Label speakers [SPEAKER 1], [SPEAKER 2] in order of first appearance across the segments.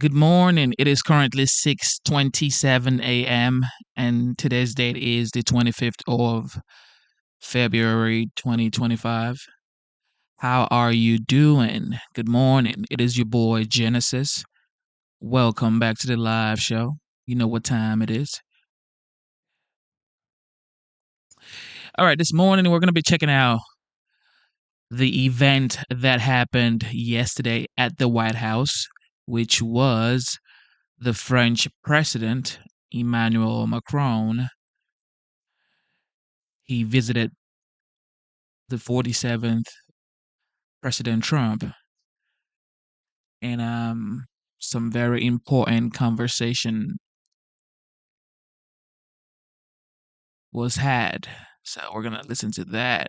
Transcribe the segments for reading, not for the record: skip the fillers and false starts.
[SPEAKER 1] Good morning. It is currently 6:27 a.m. and today's date is the 25th of February 2025. How are you doing? Good morning. It is your boy Genesis. Welcome back to the live show. You know what time it is. All right, this morning we're going to be checking out the event that happened yesterday at the White House, which was the French president, Emmanuel Macron. He visited the 47th President Trump, and some very important conversation was had. So we're gonna listen to that.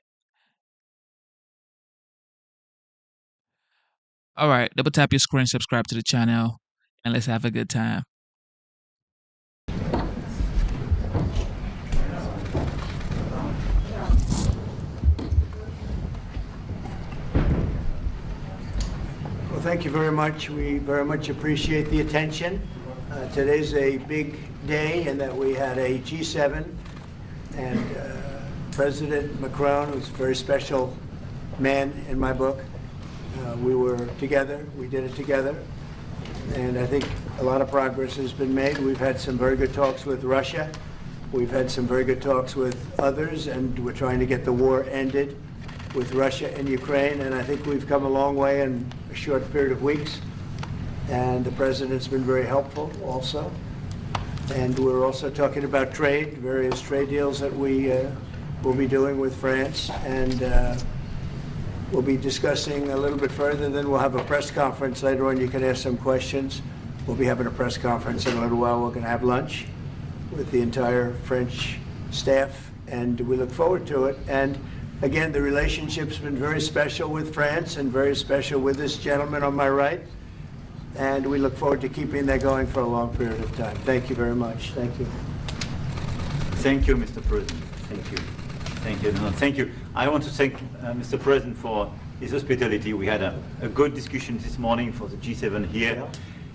[SPEAKER 1] All right, double tap your screen, subscribe to the channel, and let's have a good time.
[SPEAKER 2] Well, thank you very much. We very much appreciate the attention. Today's a big day in that we had a G7 and President Macron, who's a very special man in my book. We were together. We did it together. And I think a lot of progress has been made. We've had some very good talks with Russia. We've had some very good talks with others, and we're trying to get the war ended with Russia and Ukraine, and I think we've come a long way in a short period of weeks. And the president's been very helpful also. And we're also talking about trade, various trade deals that we will be doing with France, and we'll be discussing a little bit further. Then we'll have a press conference later on. You can ask some questions. We'll be having a press conference in a little while. We're going to have lunch with the entire French staff, and we look forward to it. And again, the relationship's been very special with France and very special with this gentleman on my right. And we look forward to keeping that going for a long period of time. Thank you very much. Thank you.
[SPEAKER 3] Thank you, Mr. President. Thank you. Thank you. No, thank you. I want to thank Mr. President for his hospitality. We had a good discussion this morning for the G7 here.
[SPEAKER 2] Yeah.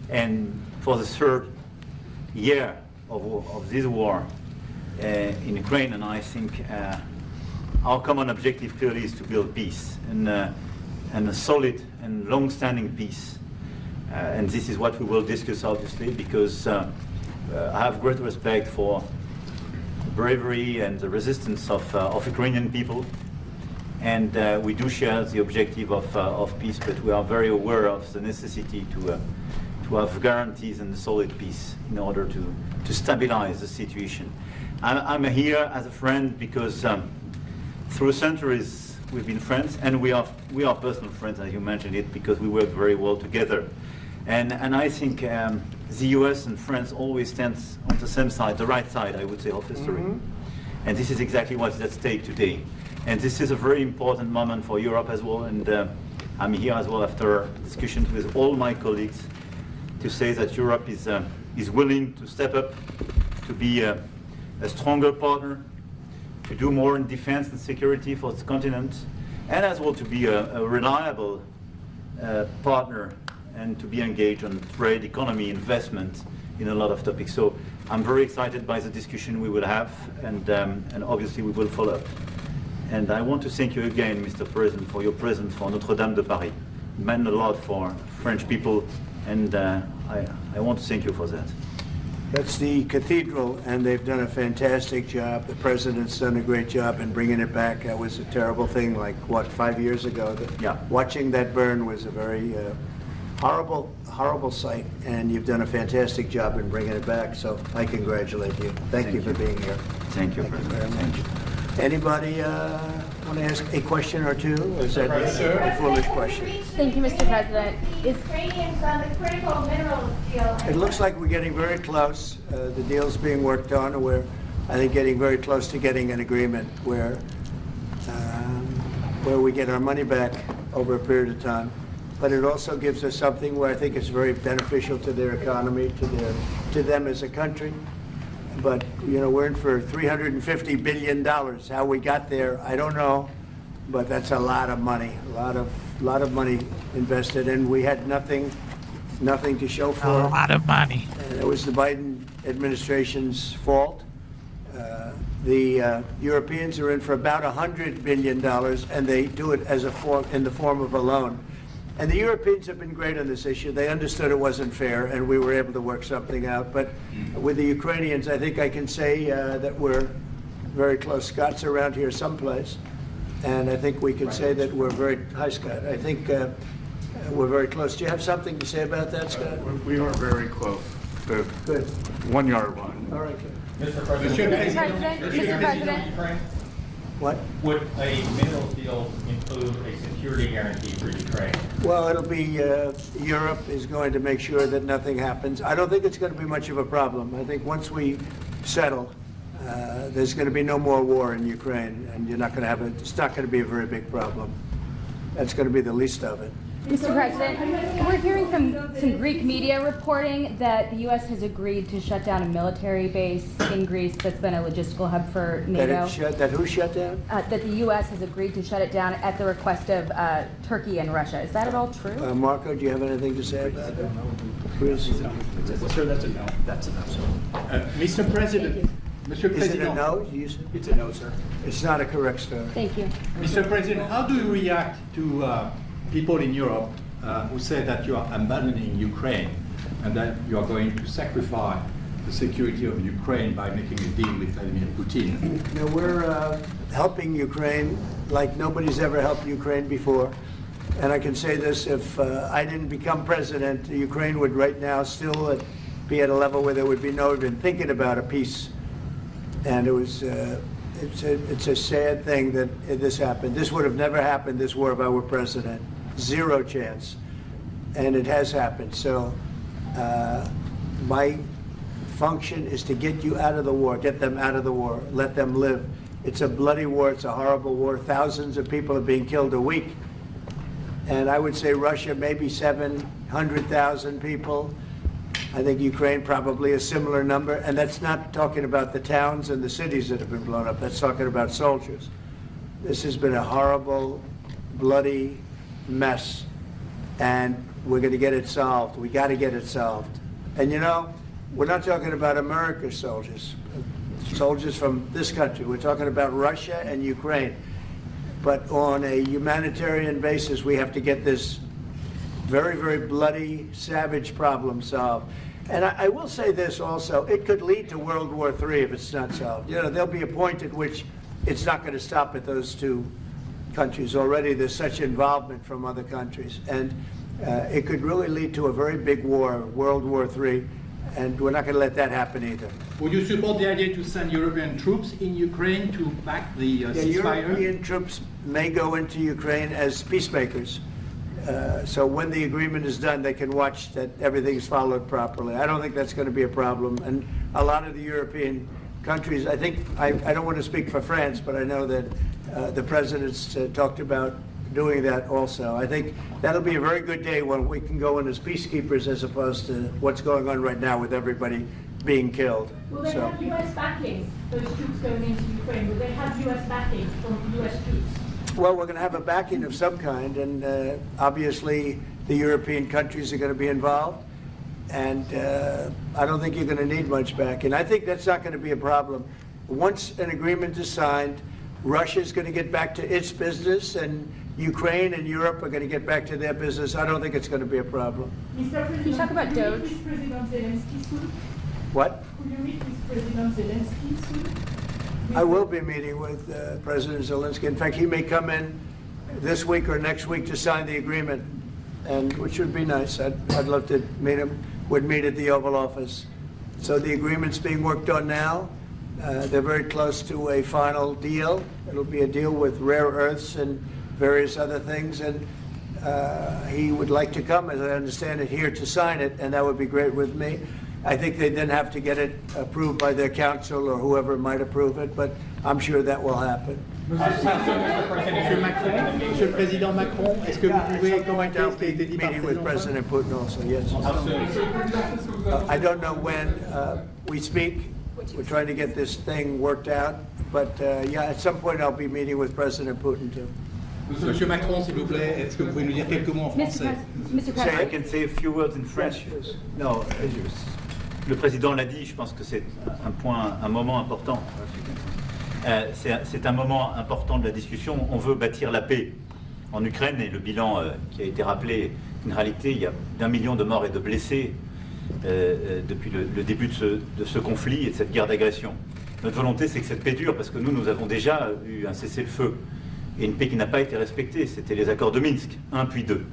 [SPEAKER 3] And for the third year of this war in Ukraine. And I think our common objective clearly is to build peace and a solid and long-standing peace. And this is what we will discuss, obviously, because I have great respect for the bravery and the resistance of Ukrainian people. And we do share the objective of peace, but we are very aware of the necessity to have guarantees and a solid peace in order to stabilize the situation. I'm here as a friend because through centuries we've been friends, and we are personal friends, as you mentioned it, because we work very well together. And I think the US and France always stands on the same side, the right side, I would say, of history. Mm-hmm. And this is exactly what is at stake today. And this is a very important moment for Europe as well. And I'm here as well after discussions with all my colleagues to say that Europe is willing to step up, to be a stronger partner, to do more in defense and security for the continent, and as well to be a reliable partner and to be engaged on trade, economy, investment in a lot of topics. So I'm very excited by the discussion we will have, and obviously we will follow up. And I want to thank you again, Mr. President, for your presence for Notre-Dame de Paris. It meant a lot for French people, and I want to thank you for that.
[SPEAKER 2] That's the cathedral, and they've done a fantastic job. The president's done a great job in bringing it back. That was a terrible thing, like, what, 5 years ago?
[SPEAKER 3] Yeah.
[SPEAKER 2] Watching that burn was a very horrible sight, and you've done a fantastic job in bringing it back, so I congratulate you. Thank you for being here.
[SPEAKER 3] Thank you,
[SPEAKER 2] Thank you
[SPEAKER 3] President.
[SPEAKER 2] very much.
[SPEAKER 3] Thank you.
[SPEAKER 2] Anybody want to ask a question or two? Or is that a foolish question?
[SPEAKER 4] Thank you, Mr. President.
[SPEAKER 5] Ukrainians on the critical minerals deal.
[SPEAKER 2] It looks like we're getting very close. The deal's being worked on, and we're, I think, getting very close to getting an agreement where we get our money back over a period of time. But it also gives us something where I think it's very beneficial to their economy, to them as a country. But, you know, we're in for $350 billion. How we got there, I don't know, but that's a lot of money, a lot of money invested, and we had nothing nothing to show
[SPEAKER 1] A
[SPEAKER 2] for it.
[SPEAKER 1] lot of money.
[SPEAKER 2] And it was the Biden administration's fault. The Europeans are in for about $100 billion, and they do it as in the form of a loan. And the Europeans have been great on this issue. They understood it wasn't fair, and we were able to work something out. But with the Ukrainians, I think I can say that we're very close. Scott's around here someplace, and I think we can say that we're very, hi Scott, I think we're very close. Do you have something to say about that, Scott?
[SPEAKER 4] We are very close. The
[SPEAKER 2] Good.
[SPEAKER 4] 1 yard line.
[SPEAKER 2] All right, good.
[SPEAKER 6] Mr. President.
[SPEAKER 2] What?
[SPEAKER 6] Would a minerals deal include a security guarantee for Ukraine?
[SPEAKER 2] Well, it'll be, Europe is going to make sure that nothing happens. I don't think it's going to be much of a problem. I think once we settle, there's going to be no more war in Ukraine, and you're not going to have it's not going to be a very big problem. That's going to be the least of it.
[SPEAKER 7] Mr. President, we're hearing from some Greek media reporting that the U.S. has agreed to shut down a military base in Greece that's been a logistical hub for NATO.
[SPEAKER 2] That who shut down?
[SPEAKER 7] That the U.S. has agreed to shut it down at the request of Turkey and Russia. Is that at all true?
[SPEAKER 2] Marco, do you have anything to say about that? Chris?
[SPEAKER 8] Sir, that's a no. That's a no, sir. Mr. President. Mr.
[SPEAKER 2] Is it a
[SPEAKER 8] President.
[SPEAKER 2] no? You said?
[SPEAKER 8] It's a no, sir.
[SPEAKER 2] It's not a correct story.
[SPEAKER 7] Thank you.
[SPEAKER 8] Mr. President, how do you react to people in Europe who say that you are abandoning Ukraine and that you are going to sacrifice the security of Ukraine by making a deal with Vladimir Putin?
[SPEAKER 2] Now, we're helping Ukraine like nobody's ever helped Ukraine before. And I can say this, if I didn't become president, Ukraine would right now still be at a level where there would be no even thinking about a peace. And it was, it's a sad thing that this happened. This would have never happened, this war, if I were president. Zero chance. And it has happened. So my function is to get you out of the war, get them out of the war, let them live. It's a bloody war, it's a horrible war. Thousands of people are being killed a week. And I would say Russia, maybe 700,000 people. I think Ukraine probably a similar number. And that's not talking about the towns and the cities that have been blown up. That's talking about soldiers. This has been a horrible, bloody mess. And we're going to get it solved. We got to get it solved. And you know, we're not talking about America's soldiers, soldiers from this country. We're talking about Russia and Ukraine. But on a humanitarian basis, we have to get this very, very bloody, savage problem solved. And I will say this also, it could lead to World War III if it's not solved. You know, there'll be a point at which it's not going to stop at those two countries. Already there's such involvement from other countries. And it could really lead to a very big war, World War III, and we're not going to let that happen either.
[SPEAKER 8] Would you support the idea to send European troops in Ukraine to back the ceasefire?
[SPEAKER 2] European troops may go into Ukraine as peacemakers. So when the agreement is done, they can watch that everything's followed properly. I don't think that's going to be a problem. And a lot of the European countries, I think, I don't want to speak for France, but I know that the presidents talked about doing that also. I think that'll be a very good day when we can go in as peacekeepers as opposed to what's going on right now with everybody being killed.
[SPEAKER 5] Will they have U.S. backing, those troops going into Ukraine? Will they have U.S. backing from U.S. troops?
[SPEAKER 2] Well, we're going to have a backing of some kind, and obviously the European countries are going to be involved. And I don't think you're going to need much backing. I think that's not going to be a problem. Once an agreement is signed, Russia's going to get back to its business, and Ukraine and Europe are going to get back to their business. I don't think it's going to be a problem.
[SPEAKER 5] Mr. President,
[SPEAKER 7] Can you talk about DOGE?
[SPEAKER 5] Will you meet with President Zelensky soon?
[SPEAKER 2] What?
[SPEAKER 5] Will you meet with President Zelensky soon?
[SPEAKER 2] I will be meeting with President Zelensky. In fact, he may come in this week or next week to sign the agreement, and which would be nice. I'd love to meet him. Would meet at the Oval Office. So the agreement's being worked on now. They're very close to a final deal. It'll be a deal with rare earths and various other things, and he would like to come, as I understand it, here to sign it, and that would be great with me. I think they then have to get it approved by their council or whoever might approve it, but I'm sure that will happen.
[SPEAKER 8] Monsieur le Président Macron, est-ce que vous pouvez
[SPEAKER 2] Going
[SPEAKER 8] commenter
[SPEAKER 2] to
[SPEAKER 8] ce qui a été dit par
[SPEAKER 2] meeting
[SPEAKER 8] le
[SPEAKER 2] with
[SPEAKER 8] président
[SPEAKER 2] President Putin also, yes. I don't know when we speak. We're trying to get this thing worked out, but yeah, at some point I'll be meeting with President Putin too.
[SPEAKER 8] Monsieur Macron, s'il vous plaît, est-ce que vous pouvez nous dire quelques mots en français?
[SPEAKER 7] Mr.
[SPEAKER 3] I
[SPEAKER 7] President.
[SPEAKER 3] can say a few words in French.
[SPEAKER 2] Yes, yes.
[SPEAKER 3] No, le président l'a dit, je pense que c'est un moment important. C'est un moment important de la discussion. On veut bâtir la paix en Ukraine et le bilan qui a été rappelé, une réalité, il y a d'1 million de morts et de blessés depuis le début de ce conflit et de cette guerre d'agression. Notre volonté, c'est que cette paix dure, parce que nous avons déjà eu un cessez-le-feu et une paix qui n'a pas été respectée. C'était les accords de Minsk, 1 puis 2.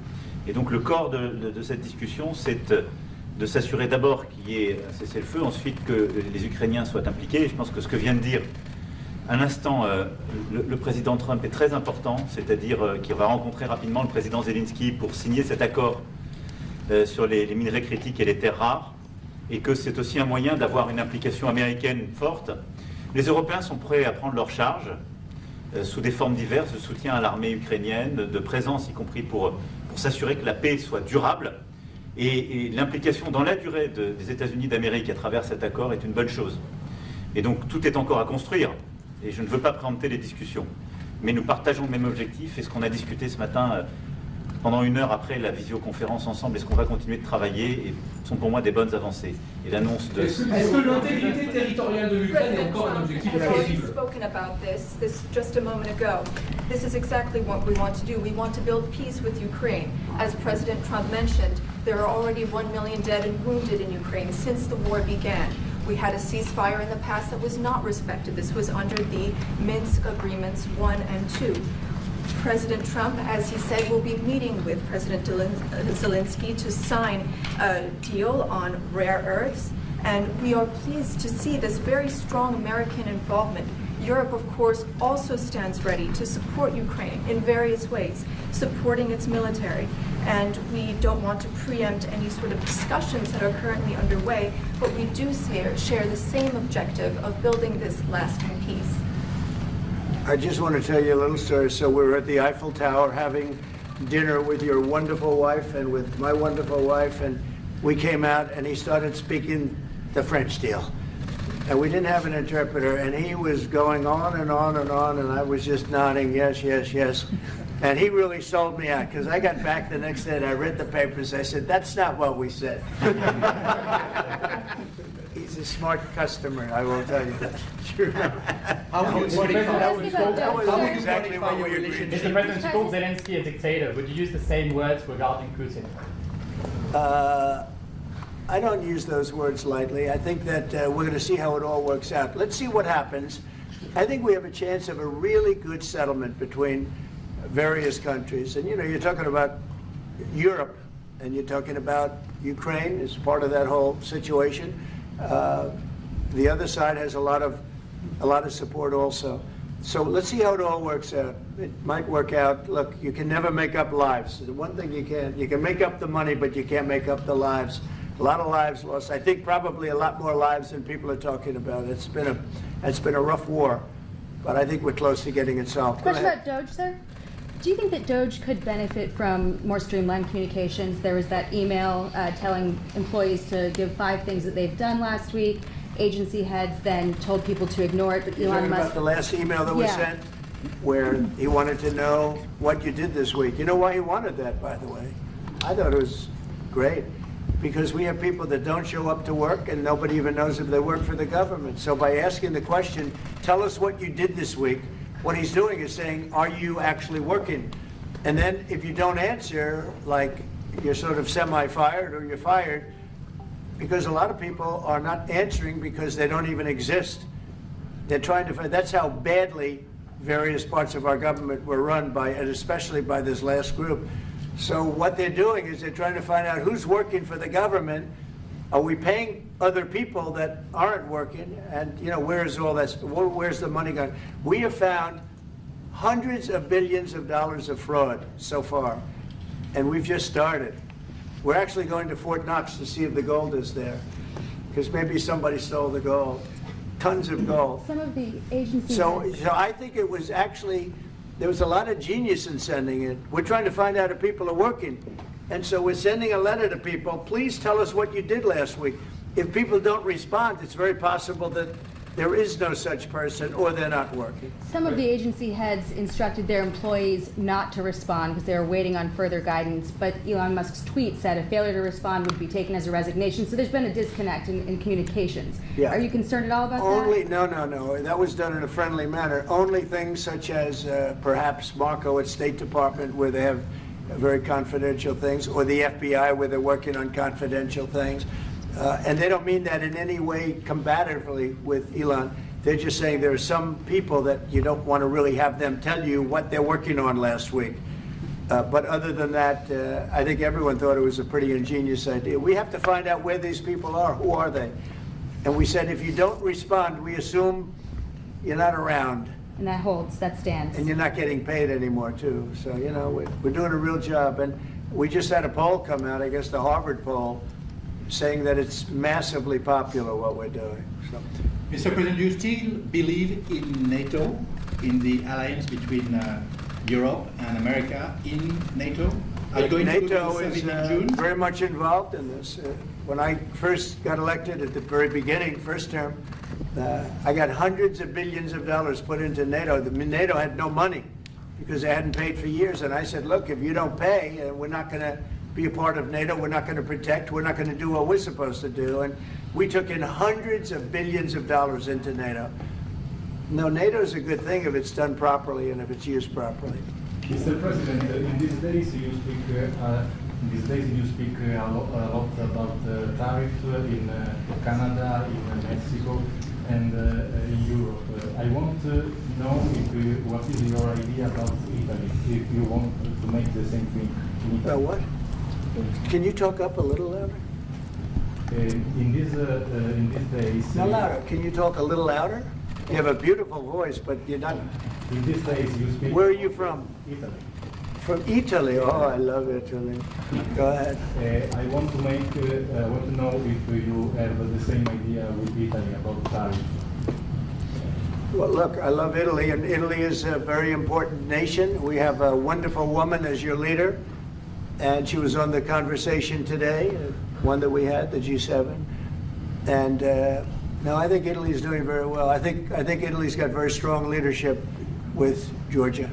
[SPEAKER 3] Et donc le corps de cette discussion, c'est de s'assurer d'abord qu'il y ait un cessez-le-feu, ensuite que les Ukrainiens soient impliqués. Et je pense que ce que vient de dire à l'instant le président Trump est très important, c'est-à-dire qu'il va rencontrer rapidement le président Zelensky pour signer cet accord sur les minerais critiques et les terres rares, et que c'est aussi un moyen d'avoir une implication américaine forte. Les Européens sont prêts à prendre leur charge sous des formes diverses, de soutien à l'armée ukrainienne, de présence y compris pour s'assurer que la paix soit durable. Et l'implication dans la durée des États-Unis d'Amérique à travers cet accord est une bonne chose. Et donc tout est encore à construire, et je ne veux pas préempter les discussions. Mais nous partageons le même objectif, et ce qu'on a discuté ce matin pendant 1 heure après la visioconférence ensemble, et ce qu'on va continuer de travailler, et sont pour moi des bonnes avancées. Et l'annonce de...
[SPEAKER 9] Est-ce que l'intégrité territoriale de l'Ukraine est encore un objectif possible?
[SPEAKER 10] Spoken about this just a moment ago. This is exactly what we want to do. We want to build peace with Ukraine. As President Trump mentioned, there are already 1 million dead and wounded in Ukraine since the war began. We had a ceasefire in the past that was not respected. This was under the Minsk Agreements 1 and 2. President Trump, as he said, will be meeting with President Zelensky to sign a deal on rare earths. And we are pleased to see this very strong American involvement. Europe, of course, also stands ready to support Ukraine in various ways, supporting its military. And we don't want to preempt any sort of discussions that are currently underway, but we do share the same objective of building this lasting peace.
[SPEAKER 2] I just want to tell you a little story. So we were at the Eiffel Tower having dinner with your wonderful wife and with my wonderful wife, and we came out and he started speaking the French deal. And we didn't have an interpreter, and he was going on and on and on, and I was just nodding, yes, yes, yes. And he really sold me out, because I got back the next day and I read the papers. I said, that's not what we said. He's a smart customer, I will tell you that. Sure.
[SPEAKER 9] How would you
[SPEAKER 2] That was exactly what we agreed
[SPEAKER 6] Mr.
[SPEAKER 2] to.
[SPEAKER 6] President, you called Zelensky a dictator. Would you use the same words regarding Putin?
[SPEAKER 2] I don't use those words lightly. I think that we're going to see how it all works out. Let's see what happens. I think we have a chance of a really good settlement between various countries. And, you know, you're talking about Europe, and you're talking about Ukraine as part of that whole situation. The other side has a lot of support also. So let's see how it all works out. It might work out. Look, you can never make up lives. The one thing you can make up the money, but you can't make up the lives. A lot of lives lost. I think probably a lot more lives than people are talking about. It's been a rough war, but I think we're close to getting it solved.
[SPEAKER 7] Question about Doge, sir. Do you think that Doge could benefit from more streamlined communications? There was that email telling employees to give 5 things that they've done last week. Agency heads then told people to ignore it, but
[SPEAKER 2] You're
[SPEAKER 7] Elon
[SPEAKER 2] talking about
[SPEAKER 7] Musk...
[SPEAKER 2] the last email that was sent, where he wanted to know what you did this week. You know why he wanted that, by the way? I thought it was great. Because we have people that don't show up to work and nobody even knows if they work for the government. So by asking the question, tell us what you did this week, what he's doing is saying, are you actually working? And then if you don't answer, like you're sort of semi-fired or you're fired, because a lot of people are not answering because they don't even exist. They're trying to find, that's how badly various parts of our government were run by, and especially by this last group. So what they're doing is they're trying to find out who's working for the government. Are we paying other people that aren't working? And, you know, where's all that? Where's the money going? We have found hundreds of billions of dollars of fraud so far, and we've just started. We're actually going to Fort Knox to see if the gold is there, because maybe somebody stole the gold. Tons of gold.
[SPEAKER 7] Some of the agencies...
[SPEAKER 2] So I think it was actually... There was a lot of genius in sending it. We're trying to find out if people are working. And so we're sending a letter to people, please tell us what you did last week. If people don't respond, it's very possible that There is no such person, or they're not working.
[SPEAKER 7] Some of the agency heads instructed their employees not to respond because they were waiting on further guidance, but Elon Musk's tweet said a failure to respond would be taken as a resignation, so there's been a disconnect in communications.
[SPEAKER 2] Yeah.
[SPEAKER 7] Are you concerned at all about
[SPEAKER 2] Only,
[SPEAKER 7] that?
[SPEAKER 2] no. That was done in a friendly manner. Only things such as perhaps Marco at State Department, where they have very confidential things, or the FBI, where they're working on confidential things. And they don't mean that in any way combatively with Elon. They're just saying there are some people that you don't want to really have them tell you what they're working on last week. But other than that, I think everyone thought it was a pretty ingenious idea. We have to find out where these people are. Who are they? And we said, if you don't respond, we assume you're not around.
[SPEAKER 7] And that holds, that stands.
[SPEAKER 2] And you're not getting paid anymore, too. So, you know, we're doing a real job. And we just had a poll come out, I guess the Harvard poll, saying that it's massively popular what we're doing. So.
[SPEAKER 8] Mr. President, do you still believe in NATO, in the alliance between Europe and America in NATO? Are you going to
[SPEAKER 2] NATO
[SPEAKER 8] go to the
[SPEAKER 2] is
[SPEAKER 8] summit in June?
[SPEAKER 2] very much involved in this. When I first got elected at the very beginning, first term, I got hundreds of billions of dollars put into NATO. NATO had no money because they hadn't paid for years. And I said, look, if you don't pay, we're not going to be a part of NATO, we're not going to protect, we're not going to do what we're supposed to do. And we took in hundreds of billions of dollars into NATO. No, NATO is a good thing if it's done properly and if it's used properly.
[SPEAKER 11] Mr. President, in these days you speak a lot about tariffs in Canada, in Mexico, and in Europe. I want to know what is your idea about Italy, if you want to make the same thing in Italy.
[SPEAKER 2] What? Can you talk up a little louder?
[SPEAKER 11] In these days...
[SPEAKER 2] No, louder. Can you talk a little louder? You have a beautiful voice, but you're not...
[SPEAKER 11] In these days you speak...
[SPEAKER 2] Where are you from?
[SPEAKER 11] Italy.
[SPEAKER 2] From Italy? Oh, I love Italy. Go ahead.
[SPEAKER 11] I want to know if you have the same idea with Italy about tariffs.
[SPEAKER 2] Well, look, I love Italy, and Italy is a very important nation. We have a wonderful woman as your leader, and she was on the conversation today, one that we had, the G7. And no, I think Italy is doing very well. I think Italy's got very strong leadership with Georgia.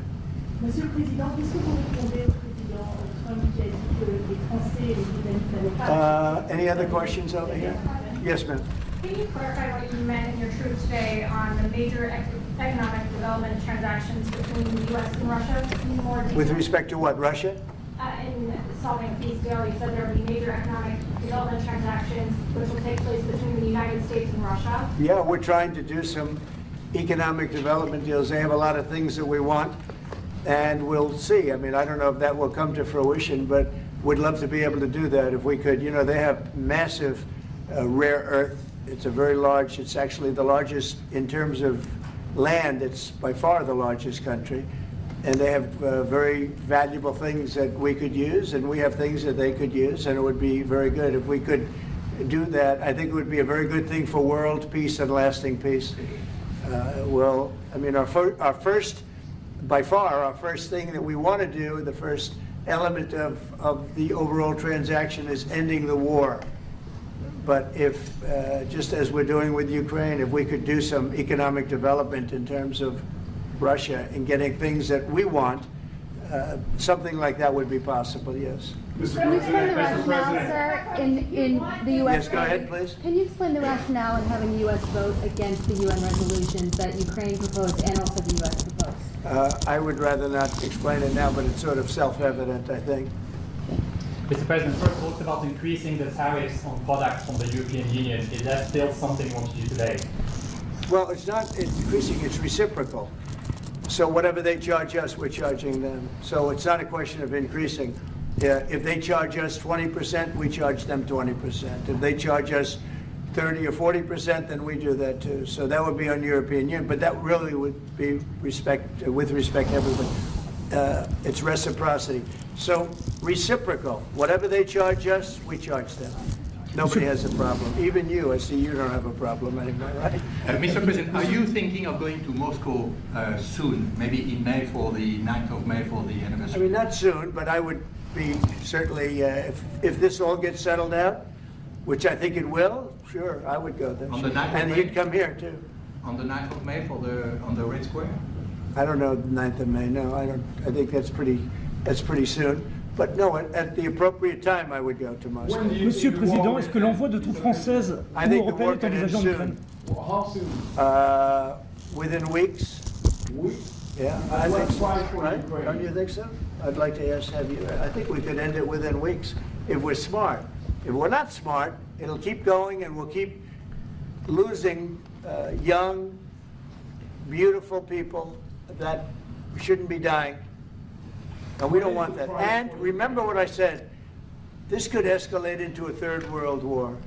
[SPEAKER 5] Monsieur le Président, qu'est-ce que vous répondez au président Trump qui a dit que les Français et les Britanniques n'avaient pas...
[SPEAKER 2] Any other questions over here? Yes, ma'am.
[SPEAKER 5] Can you clarify what you meant in your truth today on the major economic development transactions between the U.S. and Russia? In more detail?
[SPEAKER 2] With respect to what, Russia?
[SPEAKER 5] In solving a peace deal, you said there will be major economic development transactions which will take place between the United States and Russia.
[SPEAKER 2] Yeah, we're trying to do some economic development deals. They have a lot of things that we want, and we'll see. I mean, I don't know if that will come to fruition, but we'd love to be able to do that if we could. You know, they have massive rare earth. It's a very large, it's actually the largest in terms of land. It's by far the largest country. And they have very valuable things that we could use, and we have things that they could use, and it would be very good if we could do that. I think it would be a very good thing for world peace and lasting peace. Well, I mean, our first, by far, our first thing that we want to do, the first element of the overall transaction is ending the war. But if, just as we're doing with Ukraine, if we could do some economic development in terms of Russia and getting things that we want, something like that would be possible, yes.
[SPEAKER 7] Can you explain the rationale, sir, in the U.S.
[SPEAKER 2] Yes, go ahead, please.
[SPEAKER 7] Can you explain the rationale in having the U.S. vote against the UN resolutions that Ukraine proposed and also the U.S. proposed?
[SPEAKER 2] I would rather not explain it now, but it's sort of self-evident, I think.
[SPEAKER 6] Mr. President, first of all, it's about increasing the tariffs on products from the European Union. Is that still something you want to do today?
[SPEAKER 2] Well, it's not increasing, it's reciprocal. So whatever they charge us, we're charging them. So it's not a question of increasing. If they charge us 20%, we charge them 20%. If they charge us 30 or 40%, then we do that too. So that would be on European Union, but that really would be with respect to everybody. It's reciprocity. So reciprocal. Whatever they charge us, we charge them. Nobody has a problem. Even you, I see you don't have a problem anymore, right?
[SPEAKER 8] Mr. President, are you thinking of going to Moscow soon, maybe in May for the 9th of May for the anniversary?
[SPEAKER 2] I mean, not soon, but I would be certainly, if this all gets settled out, which I think it will, sure, I would go there.
[SPEAKER 8] On the 9th of
[SPEAKER 2] And
[SPEAKER 8] May?
[SPEAKER 2] he'd come here too.
[SPEAKER 8] on the 9th of May on the Red Square?
[SPEAKER 2] I don't know the 9th of May, no, I don't. I think that's pretty soon. But no, at the appropriate time, I would go to Moscow.
[SPEAKER 12] Monsieur le Président, est-ce que l'envoi de troupes françaises ou européennes est envisagé en Ukraine?
[SPEAKER 9] How soon?
[SPEAKER 2] Within weeks. Yeah, I think so, right? Don't you think so? I'd like to have you. I think we could end it within weeks if we're smart. If we're not smart, it'll keep going, and we'll keep losing young, beautiful people that shouldn't be dying. And we don't want that. And remember what I said, this could escalate into a third world war.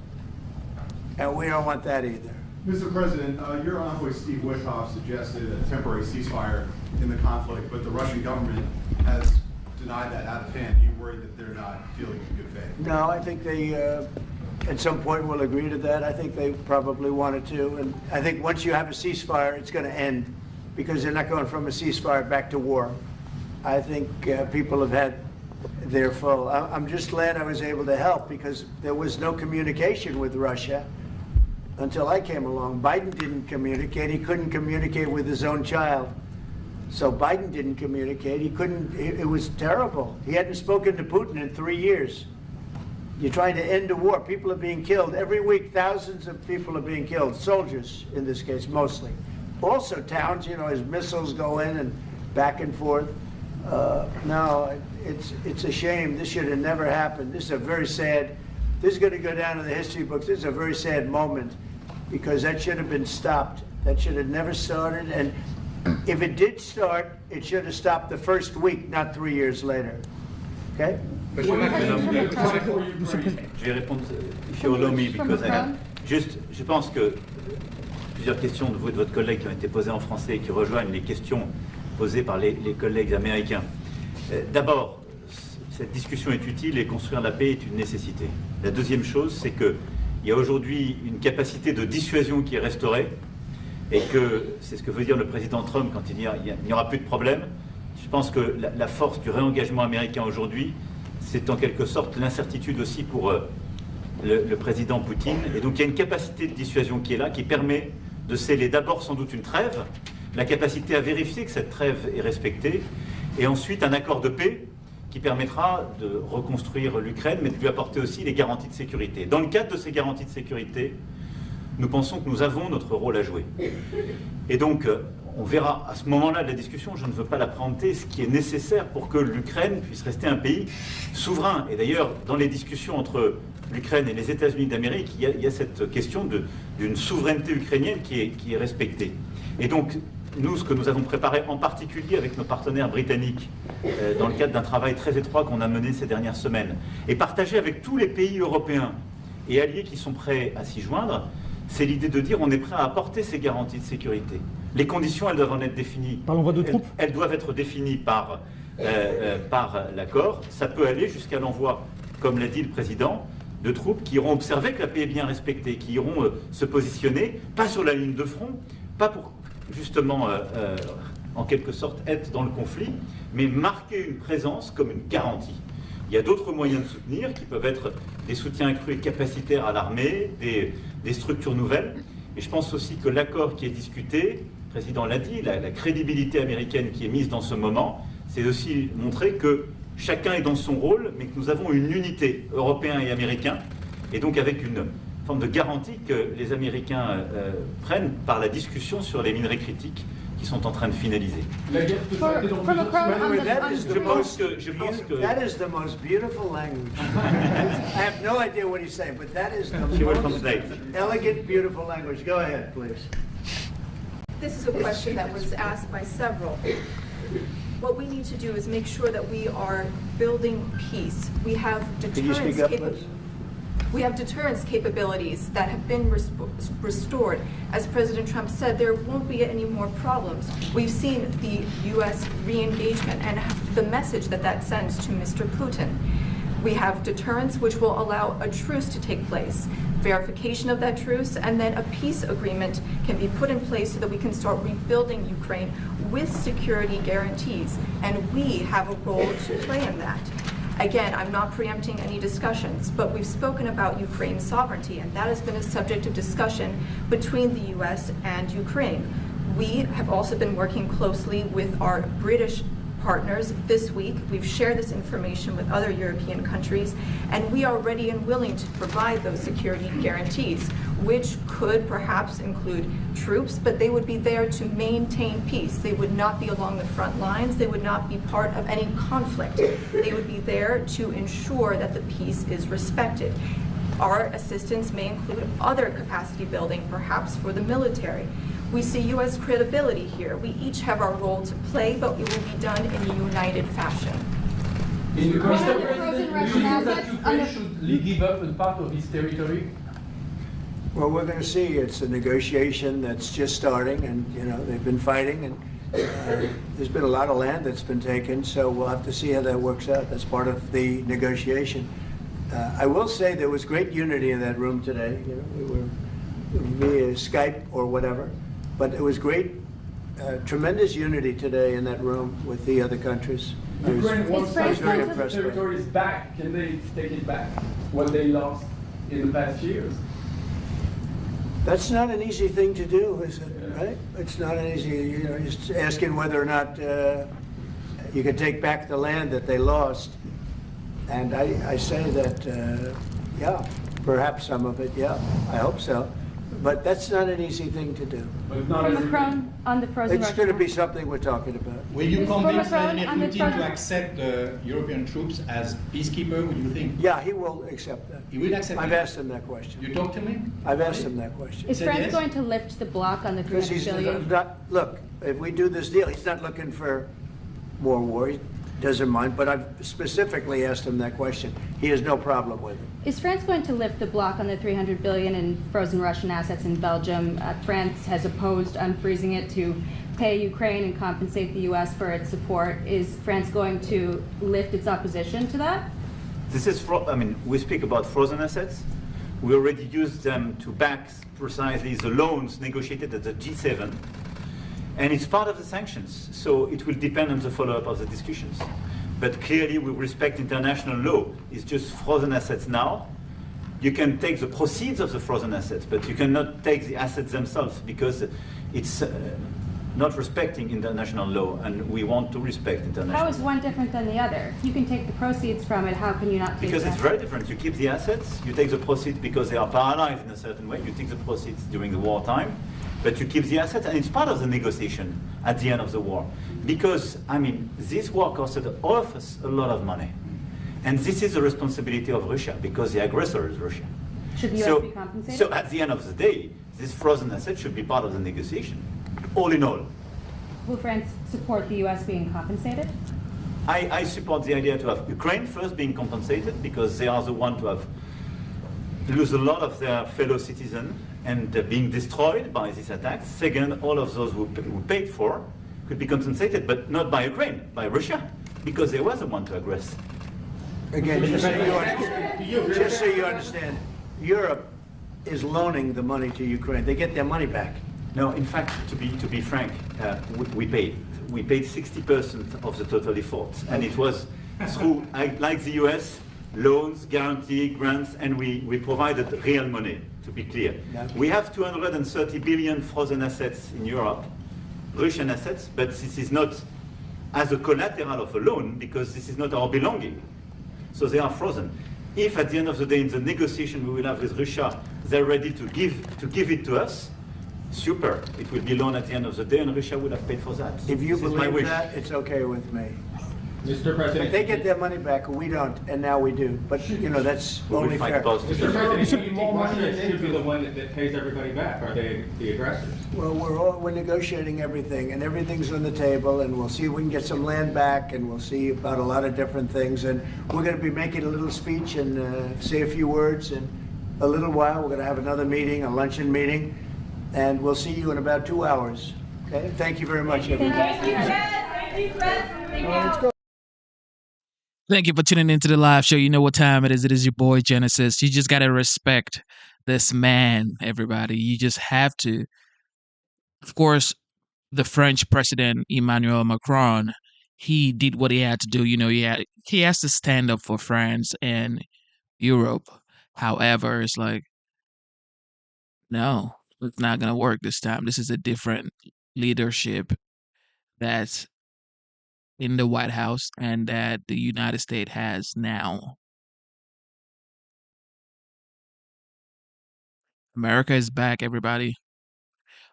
[SPEAKER 2] And we don't want that either.
[SPEAKER 13] Mr. President, your envoy Steve Witkoff suggested a temporary ceasefire in the conflict, but the Russian government has denied that out of hand. Are you worried that they're not dealing in good faith?
[SPEAKER 2] No, I think they, at some point, will agree to that. I think they probably wanted to. And I think once you have a ceasefire, it's going to end, because they're not going from a ceasefire back to war. I think people have had their full. I'm just glad I was able to help, because there was no communication with Russia until I came along. Biden didn't communicate. He couldn't communicate with his own child. So Biden didn't communicate. He couldn't. It was terrible. He hadn't spoken to Putin in 3 years. You're trying to end a war. People are being killed. Every week, thousands of people are being killed. Soldiers, in this case, mostly. Also towns, you know, as missiles go in and back and forth. No, it's a shame. This should have never happened. This is a very sad, this is going to go down in the history books. This is a very sad moment, because that should have been stopped. That should have never started. And if it did start, it should have stopped the first week, not 3 years later. Okay?
[SPEAKER 3] Je vais répondre, if you allow me, because je pense que plusieurs questions de vous et de votre collègue qui ont été posées en français et qui rejoignent les questions posées par les collègues américains. D'abord, cette discussion est utile et construire la paix est une nécessité. La deuxième chose, c'est qu'il y a aujourd'hui une capacité de dissuasion qui est restaurée, et que c'est ce que veut dire le président Trump quand il dit qu'il n'y aura plus de problème. Je pense que la force du réengagement américain aujourd'hui, c'est en quelque sorte l'incertitude aussi pour le président Poutine. Et donc il y a une capacité de dissuasion qui est là, qui permet de sceller d'abord sans doute une trêve, la capacité à vérifier que cette trêve est respectée, et ensuite un accord de paix qui permettra de reconstruire l'Ukraine, mais de lui apporter aussi les garanties de sécurité. Dans le cadre de ces garanties de sécurité, nous pensons que nous avons notre rôle à jouer. Et donc, on verra à ce moment-là de la discussion, je ne veux pas la préempter, ce qui est nécessaire pour que l'Ukraine puisse rester un pays souverain. Et d'ailleurs, dans les discussions entre l'Ukraine et les États-Unis d'Amérique, il y a cette question d'une souveraineté ukrainienne qui est respectée. Et donc, nous, ce que nous avons préparé en particulier avec nos partenaires britanniques, dans le cadre d'un travail très étroit qu'on a mené ces dernières semaines, et partagé avec tous les pays européens et alliés qui sont prêts à s'y joindre, c'est l'idée de dire on est prêt à apporter ces garanties de sécurité. Les conditions, elles doivent en être définies.
[SPEAKER 12] Par l'envoi de troupes ?
[SPEAKER 3] Elles doivent être définies par l'accord. Ça peut aller jusqu'à l'envoi, comme l'a dit le président, de troupes qui iront observer que la paix est bien respectée, qui iront se positionner, pas sur la ligne de front, pas pour justement, en quelque sorte, être dans le conflit, mais marquer une présence comme une garantie. Il y a d'autres moyens de soutenir qui peuvent être des soutiens accrus et capacitaires à l'armée, des structures nouvelles. Et je pense aussi que l'accord qui est discuté, le président l'a dit, la crédibilité américaine qui est mise dans ce moment, c'est aussi montrer que chacun est dans son rôle, mais que nous avons une unité, Européens et Américains, et donc avec une forme de garantie que les Américains prennent par la discussion sur les minerais critiques qui sont en train de finaliser.
[SPEAKER 2] That is the most beautiful language. I have no idea what he's saying, but that is the most elegant, beautiful language. Go ahead, please.
[SPEAKER 10] This is a question that was asked by several. What we need to do is make sure that we are building peace. We have deterrence capabilities that have been restored. As President Trump said, there won't be any more problems. We've seen the U.S. re-engagement and the message that that sends to Mr. Putin. We have deterrence, which will allow a truce to take place, verification of that truce, and then a peace agreement can be put in place so that we can start rebuilding Ukraine with security guarantees. And we have a role to play in that. Again, I'm not preempting any discussions, but we've spoken about Ukraine's sovereignty, and that has been a subject of discussion between the U.S. and Ukraine. We have also been working closely with our British partners this week. We've shared this information with other European countries, and we are ready and willing to provide those security guarantees, which could perhaps include troops, but they would be there to maintain peace. They would not be along the front lines. They would not be part of any conflict. They would be there to ensure that the peace is respected. Our assistance may include other capacity building, perhaps for the military. We see U.S. credibility here. We each have our role to play, but it will be done in a united fashion.
[SPEAKER 9] Mr.
[SPEAKER 7] President,
[SPEAKER 9] President, do you think that Ukraine should give up a part of its territory?
[SPEAKER 2] Well, we're going to see. It's a negotiation that's just starting, and they've been fighting, and there's been a lot of land that's been taken. So we'll have to see how that works out. That's part of the negotiation. I will say there was great unity in that room today. We were via Skype or whatever, but it was great, tremendous unity today in that room with the other countries.
[SPEAKER 9] Ukraine wants
[SPEAKER 2] very impressed by it.
[SPEAKER 9] territories back. Can they take it back? What they lost in the past years?
[SPEAKER 2] That's not an easy thing to do, is it? Right? It's not an easy. Just asking whether or not you can take back the land that they lost. And I say that, yeah, perhaps some of it, yeah, I hope so. But that's not an easy thing to do.
[SPEAKER 9] But not as
[SPEAKER 7] Macron on the frozen
[SPEAKER 2] It's
[SPEAKER 7] Russian
[SPEAKER 2] going to be something we're talking about.
[SPEAKER 8] Will you
[SPEAKER 7] Mr.
[SPEAKER 8] convince
[SPEAKER 7] Macron,
[SPEAKER 8] Vladimir
[SPEAKER 7] on the
[SPEAKER 8] Putin
[SPEAKER 7] frozen-
[SPEAKER 8] to accept the European troops as peacekeeper, would you think?
[SPEAKER 2] Yeah, he will accept that.
[SPEAKER 8] He will accept
[SPEAKER 2] I've
[SPEAKER 8] it?
[SPEAKER 2] asked him that question.
[SPEAKER 8] You talked to him?
[SPEAKER 2] I've asked him that question.
[SPEAKER 7] Is
[SPEAKER 8] said
[SPEAKER 7] France
[SPEAKER 8] yes?
[SPEAKER 7] going to lift the block on the
[SPEAKER 2] Because
[SPEAKER 7] 300
[SPEAKER 2] he's
[SPEAKER 7] billion?
[SPEAKER 2] not, look, if we do this deal, he's not looking for more war. He doesn't mind, but I've specifically asked him that question. He has no problem with it.
[SPEAKER 7] Is France going to lift the block on the 300 billion in frozen Russian assets in Belgium? France has opposed unfreezing it to pay Ukraine and compensate the U.S. for its support. Is France going to lift its opposition to that?
[SPEAKER 3] This is, we speak about frozen assets. We already used them to back precisely the loans negotiated at the G7. And it's part of the sanctions, so it will depend on the follow-up of the discussions. But clearly, we respect international law. It's just frozen assets now. You can take the proceeds of the frozen assets, but you cannot take the assets themselves because it's not respecting international law, and we want to respect international
[SPEAKER 7] How
[SPEAKER 3] law.
[SPEAKER 7] is one different than the other? You can take the proceeds from it. How can you not take
[SPEAKER 3] Because
[SPEAKER 7] that?
[SPEAKER 3] it's very different. You keep the assets, you take the proceeds because they are paralyzed in a certain way. You take the proceeds during the wartime, but you keep the assets, and it's part of the negotiation at the end of the war. Because, this war costed all of us a lot of money. And this is the responsibility of Russia, because the aggressor is Russia.
[SPEAKER 7] Should the U.S. be compensated?
[SPEAKER 3] So at the end of the day, this frozen asset should be part of the negotiation, all in all.
[SPEAKER 7] Will France support the U.S. being compensated?
[SPEAKER 3] I support the idea to have Ukraine first being compensated, because they are the one to have lose a lot of their fellow citizens and being destroyed by these attacks. Second, all of those who paid for could be compensated, but not by Ukraine, by Russia, because they were the one to aggress.
[SPEAKER 2] Again, just so you understand, Europe is loaning the money to Ukraine. They get their money back.
[SPEAKER 3] No, in fact, to be frank, we paid. We paid 60% of the total effort, and it was through, like the US, loans, guarantee, grants, and we provided real money, to be clear. We have 230 billion frozen assets in Europe, Russian assets, but this is not as a collateral of a loan, because this is not our belonging. So they are frozen. If at the end of the day, in the negotiation we will have with Russia, they're ready to give it to us, super. It will be loan at the end of the day, and Russia would have paid for that.
[SPEAKER 2] If you
[SPEAKER 3] This is my
[SPEAKER 2] believe
[SPEAKER 3] wish.
[SPEAKER 2] that, it's okay with me.
[SPEAKER 9] Mr. President,
[SPEAKER 2] If they get their money back, we don't, and now we do. But, that's
[SPEAKER 3] We will
[SPEAKER 2] only
[SPEAKER 3] fight
[SPEAKER 2] fair.
[SPEAKER 3] both.
[SPEAKER 9] Mr. President, do you think Russia should be the one that pays everybody back? Are they the aggressors?
[SPEAKER 2] Well, we're negotiating everything, and everything's on the table, and we'll see if we can get some land back, and we'll see about a lot of different things. And we're going to be making a little speech and say a few words. In a little while, we're going to have another meeting, a luncheon meeting, and we'll see you in about 2 hours. Okay? Thank you very much, everybody. Let's go.
[SPEAKER 1] Thank you for tuning into the live show. You know what time it is. It is your boy Genesis. You just got to respect this man, everybody. You just have to. Of course, the French president, Emmanuel Macron, he did what he had to do. You know, he has to stand up for France and Europe. However, it's like, no, it's not gonna work this time. This is a different leadership that's in the White House and that the United States has now. America is back, everybody.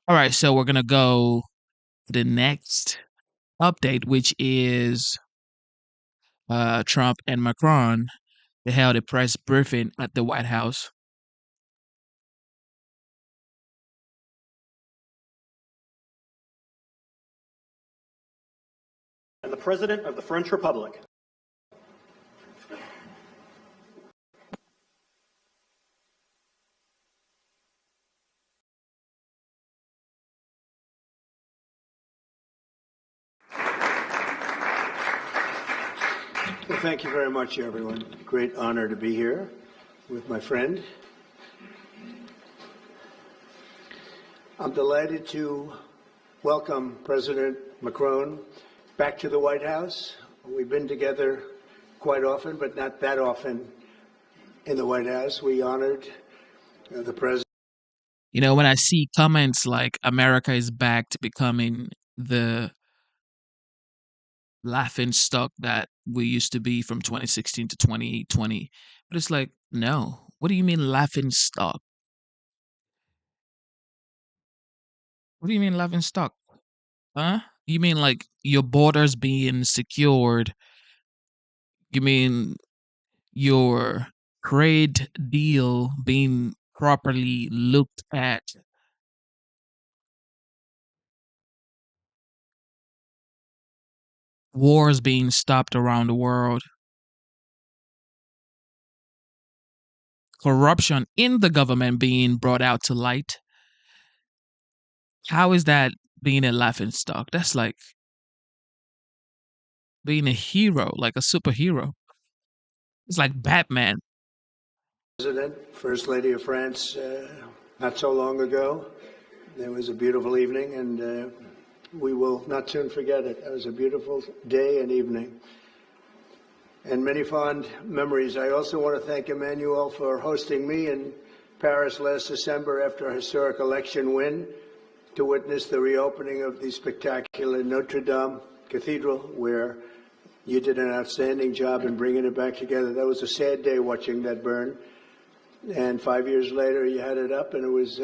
[SPEAKER 1] All right, so we're gonna go to the next update, which is Trump and Macron. They held a press briefing at the White House.
[SPEAKER 14] And the President of the French Republic.
[SPEAKER 2] Well, thank you very much, everyone. Great honor to be here with my friend. I'm delighted to welcome President Macron back to the White House. We've been together quite often, but not that often in the White House. We honored the president.
[SPEAKER 1] You know, when I see comments like America is back to becoming the laughing stock that we used to be from 2016 to 2020, but it's like, no. What do you mean laughing stock? What do you mean laughing stock? Huh? You mean like your borders being secured? You mean your trade deal being properly looked at? Wars being stopped around the world? Corruption in the government being brought out to light? How is that being a laughing stock? That's like being a hero, like a superhero. It's like Batman.
[SPEAKER 2] President, First Lady of France, not so long ago. It was a beautiful evening, and we will not soon forget it. It was a beautiful day and evening, and many fond memories. I also want to thank Emmanuel for hosting me in Paris last December after a historic election win to witness the reopening of the spectacular Notre Dame Cathedral, where you did an outstanding job in bringing it back together. That was a sad day watching that burn. And 5 years later, you had it up, and it was,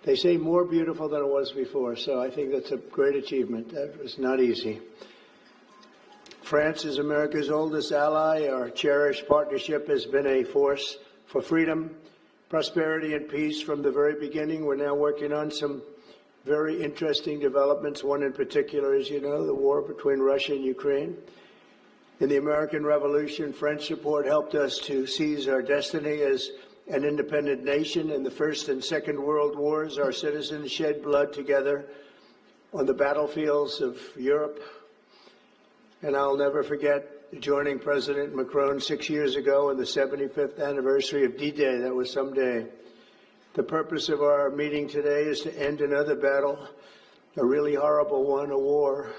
[SPEAKER 2] they say, more beautiful than it was before. So I think that's a great achievement. That was not easy. France is America's oldest ally. Our cherished partnership has been a force for freedom, prosperity, and peace from the very beginning. We're now working on some very interesting developments. One in particular, as you know, the war between Russia and Ukraine. In the American Revolution, French support helped us to seize our destiny as an independent nation. In the First and Second World Wars, our citizens shed blood together on the battlefields of Europe. And I'll never forget joining President Macron 6 years ago on the 75th anniversary of D-Day. That was some day. The purpose of our meeting today is to end another battle, a really horrible one, a war,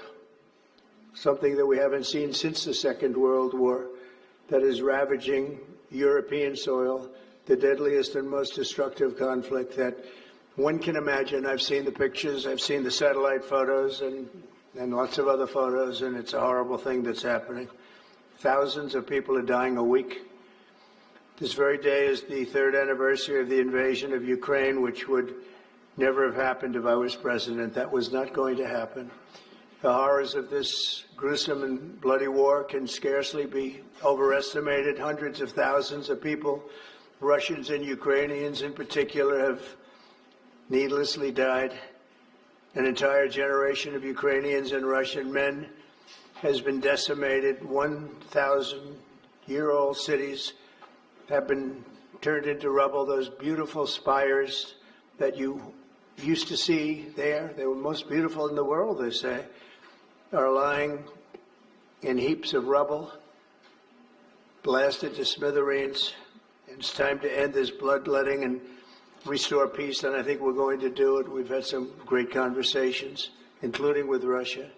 [SPEAKER 2] something that we haven't seen since the Second World War, that is ravaging European soil, the deadliest and most destructive conflict that one can imagine. I've seen the pictures, I've seen the satellite photos and lots of other photos, and it's a horrible thing that's happening. Thousands of people are dying a week. This very day is the third anniversary of the invasion of Ukraine, which would never have happened if I was president. That was not going to happen. The horrors of this gruesome and bloody war can scarcely be overestimated. Hundreds of thousands of people, Russians and Ukrainians in particular, have needlessly died. An entire generation of Ukrainians and Russian men has been decimated. 1,000-year-old cities have been turned into rubble. Those beautiful spires that you used to see there, they were most beautiful in the world, they say, are lying in heaps of rubble, blasted to smithereens. It's time to end this bloodletting and restore peace, and I think we're going to do it. We've had some great conversations, including with Russia.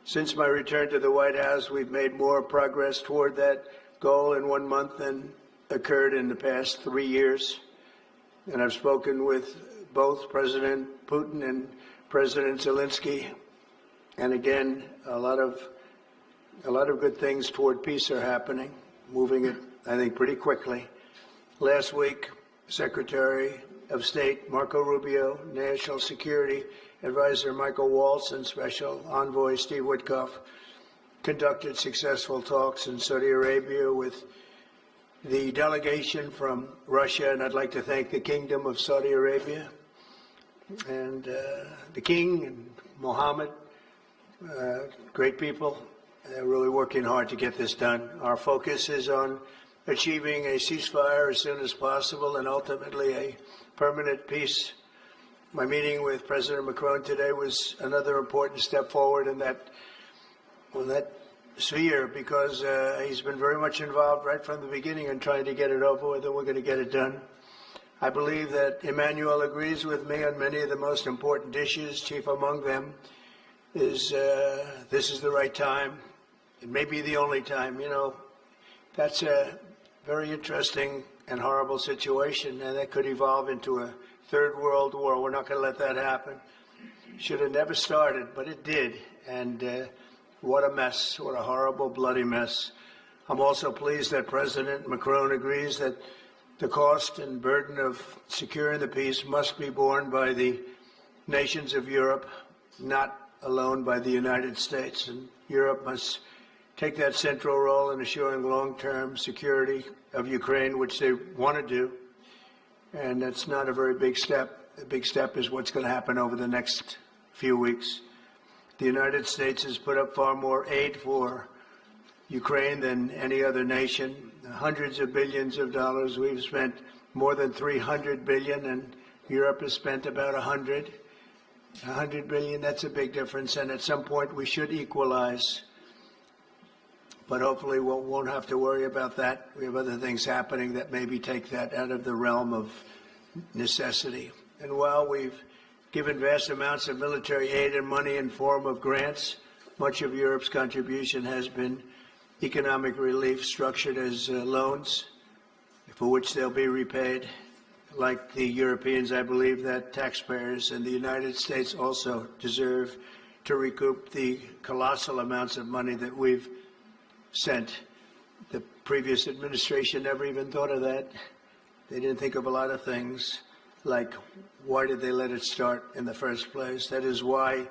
[SPEAKER 2] Since my return to the White House, we've made more progress toward that goal in 1 month than occurred in the past 3 years. And I've spoken with both President Putin and President Zelensky. And again, a lot of good things toward peace are happening, moving it, I think, pretty quickly. Last week, Secretary of State Marco Rubio, National Security Advisor Michael Waltz, and Special Envoy Steve Witkoff conducted successful talks in Saudi Arabia with the delegation from Russia, and I'd like to thank the Kingdom of Saudi Arabia and the King and Mohammed, great people. They're really working hard to get this done. Our focus is on achieving a ceasefire as soon as possible and ultimately a permanent peace. My meeting with President Macron today was another important step forward in that sphere, because he's been very much involved right from the beginning in trying to get it over with, and we're going to get it done. I believe that Emmanuel agrees with me on many of the most important issues. Chief among them is this is the right time. It may be the only time. You know, that's a very interesting and horrible situation, and that could evolve into a third world war. We're not going to let that happen. Should have never started, but it did. And what a mess, what a horrible, bloody mess. I'm also pleased that President Macron agrees that the cost and burden of securing the peace must be borne by the nations of Europe, not alone by the United States. And Europe must take that central role in assuring long-term security of Ukraine, which they want to do. And that's not a very big step. The big step is what's going to happen over the next few weeks. The United States has put up far more aid for Ukraine than any other nation. Hundreds of billions of dollars. We've spent more than 300 billion, and Europe has spent about 100 billion. That's a big difference, and at some point we should equalize. But hopefully we won't have to worry about that. We have other things happening that maybe take that out of the realm of necessity. And while we've given vast amounts of military aid and money in form of grants, much of Europe's contribution has been economic relief structured as loans, for which they'll be repaid. Like the Europeans, I believe that taxpayers in the United States also deserve to recoup the colossal amounts of money that we've sent. The previous administration never even thought of that. They didn't think of a lot of things, like why did they let it start in the first place? That is why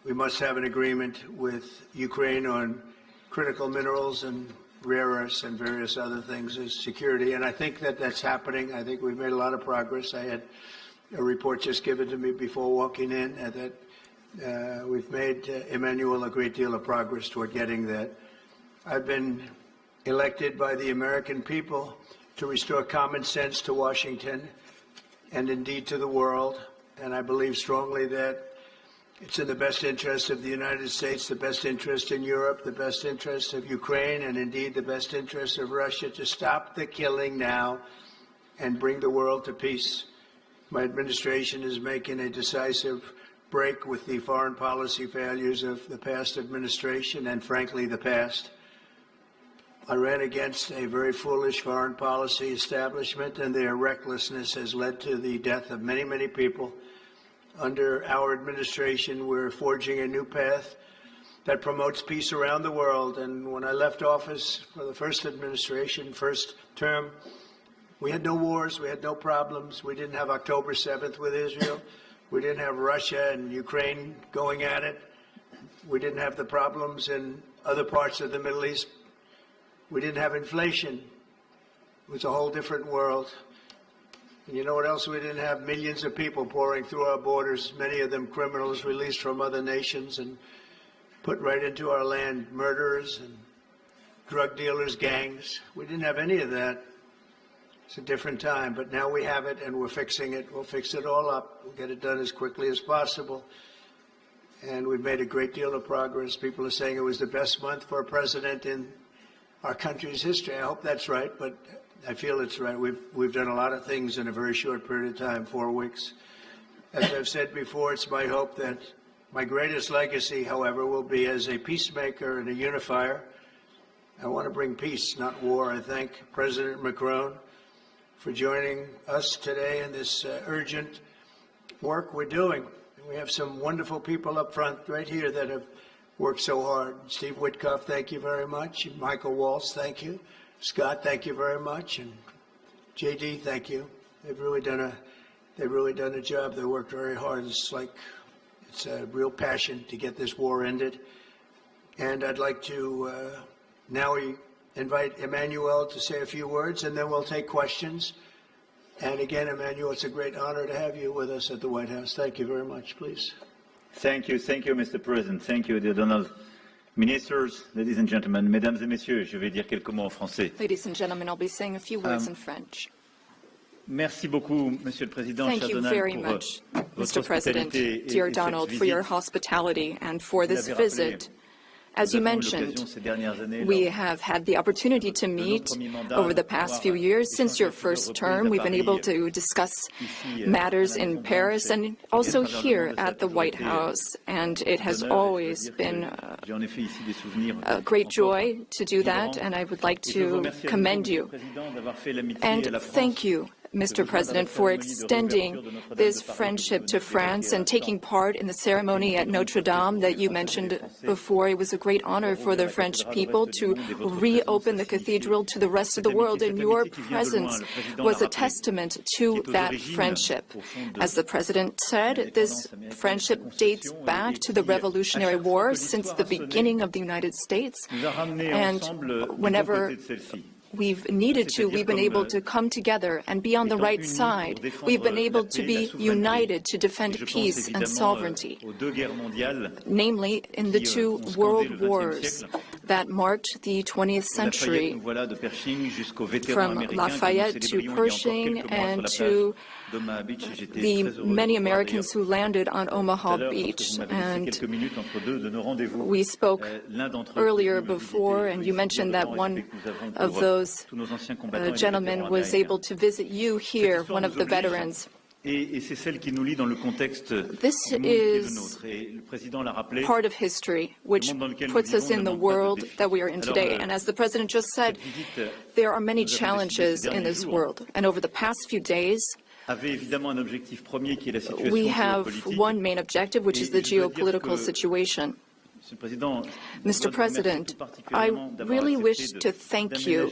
[SPEAKER 2] we must have an agreement with Ukraine on critical minerals and rare earths and various other things as security. And I think that that's happening. I think we've made a lot of progress. I had a report just given to me before walking in that we've made, Emmanuel, a great deal of progress toward getting that. I've been elected by the American people to restore common sense to Washington and indeed to the world. And I believe strongly that it's in the best interest of the United States, the best interest in Europe, the best interest of Ukraine, and indeed the best interest of Russia to stop the killing now and bring the world to peace. My administration is making a decisive break with the foreign policy failures of the past administration and, frankly, the past. I ran against a very foolish foreign policy establishment, and their recklessness has led to the death of many, many people. Under our administration, we're forging a new path that promotes peace around the world. And when I left office for the first administration, first term, we had no wars, we had no problems. We didn't have October 7th with Israel. We didn't have Russia and Ukraine going at it. We didn't have the problems in other parts of the Middle East. We didn't have inflation. It was a whole different world. And you know what else we didn't have? Millions of people pouring through our borders, many of them criminals released from other nations and put right into our land, murderers and drug dealers, gangs. We didn't have any of that. It's a different time, but now we have it and we're fixing it. We'll fix it all up. We'll get it done as quickly as possible. And we've made a great deal of progress. People are saying it was the best month for a president in our country's history. I hope that's right, but I feel it's right. We've done a lot of things in a very short period of time, 4 weeks. As I've said before, it's my hope that My greatest legacy, however, will be as a peacemaker and a unifier. I want to bring peace, not war. I thank President Macron for joining us today in this urgent work we're doing. We have some wonderful people up front right here that have worked so hard. Steve Witkoff, thank you very much. Michael Waltz, thank you. Scott, thank you very much. And JD, thank you. They've really done a job. They worked very hard. It's a real passion to get this war ended. And I'd like to now we invite Emmanuel to say a few words, and then we'll take questions. And again, Emmanuel, it's a great honor to have you with us at the White House. Thank you very much, please.
[SPEAKER 3] Thank you, Mr. President. Thank you, dear Donald. Ministers, ladies and gentlemen, mesdames et messieurs, je vais dire quelques mots en français.
[SPEAKER 10] Ladies and gentlemen, I'll be saying a few words in French.
[SPEAKER 3] Merci beaucoup, Monsieur le Président.
[SPEAKER 10] Thank you very much, Mr. President, dear Donald, for your hospitality and for this visit. As you mentioned, we have had the opportunity to meet over the past few years. Since your first term, we've been able to discuss matters in Paris and also here at the White House, and it has always been a great joy to do that, and I would like to commend you. And thank you, Mr. President, for extending this friendship to France and taking part in the ceremony at Notre Dame that you mentioned before. It was a great honor for the French people to reopen the cathedral to the rest of the world, and your presence was a testament to that friendship. As the President said, this friendship dates back to the Revolutionary War, since the beginning of the United States, and whenever we've needed to, we've been able to come together and be on the right side. We've been able to be united to defend peace and sovereignty, namely in the two world wars that marked the 20th century, from Lafayette to Pershing and to the many Americans who landed on Omaha Beach. And we spoke earlier before, and you mentioned that one of those gentlemen was able to visit you here, one of the veterans. This is part of history, which puts us in the world that we are in today. And as the President just said, there are many challenges in this world. And over the past few days, we have one main objective, which is the geopolitical situation. Mr. President, I really wish to thank you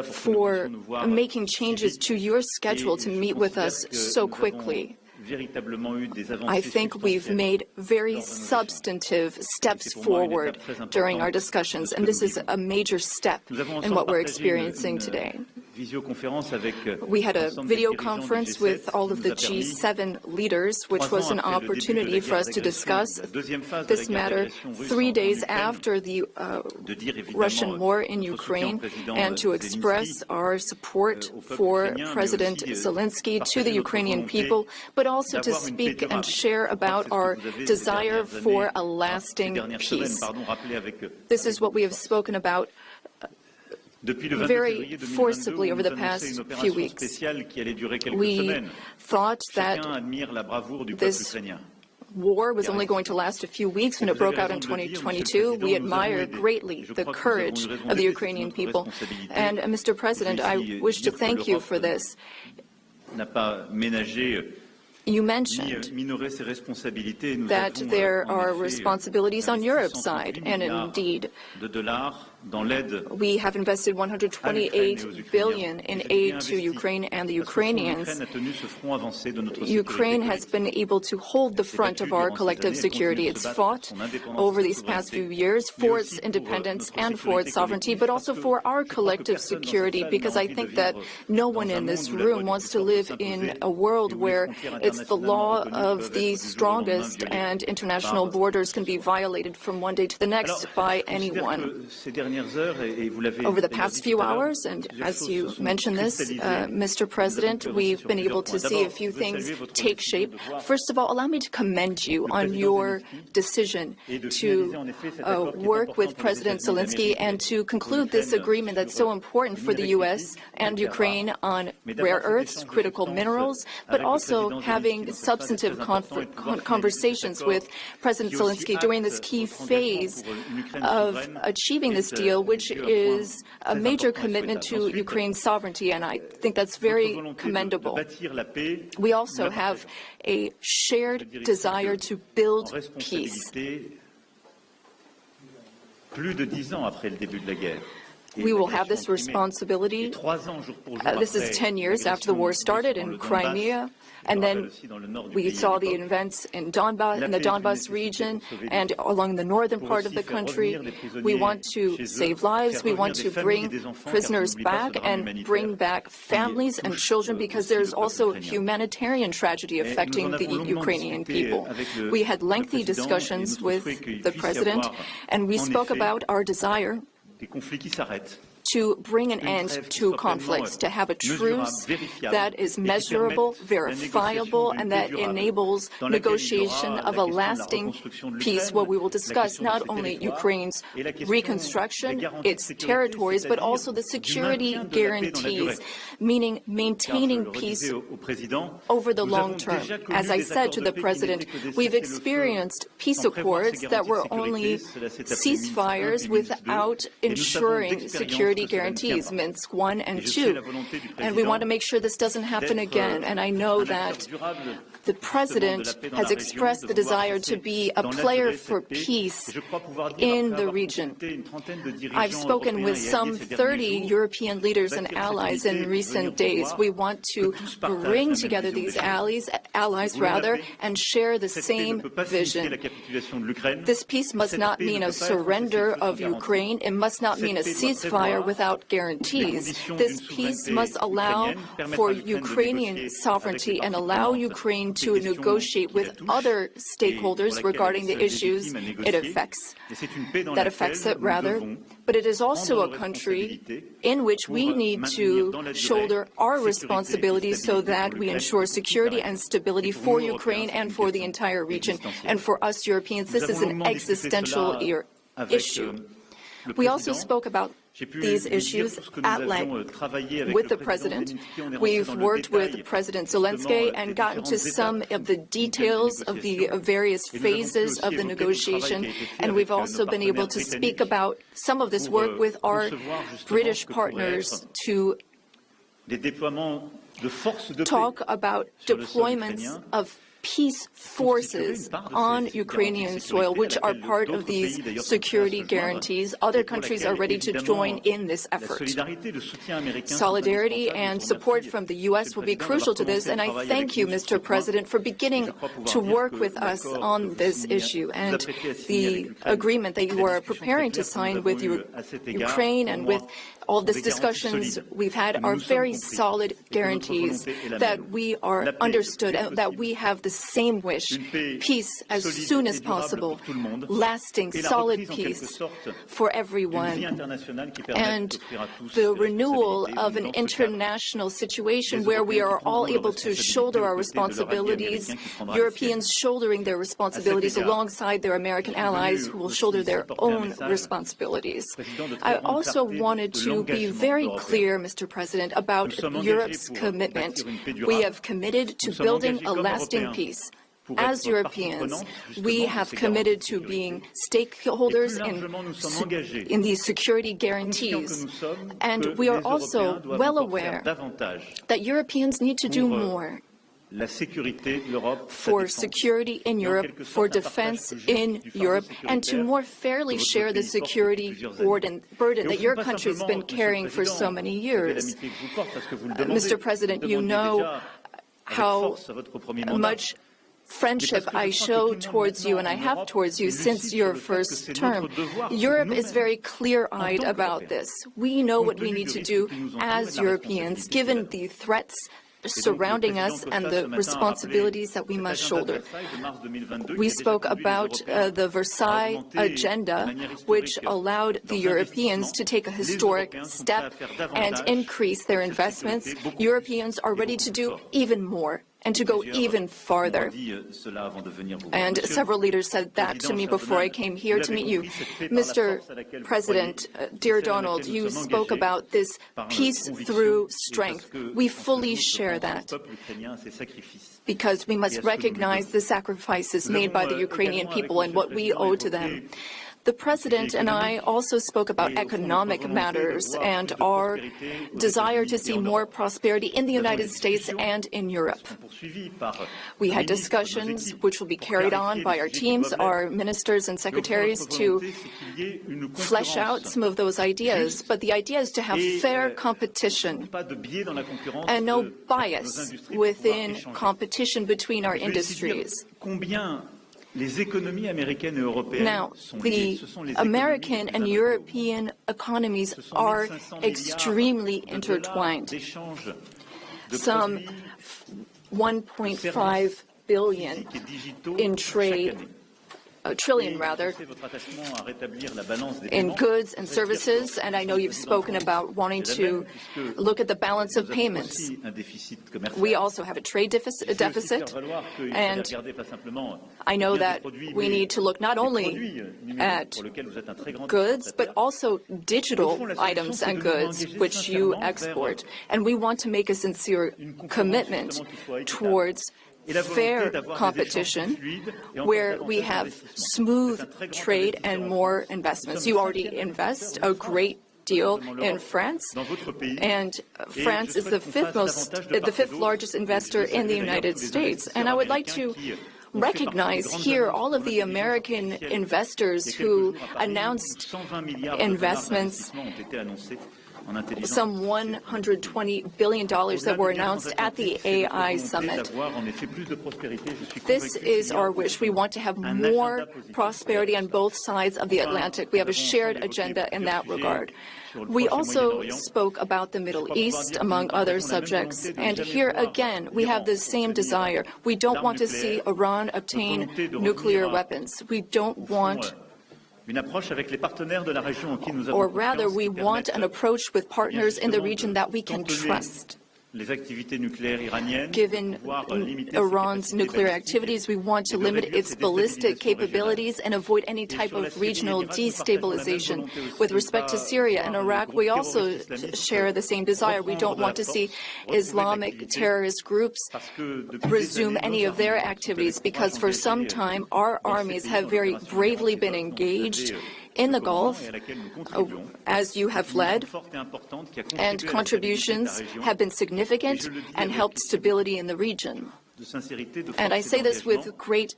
[SPEAKER 10] for making changes to your schedule to meet with us so quickly. I think we've made very substantive steps forward during our discussions, and this is a major step in what we're experiencing today. We had a video conference with all of the G7 leaders, which was an opportunity for us to discuss this matter 3 days after the Russian war in Ukraine, and to express our support for President Zelensky to the Ukrainian people, but also to speak and share about our desire for a lasting peace. This is what we have spoken about very forcibly over the past few weeks. We thought that this war was only going to last a few weeks when it broke out in 2022. We admire greatly the courage of the Ukrainian people. And Mr. President, I wish to thank you for this. You mentioned that there are responsibilities on Europe's side, and indeed, we have invested $128 billion in aid to Ukraine and the Ukrainians. Ukraine has been able to hold the front of our collective security. It's fought over these past few years for its independence and for its sovereignty, but also for our collective security, because I think that no one in this room wants to live in a world where it's the law of the strongest and international borders can be violated from one day to the next by anyone.
[SPEAKER 15] Over the past few hours, and as you mentioned this, Mr. President, we've been able to see a few things take shape. First of all, allow me to commend you on your decision to work with President Zelensky and to conclude this agreement that's so important for the U.S. and Ukraine on rare earths, critical minerals, but also having substantive conversations with President Zelensky during this key phase of achieving this deal, which is a major commitment to Ukraine's sovereignty, and I think that's very commendable. We also have a shared desire to build peace. We will have this responsibility. This is 10 years after the war started in Crimea, and then we saw the events in the Donbas region and along the northern part of the country. We want to save lives. We want to bring prisoners back and bring back families and children, because there's also a humanitarian tragedy affecting the Ukrainian people. We had lengthy discussions with the president, and we spoke about our desire to bring an end to conflicts, to have a truce that is measurable, verifiable, and that enables negotiation of a lasting peace, where we will discuss not only Ukraine's reconstruction, its territories, but also the security guarantees, meaning maintaining peace over the long term. As I said to the President, we've experienced peace accords that were only ceasefires without ensuring security guarantees, Minsk I and II. And we want to make sure this doesn't happen again. And I know that the President has expressed the desire to be a player for peace in the region. I've spoken with some 30 European leaders and allies in recent days. We want to bring together these allies, and share the same vision. This peace must not mean a surrender of Ukraine. It must not mean a ceasefire without guarantees. This peace must allow for Ukrainian sovereignty and allow Ukraine to negotiate with other stakeholders regarding the issues it affects. But it is also a country in which we need to shoulder our responsibilities so that we ensure security and stability for Ukraine and for the entire region. And for us Europeans, this is an existential issue. We also spoke about these issues at length with the President. We've worked with President Zelensky and gotten to some of the details of the various phases of the negotiation, and we've also been able to speak about some of this work with our British partners to talk about deployments of peace forces on Ukrainian soil, which are part of these security guarantees. Other countries are ready to join in this effort. Solidarity and support from the U.S. will be crucial to this, and I thank you, Mr. President, for beginning to work with us on this issue. And the agreement that you are preparing to sign with Ukraine and with all these discussions we've had are very solid guarantees that we are understood and that we have the same wish, peace as soon as possible, lasting, solid peace for everyone, and the renewal of an international situation where we are all able to shoulder our responsibilities, Europeans shouldering their responsibilities alongside their American allies who will shoulder their own responsibilities. I also wanted to be very clear, Mr. President, about Europe's commitment. We have committed to building a lasting peace. As Europeans, we have committed to being stakeholders in these security guarantees. And we are also well aware that Europeans need to do more for security in Europe, for defense in Europe, and to more fairly share the security burden that your country has been carrying for so many years. Mr. President, you know how much friendship I show towards you and I have towards you since your first term. Europe is very clear-eyed about this. We know what we need to do as Europeans, given the threats surrounding us and the responsibilities that we must shoulder. We spoke about the Versailles Agenda, which allowed the Europeans to take a historic step and increase their investments. Europeans are ready to do even more and to go even farther. And several leaders said that to me before I came here to meet you. Mr. President, dear Donald, you spoke about this peace through strength. We fully share that because we must recognize the sacrifices made by the Ukrainian people and what we owe to them. The President and I also spoke about economic matters and our desire to see more prosperity in the United States and in Europe. We had discussions which will be carried on by our teams, our ministers and secretaries, to flesh out some of those ideas. But the idea is to have fair competition and no bias within competition between our industries. Now, the American and European economies are extremely intertwined. Some 1.5 billion in trade, trillion rather, in goods and services, and I know you've spoken about wanting to look at the balance of payments. We also have a trade deficit, and I know that we need to look not only at goods, but also digital items and goods, which you export. And we want to make a sincere commitment towards fair competition where we have smooth trade and more investments. You already invest a great deal in France, and France is the fifth largest investor in the United States. And I would like to recognize here all of the American investors who announced investments, some $120 billion that were announced at the AI summit. This is our wish. We want to have more prosperity on both sides of the Atlantic. We have a shared agenda in that regard. We also spoke about the Middle East, among other subjects, and here again, we have the same desire. We don't want to see Iran obtain nuclear weapons. We don't want, or rather, we want an approach with partners in the region that we can trust. Given Iran's nuclear activities, we want to limit its ballistic capabilities and avoid any type of regional destabilization. With respect to Syria and Iraq, we also share the same desire. We don't want to see Islamic terrorist groups resume any of their activities, because for some time our armies have very bravely been engaged in the Gulf, as you have led, and contributions have been significant and helped stability in the region. And I say this with great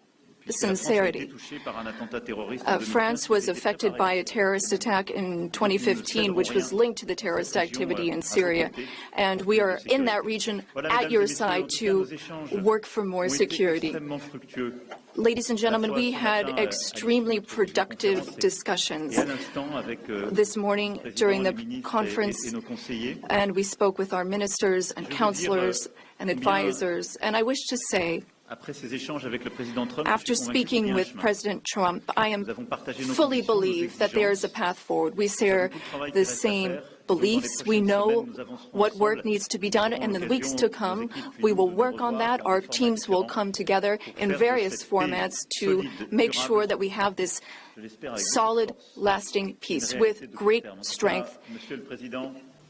[SPEAKER 15] sincerity. France was affected by a terrorist attack in 2015, which was linked to the terrorist activity in Syria. And we are in that region at your side to work for more security. Ladies and gentlemen, we had extremely productive discussions this morning during the conference, and we spoke with our ministers and counselors and advisors. And I wish to say, after speaking with President Trump, I fully believe that there is a path forward. We share the same beliefs. We know what work needs to be done, and in the weeks to come, we will work on that. Our teams will come together in various formats to make sure that we have this solid, lasting peace with great strength.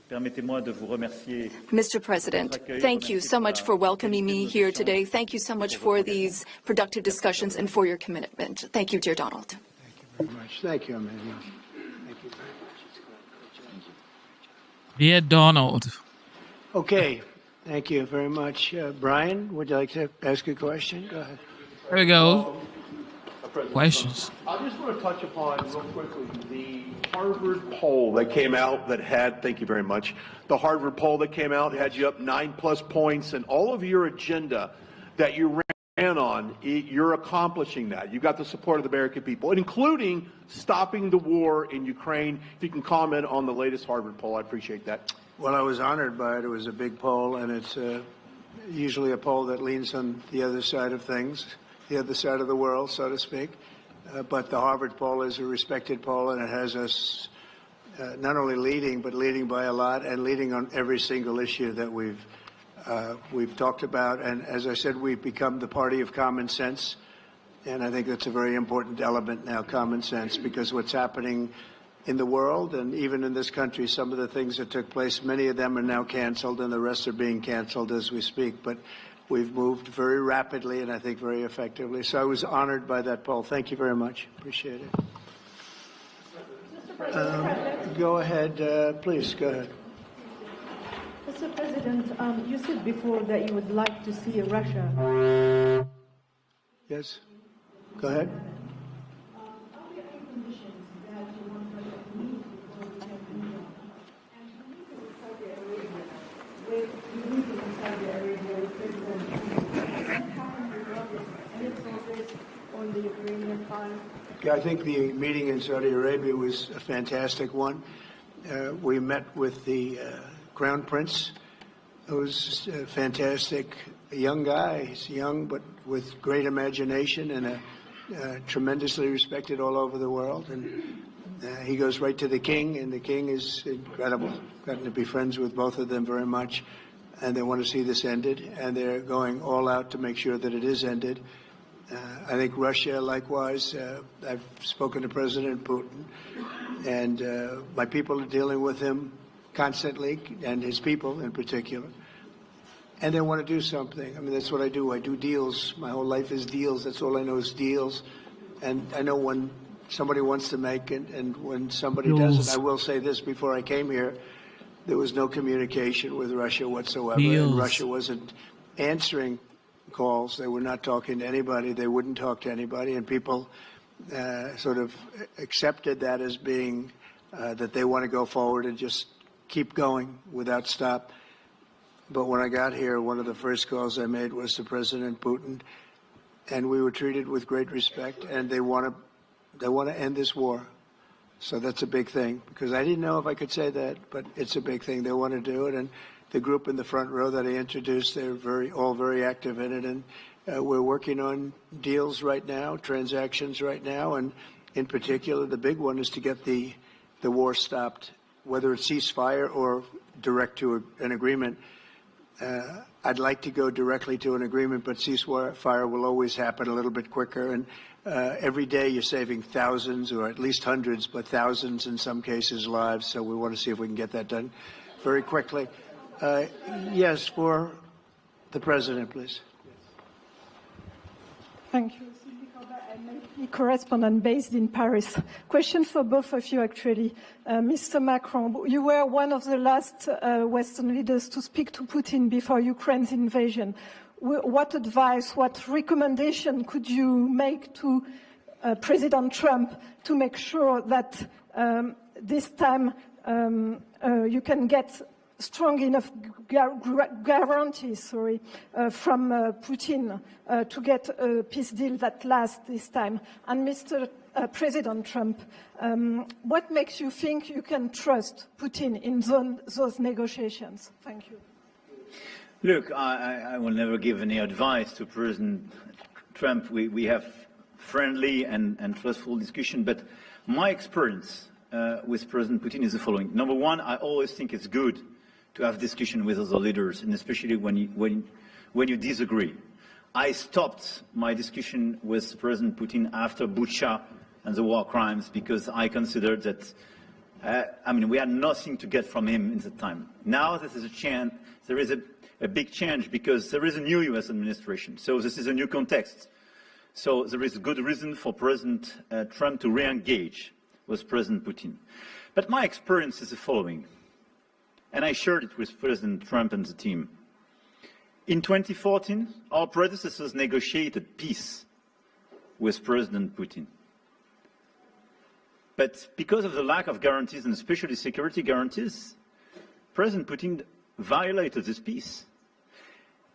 [SPEAKER 15] Mr. President, thank you so much for welcoming me here today. Thank you so much for these productive discussions and for your commitment. Thank you, dear Donald.
[SPEAKER 2] Thank you very much. Thank you, Amelia. Thank you very much.
[SPEAKER 1] Dear Donald.
[SPEAKER 2] Okay. Thank you very much. Brian, would you like to ask a question? Go ahead.
[SPEAKER 1] There we go. Questions.
[SPEAKER 16] I just want to touch upon real quickly the Harvard poll that came out that had, thank you very much, the Harvard poll that came out had you up 9+ points, and all of your agenda that you ran on, you're accomplishing that. You got the support of the American people, including stopping the war in Ukraine. If you can comment on the latest Harvard poll, I appreciate that.
[SPEAKER 2] Well, I was honored by it. It was a big poll, and it's usually a poll that leans on the other side of things, the other side of the world, so to speak. But the Harvard poll is a respected poll, and it has us not only leading, but leading by a lot, and leading on every single issue that we've talked about. And as I said, we've become the party of common sense. And I think that's a very important element now, common sense, because what's happening in the world and even in this country, some of the things that took place, many of them are now canceled and the rest are being canceled as we speak. But we've moved very rapidly and I think very effectively. So I was honored by that poll. Thank you very much. Appreciate it. Go ahead, please, go ahead.
[SPEAKER 17] Mr. President, you said before that you would like to see Russia.
[SPEAKER 2] Yes, go ahead. Yeah, I think the meeting in Saudi Arabia was a fantastic one. We met with the Crown Prince, who's a fantastic young guy. He's young, but with great imagination and tremendously respected all over the world. And he goes right to the king, and the king is incredible. Gotten to be friends with both of them very much, and they want to see this ended, and they're going all out to make sure that it is ended. I think Russia, likewise, I've spoken to President Putin, and my people are dealing with him constantly, and his people in particular. And they want to do something. I mean, that's what I do. I do deals. My whole life is deals. That's all I know is deals. And I know when somebody wants to make it and when somebody doesn't. I will say this, before I came here, there was no communication with Russia whatsoever. And Russia wasn't answering calls. They were not talking to anybody. They wouldn't talk to anybody. And people sort of accepted that as being that they want to go forward and just keep going without stop. But when I got here, one of the first calls I made was to President Putin, and we were treated with great respect, and they want to end this war. So that's a big thing, because I didn't know if I could say that, but it's a big thing. They want to do it, and the group in the front row that I introduced, they're all very active in it, and we're working on deals right now, transactions right now, and in particular, the big one is to get the war stopped, whether it's ceasefire or direct to an agreement. I'd like to go directly to an agreement, but ceasefire will always happen a little bit quicker. And every day you're saving thousands, or at least hundreds, but thousands in some cases, lives. So we want to see if we can get that done very quickly. Yes, for the President, please.
[SPEAKER 17] Thank you. Correspondent based in Paris. Question for both of you, actually. Mr. Macron, you were one of the last Western leaders to speak to Putin before Ukraine's invasion. What advice, what recommendation could you make to President Trump to make sure that this time you can get strong enough guarantees, from Putin to get a peace deal that lasts this time? And Mr. President Trump, what makes you think you can trust Putin in those negotiations? Thank you.
[SPEAKER 3] Look, I will never give any advice to President Trump. We have friendly and trustful discussion, but my experience with President Putin is the following. Number one, I always think it's good to have discussion with other leaders, and especially when you disagree. I stopped my discussion with President Putin after Bucha and the war crimes, because I considered that, we had nothing to get from him in the time. Now there is a big change, because there is a new U.S. administration, so this is a new context. So there is good reason for President Trump to re-engage with President Putin. But my experience is the following, and I shared it with President Trump and the team. In 2014, our predecessors negotiated peace with President Putin. But because of the lack of guarantees, and especially security guarantees, President Putin violated this peace.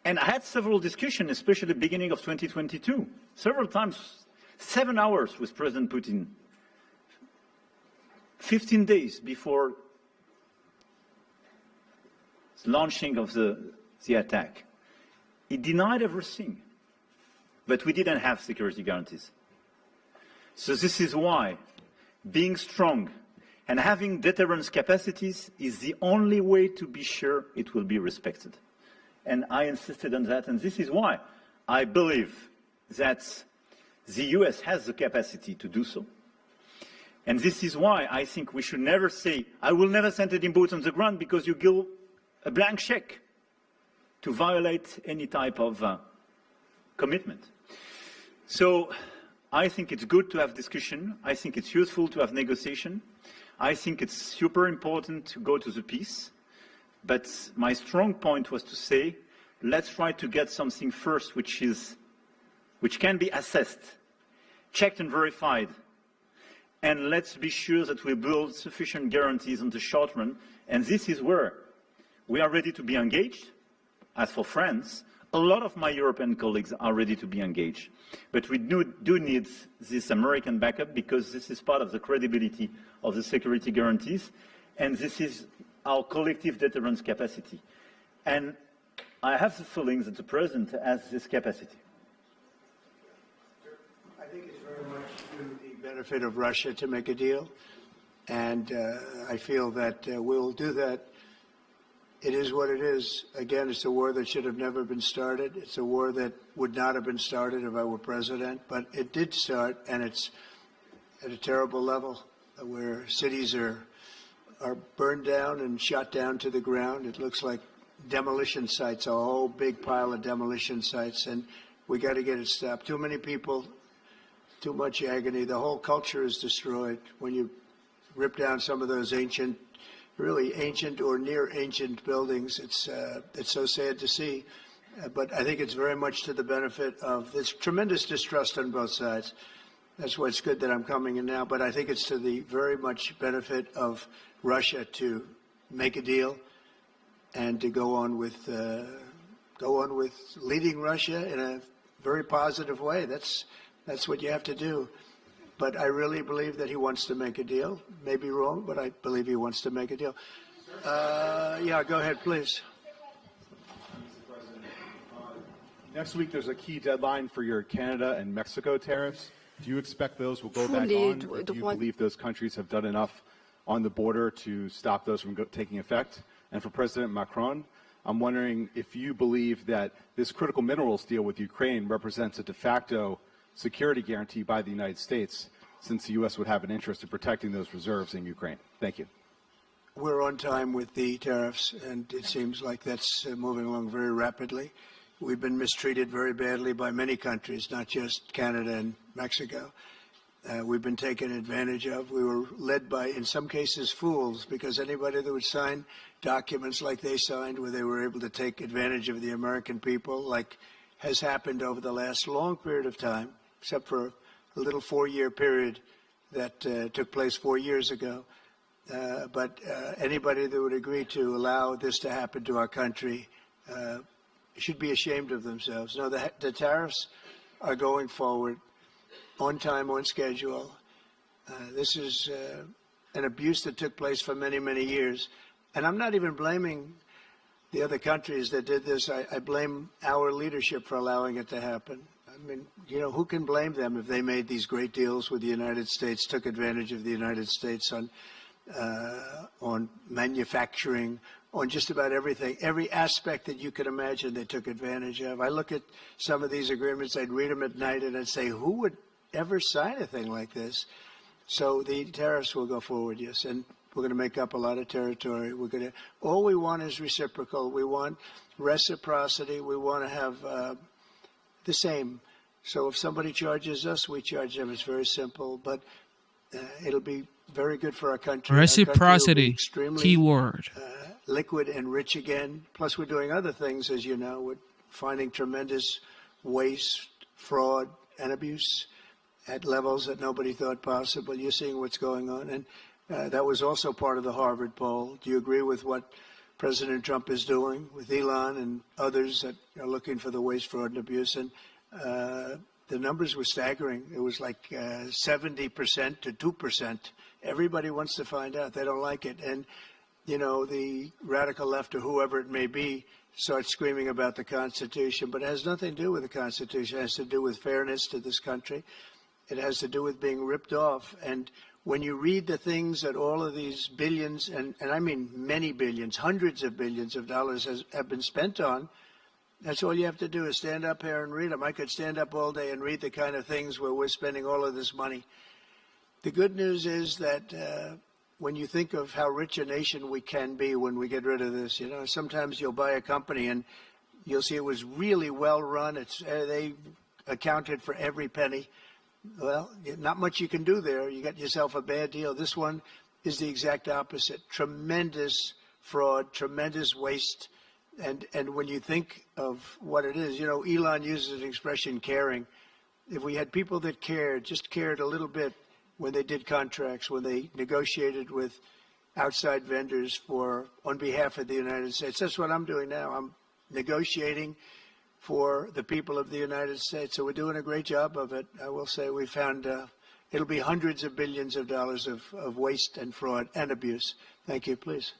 [SPEAKER 3] And I had several discussions, especially at the beginning of 2022, several times, 7 hours with President Putin, 15 days before the launching of the attack. He denied everything. But we didn't have security guarantees. So this is why being strong and having deterrence capacities is the only way to be sure it will be respected. And I insisted on that, and this is why I believe that the US has the capacity to do so. And this is why I think we should never say, I will never send any boots on the ground, because you give a blank check to violate any type of commitment. So I think it's good to have discussion. I think it's useful to have negotiation. I think it's super important to go to the peace. But my strong point was to say, let's try to get something first which can be assessed, checked and verified. And let's be sure that we build sufficient guarantees in the short run. And this is where we are ready to be engaged. As for France, a lot of my European colleagues are ready to be engaged. But we do need this American backup, because this is part of the credibility of the security guarantees. And this is our collective deterrence capacity. And I have the feeling that the President has this capacity.
[SPEAKER 2] I think it's very much to the benefit of Russia to make a deal. And I feel that we'll do that. It is what it is. Again, it's a war that should have never been started. It's a war that would not have been started if I were president. But it did start, and it's at a terrible level where cities are burned down and shot down to the ground. It looks like demolition sites, a whole big pile of demolition sites. And we got to get it stopped. Too many people, too much agony. The whole culture is destroyed when you rip down some of those ancient, really ancient or near ancient buildings. It's so sad to see, but I think it's very much to the benefit of this tremendous distrust on both sides. That's why it's good that I'm coming in now, but I think it's to the very much benefit of Russia to make a deal and to go on with leading Russia in a very positive way. That's what you have to do. But I really believe that he wants to make a deal. Maybe wrong, but I believe he wants to make a deal. Yeah, go ahead, please.
[SPEAKER 13] Next week, there's a key deadline for your Canada and Mexico tariffs. Do you expect those will go back on, or do you believe those countries have done enough on the border to stop those from taking effect? And for President Macron, I'm wondering if you believe that this critical minerals deal with Ukraine represents a de facto security guarantee by the United States, since the U.S. would have an interest in protecting those reserves in Ukraine. Thank you.
[SPEAKER 2] We're on time with the tariffs, and it seems like that's moving along very rapidly. We've been mistreated very badly by many countries, not just Canada and Mexico. We've been taken advantage of. We were led by, in some cases, fools, because anybody that would sign documents like they signed, where they were able to take advantage of the American people, like has happened over the last long period of time, except for a little 4-year period that took place 4 years ago. But anybody that would agree to allow this to happen to our country should be ashamed of themselves. No, the tariffs are going forward on time, on schedule. This is an abuse that took place for many, many years. And I'm not even blaming the other countries that did this. I blame our leadership for allowing it to happen. I mean, you know, who can blame them if they made these great deals with the United States, took advantage of the United States on manufacturing, on just about everything, every aspect that you could imagine they took advantage of. I look at some of these agreements, I'd read them at night, and I'd say, who would ever sign a thing like this? So the tariffs will go forward, yes, and we're going to make up a lot of territory. All we want is reciprocal. We want reciprocity. We want to have the same. So if somebody charges us, we charge them. It's very simple, but it'll be very good for our country.
[SPEAKER 1] Reciprocity, key word.
[SPEAKER 2] Liquid and rich again. Plus, we're doing other things, as you know. We're finding tremendous waste, fraud, and abuse at levels that nobody thought possible. You're seeing what's going on. And that was also part of the Harvard poll. Do you agree with what President Trump is doing with Elon and others that are looking for the waste, fraud, and abuse? And the numbers were staggering. It was like 70% to 2%. Everybody wants to find out. They don't like it. And, you know, the radical left or whoever it may be start screaming about the Constitution, but it has nothing to do with the Constitution. It has to do with fairness to this country. It has to do with being ripped off. And when you read the things that all of these billions, and I mean many billions, hundreds of billions of dollars have been spent on, that's all you have to do is stand up here and read them. I could stand up all day and read the kind of things where we're spending all of this money. The good news is that when you think of how rich a nation we can be when we get rid of this, you know, sometimes you'll buy a company and you'll see it was really well run. They accounted for every penny. Well, not much you can do there. You got yourself a bad deal. This one is the exact opposite. Tremendous fraud, tremendous waste. And when you think of what it is, you know, Elon uses an expression, caring. If we had people that cared, just cared a little bit when they did contracts, when they negotiated with outside vendors on behalf of the United States. That's what I'm doing now. I'm negotiating for the people of the United States. So we're doing a great job of it. I will say we found it'll be hundreds of billions of dollars of waste and fraud and abuse. Thank you. Please.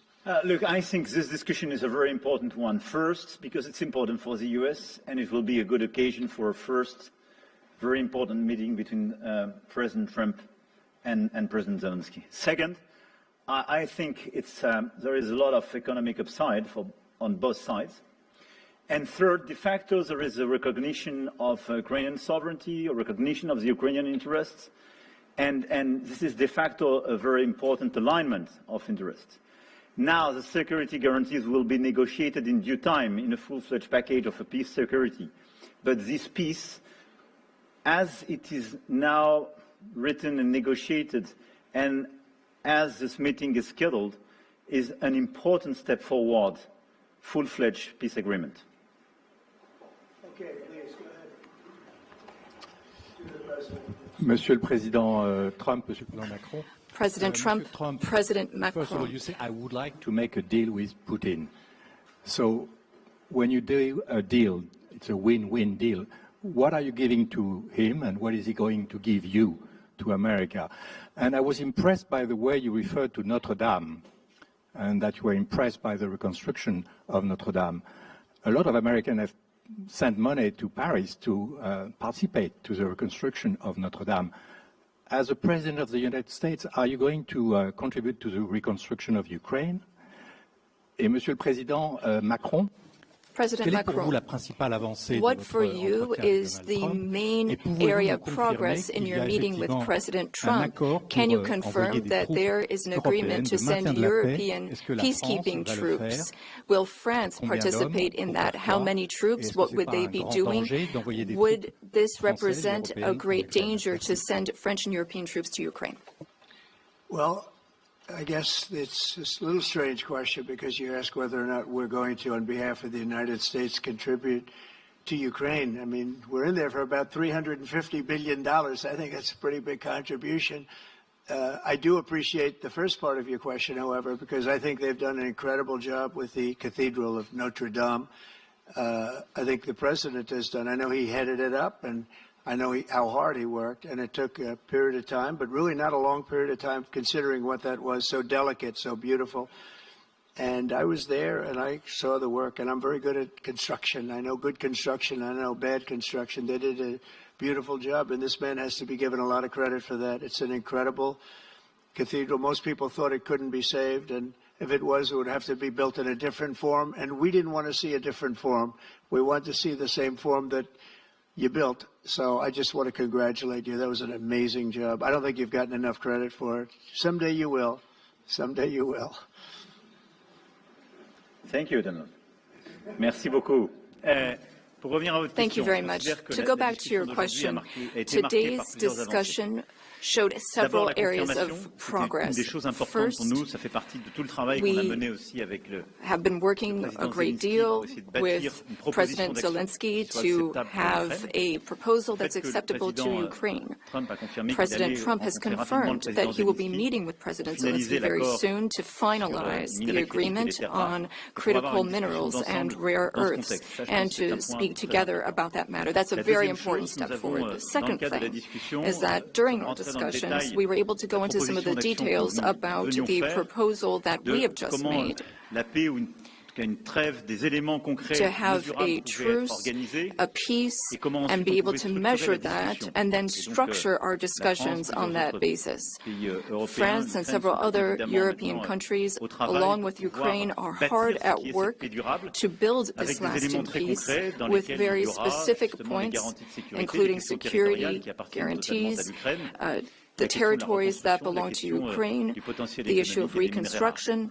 [SPEAKER 3] Look, I think this discussion is a very important one. First, because it's important for the U.S., and it will be a good occasion for a first very important meeting between President Trump and President Zelensky. Second, I think there is a lot of economic upside on both sides. And third, de facto, there is a recognition of Ukrainian sovereignty, a recognition of the Ukrainian interests, and this is de facto a very important alignment of interests. Now, the security guarantees will be negotiated in due time in a full-fledged package of a peace security. But this peace, as it is now written and negotiated, and as this meeting is scheduled, is an important step forward, full-fledged peace agreement.
[SPEAKER 2] Okay, please, go ahead. To the President.
[SPEAKER 8] Monsieur le Président Trump, Monsieur le Président Macron.
[SPEAKER 15] President Trump, President Macron.
[SPEAKER 8] First of all, you say, I would like to make a deal with Putin. So when you do a deal, it's a win-win deal. What are you giving to him and what is he going to give you to America? And I was impressed by the way you referred to Notre Dame and that you were impressed by the reconstruction of Notre Dame. A lot of Americans have sent money to Paris to participate to the reconstruction of Notre Dame. As a President of the United States, are you going to contribute to the reconstruction of Ukraine? Et Monsieur le Président Macron,
[SPEAKER 15] President Macron, what for you is the main area of progress in your meeting with President Trump? Can you confirm that there is an agreement to send European peacekeeping troops? Will France participate in that? How many troops? What would they be doing? Would this represent a great danger to send French and European troops to Ukraine?
[SPEAKER 2] Well, I guess it's a little strange question because you ask whether or not we're going to, on behalf of the United States, contribute to Ukraine. I mean, we're in there for about $350 billion. I think that's a pretty big contribution. I do appreciate the first part of your question, however, because I think they've done an incredible job with the Cathedral of Notre Dame. I think the president has done. I know he headed it up, and I know how hard he worked, and it took a period of time, but really not a long period of time considering what that was, so delicate, so beautiful. And I was there, and I saw the work, and I'm very good at construction. I know good construction. I know bad construction. They did a beautiful job, and this man has to be given a lot of credit for that. It's an incredible cathedral. Most people thought it couldn't be saved, and if it was, it would have to be built in a different form, and we didn't want to see a different form. We wanted to see the same form that you built. So I just want to congratulate you. That was an amazing job. I don't think you've gotten enough credit for it. Someday you will. Someday you will.
[SPEAKER 3] Thank you, Donald. Merci beaucoup.
[SPEAKER 15] Thank you very much. To go back to your question, today's discussion showed several areas of progress. First, we have been working a great deal with President Zelensky to have a proposal that's acceptable to Ukraine. President Trump has confirmed that he will be meeting with President Zelensky very soon to finalize the agreement on critical minerals and rare earths and to speak together about that matter. That's a very important step forward. The second thing is that during our discussions, we were able to go into some of the details about the proposal that we have just made. to have a truce, a peace, and be able to measure that, and then structure our discussions on that basis. France and several other European countries, along with Ukraine, are hard at work to build this lasting peace with very specific points, including security guarantees, the territories that belong to Ukraine, the issue of reconstruction,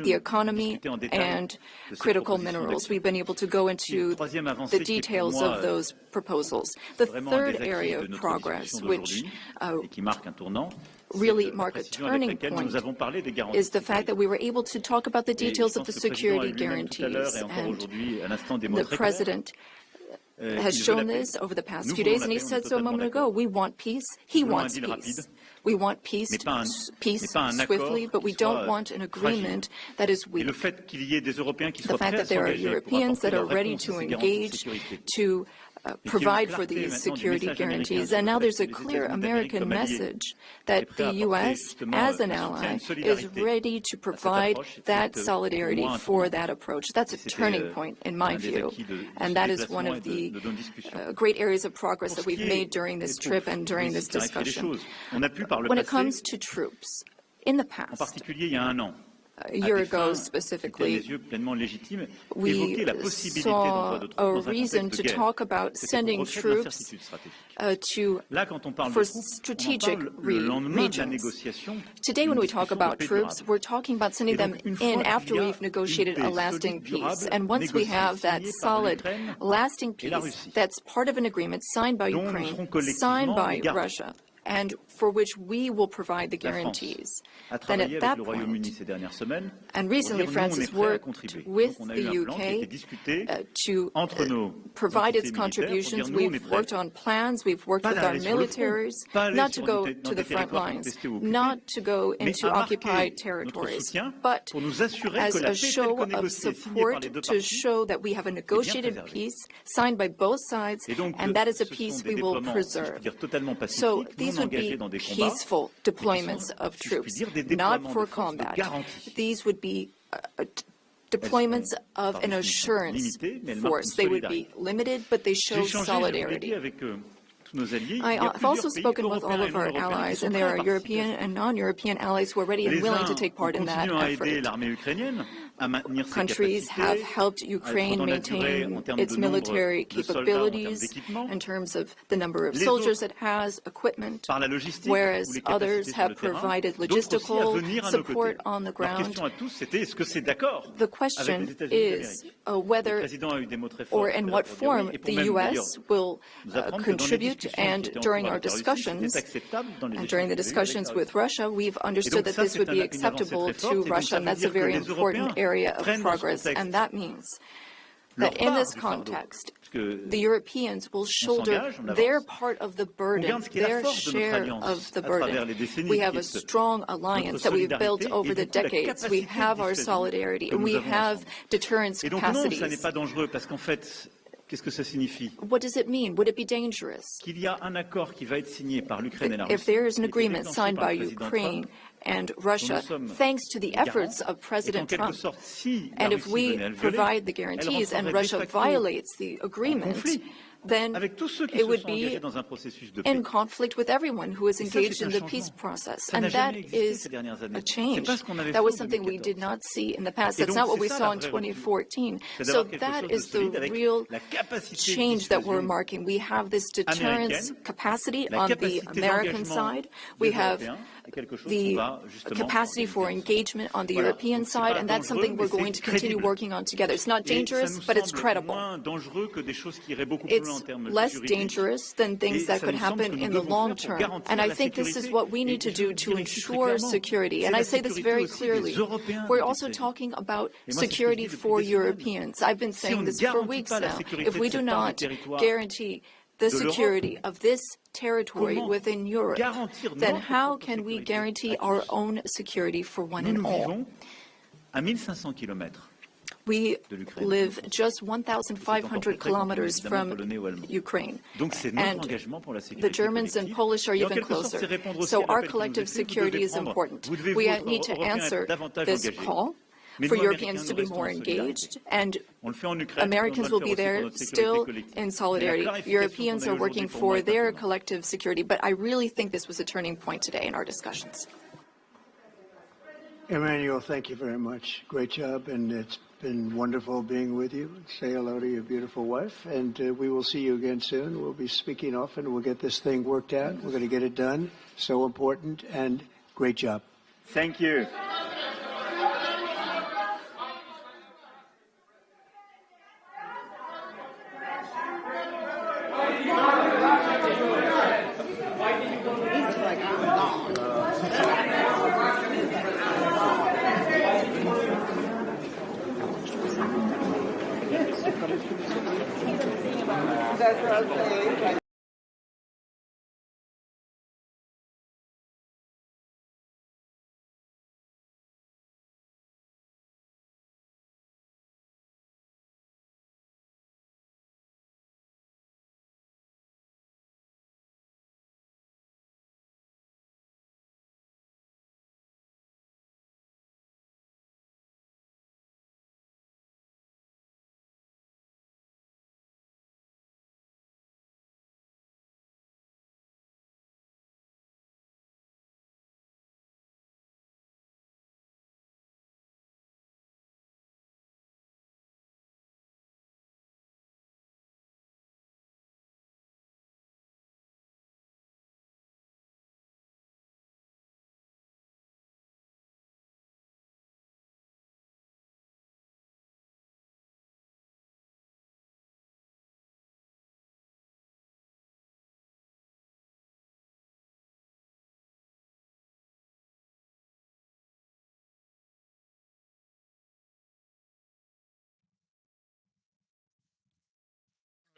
[SPEAKER 15] the economy, and critical minerals. We've been able to go into the details of those proposals. The third area of progress, which really mark a turning point, is the fact that we were able to talk about the details of the security guarantees. And the President has shown this over the past few days, and he said so a moment ago. We want peace. He wants peace. We want peace swiftly, but we don't want an agreement that is weak. The fact that there are Europeans that are ready to engage, to provide for these security guarantees. And now there's a clear American message that the U.S., as an ally, is ready to provide that solidarity for that approach. That's a turning point, in my view. And that is one of the great areas of progress that we've made during this trip and during this discussion. When it comes to troops, in the past, a year ago specifically, we saw a reason to talk about sending troops for strategic regions. Today, when we talk about troops, we're talking about sending them in after we've negotiated a lasting peace. And once we have that solid, lasting peace, that's part of an agreement signed by Ukraine, signed by Russia, and for which we will provide the guarantees. Then at that point, and recently France has worked with the UK to provide its contributions. We've worked on plans, we've worked with our militaries, not to go to the front lines, not to go into occupied territories, but as a show of support to show that we have a negotiated peace signed by both sides, and that is a peace we will preserve. So these would be peaceful deployments of troops, not for combat. These would be deployments of an assurance force. They would be limited, but they show solidarity. I've also spoken with all of our allies, and there are European and non-European allies who are ready and willing to take part in that effort. Countries have helped Ukraine maintain its military capabilities in terms of the number of soldiers it has, equipment, whereas others have provided logistical support on the ground. The question is whether or in what form the U.S. will contribute, and during our discussions, and during the discussions with Russia, we've understood that this would be acceptable to Russia, and that's a very important area of progress, and that means that in this context, the Europeans will shoulder their part of the burden, their share of the burden. We have a strong alliance that we've built over the decades. We have our solidarity, and we have deterrence capacities. What does it mean? Would it be dangerous? If there is an agreement signed by Ukraine and Russia, thanks to the efforts of President Trump, and if we provide the guarantees and Russia violates the agreement, then it would be in conflict with everyone who is engaged in the peace process. And that is a change. That was something we did not see in the past. That's not what we saw in 2014. So that is the real change that we're marking. We have this deterrence capacity on the American side. We have the capacity for engagement on the European side, and that's something we're going to continue working on together. It's not dangerous, but it's credible. It's less dangerous than things that could happen in the long term. And I think this is what we need to do to ensure security. And I say this very clearly. We're also talking about security for Europeans. I've been saying this for weeks now. If we do not guarantee the security of this territory within Europe, then how can we guarantee our own security for one and all? We live just 1,500 kilometers from Ukraine, and the Germans and Polish are even closer. So our collective security is important. We need to answer this call. for Europeans to be more engaged, and Americans will be there still in solidarity. Europeans are working for their collective security, but I really think this was a turning point today in our discussions.
[SPEAKER 2] Emmanuel, thank you very much. Great job, and it's been wonderful being with you. Say hello to your beautiful wife, and we will see you again soon. We'll be speaking often. We'll get this thing worked out. We're going to get it done. So important, and great job.
[SPEAKER 3] Thank you.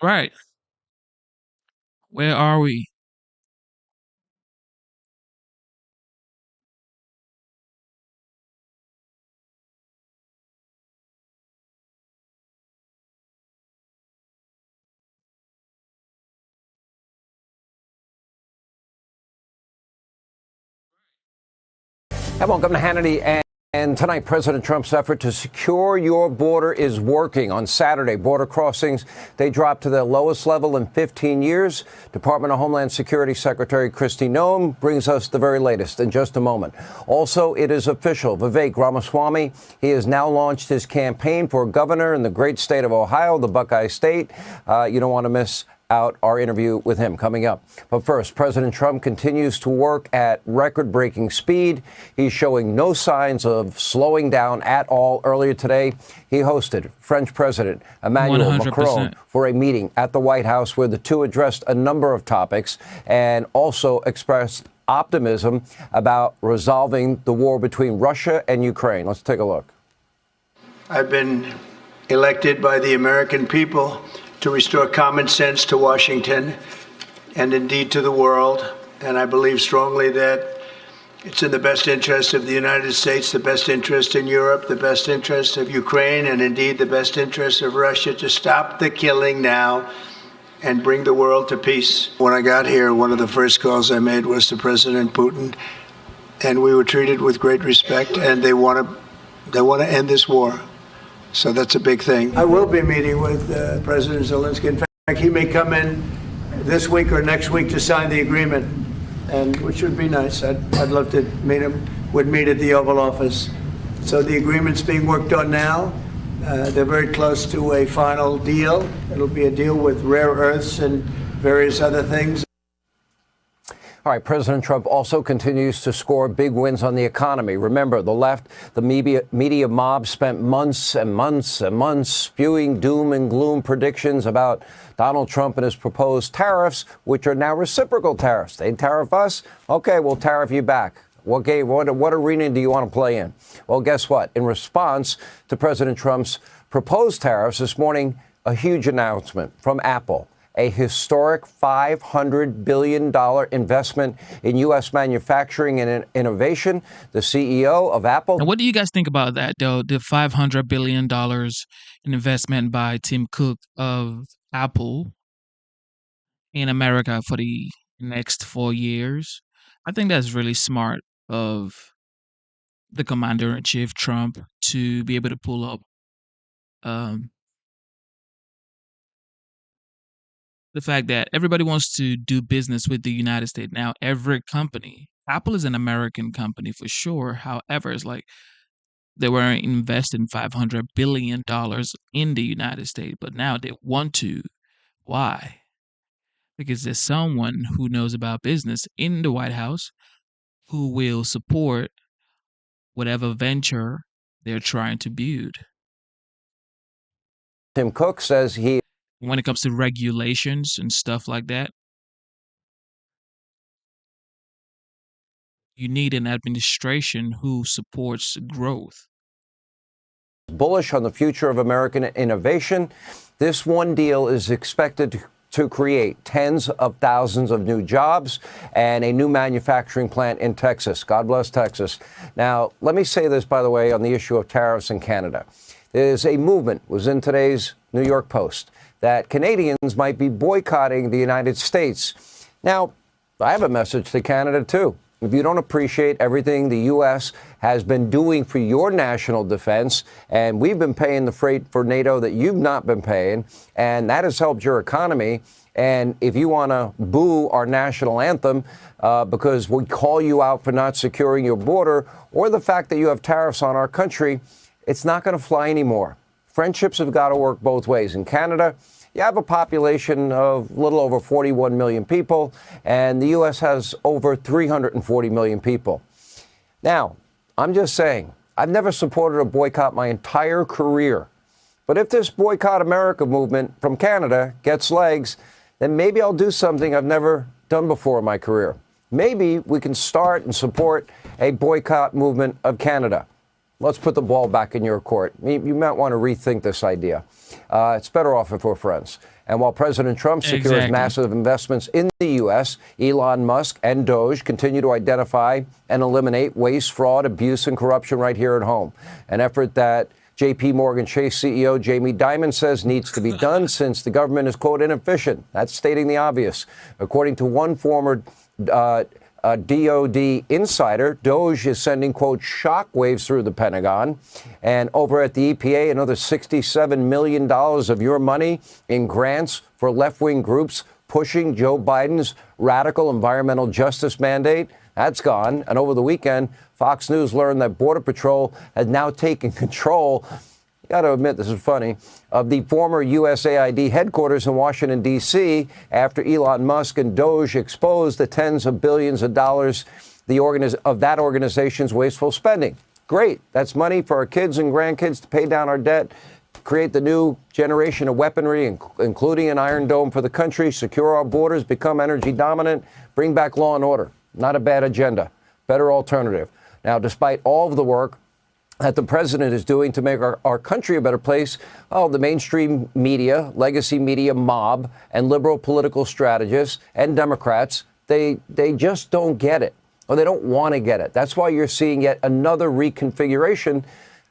[SPEAKER 1] Right. Where are we?
[SPEAKER 18] Hey, welcome to Hannity. And tonight, President Trump's effort to secure your border is working. On Saturday, border crossings, they dropped to their lowest level in 15 years. Department of Homeland Security Secretary Kristi Noem brings us the very latest in just a moment. Also, it is official. Vivek Ramaswamy, he has now launched his campaign for governor in the great state of Ohio, the Buckeye State. You don't want to miss out our interview with him coming up. But first, President Trump continues to work at record-breaking speed. He's showing no signs of slowing down at all. Earlier today, he hosted French President Emmanuel
[SPEAKER 1] 100%.
[SPEAKER 18] Macron for a meeting at the White House where the two addressed a number of topics and also expressed optimism about resolving the war between Russia and Ukraine. Let's take a look.
[SPEAKER 2] I've been elected by the American people to restore common sense to Washington and indeed to the world. And I believe strongly that it's in the best interest of the United States, the best interest in Europe, the best interest of Ukraine, and indeed the best interest of Russia to stop the killing now and bring the world to peace. When I got here, one of the first calls I made was to President Putin, and we were treated with great respect, and they want to end this war. So that's a big thing. I will be meeting with President Zelensky. In fact, he may come in this week or next week to sign the agreement, and which would be nice. I'd love to meet him. Would meet at the Oval Office. So the agreement's being worked on now. They're very close to a final deal. It'll be a deal with rare earths and various other things.
[SPEAKER 18] All right, President Trump also continues to score big wins on the economy. Remember, the left, the media mob spent months and months and months spewing doom and gloom predictions about Donald Trump and his proposed tariffs, which are now reciprocal tariffs. They tariff us. OK, we'll tariff you back. What arena do you want to play in? Well, guess what? In response to President Trump's proposed tariffs this morning, a huge announcement from Apple. A historic $500 billion investment in U.S. manufacturing and innovation. The CEO of Apple.
[SPEAKER 1] And what do you guys think about that, though? The $500 billion in investment by Tim Cook of Apple in America for the next 4 years. I think that's really smart of the commander-in-chief, Trump, to be able to pull up the fact that everybody wants to do business with the United States. Now, every company, Apple is an American company for sure. However, it's like they were investing $500 billion in the United States, but now they want to. Why? Because there's someone who knows about business in the White House who will support whatever venture they're trying to build.
[SPEAKER 18] Tim Cook says
[SPEAKER 1] when it comes to regulations and stuff like that, you need an administration who supports growth.
[SPEAKER 18] Bullish on the future of American innovation. This one deal is expected to create tens of thousands of new jobs and a new manufacturing plant in Texas. God bless Texas. Now, let me say this, by the way, on the issue of tariffs in Canada. There's a movement, was in today's New York Post, that Canadians might be boycotting the United States. Now, I have a message to Canada, too. If you don't appreciate everything the U.S. has been doing for your national defense, and we've been paying the freight for NATO that you've not been paying, and that has helped your economy, and if you want to boo our national anthem because we call you out for not securing your border, or the fact that you have tariffs on our country, it's not going to fly anymore. Friendships have got to work both ways. In Canada, you have a population of a little over 41 million people, and the U.S. has over 340 million people. Now, I'm just saying, I've never supported a boycott my entire career. But if this Boycott America movement from Canada gets legs, then maybe I'll do something I've never done before in my career. Maybe we can start and support a boycott movement of Canada. Let's put the ball back in your court. You might want to rethink this idea. It's better off if we're friends. And while President Trump secures massive investments in the U.S., Elon Musk and Doge continue to identify and eliminate waste, fraud, abuse, and corruption right here at home. An effort that J.P. Morgan Chase CEO Jamie Dimon says needs to be done since the government is, quote, inefficient. That's stating the obvious. According to one former DOD insider, Doge is sending, quote, shockwaves through the Pentagon. And over at the EPA, another $67 million of your money in grants for left-wing groups pushing Joe Biden's radical environmental justice mandate. That's gone. And over the weekend, Fox News learned that Border Patrol has now taken control, you got to admit this is funny, of the former USAID headquarters in Washington, D.C. after Elon Musk and Doge exposed the tens of billions of dollars of that organization's wasteful spending. Great. That's money for our kids and grandkids to pay down our debt, create the new generation of weaponry, including an Iron Dome for the country, secure our borders, become energy dominant, bring back law and order. Not a bad agenda. Better alternative. Now, despite all of the work that the president is doing to make our country a better place, the mainstream media, legacy media mob, and liberal political strategists and Democrats, they just don't get it, or they don't want to get it. That's why you're seeing yet another reconfiguration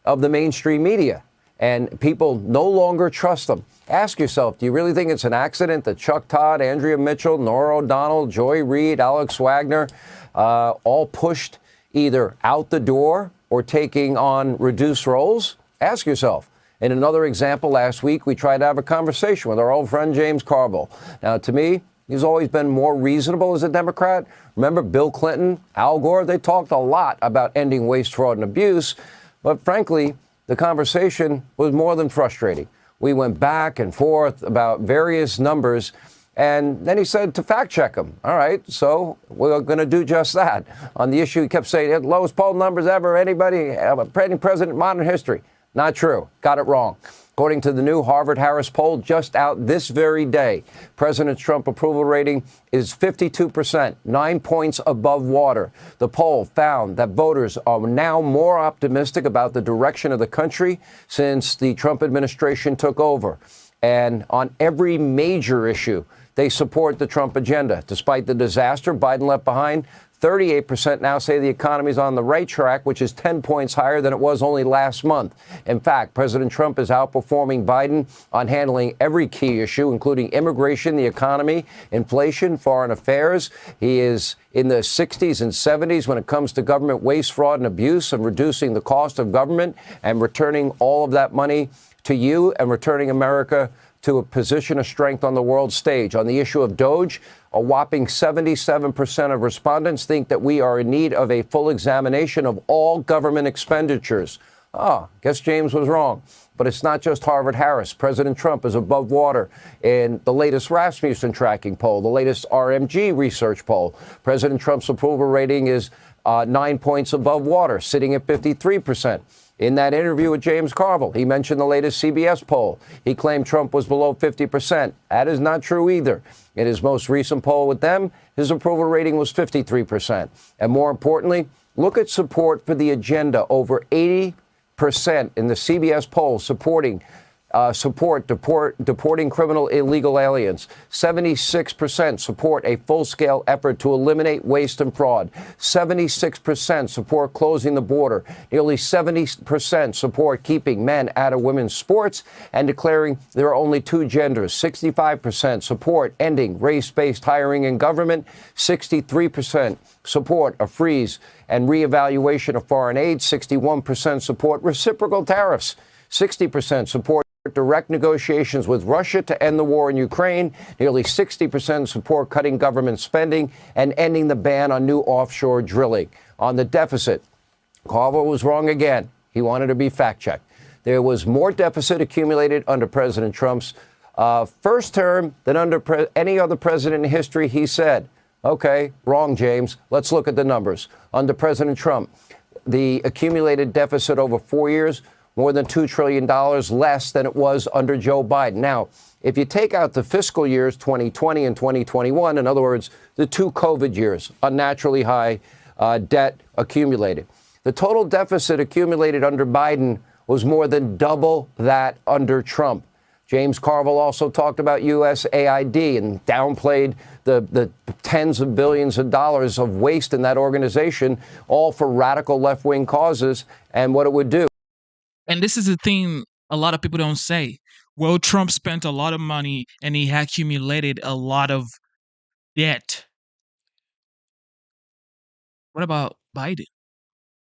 [SPEAKER 18] of the mainstream media, and people no longer trust them. Ask yourself, do you really think it's an accident that Chuck Todd, Andrea Mitchell, Norah O'Donnell, Joy Reid, Alex Wagner, all pushed either out the door or taking on reduced roles? Ask yourself. In another example, last week, we tried to have a conversation with our old friend James Carville. Now, to me, he's always been more reasonable as a Democrat. Remember Bill Clinton, Al Gore? They talked a lot about ending waste, fraud, and abuse. But frankly, the conversation was more than frustrating. We went back and forth about various numbers. And then he said to fact check him. All right, so we're going to do just that. On the issue, he kept saying, lowest poll numbers ever, anybody, president in modern history. Not true. Got it wrong. According to the new Harvard-Harris poll just out this very day, President Trump approval rating is 52%, 9 points above water. The poll found that voters are now more optimistic about the direction of the country since the Trump administration took over. And on every major issue, they support the Trump agenda. Despite the disaster Biden left behind, 38% now say the economy is on the right track, which is 10 points higher than it was only last month. In fact, President Trump is outperforming Biden on handling every key issue, including immigration, the economy, inflation, foreign affairs. He is in the 60s and 70s when it comes to government waste, fraud, and abuse, and reducing the cost of government and returning all of that money to you and returning America to a position of strength on the world stage. On the issue of DOGE, a whopping 77% of respondents think that we are in need of a full examination of all government expenditures. Guess James was wrong. But it's not just Harvard-Harris. President Trump is above water in the latest Rasmussen tracking poll, the latest RMG research poll. President Trump's approval rating is 9 points above water, sitting at 53%. In that interview with James Carville, he mentioned the latest CBS poll. He claimed Trump was below 50%. That is not true either. In his most recent poll with them, his approval rating was 53%. And more importantly, look at support for the agenda. Over 80% in the CBS poll supporting deporting criminal illegal aliens. 76% support a full-scale effort to eliminate waste and fraud. 76% support closing the border. Nearly 70% support keeping men out of women's sports and declaring there are only two genders. 65% support ending race-based hiring in government. 63% support a freeze and reevaluation of foreign aid. 61% support reciprocal tariffs. 60% support direct negotiations with Russia to end the war in Ukraine. Nearly 60% support cutting government spending and ending the ban on new offshore drilling. On the deficit, Carville was wrong again. He wanted to be fact-checked. There was more deficit accumulated under President Trump's first term than under any other president in history, he said. Okay, wrong, James. Let's look at the numbers. Under President Trump, the accumulated deficit over 4 years, more than $2 trillion less than it was under Joe Biden. Now, if you take out the fiscal years 2020 and 2021, in other words, the two COVID years, unnaturally high debt accumulated, the total deficit accumulated under Biden was more than double that under Trump. James Carville also talked about USAID and downplayed the tens of billions of dollars of waste in that organization, all for radical left-wing causes and what it would do.
[SPEAKER 1] And this is the thing a lot of people don't say. Well, Trump spent a lot of money and he accumulated a lot of debt. What about Biden?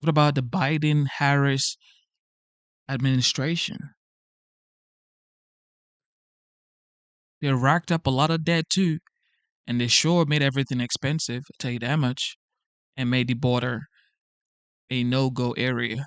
[SPEAKER 1] What about the Biden-Harris administration? They racked up a lot of debt too, and they sure made everything expensive, I'll tell you that much, and made the border a no-go area.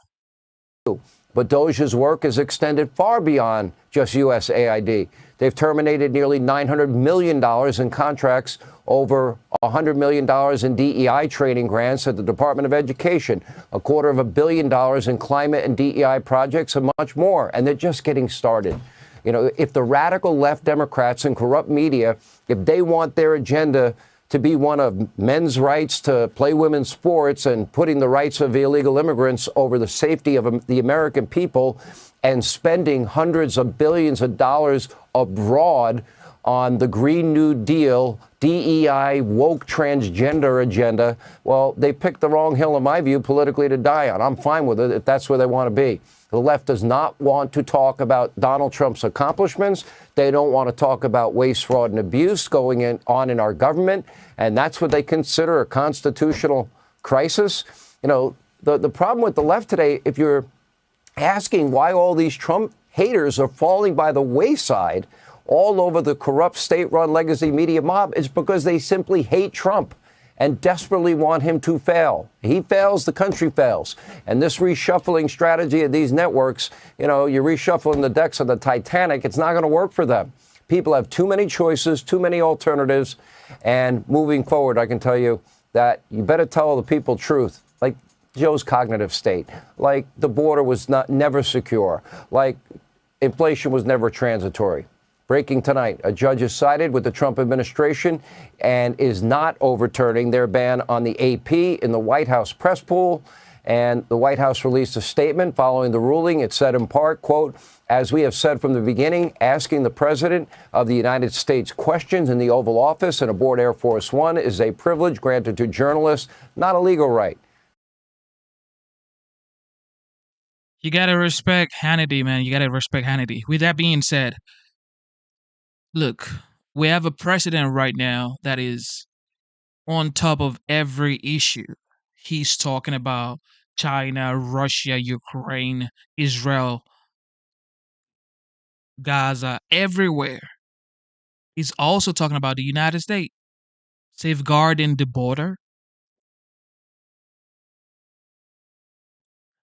[SPEAKER 18] But DOGE's work is extended far beyond just USAID. They've terminated nearly $900 million in contracts, over $100 million in DEI training grants at the Department of Education, $250 million in climate and DEI projects, and much more. And they're just getting started. You know, if the radical left Democrats and corrupt media, if they want their agenda to be one of men's rights to play women's sports and putting the rights of illegal immigrants over the safety of the American people and spending hundreds of billions of dollars abroad on the Green New Deal, DEI, woke transgender agenda, well, they picked the wrong hill, in my view, politically to die on. I'm fine with it if that's where they want to be. The left does not want to talk about Donald Trump's accomplishments. They don't want to talk about waste, fraud, and abuse going on in our government. And that's what they consider a constitutional crisis. You know, the problem with the left today, if you're asking why all these Trump haters are falling by the wayside all over the corrupt state-run legacy media mob, is because they simply hate Trump and desperately want him to fail. He fails, the country fails. And this reshuffling strategy of these networks, you know, you're reshuffling the decks of the Titanic, it's not going to work for them. People have too many choices, too many alternatives. And moving forward, I can tell you that you better tell the people truth, like Joe's cognitive state, like the border was never secure, like inflation was never transitory. Breaking tonight, a judge has sided with the Trump administration and is not overturning their ban on the AP in the White House press pool. And the White House released a statement following the ruling. It said in part, quote, "As we have said from the beginning, asking the President of the United States questions in the Oval Office and aboard Air Force One is a privilege granted to journalists, not a legal right."
[SPEAKER 1] You gotta respect Hannity, man. You gotta respect Hannity. With that being said, look, we have a president right now that is on top of every issue. He's talking about China, Russia, Ukraine, Israel, Gaza, everywhere. He's also talking about the United States, safeguarding the border,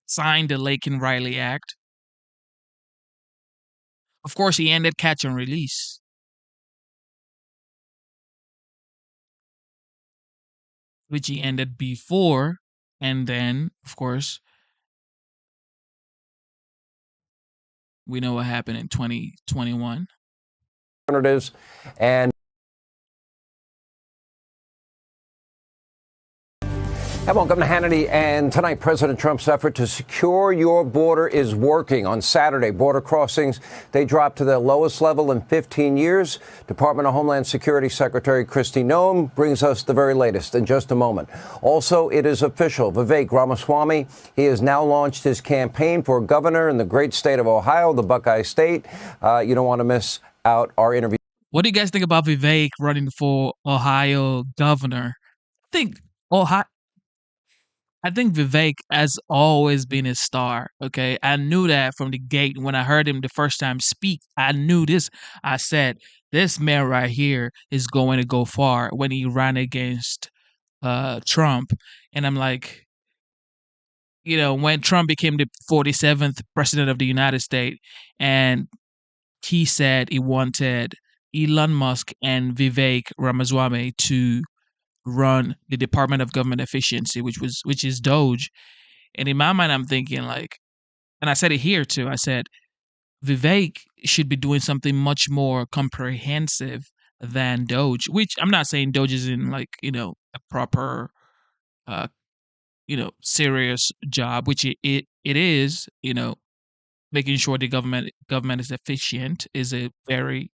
[SPEAKER 1] signed the Laken-Riley Act. Of course, he ended catch and release. Which he ended before, and then, of course, we know what happened in 2021.
[SPEAKER 18] And welcome to Hannity. And tonight, President Trump's effort to secure your border is working. On Saturday, border crossings, they dropped to their lowest level in 15 years. Department of Homeland Security Secretary Kristi Noem brings us the very latest in just a moment. Also, it is official. Vivek Ramaswamy, he has now launched his campaign for governor in the great state of Ohio, the Buckeye State. You don't want to miss out our interview.
[SPEAKER 1] What do you guys think about Vivek running for Ohio governor? I think Vivek has always been a star, okay? I knew that from the gate. When I heard him the first time speak, I knew this. I said, this man right here is going to go far when he ran against Trump. And I'm like, you know, when Trump became the 47th president of the United States, and he said he wanted Elon Musk and Vivek Ramaswamy to run the Department of Government Efficiency, which is DOGE. And in my mind, I'm thinking like, and I said it here too, I said, Vivek should be doing something much more comprehensive than DOGE, which I'm not saying DOGE is in like, you know, a proper, serious job, which it is, you know, making sure the government is efficient is a very,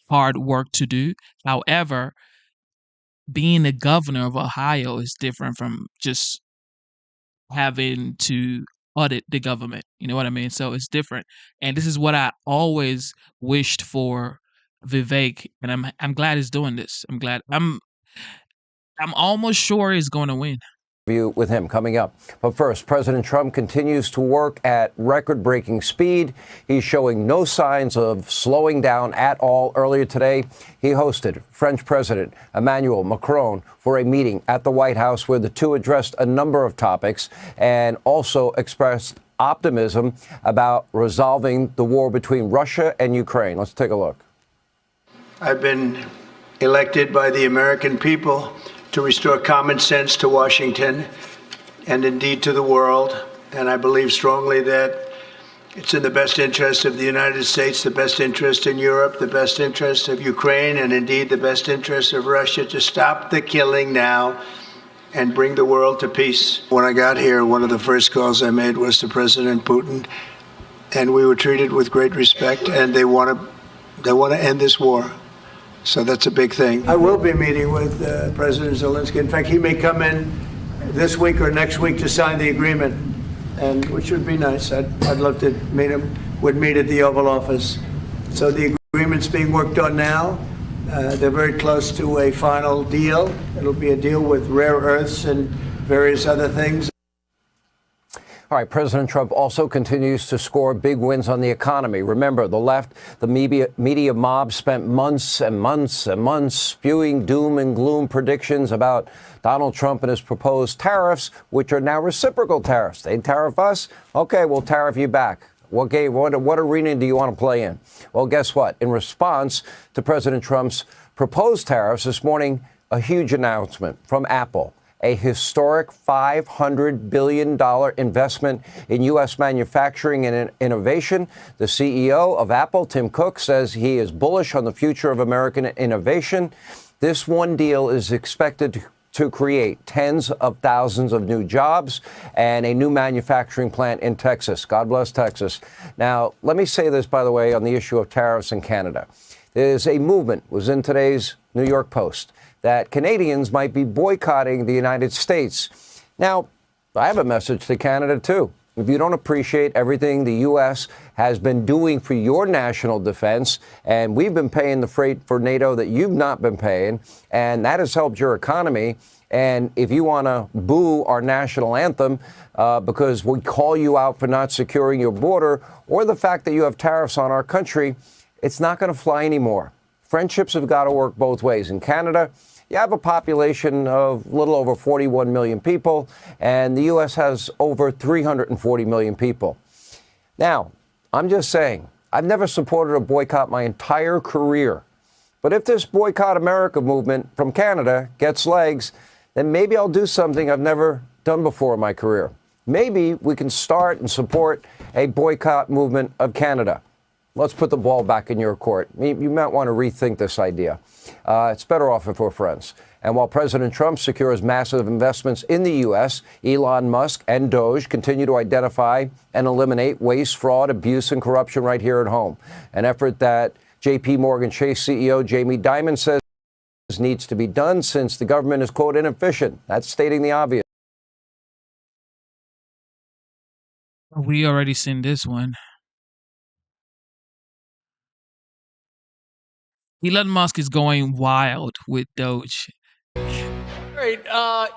[SPEAKER 1] hard work to do. However, being the governor of Ohio is different from just having to audit the government. You know what I mean? So it's different. And this is what I always wished for Vivek, and I'm glad he's doing this. I'm almost sure he's going to win.
[SPEAKER 18] With him coming up. But first, President Trump continues to work at record-breaking speed. He's showing no signs of slowing down at all. Earlier today, he hosted French President Emmanuel Macron for a meeting at the White House where the two addressed a number of topics and also expressed optimism about resolving the war between Russia and Ukraine. Let's take a look.
[SPEAKER 2] I've been elected by the American people to restore common sense to Washington and indeed to the world. And I believe strongly that it's in the best interest of the United States, the best interest in Europe, the best interest of Ukraine, and indeed the best interest of Russia to stop the killing now and bring the world to peace. When I got here, one of the first calls I made was to President Putin, and we were treated with great respect, and they want to end this war. So that's a big thing. I will be meeting with President Zelensky. In fact, he may come in this week or next week to sign the agreement, and which would be nice. I'd love to meet him. Would meet at the Oval Office. So the agreement's being worked on now. They're very close to a final deal. It'll be a deal with rare earths and various other things.
[SPEAKER 18] All right, President Trump also continues to score big wins on the economy. Remember, the left, the media mob spent months and months and months spewing doom and gloom predictions about Donald Trump and his proposed tariffs, which are now reciprocal tariffs. They tariff us. OK, we'll tariff you back. What arena do you want to play in? Well, guess what? In response to President Trump's proposed tariffs this morning, a huge announcement from Apple. A historic $500 billion investment in U.S. manufacturing and innovation. The CEO of Apple, Tim Cook, says he is bullish on the future of American innovation. This one deal is expected to create tens of thousands of new jobs and a new manufacturing plant in Texas. God bless Texas. Now, let me say this, by the way, on the issue of tariffs in Canada. There's a movement, was in today's New York Post, that Canadians might be boycotting the United States. Now, I have a message to Canada, too. If you don't appreciate everything the U.S. has been doing for your national defense, and we've been paying the freight for NATO that you've not been paying, and that has helped your economy, and if you want to boo our national anthem because we call you out for not securing your border, or the fact that you have tariffs on our country, it's not going to fly anymore. Friendships have got to work both ways. In Canada, you have a population of a little over 41 million people, and the U.S. has over 340 million people. Now, I'm just saying, I've never supported a boycott my entire career. But if this Boycott America movement from Canada gets legs, then maybe I'll do something I've never done before in my career. Maybe we can start and support a boycott movement of Canada. Let's put the ball back in your court. You might want to rethink this idea. It's better off if we're friends. And while President Trump secures massive investments in the U.S., Elon Musk and Doge continue to identify and eliminate waste, fraud, abuse, and corruption right here at home. An effort that J.P. Morgan Chase CEO Jamie Dimon says needs to be done since the government is, quote, inefficient. That's stating the obvious.
[SPEAKER 1] We already seen this one. Elon Musk is going wild with Doge.
[SPEAKER 19] Right.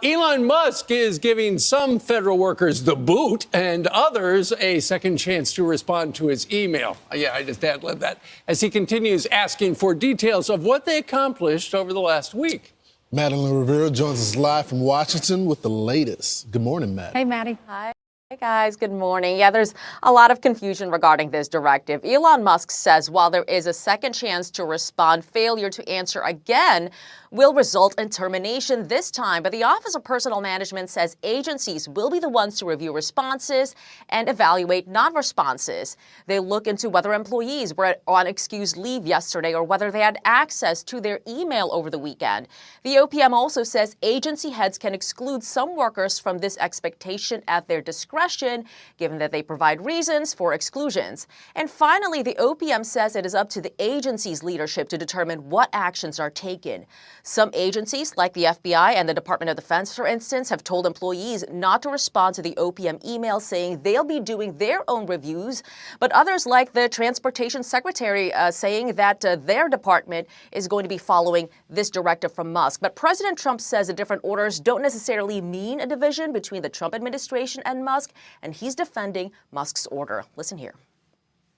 [SPEAKER 19] Elon Musk is giving some federal workers the boot and others a second chance to respond to his email. Yeah, I just ad-libbed that. As he continues asking for details of what they accomplished over the last week.
[SPEAKER 20] Madeline Rivera joins us live from Washington with the latest. Good morning, Matt.
[SPEAKER 21] Hey, Maddie. Hi. Hey guys, good morning. Yeah, there's a lot of confusion regarding this directive. Elon Musk says while there is a second chance to respond, failure to answer again will result in termination this time. But the Office of Personnel Management says agencies will be the ones to review responses and evaluate non-responses. They look into whether employees were on excused leave yesterday or whether they had access to their email over the weekend. The OPM also says agency heads can exclude some workers from this expectation at their discretion, given that they provide reasons for exclusions. And finally, the OPM says it is up to the agency's leadership to determine what actions are taken. Some agencies, like the FBI and the Department of Defense, for instance, have told employees not to respond to the OPM email, saying they'll be doing their own reviews. But others, like the Transportation Secretary, saying that their department is going to be following this directive from Musk. But President Trump says the different orders don't necessarily mean a division between the Trump administration and Musk, and he's defending Musk's order. Listen here.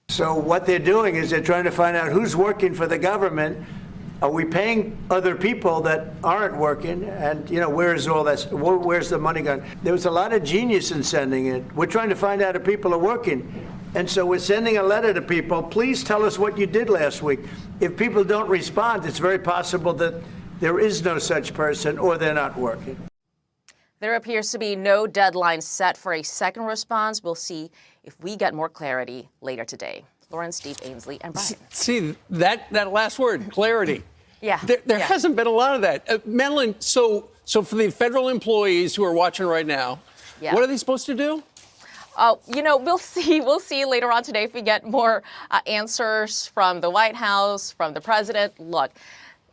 [SPEAKER 2] So what they're doing is they're trying to find out who's working for the government. Are we paying other people that aren't working? And, you know, where's all that? Where's the money going? There was a lot of genius in sending it. We're trying to find out if people are working. And so we're sending a letter to people. Please tell us what you did last week. If people don't respond, it's very possible that there is no such person or they're not working.
[SPEAKER 21] There appears to be no deadline set for a second response. We'll see if we get more clarity later today. Lauren, Steve, Ainsley, and Brian.
[SPEAKER 19] See, that last word, clarity.
[SPEAKER 21] Yeah.
[SPEAKER 19] There hasn't been a lot of that. Madeline, so for the federal employees who are watching right now, what are they supposed to do?
[SPEAKER 21] You know, we'll see later on today if we get more answers from the White House, from the president. Look,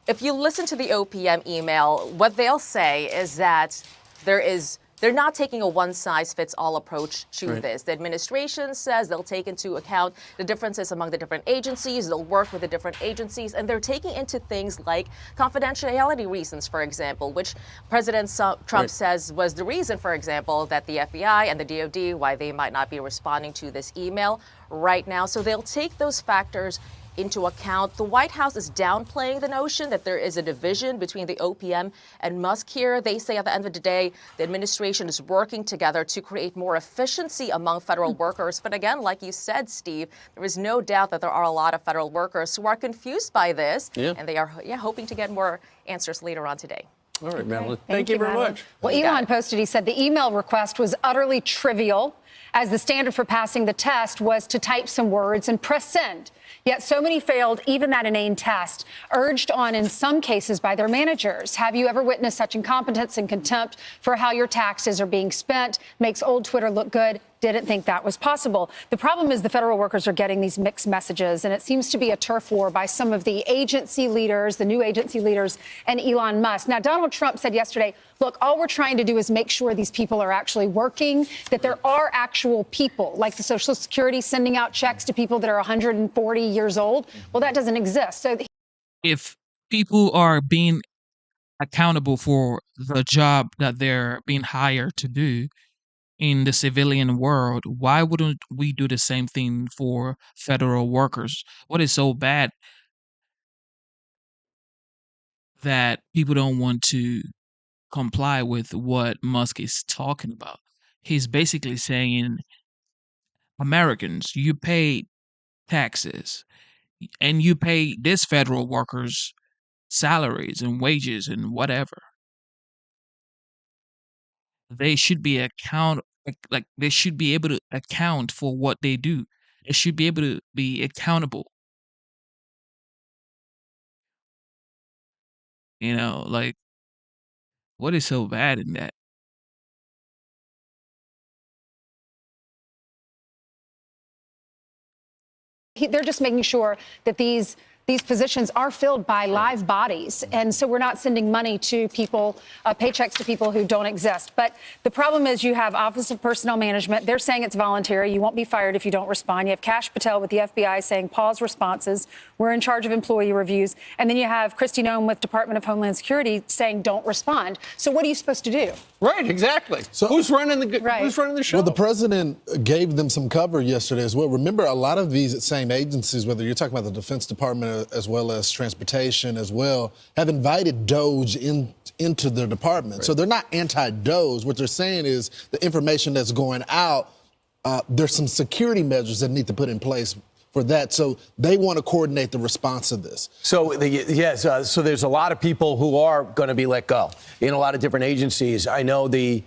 [SPEAKER 21] if you listen to the OPM email, what they'll say is that they're not taking a one-size-fits-all approach to this. The administration says they'll take into account the differences among the different agencies. They'll work with the different agencies, and they're taking into things like confidentiality reasons, for example, which President Trump says was the reason, for example, that the FBI and the DOD, why they might not be responding to this email right now. So they'll take those factors into account. The White House is downplaying the notion that there is a division between the OPM and Musk here. They say at the end of the day, the administration is working together to create more efficiency among federal workers. But again, like you said, Steve, there is no doubt that there are a lot of federal workers who are confused by this, and they are hoping to get more answers later on today.
[SPEAKER 19] All right, Madeline. Thank you very much.
[SPEAKER 22] Well, Elon posted, he said the email request was utterly trivial, as the standard for passing the test was to type some words and press send. Yet so many failed even that inane test, urged on in some cases by their managers. Have you ever witnessed such incompetence and contempt for how your taxes are being spent? Makes old Twitter look good. Didn't think that was possible. The problem is the federal workers are getting these mixed messages, and it seems to be a turf war by some of the agency leaders, the new agency leaders, and Elon Musk. Now, Donald Trump said yesterday, look, all we're trying to do is make sure these people are actually working, that there are actual people, like the Social Security sending out checks to people that are 140 years old. Well, that doesn't exist. So
[SPEAKER 1] If people are being accountable for the job that they're being hired to do in the civilian world, why wouldn't we do the same thing for federal workers? What is so bad that people don't want to comply with what Musk is talking about? He's basically saying, Americans, you pay taxes and you pay this federal workers salaries and wages and whatever. They should be like they should be able to account for what they do. They should be able to be accountable. Like, what is so bad in that?
[SPEAKER 22] they're just making sure that these positions are filled by live bodies. And so we're not sending money to people, paychecks to people who don't exist. But the problem is you have Office of Personnel Management. They're saying it's voluntary. You won't be fired if you don't respond. You have Kash Patel with the FBI saying pause responses. We're in charge of employee reviews. And then you have Kristi Noem with Department of Homeland Security saying don't respond. So what are you supposed to do?
[SPEAKER 19] Right, exactly. So who's running the show?
[SPEAKER 20] Well, the president gave them some cover yesterday as well. Remember, a lot of these same agencies, whether you're talking about the Defense Department as well as transportation as well, have invited DOJ into their department. Right. So they're not anti-DOJ. What they're saying is the information that's going out, there's some security measures that need to put in place for that. So they want to coordinate the response to this.
[SPEAKER 4] So so there's a lot of people who are going to be let go in a lot of different agencies. I know the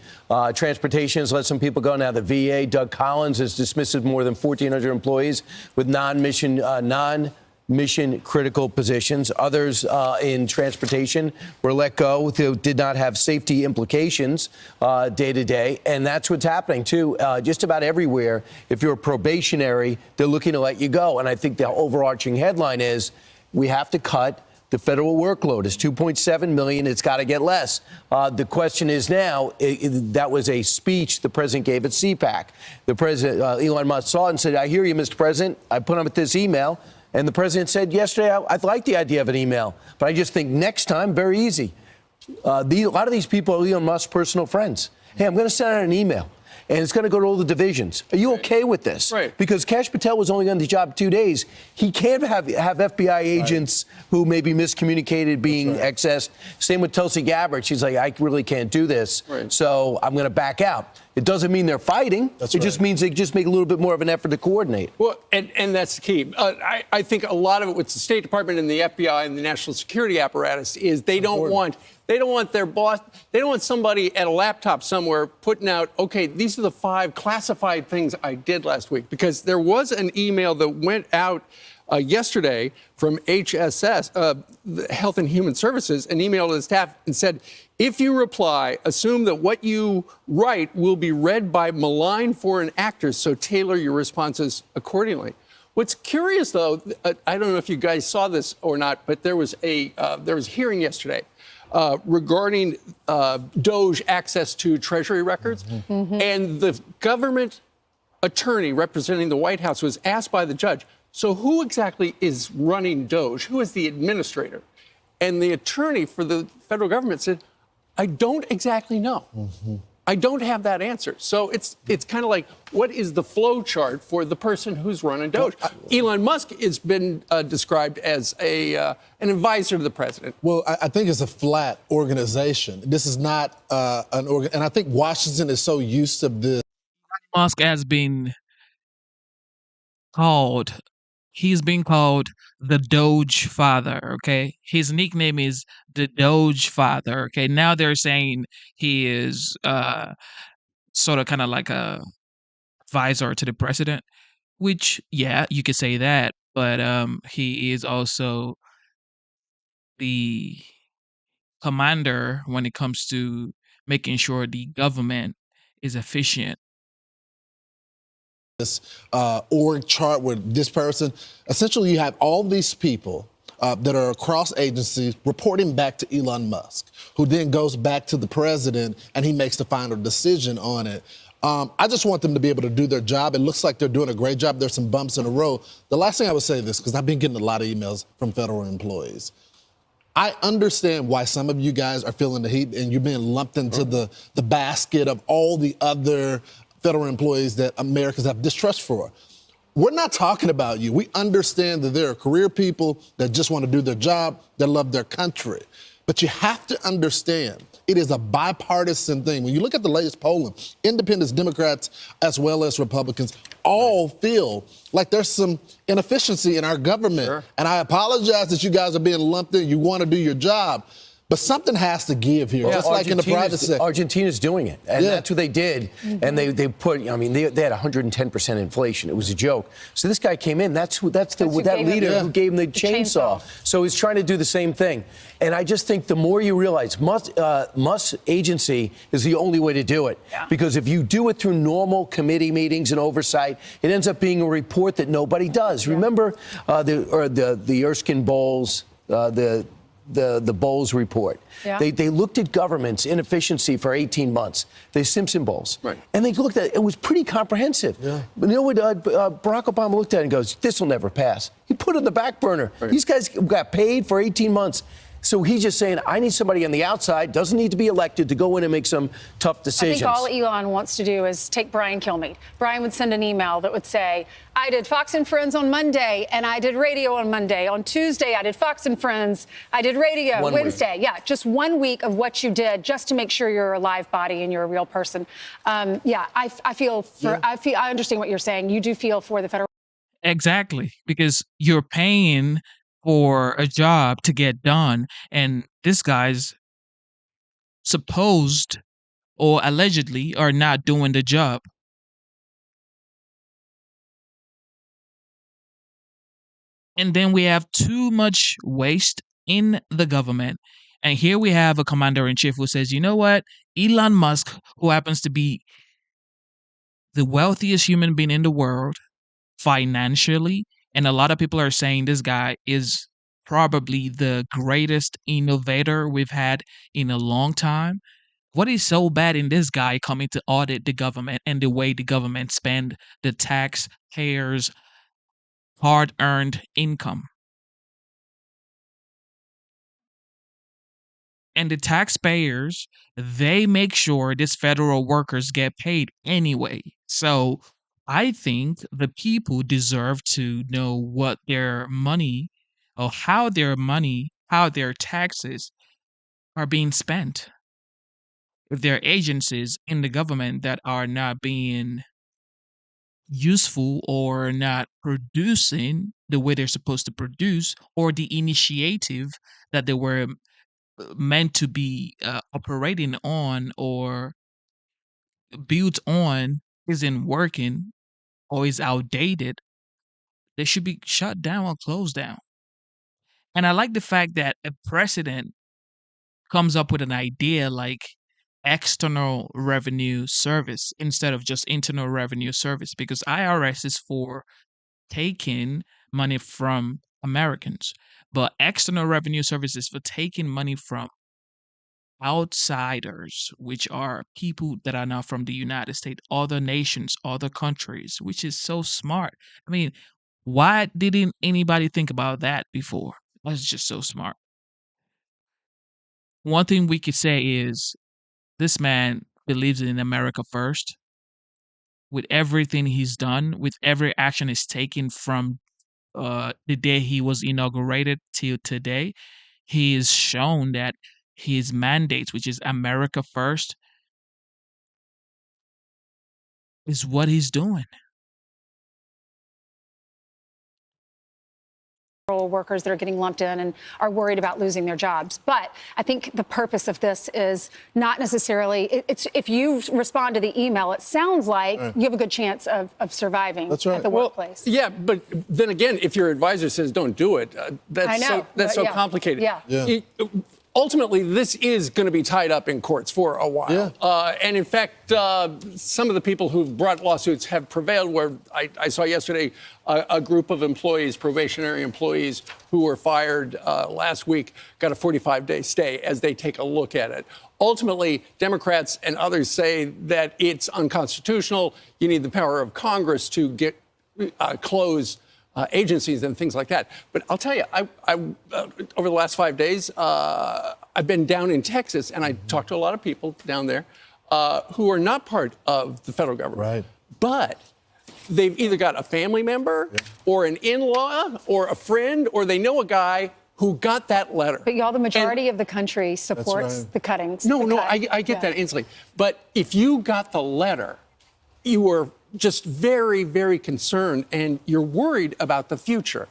[SPEAKER 4] transportation has let some people go. Now the VA, Doug Collins, has dismissed more than 1,400 employees with non-mission critical positions. Others in transportation were let go who did not have safety implications day to day. And that's what's happening, too. Just about everywhere, if you're probationary, they're looking to let you go. And I think the overarching headline is we have to cut the federal workload. It's 2.7 million. It's got to get less. The question is now, that was a speech the president gave at CPAC. The president, Elon Musk, saw it and said, I hear you, Mr. President. I put him this email. And the president said yesterday, I like the idea of an email, but I just think next time, very easy. A lot of these people are Elon Musk's personal friends. Hey, I'm going to send out an email, and it's going to go to all the divisions. Are you okay with this? Right. Because Kash Patel was only on the job 2 days. He can't have FBI agents who maybe miscommunicated being accessed. Same with Tulsi Gabbard. She's like, I really can't do this, so I'm going to back out. It doesn't mean they're fighting. It just means they just make a little bit more of an effort to coordinate.
[SPEAKER 19] Well, and that's the key. I think a lot of it with the State Department and the FBI and the national security apparatus is they don't want their boss, they don't want somebody at a laptop somewhere putting out, okay, these are the 5 classified things I did last week. Because there was an email that went out yesterday from HSS, the Health and Human Services, an email to the staff and said, if you reply, assume that what you write will be read by malign foreign actors, so tailor your responses accordingly. What's curious, though, I don't know if you guys saw this or not, but there was a hearing yesterday regarding DOJ access to Treasury records. And the government attorney representing the White House was asked by the judge, so who exactly is running DOJ? Who is the administrator? And the attorney for the federal government said, I don't exactly know. I don't have that answer. So it's kind of like, what is the flow chart for the person who's running DOJ? Elon Musk has been described as an advisor to the president.
[SPEAKER 20] Well, I think it's a flat organization. This is not an organ, and I think Washington is so used to this.
[SPEAKER 1] Musk has been called. He's being called the Doge Father, okay? His nickname is the Doge Father, okay? Now they're saying he is sort of kind of like a advisor to the president. which, yeah, you could say that, but he is also the commander when it comes to making sure the government is efficient.
[SPEAKER 20] This org chart with this person. Essentially, you have all these people that are across agencies reporting back to Elon Musk, who then goes back to the president and he makes the final decision on it. I just want them to be able to do their job. It looks like they're doing a great job. There's some bumps in the road. The last thing I would say this, because I've been getting a lot of emails from federal employees. I understand why some of you guys are feeling the heat and you're being lumped into the basket of all the other federal employees that Americans have distrust for. We're not talking about you. We understand that there are career people that just want to do their job, that love their country. But you have to understand, it is a bipartisan thing. When you look at the latest polling, independents, Democrats, as well as Republicans, all feel like there's some inefficiency in our government. Sure. And I apologize that you guys are being lumped in. You want to do your job. But something has to give here, just like in the private sector.
[SPEAKER 4] Argentina's doing it, and that's what they did. Mm-hmm. And they put, I mean, they had 110% inflation. It was a joke. So this guy came in. That's that leader who gave him the chainsaw. So he's trying to do the same thing. And I just think the more you realize, Musk's agency is the only way to do it. Yeah. Because if you do it through normal committee meetings and oversight, it ends up being a report that nobody does. Yeah. Remember the Erskine Bowles, the Bowles report. Yeah. They looked at government's inefficiency for 18 months. The Simpson Bowles. Right. And they looked at it. It was pretty comprehensive. Yeah. But you know what Barack Obama looked at it and goes, this will never pass. He put it on the back burner. Right. These guys got paid for 18 months. So he's just saying, I need somebody on the outside, doesn't need to be elected, to go in and make some tough decisions.
[SPEAKER 22] I think all Elon wants to do is take Brian Kilmeade. Brian would send an email that would say, I did Fox and Friends on Monday, and I did radio on Monday. On Tuesday, I did Fox and Friends. I did radio. Wednesday, yeah, just 1 week of what you did, just to make sure you're a live body and you're a real person. I understand what you're saying. You do feel for the federal.
[SPEAKER 1] Exactly, because you're paying for a job to get done, and this guy's supposed or allegedly are not doing the job. And then we have too much waste in the government. And here we have a commander-in-chief who says, you know what? Elon Musk, who happens to be the wealthiest human being in the world financially, and a lot of people are saying this guy is probably the greatest innovator we've had in a long time. What is so bad in this guy coming to audit the government and the way the government spend the taxpayers' hard-earned income? And the taxpayers, they make sure these federal workers get paid anyway. So I think the people deserve to know what their money or how their taxes are being spent. If there are agencies in the government that are not being useful or not producing the way they're supposed to produce, or the initiative that they were meant to be operating on or built on isn't working or is outdated, they should be shut down or closed down. And I like the fact that a president comes up with an idea like external revenue service instead of just internal revenue service, because IRS is for taking money from Americans, but external revenue service is for taking money from outsiders, which are people that are not from the United States, other nations, other countries, which is so smart. I mean, why didn't anybody think about that before? That's just so smart. One thing we could say is this man believes in America first. With everything he's done, with every action he's taken from the day he was inaugurated till today, he has shown that his mandates, which is America first, is what he's doing.
[SPEAKER 22] workers that are getting lumped in and are worried about losing their jobs. But I think the purpose of this is not necessarily, it's if you respond to the email, it sounds like you have a good chance of surviving at the workplace.
[SPEAKER 19] Yeah, but then again, if your advisor says don't do it, that's so complicated. Ultimately, this is going to be tied up in courts for a while. And in fact, some of the people who've brought lawsuits have prevailed, where I saw yesterday a group of employees, probationary employees who were fired last week, got a 45-day stay as they take a look at it. Ultimately, Democrats and others say that it's unconstitutional. You need the power of Congress to get close agencies and things like that. But I'll tell you, I over the last 5 days, I've been down in Texas, and I talked to a lot of people down there who are not part of the federal government. But they've either got a family member or an in-law or a friend, or they know a guy who got that letter.
[SPEAKER 22] But y'all, the majority of the country supports the cuttings.
[SPEAKER 19] I get that instantly. But if you got the letter, you were just very, very concerned, and you're worried about the future.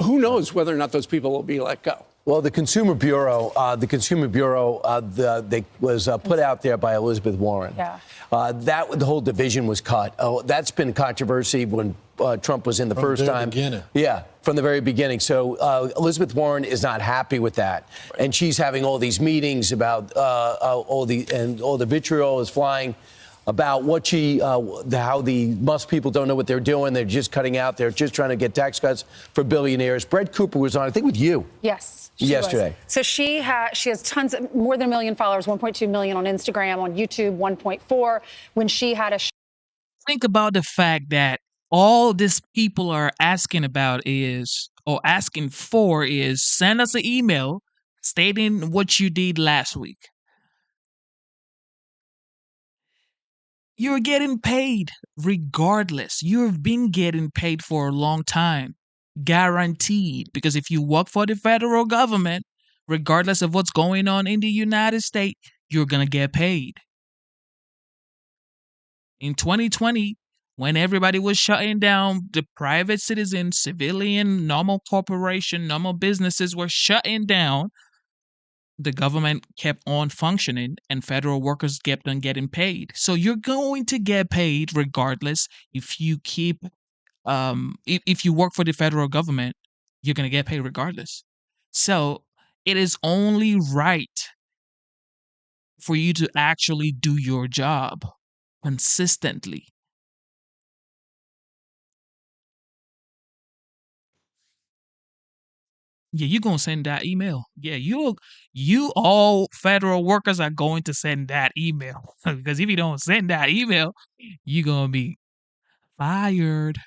[SPEAKER 19] Who knows whether or not those people will be let go?
[SPEAKER 4] Well, the Consumer Bureau, they was put out there by Elizabeth Warren. The whole division was cut. That's been controversy when Trump was in the first time. Yeah, from the very beginning. So Elizabeth Warren is not happy with that, and she's having all these meetings about all the vitriol is flying about what how the Musk people don't know what they're doing. They're just cutting out. They're just trying to get tax cuts for billionaires. Brett Cooper was on, I think, with you.
[SPEAKER 22] Yes.
[SPEAKER 4] Yesterday.
[SPEAKER 22] So she has tons, more than 1 million followers, 1.2 million on Instagram, on YouTube, 1.4. When she had a
[SPEAKER 1] think about the fact that all these people are asking about is, or asking for is, send us an email stating what you did last week. You're getting paid regardless. You've been getting paid for a long time. Guaranteed. Because if you work for the federal government, regardless of what's going on in the United States, you're going to get paid. In 2020, when everybody was shutting down, the private citizen, civilian, normal corporation, normal businesses were shutting down, the government kept on functioning and federal workers kept on getting paid. So you're going to get paid regardless. If you keep, if you work for the federal government, you're going to get paid regardless. So it is only right for you to actually do your job consistently. Yeah, you're going to send that email. Yeah, you all federal workers are going to send that email. Because if you don't send that email, you're going to be fired.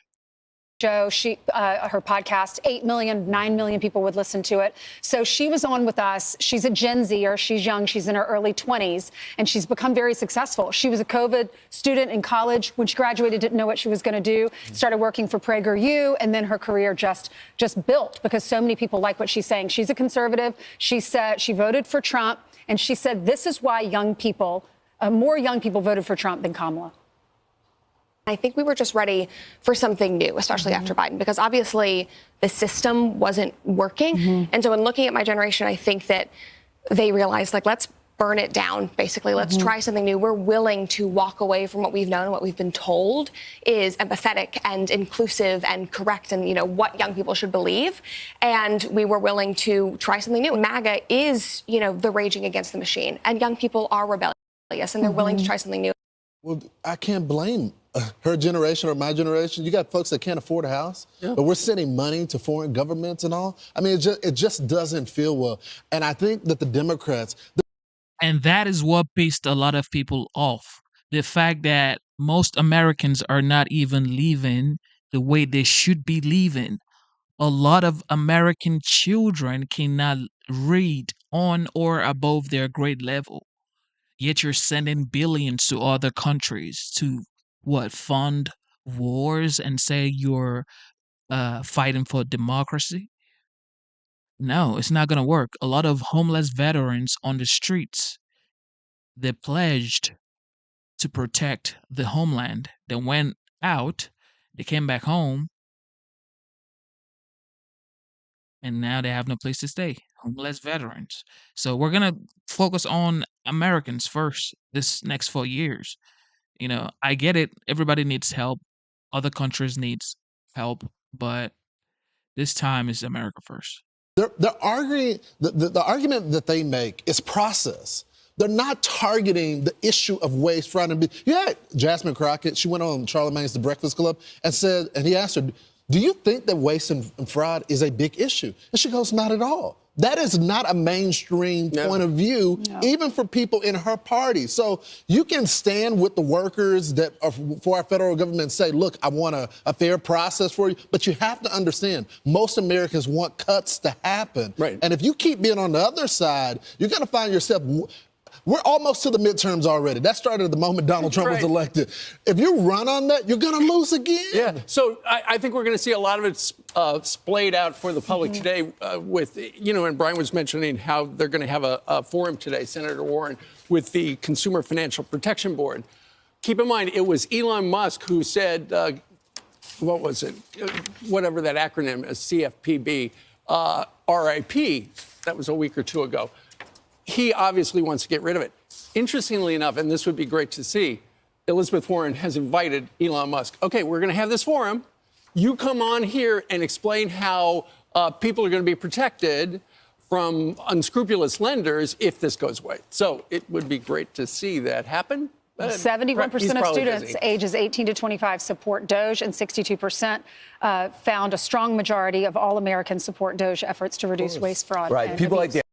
[SPEAKER 22] Joe, her podcast, 8 million, 9 million people would listen to it. So she was on with us. She's a Gen Zer. She's young. She's in her early 20s, and she's become very successful. She was a COVID student in college. When she graduated, didn't know what she was going to do. Started working for PragerU, and then her career just built because so many people like what she's saying. She's a conservative. She said she voted for Trump, and she said this is why more young people voted for Trump than Kamala.
[SPEAKER 5] I think we were just ready for something new, especially after Biden, because obviously the system wasn't working. And so in looking at my generation, I think that they realized, like, let's burn it down, basically. Let's try something new. We're willing to walk away from what we've known and what we've been told is empathetic and inclusive and correct and, what young people should believe. And we were willing to try something new. MAGA is, the raging against the machine. And young people are rebellious and they're willing to try something new.
[SPEAKER 20] Well, I can't blame her generation or my generation. You got folks that can't afford a house, but we're sending money to foreign governments and all. I mean, it just doesn't feel well. And I think that the Democrats...
[SPEAKER 1] And that is what pissed a lot of people off. The fact that most Americans are not even living the way they should be living. A lot of American children cannot read on or above their grade level. Yet you're sending billions to other countries to fund wars and say you're fighting for democracy? No, it's not going to work. A lot of homeless veterans on the streets, they pledged to protect the homeland. They went out, they came back home, and now they have no place to stay. Homeless veterans. So we're gonna focus on Americans first this next 4 years. You know, I get it. Everybody needs help. Other countries needs help, but this time is America first.
[SPEAKER 20] They're arguing, the argument that they make is process. They're not targeting the issue of waste, fraud, and abuse. Yeah, Jasmine Crockett, she went on Charlamagne's The Breakfast Club and said, and he asked her, do you think that waste and fraud is a big issue? And she goes, not at all. That is not a mainstream point of view, even for people in her party. So you can stand with the workers that are for our federal government and say, look, I want a fair process for you. But you have to understand, most Americans want cuts to happen. Right. And if you keep being on the other side, you're going to find yourself... We're almost to the midterms already. That started the moment Donald Trump was elected. If you run on that, you're going to lose again.
[SPEAKER 19] Yeah. So I think we're going to see a lot of it splayed out for the public today with, you know, and Brian was mentioning how they're going to have a forum today, Senator Warren, with the Consumer Financial Protection Board. Keep in mind, it was Elon Musk who said, what was it? Whatever that acronym is, CFPB, RIP. That was a week or two ago. He obviously wants to get rid of it. Interestingly enough, and this would be great to see, Elizabeth Warren has invited Elon Musk. Okay, we're going to have this forum. You come on here and explain how people are going to be protected from unscrupulous lenders if this goes away. So it would be great to see that happen.
[SPEAKER 22] 71% of students ages 18 to 25 support Doge, and 62% found a strong majority of all Americans support Doge efforts to reduce waste, fraud, and
[SPEAKER 4] People
[SPEAKER 22] abuse.
[SPEAKER 4] like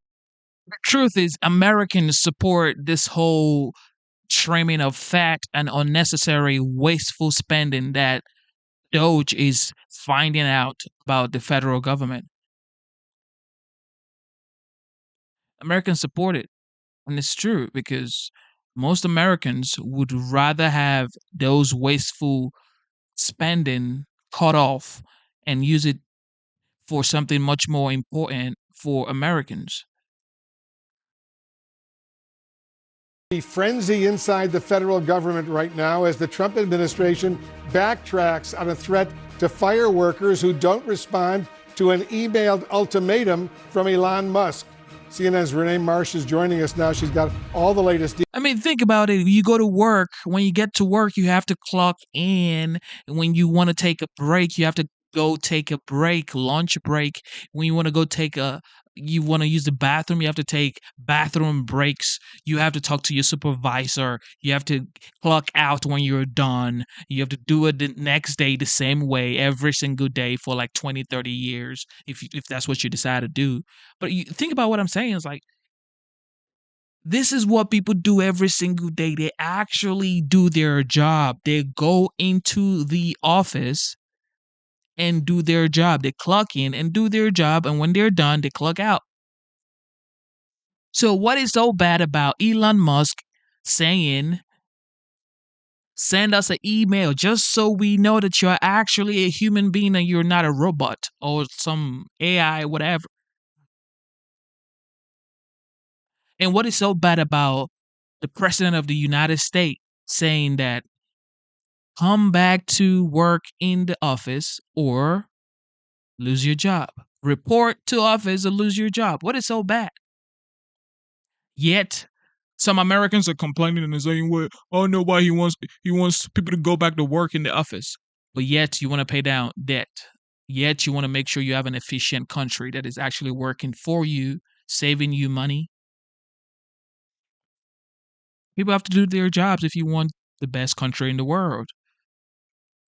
[SPEAKER 1] The truth is, Americans support this whole trimming of fat and unnecessary wasteful spending that Doge is finding out about the federal government. Americans support it. And it's true because most Americans would rather have those wasteful spending cut off and use it for something much more important for Americans.
[SPEAKER 6] The frenzy inside the federal government right now as the Trump administration backtracks on a threat to fire workers who don't respond to an emailed ultimatum from Elon Musk. CNN's Renee Marsh is joining us now. She's got all the latest.
[SPEAKER 1] I mean, think about it. You go to work. When you get to work, you have to clock in. And when you want to take a break, you have to go take a break, lunch break. When you want to go you want to use the bathroom, you have to take bathroom breaks. You have to talk to your supervisor. You have to clock out when you're done. You have to do it the next day the same way every single day for like 20, 30 years if that's what you decide to do. But you think about what I'm saying. It's like, this is what people do every single day. They actually do their job. They go into the office and do their job. They clock in and do their job, and when they're done, they clock out. So what is so bad about Elon Musk saying, send us an email just so we know that you're actually a human being and you're not a robot or some AI, whatever? And what is so bad about the president of the United States saying that come back to work in the office or lose your job? Report to office or lose your job. What is so bad? Yet, some Americans are complaining and saying, well, I don't know why he wants people to go back to work in the office. But yet, you want to pay down debt. Yet, you want to make sure you have an efficient country that is actually working for you, saving you money. People have to do their jobs if you want the best country in the world.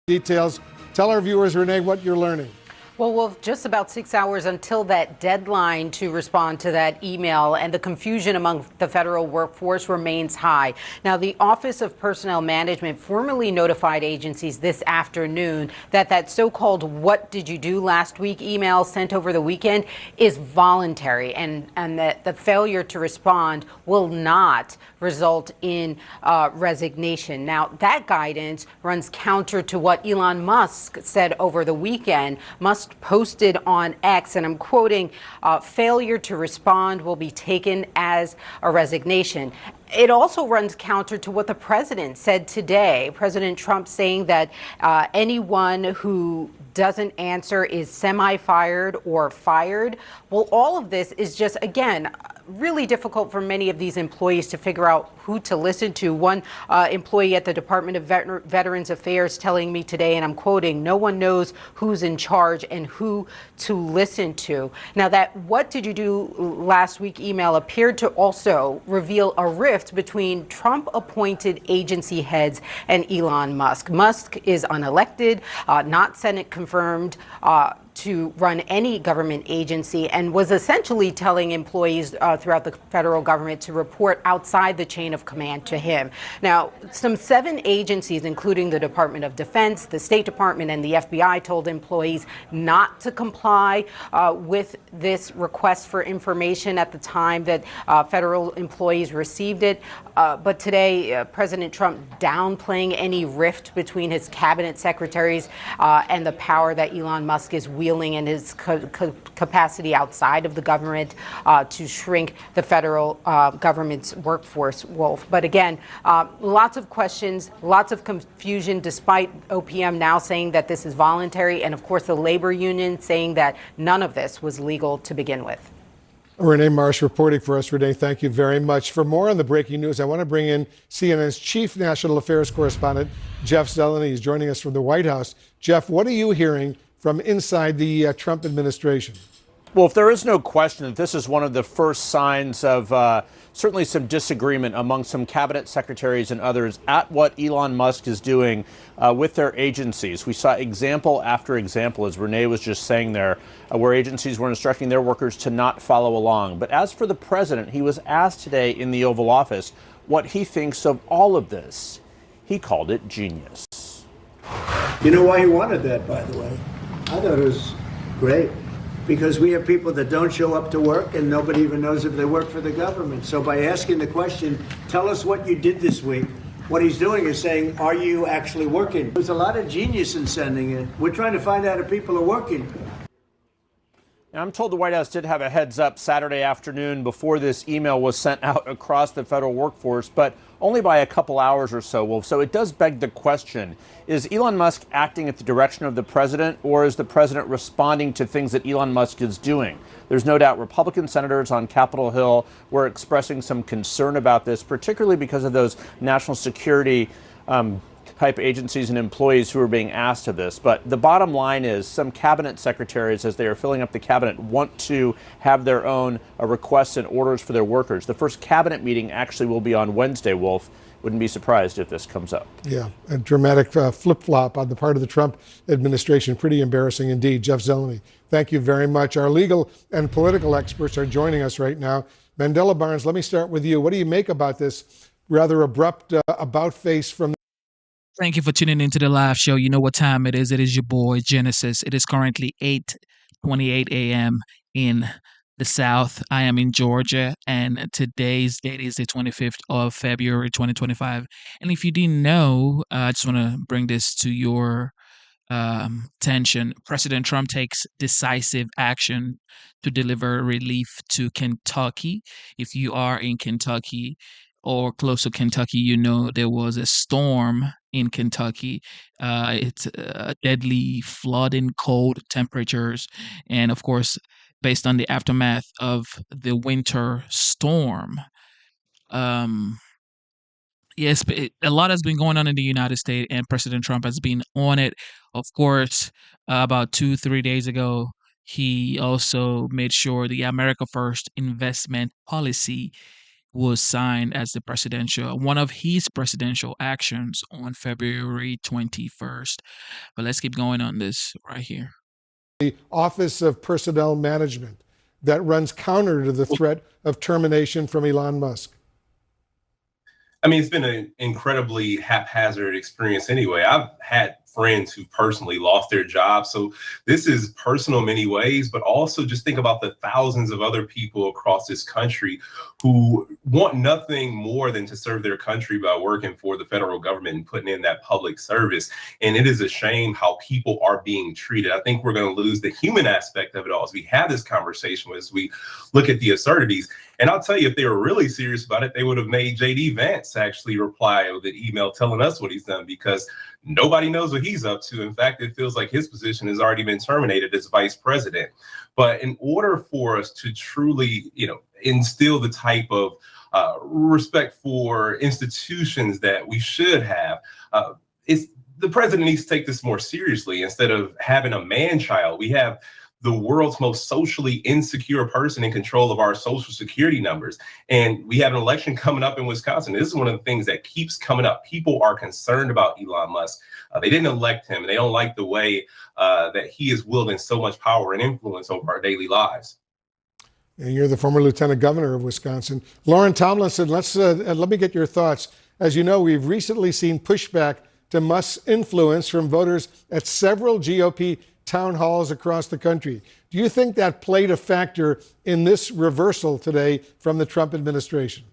[SPEAKER 6] Details. Tell our viewers, Renee, what you're learning.
[SPEAKER 11] Well, just about 6 hours until that deadline to respond to that email, and the confusion among the federal workforce remains high. Now, the Office of Personnel Management formally notified agencies this afternoon that so-called "what did you do last week" email sent over the weekend is voluntary, and that the failure to respond will not result in resignation. Now, that guidance runs counter to what Elon Musk said over the weekend. Musk Musk posted on X, and I'm quoting, failure to respond will be taken as a resignation. It also runs counter to what the president said today. President Trump saying that anyone who doesn't answer is semi-fired or fired. Well, all of this is just, again, really difficult for many of these employees to figure out who to listen to. One employee at the Department of Veterans Affairs telling me today, and I'm quoting, no one knows who's in charge and who to listen to. Now, that "what did you do last week" email appeared to also reveal a rift between Trump-appointed agency heads and Elon Musk. Musk is unelected, not Senate confirmed, to run any government agency, and was essentially telling employees throughout the federal government to report outside the chain of command to him. Now, some 7 agencies, including the Department of Defense, the State Department, and the FBI, told employees not to comply with this request for information at the time that federal employees received it. But today, President Trump downplaying any rift between his cabinet secretaries and the power that Elon Musk is wielding in his capacity outside of the government to shrink the federal government's workforce, Wolf. But again, lots of questions, lots of confusion, despite OPM now saying that this is voluntary, and of course the labor union saying that none of this was legal to begin with.
[SPEAKER 6] Renee Marsh reporting for us. Renee, thank you very much. For more on the breaking news, I want to bring in CNN's chief national affairs correspondent, Jeff Zeleny. He's joining us from the White House. Jeff, what are you hearing from inside the Trump administration?
[SPEAKER 7] Well, if there is no question that this is one of the first signs of certainly some disagreement among some cabinet secretaries and others at what Elon Musk is doing with their agencies. We saw example after example, as Renee was just saying there, where agencies were instructing their workers to not follow along. But as for the president, he was asked today in the Oval Office what he thinks of all of this. He called it genius.
[SPEAKER 2] You know why he wanted that, by the way? I thought it was great. Because we have people that don't show up to work and nobody even knows if they work for the government. So by asking the question, tell us what you did this week, what he's doing is saying, are you actually working? There's a lot of genius in sending it. We're trying to find out if people are working.
[SPEAKER 7] Now, I'm told the White House did have a heads up Saturday afternoon before this email was sent out across the federal workforce, but only by a couple hours or so, Wolf. So it does beg the question, is Elon Musk acting at the direction of the president, or is the president responding to things that Elon Musk is doing? There's no doubt Republican senators on Capitol Hill were expressing some concern about this, particularly because of those national security type agencies and employees who are being asked of this. But the bottom line is some cabinet secretaries, as they are filling up the cabinet, want to have their own requests and orders for their workers. The first cabinet meeting actually will be on Wednesday, Wolf. Wouldn't be surprised if this comes up.
[SPEAKER 6] Yeah, a dramatic flip-flop on the part of the Trump administration. Pretty embarrassing indeed. Jeff Zeleny, thank you very much. Our legal and political experts are joining us right now. Mandela Barnes, let me start with you. What do you make about this rather abrupt about-face from...
[SPEAKER 1] Thank you for tuning into the live show. You know what time it is. It is your boy, Genesis. It is currently 8:28 a.m. in the South. I am in Georgia, and today's date is the 25th of February, 2025. And if you didn't know, I just want to bring this to your attention. President Trump takes decisive action to deliver relief to Kentucky. If you are in Kentucky or close to Kentucky, you know there was a storm in Kentucky. It's deadly flooding, cold temperatures, and of course, based on the aftermath of the winter storm. Yes, a lot has been going on in the United States, and President Trump has been on it. Of course, about 2-3 days ago, he also made sure the America First investment policy was signed as one of his presidential actions on February 21st. But let's keep going on this right here.
[SPEAKER 6] The Office of Personnel Management that runs counter to the threat of termination from Elon Musk.
[SPEAKER 12] I mean, it's been an incredibly haphazard experience anyway. I've had
[SPEAKER 9] friends who personally lost their jobs. So this is personal in many ways, but also just think about the thousands of other people across this country who want nothing more than to serve their country by working for the federal government and putting in that public service. And it is a shame how people are being treated. I think we're going to lose the human aspect of it all as we have this conversation, as we look at the absurdities. And I'll tell you, if they were really serious about it, they would have made J.D. Vance actually reply with an email telling us what he's done, because nobody knows what he's up to. In fact, it feels like his position has already been terminated as vice president. But in order for us to truly, instill the type of respect for institutions that we should have, the president needs to take this more seriously. Instead of having a man-child, we have the world's most socially insecure person in control of our social security numbers. And we have an election coming up in Wisconsin. This is one of the things that keeps coming up. People are concerned about Elon Musk. They didn't elect him, and they don't like the way that he is wielding so much power and influence over our daily lives.
[SPEAKER 6] And you're the former lieutenant governor of Wisconsin. Lauren Tomlinson, let me get your thoughts. As you know, we've recently seen pushback to Musk's influence from voters at several GOP town halls across the country. Do you think that played a factor in this reversal today from the Trump administration?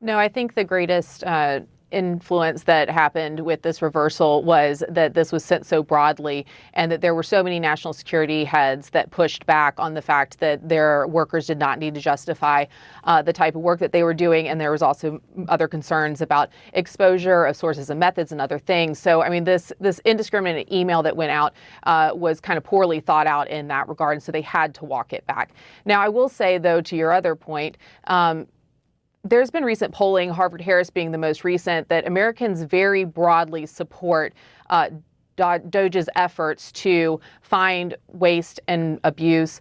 [SPEAKER 12] No, I think the greatest influence that happened with this reversal was that this was sent so broadly, and that there were so many national security heads that pushed back on the fact that their workers did not need to justify the type of work that they were doing. And there was also other concerns about exposure of sources and methods and other things. So, I mean, this indiscriminate email that went out was kind of poorly thought out in that regard. And so they had to walk it back. Now, I will say, though, to your other point, there's been recent polling, Harvard-Harris being the most recent, that Americans very broadly support DOJ's efforts to find waste and abuse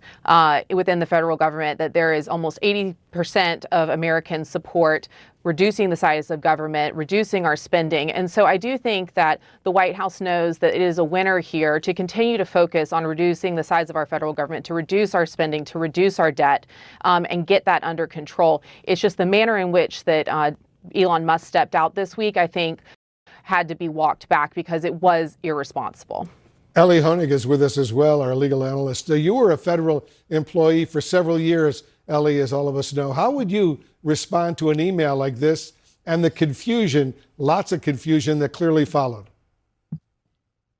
[SPEAKER 12] within the federal government, that there is almost 80% of Americans support reducing the size of government, reducing our spending. And so I do think that the White House knows that it is a winner here to continue to focus on reducing the size of our federal government, to reduce our spending, to reduce our debt, and get that under control. It's just the manner in which that Elon Musk stepped out this week, I think, had to be walked back because it was irresponsible.
[SPEAKER 6] Ellie Honig is with us as well, our legal analyst. You were a federal employee for several years, Ellie, as all of us know. How would you respond to an email like this and the confusion, lots of confusion that clearly followed?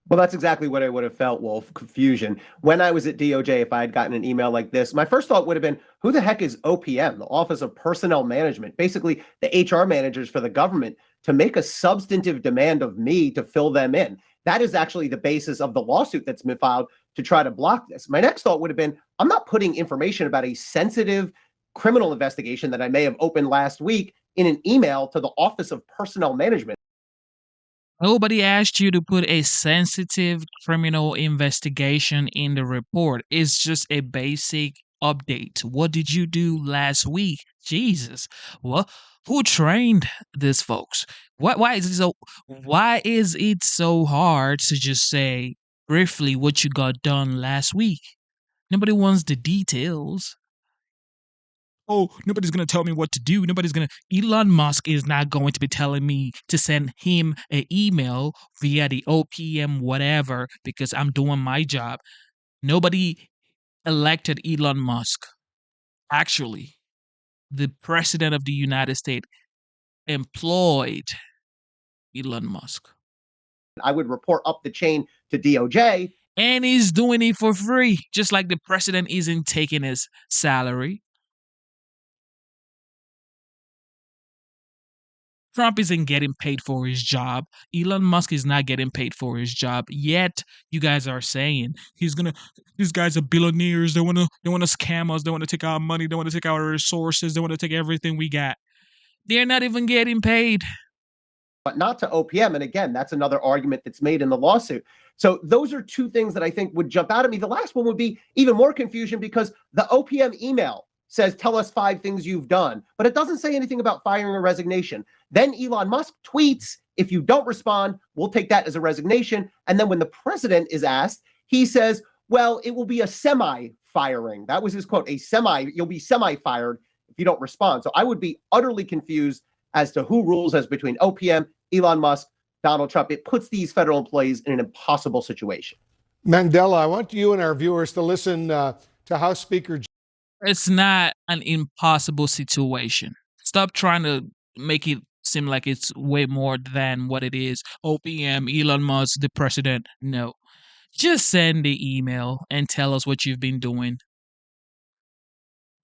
[SPEAKER 23] Well, that's exactly what I would have felt, Wolf, confusion. When I was at DOJ, if I had gotten an email like this, my first thought would have been, who the heck is OPM, the Office of Personnel Management, basically the HR managers for the government, to make a substantive demand of me to fill them in? That is actually the basis of the lawsuit that's been filed to try to block this. My next thought would have been, I'm not putting information about a sensitive criminal investigation that I may have opened last week in an email to the Office of Personnel Management.
[SPEAKER 1] Nobody asked you to put a sensitive criminal investigation in the report. It's just a basic update. What did you do last week? Jesus. Well, who trained these folks? Why is it so hard to just say briefly what you got done last week? Nobody wants the details. Oh, nobody's going to tell me what to do. Elon Musk is not going to be telling me to send him an email via the OPM whatever because I'm doing my job. Nobody elected Elon Musk. Actually, the president of the United States employed Elon Musk.
[SPEAKER 23] I would report up the chain to DOJ.
[SPEAKER 1] And he's doing it for free, just like the president isn't taking his salary. Trump isn't getting paid for his job. Elon Musk is not getting paid for his job. Yet you guys are saying these guys are billionaires. They want to scam us. They want to take our money. They want to take our resources. They want to take everything we got. They're not even getting paid.
[SPEAKER 23] But not to OPM. And again, that's another argument that's made in the lawsuit. So those are two things that I think would jump out at me. The last one would be even more confusion because the OPM email says, tell us 5 things you've done, but it doesn't say anything about firing or resignation. Then Elon Musk tweets, if you don't respond, we'll take that as a resignation. And then when the president is asked, he says, well, it will be a semi-firing. That was his quote, you'll be semi-fired if you don't respond. So I would be utterly confused as to who rules as between OPM, Elon Musk, Donald Trump, it puts these federal employees in an impossible situation.
[SPEAKER 6] Mandela, I want you and our viewers to listen to House Speaker.
[SPEAKER 1] It's not an impossible situation. Stop trying to make it seem like it's way more than what it is. OPM, Elon Musk, the president. No. Just send the email and tell us what you've been doing.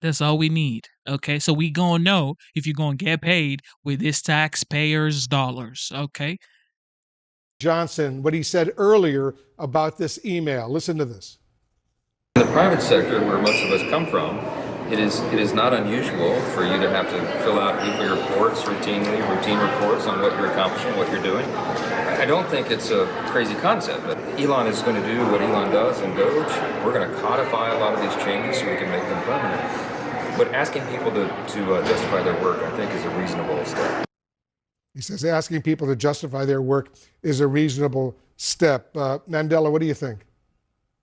[SPEAKER 1] That's all we need. Okay? So we gonna know if you're gonna get paid with this taxpayers' dollars. Okay?
[SPEAKER 6] Johnson, what he said earlier about this email. Listen to this.
[SPEAKER 10] In the private sector, where most of us come from, it is not unusual for you to have to fill out weekly reports routine reports on what you're accomplishing, what you're doing. I don't think it's a crazy concept, but Elon is going to do what Elon does in Doge. We're going to codify a lot of these changes so we can make them permanent. But asking people to justify their work, I think, is a reasonable step.
[SPEAKER 6] He says asking people to justify their work is a reasonable step. Mandela, what do you think?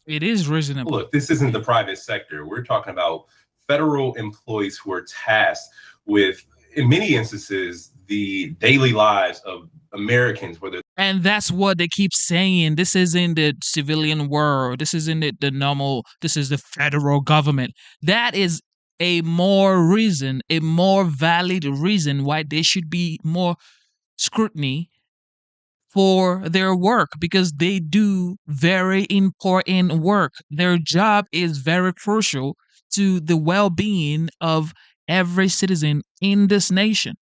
[SPEAKER 1] It is reasonable.
[SPEAKER 9] Look, this isn't the private sector. We're talking about federal employees who are tasked with, in many instances, the daily lives of Americans, whether.
[SPEAKER 1] And that's what they keep saying. This isn't the civilian world. This isn't the normal. This is the federal government. That is a more valid reason why there should be more scrutiny for their work, because they do very important work. Their job is very crucial to the well-being of every citizen in this nation.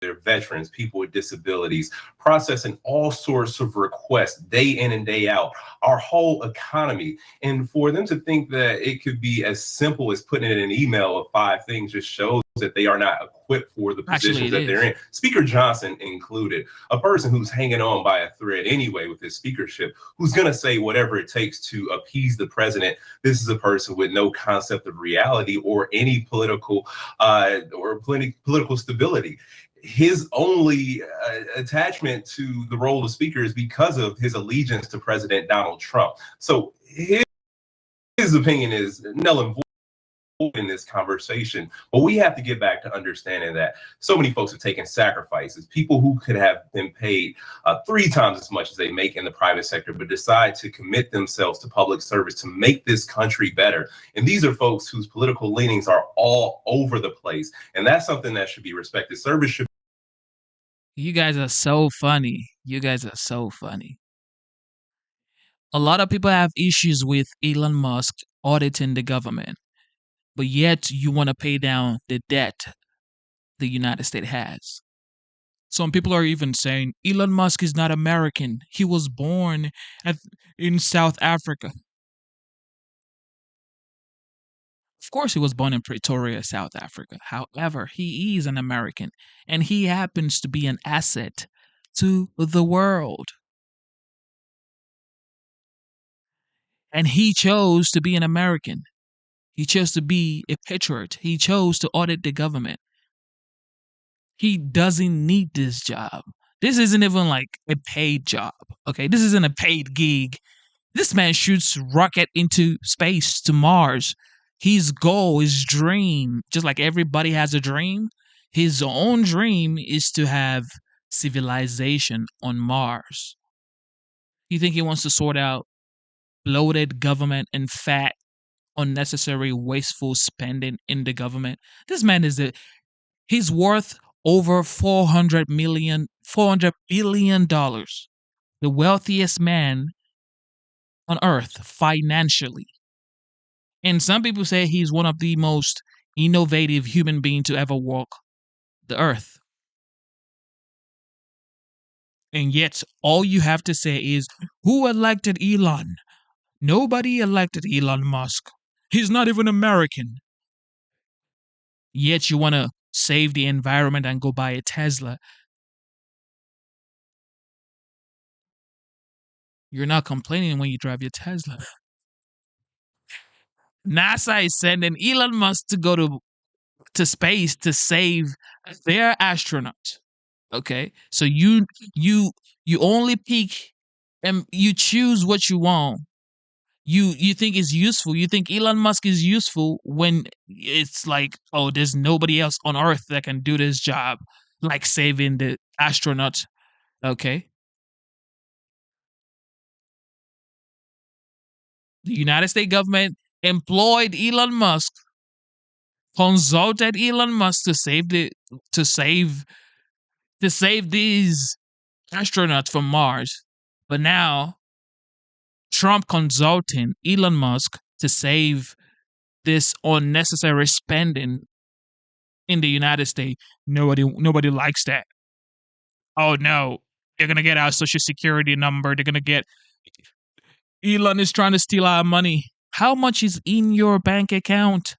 [SPEAKER 9] They're veterans, people with disabilities, processing all sorts of requests day in and day out, our whole economy. And for them to think that it could be as simple as putting in an email of 5 things just shows that they are not equipped for the positions that they're in. Speaker Johnson included, a person who's hanging on by a thread anyway with his speakership, who's going to say whatever it takes to appease the president. This is a person with no concept of reality or any political stability. His only attachment to the role of speaker is because of his allegiance to President Donald Trump. So his opinion is null and void in this conversation. But we have to get back to understanding that so many folks have taken sacrifices, people who could have been paid 3 times as much as they make in the private sector, but decide to commit themselves to public service to make this country better. And these are folks whose political leanings are all over the place. And that's something that should be respected. Service should.
[SPEAKER 1] You guys are so funny. You guys are so funny. A lot of people have issues with Elon Musk auditing the government, but yet you want to pay down the debt the United States has. Some people are even saying Elon Musk is not American. He was born in South Africa. Of course, he was born in Pretoria, South Africa. However, he is an American, and he happens to be an asset to the world. And he chose to be an American. He chose to be a patriot. He chose to audit the government. He doesn't need this job. This isn't even like a paid job, okay? This isn't a paid gig. This man shoots rocket into space to Mars. His goal, his dream, just like everybody has a dream, his own dream is to have civilization on Mars. You think he wants to sort out bloated government and fat, unnecessary, wasteful spending in the government? This man he's worth over $400 billion, the wealthiest man on earth financially. And some people say he's one of the most innovative human beings to ever walk the earth. And yet, all you have to say is, who elected Elon? Nobody elected Elon Musk. He's not even American. Yet you want to save the environment and go buy a Tesla. You're not complaining when you drive your Tesla. NASA is sending Elon Musk to go to space to save their astronauts. Okay, so you only pick and you choose what you want. You think it's useful. You think Elon Musk is useful when it's like, oh, there's nobody else on Earth that can do this job, like saving the astronauts. Okay, The United States government employed Elon Musk, consulted Elon Musk to save these astronauts from Mars. But now Trump consulting Elon Musk to save this unnecessary spending in the United States. Nobody likes that. Oh no, they're gonna get our social security number. They're gonna get Elon is trying to steal our money. How much is in your bank account?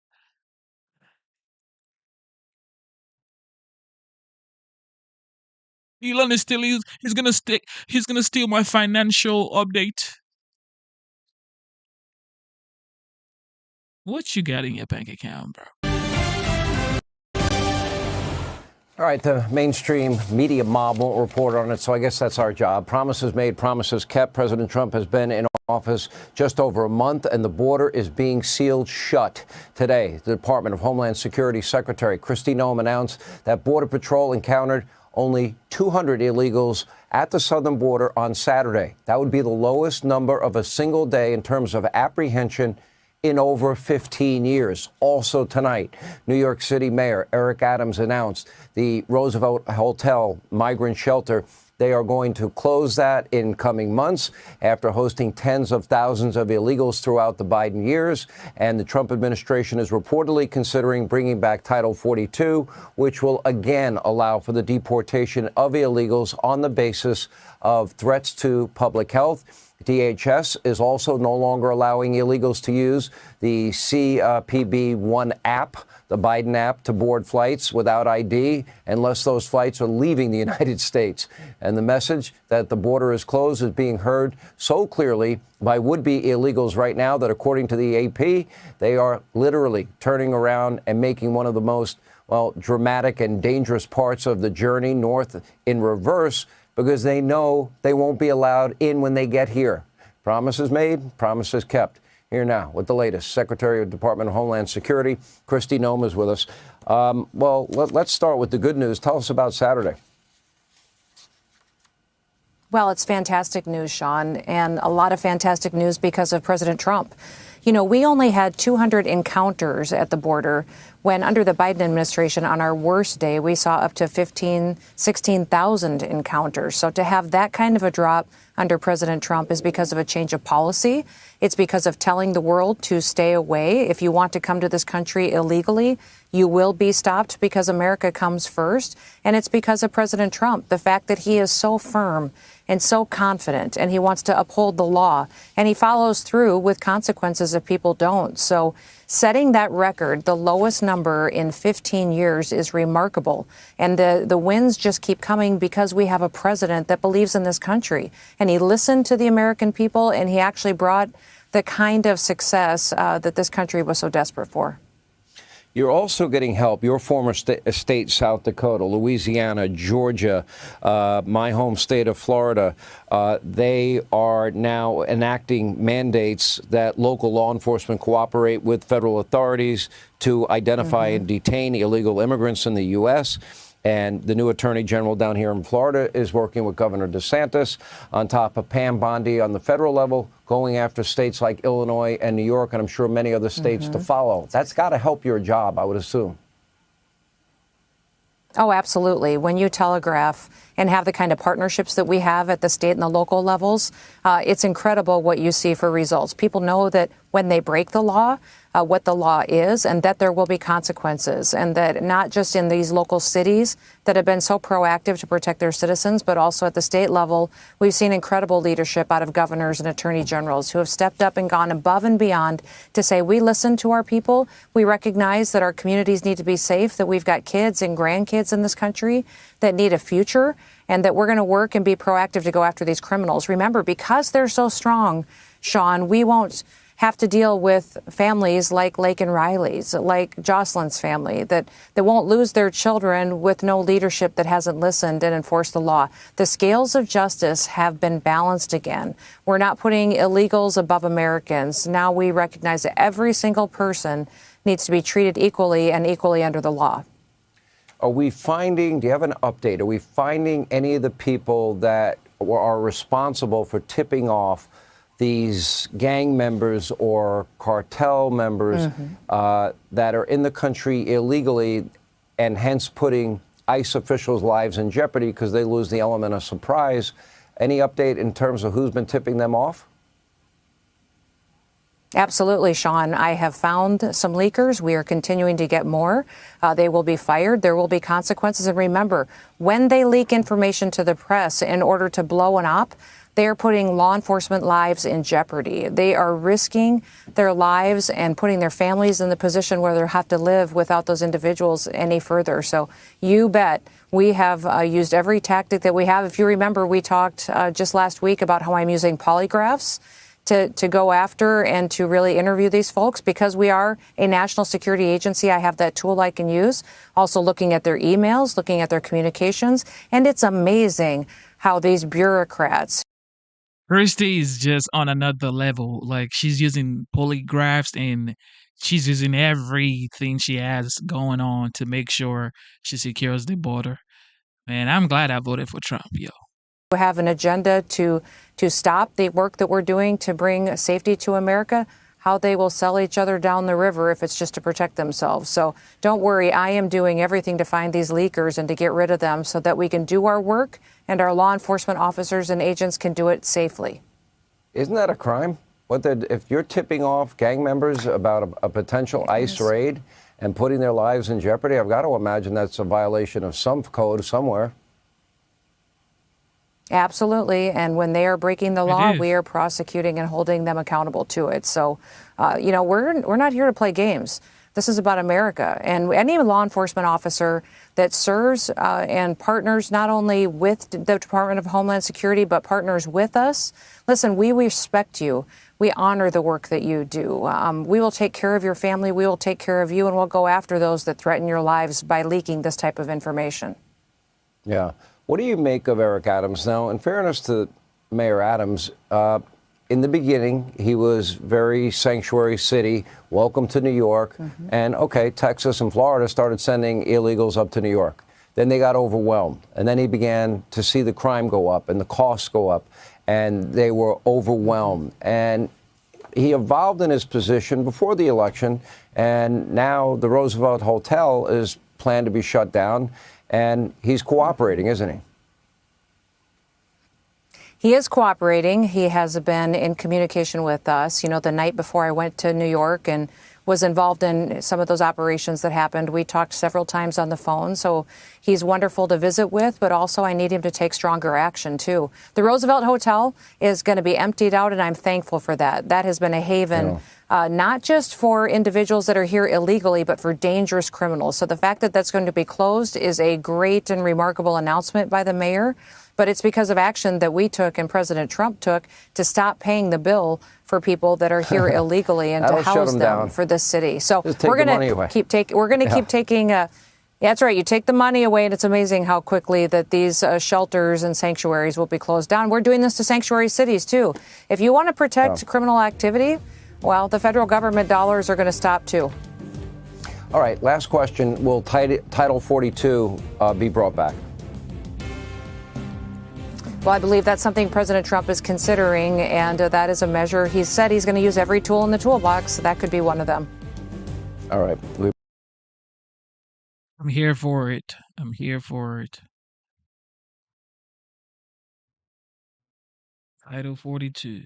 [SPEAKER 1] Elon is still he's gonna steal my financial update. What you got in your bank account, bro?
[SPEAKER 18] All right, the mainstream media mob won't report on it, so I guess that's our job. Promises made, promises kept. President Trump has been in office just over a month, and the border is being sealed shut. Today, the Department of Homeland Security Secretary Kristi Noem announced that Border Patrol encountered only 200 illegals at the southern border on Saturday. That would be the lowest number of a single day in terms of apprehension in over 15 years. Also tonight, New York City Mayor Eric Adams announced the Roosevelt Hotel migrant shelter. They are going to close that in coming months after hosting tens of thousands of illegals throughout the Biden years. And the Trump administration is reportedly considering bringing back Title 42, which will again allow for the deportation of illegals on the basis of threats to public health. DHS is also no longer allowing illegals to use the CBP One app, the Biden app, to board flights without ID unless those flights are leaving the United States. And the message that the border is closed is being heard so clearly by would-be illegals right now that, according to the AP, they are literally turning around and making one of the most, dramatic and dangerous parts of the journey north in reverse, because they know they won't be allowed in when they get here. Promises made, promises kept. Here now with the latest. Secretary of the Department of Homeland Security, Kristi Noem, is with us. Let's start with the good news. Tell us about Saturday.
[SPEAKER 14] Well, it's fantastic news, Sean, and a lot of fantastic news because of President Trump. You know, we only had 200 encounters at the border when under the Biden administration on our worst day, we saw up to 16,000 encounters. So to have that kind of a drop under President Trump is because of a change of policy. It's because of telling the world to stay away. If you want to come to this country illegally, you will be stopped because America comes first. And it's because of President Trump, the fact that he is so firm and so confident, and he wants to uphold the law, and he follows through with consequences if people don't. So setting that record, the lowest number in 15 years, is remarkable. And the wins just keep coming because we have a president that believes in this country. And he listened to the American people, and he actually brought the kind of success that this country was so desperate for.
[SPEAKER 18] You're also getting help. Your former state, South Dakota, Louisiana, Georgia, my home state of Florida, they are now enacting mandates that local law enforcement cooperate with federal authorities to identify and detain illegal immigrants in the U.S. And the new attorney general down here in Florida is working with Governor DeSantis on top of Pam Bondi on the federal level, going after states like Illinois and New York, and I'm sure many other states to follow. That's got to help your job, I would assume.
[SPEAKER 14] Oh, absolutely. When you telegraph and have the kind of partnerships that we have at the state and the local levels, it's incredible what you see for results. People know that when they break the law, what the law is, and that there will be consequences, and that not just in these local cities that have been so proactive to protect their citizens, but also at the state level, we've seen incredible leadership out of governors and attorney generals who have stepped up and gone above and beyond to say, we listen to our people. We recognize that our communities need to be safe, that we've got kids and grandkids in this country that need a future, and that we're going to work and be proactive to go after these criminals. Remember, because they're so strong, Sean, we won't have to deal with families like Lake and Riley's, like Jocelyn's family, that won't lose their children with no leadership that hasn't listened and enforced the law. The scales of justice have been balanced again. We're not putting illegals above Americans. Now we recognize that every single person needs to be treated equally and equally under the law.
[SPEAKER 18] Are we finding, do you have an update? Are we finding any of the people that are responsible for tipping off these gang members or cartel members that are in the country illegally and hence putting ICE officials' lives in jeopardy because they lose the element of surprise. Any update in terms of who's been tipping them off?
[SPEAKER 14] Absolutely, Sean. I have found some leakers. We are continuing to get more. They will be fired. There will be consequences. And remember, when they leak information to the press in order to blow an op, they are putting law enforcement lives in jeopardy. They are risking their lives and putting their families in the position where they'll have to live without those individuals any further. So you bet we have used every tactic that we have. If you remember, we talked just last week about how I'm using polygraphs to go after and to really interview these folks. Because we are a national security agency, I have that tool I can use. Also looking at their emails, looking at their communications. And it's amazing how these bureaucrats.
[SPEAKER 1] Christie is just on another level. Like, she's using polygraphs and she's using everything she has going on to make sure she secures the border. Man, I'm glad I voted for Trump, yo.
[SPEAKER 14] Have an agenda to stop the work that we're doing to bring safety to America, how they will sell each other down the river if it's just to protect themselves. So don't worry, I am doing everything to find these leakers and to get rid of them so that we can do our work and our law enforcement officers and agents can do it safely.
[SPEAKER 18] Isn't that a crime? If you're tipping off gang members about a potential ICE raid and putting their lives in jeopardy, I've got to imagine that's a violation of some code somewhere.
[SPEAKER 14] Absolutely. And when they are breaking the law, we are prosecuting and holding them accountable to it. So, we're not here to play games. This is about America. And any law enforcement officer that serves and partners not only with the Department of Homeland Security, but partners with us, listen, we respect you. We honor the work that you do. We will take care of your family. We will take care of you. And we'll go after those that threaten your lives by leaking this type of information.
[SPEAKER 18] Yeah. What do you make of Eric Adams? Now, in fairness to Mayor Adams, in the beginning, he was very sanctuary city, welcome to New York. And, okay, Texas and Florida started sending illegals up to New York. Then they got overwhelmed. And then he began to see the crime go up and the costs go up. And they were overwhelmed. And he evolved in his position before the election. And now the Roosevelt Hotel is planned to be shut down. And he's cooperating, isn't he?
[SPEAKER 14] He is cooperating. He has been in communication with us. You know, the night before I went to New York and was involved in some of those operations that happened, we talked several times on the phone. So he's wonderful to visit with, but also I need him to take stronger action, too. The Roosevelt Hotel is going to be emptied out, and I'm thankful for that. That has been a haven. Not just for individuals that are here illegally, but for dangerous criminals. So the fact that that's going to be closed is a great and remarkable announcement by the mayor. But it's because of action that we took and President Trump took to stop paying the bill for people that are here illegally and to house them for this city. So we're going to keep taking. We're going to keep taking. That's right. You take the money away, and it's amazing how quickly that these shelters and sanctuaries will be closed down. We're doing this to sanctuary cities too. If you want to protect criminal activity, well, the federal government dollars are going to stop, too.
[SPEAKER 18] All right. Last question. Will Title 42 be brought back?
[SPEAKER 14] Well, I believe that's something President Trump is considering, and that is a measure. He said he's going to use every tool in the toolbox. So that could be one of them.
[SPEAKER 18] All right.
[SPEAKER 1] I'm here for it. I'm here for it. Title 42.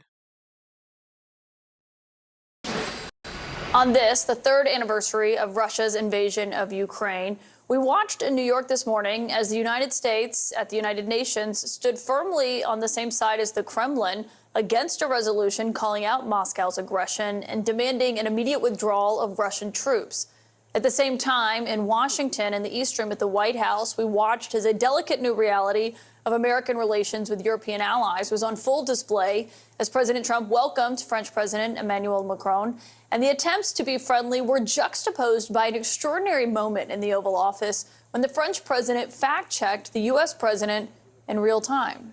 [SPEAKER 13] On this, the third anniversary of Russia's invasion of Ukraine, we watched in New York this morning as the United States at the United Nations stood firmly on the same side as the Kremlin against a resolution calling out Moscow's aggression and demanding an immediate withdrawal of Russian troops. At the same time, in Washington and the East Room at the White House, we watched as a delicate new reality of American relations with European allies was on full display as President Trump welcomed French President Emmanuel Macron, and the attempts to be friendly were juxtaposed by an extraordinary moment in the Oval Office when the French president fact-checked the U.S. president in real time.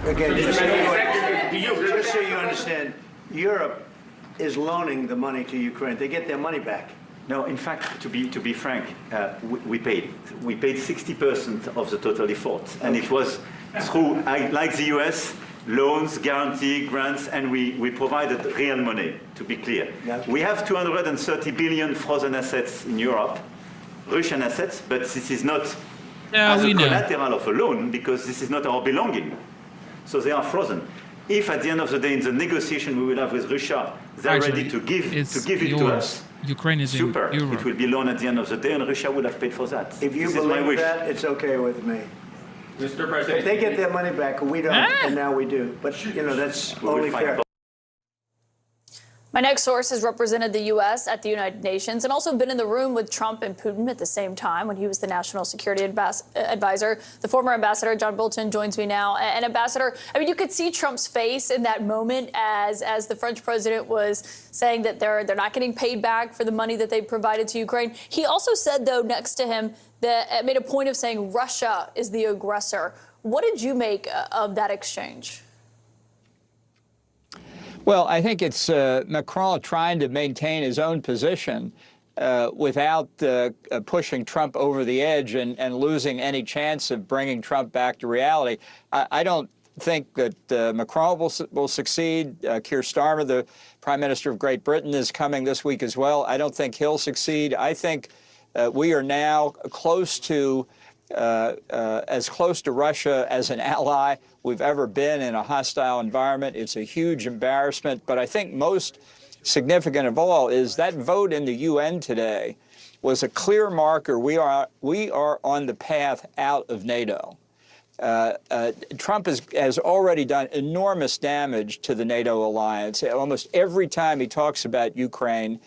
[SPEAKER 2] Again, just so you understand, Europe is loaning the money to Ukraine. They get their money back.
[SPEAKER 3] No, in fact, to be frank, we paid 60% of the total effort, and it was through, like the U.S., loans, guarantee, grants, and we provided real money, to be clear. We have 230 billion frozen assets in Europe, Russian assets, but this is not as a collateral of a loan because this is not our belonging. So they are frozen. If at the end of the day in the negotiation we will have with Russia, they're ready to give it to us,
[SPEAKER 1] Ukraine is
[SPEAKER 3] super.
[SPEAKER 1] in Europe.
[SPEAKER 3] It will be loan at the end of the day and Russia would have paid for that.
[SPEAKER 2] If you
[SPEAKER 3] This is my
[SPEAKER 2] believe
[SPEAKER 3] wish.
[SPEAKER 2] that, it's okay with me.
[SPEAKER 3] Mr.
[SPEAKER 2] If
[SPEAKER 3] President,
[SPEAKER 2] they get their money back, we don't, and now we do. But, you know, that's
[SPEAKER 3] We will
[SPEAKER 2] only
[SPEAKER 3] fight
[SPEAKER 2] fair.
[SPEAKER 3] both.
[SPEAKER 13] My next source has represented the U.S. at the United Nations and also been in the room with Trump and Putin at the same time when he was the national security advisor. The former ambassador, John Bolton, joins me now. And Ambassador, I mean, you could see Trump's face in that moment as the French president was saying that they're not getting paid back for the money that they provided to Ukraine. He also said, though, next to him, that made a point of saying Russia is the aggressor. What did you make of that exchange?
[SPEAKER 8] Well, I think it's Macron trying to maintain his own position without pushing Trump over the edge and losing any chance of bringing Trump back to reality. I don't think that Macron will succeed. Keir Starmer, the Prime Minister of Great Britain, is coming this week as well. I don't think he'll succeed. I think we are now close to as close to Russia as an ally we've ever been in a hostile environment. It's a huge embarrassment. But I think most significant of all is that vote in the UN today was a clear marker. We are on the path out of NATO. Trump has already done enormous damage to the NATO alliance. Almost every time he talks about Ukraine,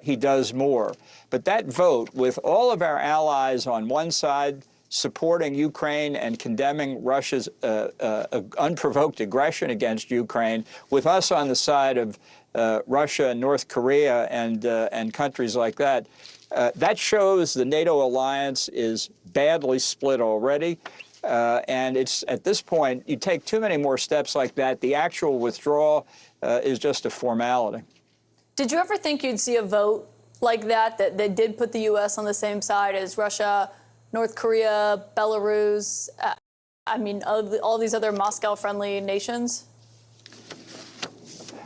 [SPEAKER 8] he does more. But that vote, with all of our allies on one side supporting Ukraine and condemning Russia's unprovoked aggression against Ukraine, with us on the side of Russia and North Korea and countries like that, that shows the NATO alliance is badly split already. And it's at this point, you take too many more steps like that, the actual withdrawal is just a formality.
[SPEAKER 13] Did you ever think you'd see a vote like that did put the U.S. on the same side as Russia, North Korea, Belarus, I mean, all these other Moscow-friendly nations?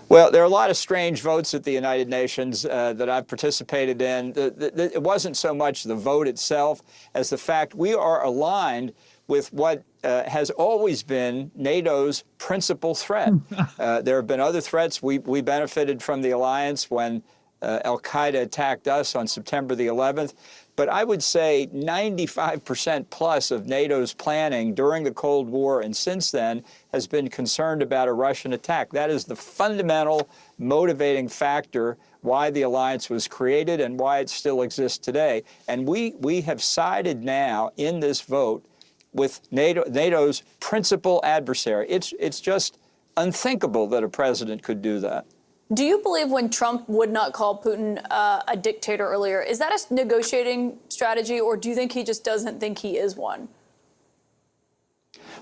[SPEAKER 8] Well, there are a lot of strange votes at the United Nations that I've participated in. It wasn't so much the vote itself as the fact we are aligned with what has always been NATO's principal threat. There have been other threats. We benefited from the alliance when al-Qaeda attacked us on September the 11th. But I would say 95% plus of NATO's planning during the Cold War and since then has been concerned about a Russian attack. That is the fundamental motivating factor why the alliance was created and why it still exists today. And we have sided now in this vote with NATO's principal adversary. It's just unthinkable that a president could do that.
[SPEAKER 13] Do you believe when Trump would not call Putin a dictator earlier, is that a negotiating strategy, or do you think he just doesn't think he is one?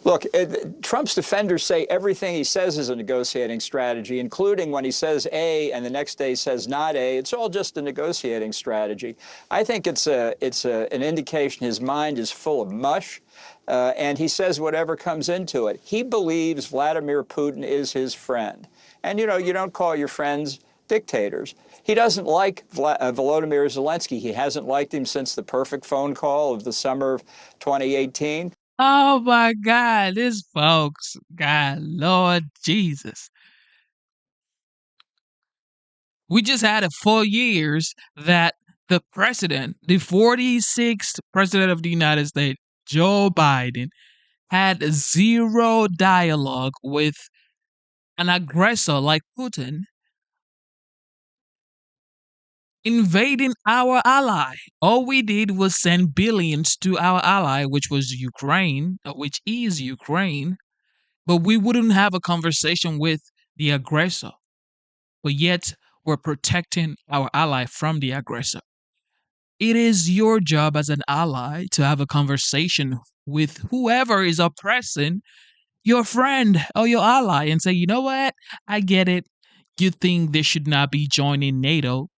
[SPEAKER 8] Look, Trump's defenders say everything he says is a negotiating strategy, including when he says A and the next day says not A. It's all just a negotiating strategy. I think it's an indication his mind is full of mush, and he says whatever comes into it. He believes Vladimir Putin is his friend. And, you know, you don't call your friends dictators. He doesn't like Volodymyr Zelensky. He hasn't liked him since the perfect phone call of the summer of 2018.
[SPEAKER 1] Oh my God, this folks, God, Lord Jesus. We just had it 4 years that the president, the 46th president of the United States, Joe Biden, had zero dialogue with an aggressor like Putin invading our ally. All we did was send billions to our ally, which was Ukraine, which is Ukraine, but we wouldn't have a conversation with the aggressor. But yet, we're protecting our ally from the aggressor. It is your job as an ally to have a conversation with whoever is oppressing your friend or your ally and say, you know what? I get it. You think they should not be joining NATO.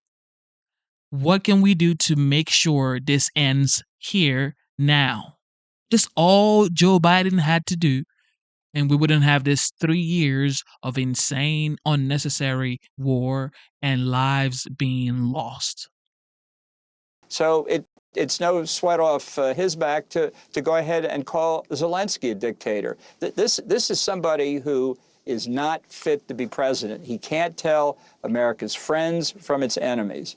[SPEAKER 1] What can we do to make sure this ends here now? That's all Joe Biden had to do. And we wouldn't have this 3 years of insane, unnecessary war and lives being lost.
[SPEAKER 8] So it's no sweat off his back to go ahead and call Zelensky a dictator. This is somebody who is not fit to be president. He can't tell America's friends from its enemies.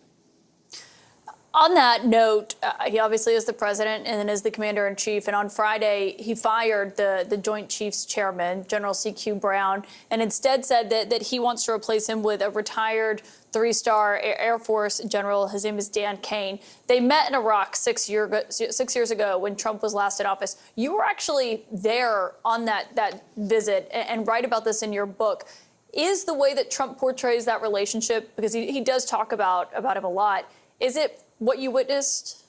[SPEAKER 13] On that note, he obviously is the president and then is the commander-in-chief. And on Friday, he fired the Joint Chiefs chairman, General C.Q. Brown, and instead said that he wants to replace him with a retired three-star Air Force general. His name is Dan Kane. They met in Iraq 6 years ago when Trump was last in office. You were actually there on that visit and write about this in your book. Is the way that Trump portrays that relationship, because he does talk about him a lot, is it what you witnessed?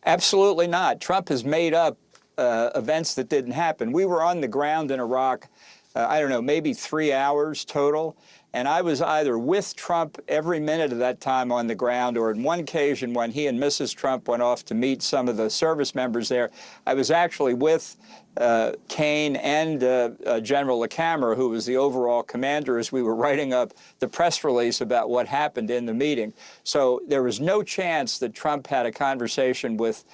[SPEAKER 8] Absolutely not. Trump has made up events that didn't happen. We were on the ground in Iraq, I don't know, maybe 3 hours total. And I was either with Trump every minute of that time on the ground, or on one occasion when he and Mrs. Trump went off to meet some of the service members there, I was actually with Kane and General LeCamera, who was the overall commander, as we were writing up the press release about what happened in the meeting. So there was no chance that Trump had a conversation with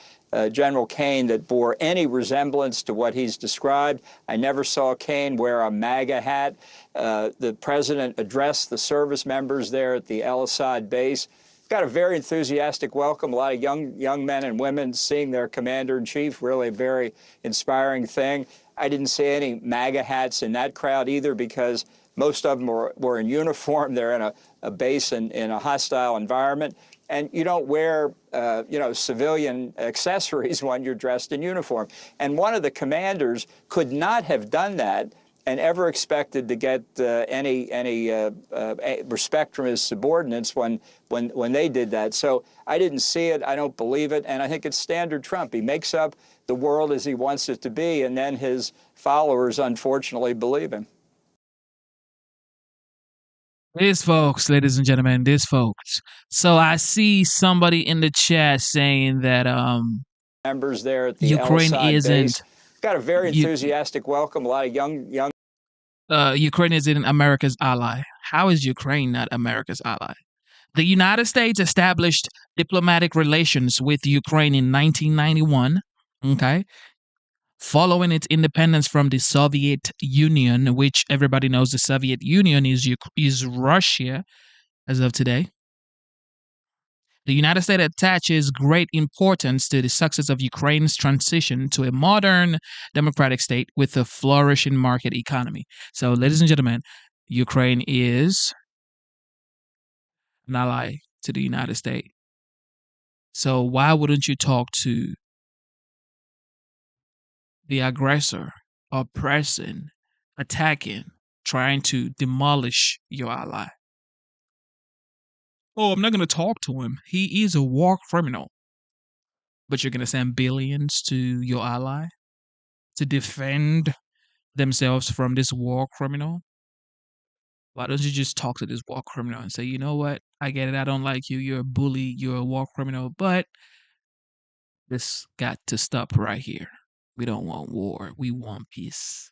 [SPEAKER 8] General Kane that bore any resemblance to what he's described. I never saw Kane wear a MAGA hat. The president addressed the service members there at the El Asad base. Got a very enthusiastic welcome. A lot of young men and women seeing their commander-in-chief. Really a very inspiring thing. I didn't see any MAGA hats in that crowd either, because most of them were in uniform. They're in a base in a hostile environment. And you don't wear, civilian accessories when you're dressed in uniform. And one of the commanders could not have done that and ever expected to get any respect from his subordinates when they did that. So I didn't see it. I don't believe it. And I think it's standard Trump. He makes up the world as he wants it to be, and then his followers, unfortunately, believe him.
[SPEAKER 1] This folks, ladies and gentlemen, this folks. So I see somebody in the chat saying that
[SPEAKER 8] members there at the
[SPEAKER 1] Ukraine isn't
[SPEAKER 8] got a very enthusiastic welcome. A lot of young.
[SPEAKER 1] Ukraine isn't America's ally. How is Ukraine not America's ally? The United States established diplomatic relations with Ukraine in 1991. Okay. Following its independence from the Soviet Union, which everybody knows the Soviet Union is Russia as of today. The United States attaches great importance to the success of Ukraine's transition to a modern democratic state with a flourishing market economy. So, ladies and gentlemen, Ukraine is an ally to the United States. So why wouldn't you talk to the aggressor, oppressing, attacking, trying to demolish your ally? Oh, I'm not going to talk to him. He is a war criminal. But you're going to send billions to your ally to defend themselves from this war criminal? Why don't you just talk to this war criminal and say, you know what? I get it. I don't like you. You're a bully. You're a war criminal. But this got to stop right here. We don't want war. We want peace.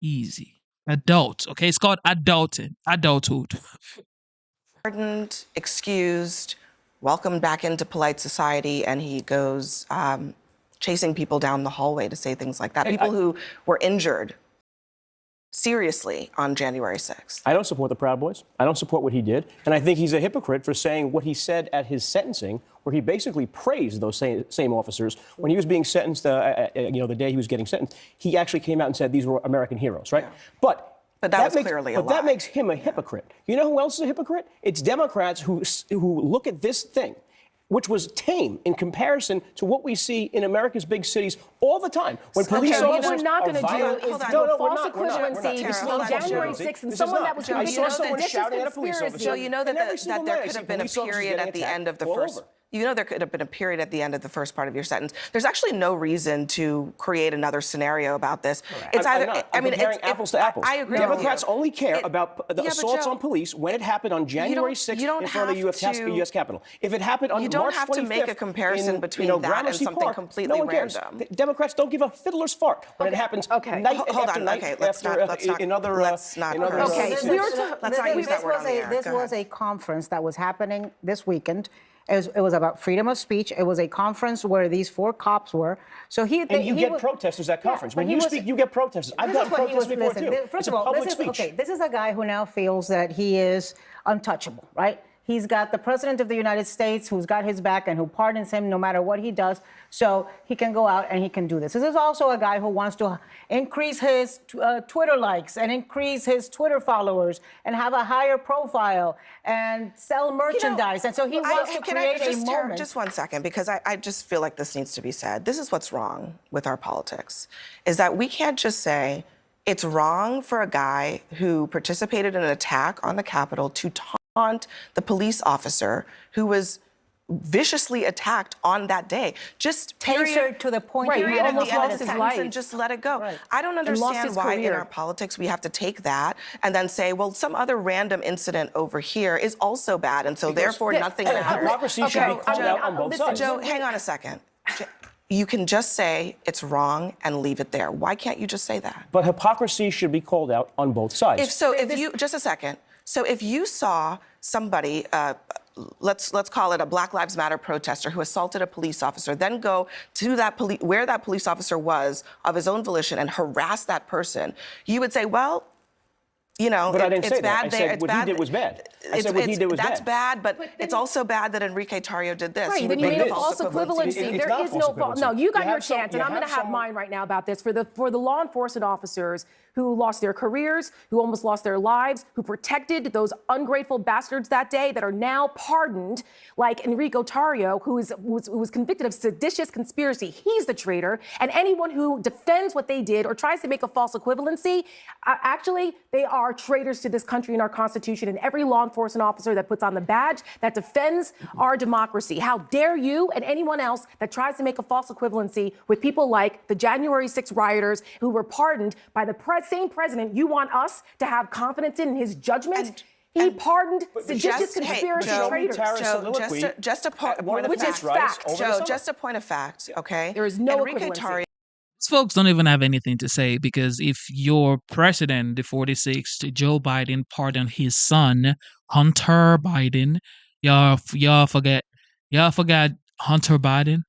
[SPEAKER 1] Easy. Adult. Okay, it's called adulting. Adulthood.
[SPEAKER 15] Pardoned, excused, welcomed back into polite society, and he goes chasing people down the hallway to say things like that. People who were injured seriously on January 6th.
[SPEAKER 16] I don't support the Proud Boys. I don't support what he did. And I think he's a hypocrite for saying what he said at his sentencing, where he basically praised those same officers. When he was being sentenced, the day he was getting sentenced, he actually came out and said these were American heroes, right? Yeah. But that was clearly a lie. But that makes him a hypocrite. You know who else is a hypocrite? It's Democrats who look at this thing, which was tame in comparison to what we see in America's big cities all the time. When police officers
[SPEAKER 22] what we're not going to do is do a false equivalency between January 6th and someone that was convicted of seditious conspiracy.
[SPEAKER 23] Joe, you know that there could have been a period at the end of the first
[SPEAKER 15] there could have been a period at the end of the first part of your sentence. There's actually no reason to create another scenario about this. It's
[SPEAKER 16] I'm
[SPEAKER 15] either,
[SPEAKER 16] not.
[SPEAKER 15] I mean,
[SPEAKER 16] comparing
[SPEAKER 15] it's
[SPEAKER 16] apples to apples.
[SPEAKER 15] I agree.
[SPEAKER 16] Democrats
[SPEAKER 15] with you.
[SPEAKER 16] only care about the
[SPEAKER 15] yeah,
[SPEAKER 16] assaults
[SPEAKER 15] Joe,
[SPEAKER 16] on police when it happened on January 6th in front of the U.S. Capitol. If it happened on
[SPEAKER 15] you don't
[SPEAKER 16] March 25th
[SPEAKER 15] have to make a comparison between that
[SPEAKER 16] Gramercy
[SPEAKER 15] and something
[SPEAKER 16] Park,
[SPEAKER 15] completely
[SPEAKER 16] no one cares.
[SPEAKER 15] random.
[SPEAKER 16] The Democrats don't give a fiddler's fart when it happens night
[SPEAKER 15] Hold
[SPEAKER 16] after
[SPEAKER 15] on.
[SPEAKER 16] night
[SPEAKER 15] Okay, let's not use that word on the air.
[SPEAKER 5] This was a conference that was happening this weekend. It was about freedom of speech. It was a conference where these 4 cops were. So you
[SPEAKER 16] get protesters at conference. When you speak, you get protesters. I've gotten protesters before too.
[SPEAKER 5] First of all, this is a guy who now feels that he is untouchable, right? He's got the president of the United States who's got his back and who pardons him no matter what he does. So he can go out and he can do this. This is also a guy who wants to increase his Twitter likes and increase his Twitter followers and have a higher profile and sell merchandise. And so he wants to create a moment.
[SPEAKER 15] Just 1 second, because I just feel like this needs to be said. This is what's wrong with our politics, is that we can't just say it's wrong for a guy who participated in an attack on the Capitol to taunt the police officer who was viciously attacked on that day. Just
[SPEAKER 5] tasered to the point
[SPEAKER 15] right,
[SPEAKER 5] where he almost lost his life
[SPEAKER 15] and just let it go.
[SPEAKER 5] Right.
[SPEAKER 15] I don't understand why in our politics we have to take that and then say, well, some other random incident over here is also bad, and so therefore nothing matters.
[SPEAKER 16] Hypocrisy should be called out on both sides.
[SPEAKER 15] Joe, hang on a second. You can just say it's wrong and leave it there. Why can't you just say that?
[SPEAKER 16] But hypocrisy should be called out on both sides.
[SPEAKER 15] Just a second. So if you saw somebody, let's call it a Black Lives Matter protester who assaulted a police officer, then go to where that police officer was of his own volition and harass that person, you would say, well,
[SPEAKER 16] but I didn't say that. I said what he did was bad. I said what he did was bad.
[SPEAKER 15] That's bad, but it's also bad that Enrique Tarrio did this.
[SPEAKER 17] Right, then you made a false equivalency. There is no fault. No, you got your chance, and I'm going to have mine right now about this. For the law enforcement officers who lost their careers, who almost lost their lives, who protected those ungrateful bastards that day that are now pardoned, like Enrique Tarrio, who was convicted of seditious conspiracy. He's the traitor. And anyone who defends what they did or tries to make a false equivalency, actually, they are traitors to this country and our Constitution, and every law enforcement officer that puts on the badge that defends our democracy. How dare you and anyone else that tries to make a false equivalency with people like the January 6 rioters who were pardoned by the same president you want us to have confidence in his judgment? He pardoned seditious conspiracy traitors.
[SPEAKER 15] So just a point of fact. Joe, just a point of fact, okay?
[SPEAKER 17] There is no equivalency.
[SPEAKER 1] These folks don't even have anything to say, because if your president, the 46th, Joe Biden, pardoned his son, Hunter Biden, y'all forgot Hunter Biden?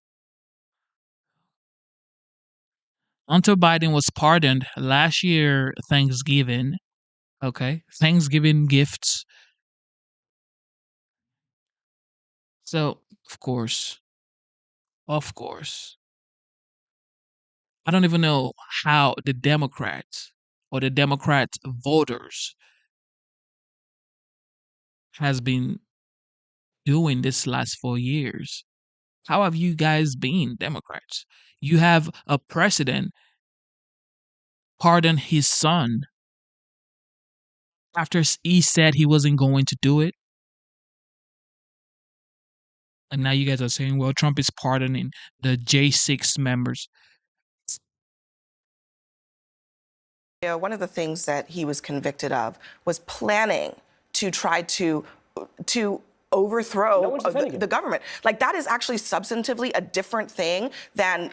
[SPEAKER 1] Hunter Biden was pardoned last year, Thanksgiving. Okay, Thanksgiving gifts. So, of course, I don't even know how the Democrats or the Democrat voters has been doing this last 4 years. How have you guys been, Democrats? You have a president pardon his son after he said he wasn't going to do it. And now you guys are saying, well, Trump is pardoning the J6 members.
[SPEAKER 15] One of the things that he was convicted of was planning to try to overthrow the government. Like, that is actually substantively a different thing than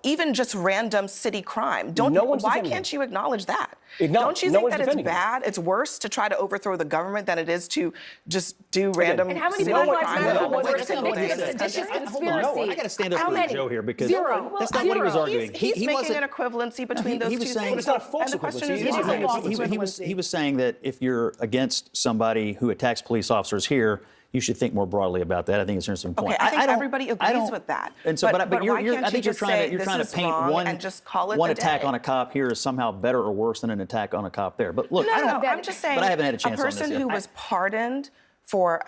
[SPEAKER 15] even just random city crime. Why can't you acknowledge that? Don't you think that it's bad? It's worse to try to overthrow the government than it is to just do random.
[SPEAKER 17] And how many Black Lives Matter were convicted of seditious conspiracy?
[SPEAKER 21] I got to stand up for Joe here, because
[SPEAKER 17] Zero.
[SPEAKER 21] that's not what he was arguing.
[SPEAKER 15] He's making an equivalency between those two things.
[SPEAKER 16] It's not a false
[SPEAKER 21] equivalency. He was saying that if you're against somebody who attacks police officers here, you should think more broadly about that. I think it's an interesting point.
[SPEAKER 15] Okay, I think everybody agrees with that.
[SPEAKER 21] And so, but
[SPEAKER 15] why
[SPEAKER 21] I think you're trying to paint one attack
[SPEAKER 15] day.
[SPEAKER 21] on a cop here as somehow better or worse than an attack on a cop there. But look,
[SPEAKER 15] I'm just saying,
[SPEAKER 21] but I haven't had a chance
[SPEAKER 15] a person
[SPEAKER 21] on this yet.
[SPEAKER 15] who was pardoned for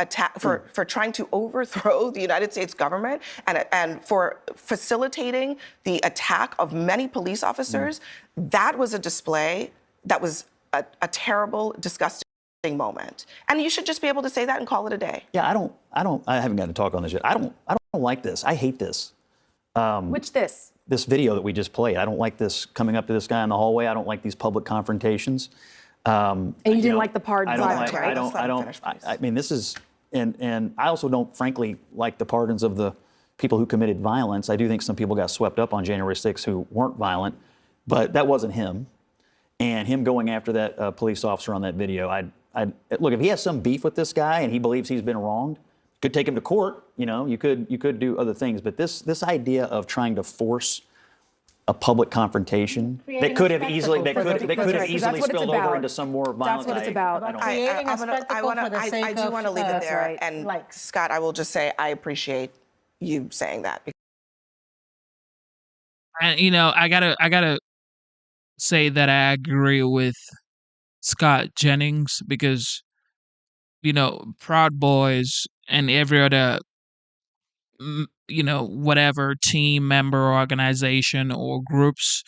[SPEAKER 15] trying to overthrow the United States government and for facilitating the attack of many police officers, that was a display that was a terrible, disgusting moment. And you should just be able to say that and call it a day.
[SPEAKER 21] Yeah, I haven't gotten to talk on this yet. I don't like this. I hate this.
[SPEAKER 17] Which this?
[SPEAKER 21] This video that we just played. I don't like this coming up to this guy in the hallway. I don't like these public confrontations.
[SPEAKER 17] And you didn't like the pardons either, right?
[SPEAKER 21] I mean, this is, and I also don't, frankly, like the pardons of the people who committed violence. I do think some people got swept up on January 6th who weren't violent, but that wasn't him. And him going after that police officer on that video, look, if he has some beef with this guy and he believes he's been wronged, could take him to court. You know, you could do other things, but this idea of trying to force a public confrontation that could have easily spilled over into some more violent.
[SPEAKER 17] That's what it's about.
[SPEAKER 15] I do want to leave it there. And Scott, I will just say I appreciate you saying that.
[SPEAKER 1] And I gotta say that I agree with Scott Jennings because Proud Boys and every other whatever team member or organization or groups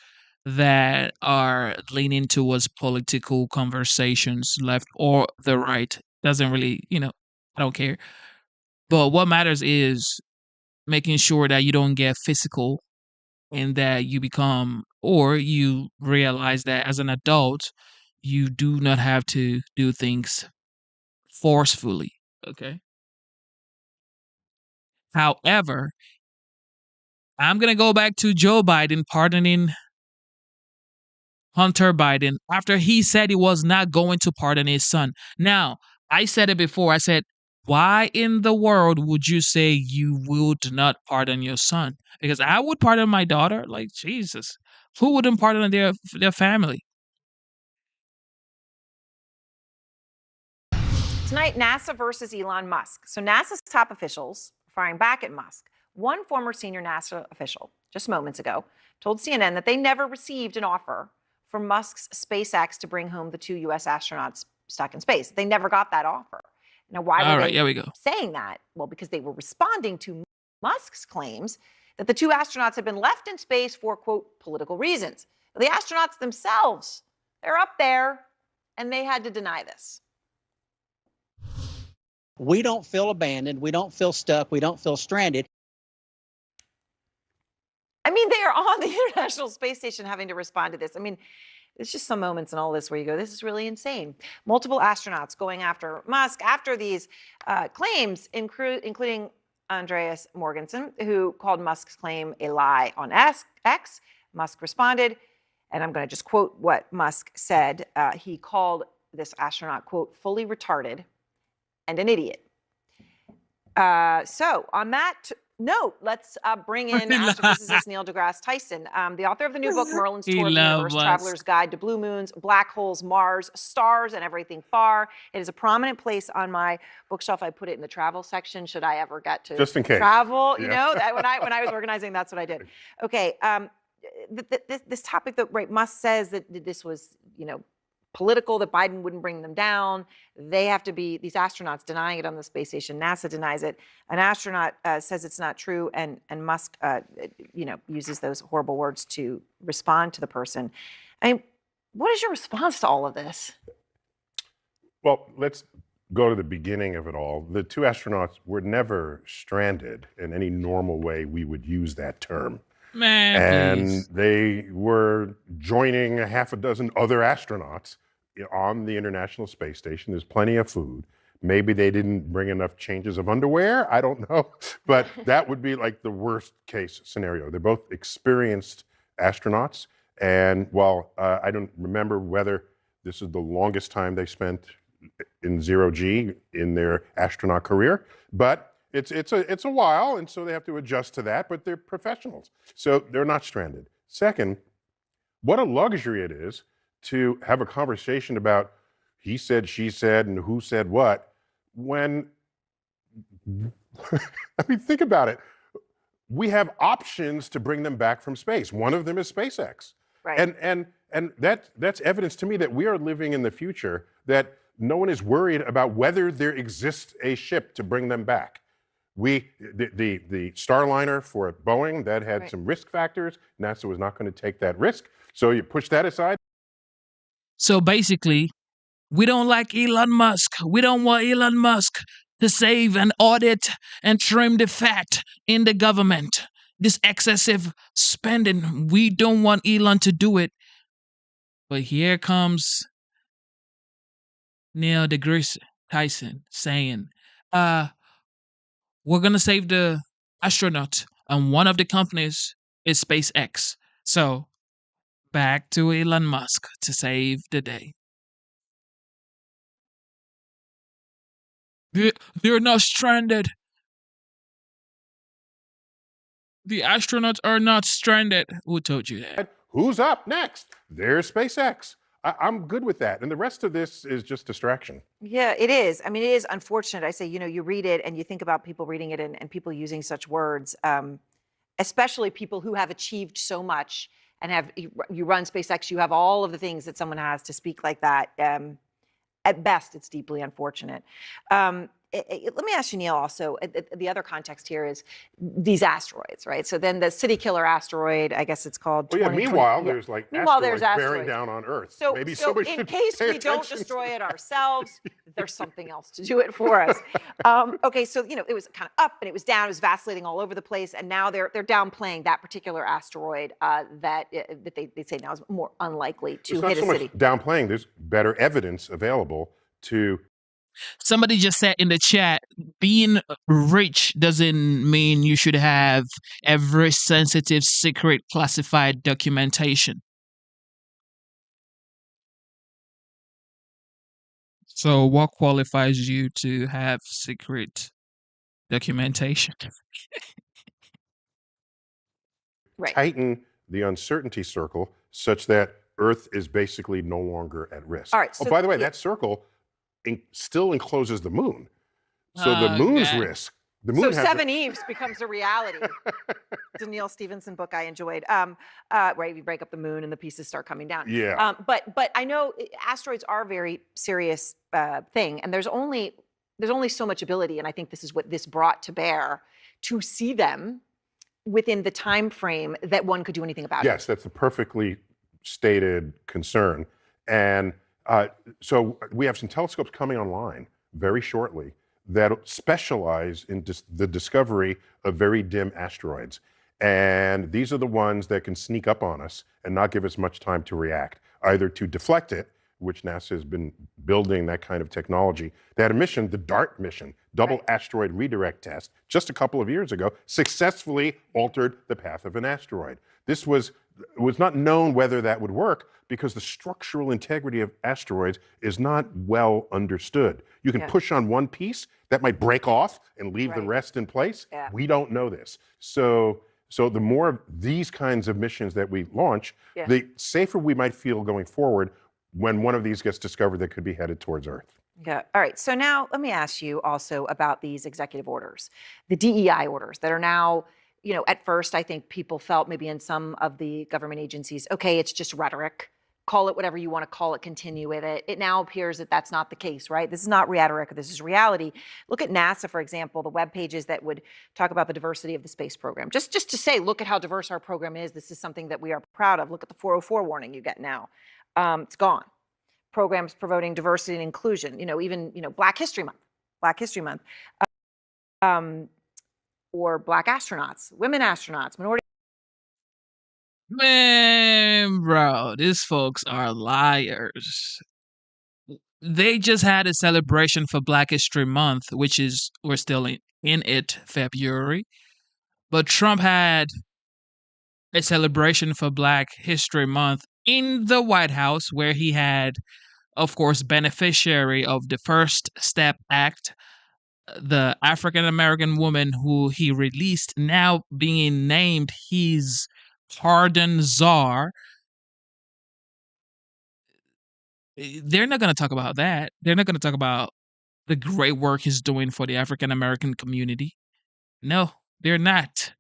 [SPEAKER 1] that are leaning towards political conversations, left or the right, doesn't really, I don't care. But what matters is making sure that you don't get physical and that you become, or you realize that as an adult, you do not have to do things forcefully. Okay. However, I'm going to go back to Joe Biden pardoning Hunter Biden after he said he was not going to pardon his son. Now, I said it before. I said, why in the world would you say you would not pardon your son? Because I would pardon my daughter. Like, Jesus. Who wouldn't pardon their family?
[SPEAKER 4] Tonight, NASA versus Elon Musk. So NASA's top officials are firing back at Musk. One former senior NASA official, just moments ago, told CNN that they never received an offer from Musk's SpaceX to bring home the 2 U.S. astronauts stuck in space. They never got that offer. Now, why were they saying that? Well, because they were responding to Musk's claims that the 2 astronauts had been left in space for, quote, political reasons. The astronauts themselves, they're up there, and they had to deny this.
[SPEAKER 19] We don't feel abandoned. We don't feel stuck. We don't feel stranded.
[SPEAKER 4] I mean, they are on the International Space Station having to respond to this. I mean, there's just some moments in all this where you go, this is really insane. Multiple astronauts going after Musk after these claims, including Andreas Morgensen, who called Musk's claim a lie on X. Musk responded, and I'm going to just quote what Musk said. He called this astronaut, quote, fully retarded and an idiot. So on that note, let's bring in astrophysicist Neil deGrasse Tyson, the author of the new book, Merlin's Tour of the Universe, Traveler's Guide to Blue Moons, Black Holes, Mars, Stars, and Everything Far. It is a prominent place on my bookshelf. I put it in the travel section, should I ever get to
[SPEAKER 20] just in case.
[SPEAKER 4] Travel. You know, when I was organizing, that's what I did. Okay, this topic that Musk says that this was, political, that Biden wouldn't bring them down. They have to be, these astronauts denying it on the space station. NASA denies it. An astronaut says it's not true, and Musk, uses those horrible words to respond to the person. I mean, what is your response to all of this?
[SPEAKER 20] Well, let's go to the beginning of it all. The 2 astronauts were never stranded in any normal way we would use that term.
[SPEAKER 1] Man,
[SPEAKER 20] and they were joining a half a dozen other astronauts on the International Space Station. There's plenty of food. Maybe they didn't bring enough changes of underwear. I don't know. But that would be like the worst case scenario. They're both experienced astronauts. And while I don't remember whether this is the longest time they spent in zero G in their astronaut career, but it's a while, and so they have to adjust to that, but they're professionals. So they're not stranded. Second, what a luxury it is to have a conversation about he said, she said, and who said what, when, I mean, think about it. We have options to bring them back from space. One of them is SpaceX.
[SPEAKER 4] Right.
[SPEAKER 20] And that's evidence to me that we are living in the future, that no one is worried about whether there exists a ship to bring them back. The Starliner for Boeing, that had some risk factors. NASA was not going to take that risk. So you push that aside.
[SPEAKER 1] So basically, We don't like Elon Musk. We don't want Elon Musk to save and audit and trim the fat in the government. This excessive spending, we don't want Elon to do it. But here comes Neil deGrasse Tyson saying, we're going to save the astronauts. And one of the companies is SpaceX. So back to Elon Musk to save the day. They're not stranded. The astronauts are not stranded. Who told you that?
[SPEAKER 20] Who's up next? There's SpaceX. I'm good with that. And the rest of this is just distraction.
[SPEAKER 4] Yeah, it is. I mean, it is unfortunate. I say, you read it and you think about people reading it and people using such words, especially people who have achieved so much and you run SpaceX, you have all of the things that someone has to speak like that. At best, it's deeply unfortunate. Let me ask you, Neil, also, the other context here is these asteroids, right? So then the city killer asteroid, I guess it's called.
[SPEAKER 20] Well, yeah, meanwhile, there's like asteroids bearing down on Earth.
[SPEAKER 4] So,
[SPEAKER 20] Maybe
[SPEAKER 4] so
[SPEAKER 20] somebody
[SPEAKER 4] in
[SPEAKER 20] should
[SPEAKER 4] case
[SPEAKER 20] pay
[SPEAKER 4] we don't
[SPEAKER 20] attention.
[SPEAKER 4] destroy it ourselves, there's something else to do it for us. Okay, so, it was kind of up and it was down, it was vacillating all over the place. And now they're downplaying that particular asteroid that they say now is more unlikely to
[SPEAKER 20] It's not
[SPEAKER 4] hit
[SPEAKER 20] so
[SPEAKER 4] a
[SPEAKER 20] much
[SPEAKER 4] city.
[SPEAKER 20] downplaying. There's better evidence available to.
[SPEAKER 1] Somebody just said in the chat, being rich doesn't mean you should have every sensitive, secret, classified documentation. So what qualifies you to have secret documentation?
[SPEAKER 4] Right.
[SPEAKER 20] Tighten the uncertainty circle such that Earth is basically no longer at risk.
[SPEAKER 4] All right, so
[SPEAKER 20] by the way, that circle still encloses the moon. So the
[SPEAKER 1] Oh,
[SPEAKER 20] moon's
[SPEAKER 1] God.
[SPEAKER 20] risk. The moon
[SPEAKER 4] So
[SPEAKER 20] has
[SPEAKER 4] Seven Eves becomes a reality. It's a Neil Stephenson book I enjoyed. Right, you break up the moon and the pieces start coming down.
[SPEAKER 20] Yeah.
[SPEAKER 4] But I know asteroids are a very serious thing, and there's only so much ability, and I think this is what this brought to bear, to see them within the time frame that one could do anything about it.
[SPEAKER 20] Yes, that's a perfectly stated concern. And so we have some telescopes coming online very shortly that specialize in the discovery of very dim asteroids. And these are the ones that can sneak up on us and not give us much time to react, either to deflect it, which NASA has been building that kind of technology. They had a mission, the DART mission, Double Asteroid Redirect Test, just a couple of years ago, successfully altered the path of an asteroid. This was not known whether that would work because the structural integrity of asteroids is not well understood. You can push on one piece, that might break off and leave the rest in place.
[SPEAKER 4] Yeah.
[SPEAKER 20] We don't know this. So the more of these kinds of missions that we launch, the safer we might feel going forward when one of these gets discovered that could be headed towards Earth.
[SPEAKER 4] Yeah. All right. So now let me ask you also about these executive orders, the DEI orders that are now, at first I think people felt maybe in some of the government agencies, okay, it's just rhetoric. Call it whatever you want to call it, continue with it. It now appears that that's not the case, right? This is not rhetoric, this is reality. Look at NASA, for example, the web pages that would talk about the diversity of the space program. Just to say, look at how diverse our program is. This is something that we are proud of. Look at the 404 warning you get now. It's gone. Programs promoting diversity and inclusion, even, Black History Month, or Black astronauts, women astronauts, minority.
[SPEAKER 1] Man, bro, these folks are liars. They just had a celebration for Black History Month, we're still in it, February. But Trump had a celebration for Black History Month in the White House, where he had, of course, beneficiary of the First Step Act, the African American woman who he released, now being named his pardon czar. They're not going to talk about that. They're not going to talk about the great work he's doing for the African American community. No, they're not.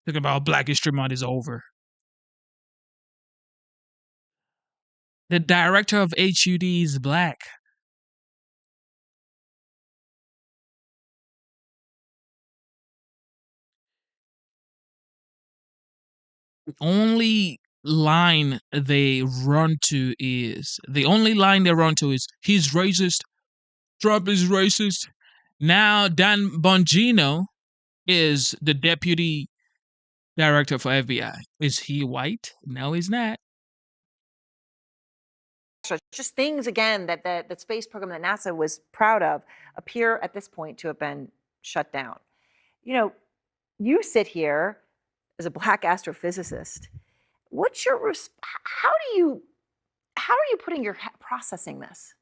[SPEAKER 1] Talking about Black History Month is over. The director of HUD is Black. Only line they run to is the only line they run to is he's racist. Trump is racist. Now Dan Bongino is the deputy director for FBI. Is he white? No, he's not.
[SPEAKER 4] So just things again that the space program that NASA was proud of appear at this point to have been shut down. You know, you sit here as a black astrophysicist. What's your how are you processing this?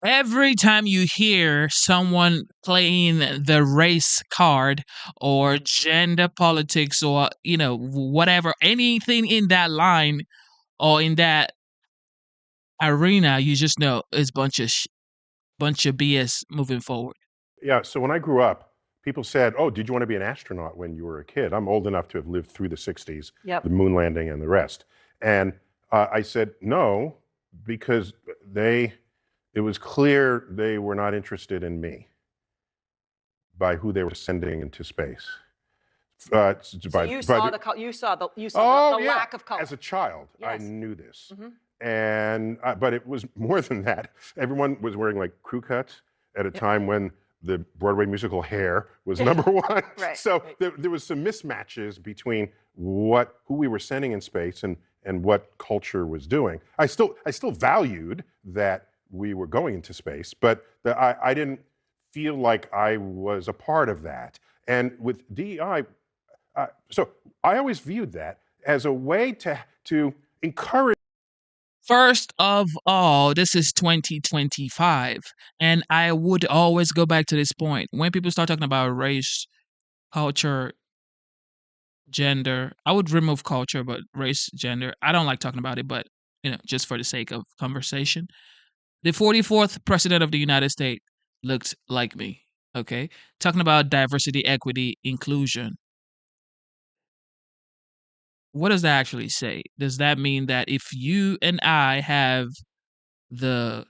[SPEAKER 1] Every time you hear someone playing the race card or gender politics or, you know, whatever, anything in that line or in that arena, you just know it's bunch of BS moving forward.
[SPEAKER 20] Yeah, so when I grew up, people said, "Oh, did you want to be an astronaut when you were a kid?" I'm old enough to have lived through the 60s, the moon landing and the rest. And I said, no, because it was clear they were not interested in me by who they were sending into space.
[SPEAKER 4] So you saw the lack of color.
[SPEAKER 20] As a child, I knew this. And but it was more than that. Everyone was wearing like crew cuts at a time when the Broadway musical Hair was number one. So there was some mismatches between who we were sending in space and what culture was doing. I still valued that we were going into space, but I didn't feel like I was a part of that. And with DEI, so I always viewed that as a way to encourage.
[SPEAKER 1] First of all, this is 2025, and I would always go back to this point. When people start talking about race, culture, gender, I would remove culture, but race, gender, I don't like talking about it, but you know, just for the sake of conversation. The 44th president of the United States looked like me, okay? Talking about diversity, equity, inclusion. What does that actually say? Does that mean that if you and I have the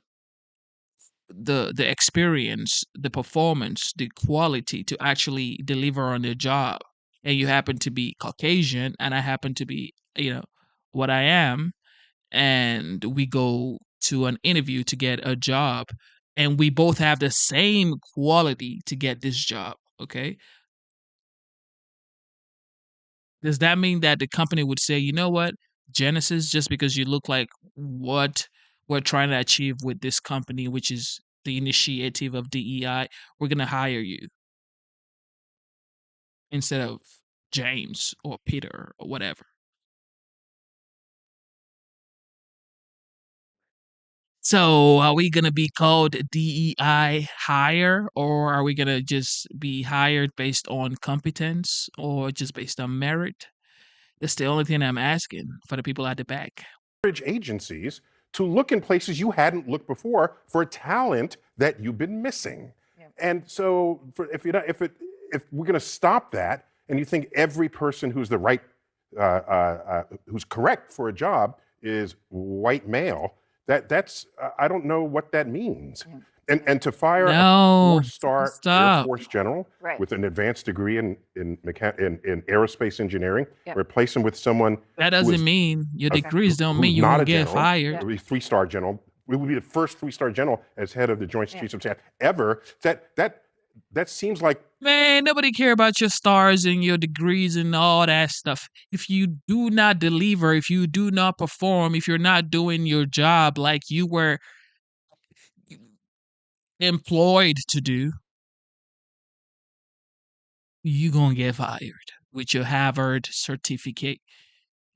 [SPEAKER 1] experience, the performance, the quality to actually deliver on the job, and you happen to be Caucasian and I happen to be, you know, what I am, and we go to an interview to get a job, and we both have the same quality to get this job, okay? Does that mean that the company would say, you know what, Genesis, just because you look like what we're trying to achieve with this company, which is the initiative of DEI, we're going to hire you instead of James or Peter or whatever? So are we going to be called DEI hire, or are we going to just be hired based on competence or just based on merit? That's the only thing I'm asking for the people at the back.
[SPEAKER 20] Agencies to look in places you hadn't looked before for talent that you've been missing. And so if we're going to stop that, and you think every person who's the right, who's correct for a job is white male, that's I don't know what that means. And to fire a 4-star Air Force general with an advanced degree in aerospace engineering, replace him with someone
[SPEAKER 1] that doesn't mean your degrees don't mean you won't get fired.
[SPEAKER 20] It would be 3-star general. It would be the first 3-star general as head of the Joint Chiefs of Staff ever. That seems like,
[SPEAKER 1] man, nobody care about your stars and your degrees and all that stuff. If you do not deliver, if you do not perform, if you're not doing your job like you were employed to do, you gonna get fired with your Harvard certificate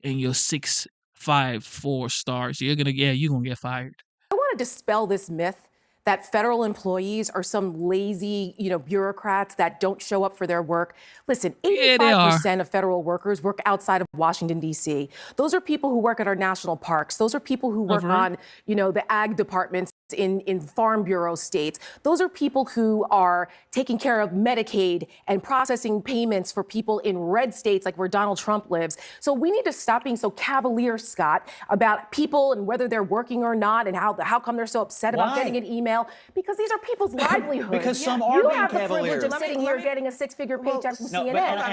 [SPEAKER 1] and your 6.54 stars. You're gonna get fired.
[SPEAKER 17] I want to dispel this myth that federal employees are some lazy, bureaucrats that don't show up for their work. Listen, 85% of federal workers work outside of Washington, D.C. Those are people who work at our national parks. Those are people who work on, the ag departments. in Farm Bureau states. Those are people who are taking care of Medicaid and processing payments for people in red states like where Donald Trump lives. So we need to stop being so cavalier, Scott, about people and whether they're working or not and how come they're so upset about getting an email. Because these are people's livelihoods.
[SPEAKER 21] Because some are being
[SPEAKER 17] have the
[SPEAKER 21] cavalier.
[SPEAKER 17] privilege of sitting here getting a six-figure paycheck from CNN.
[SPEAKER 21] And I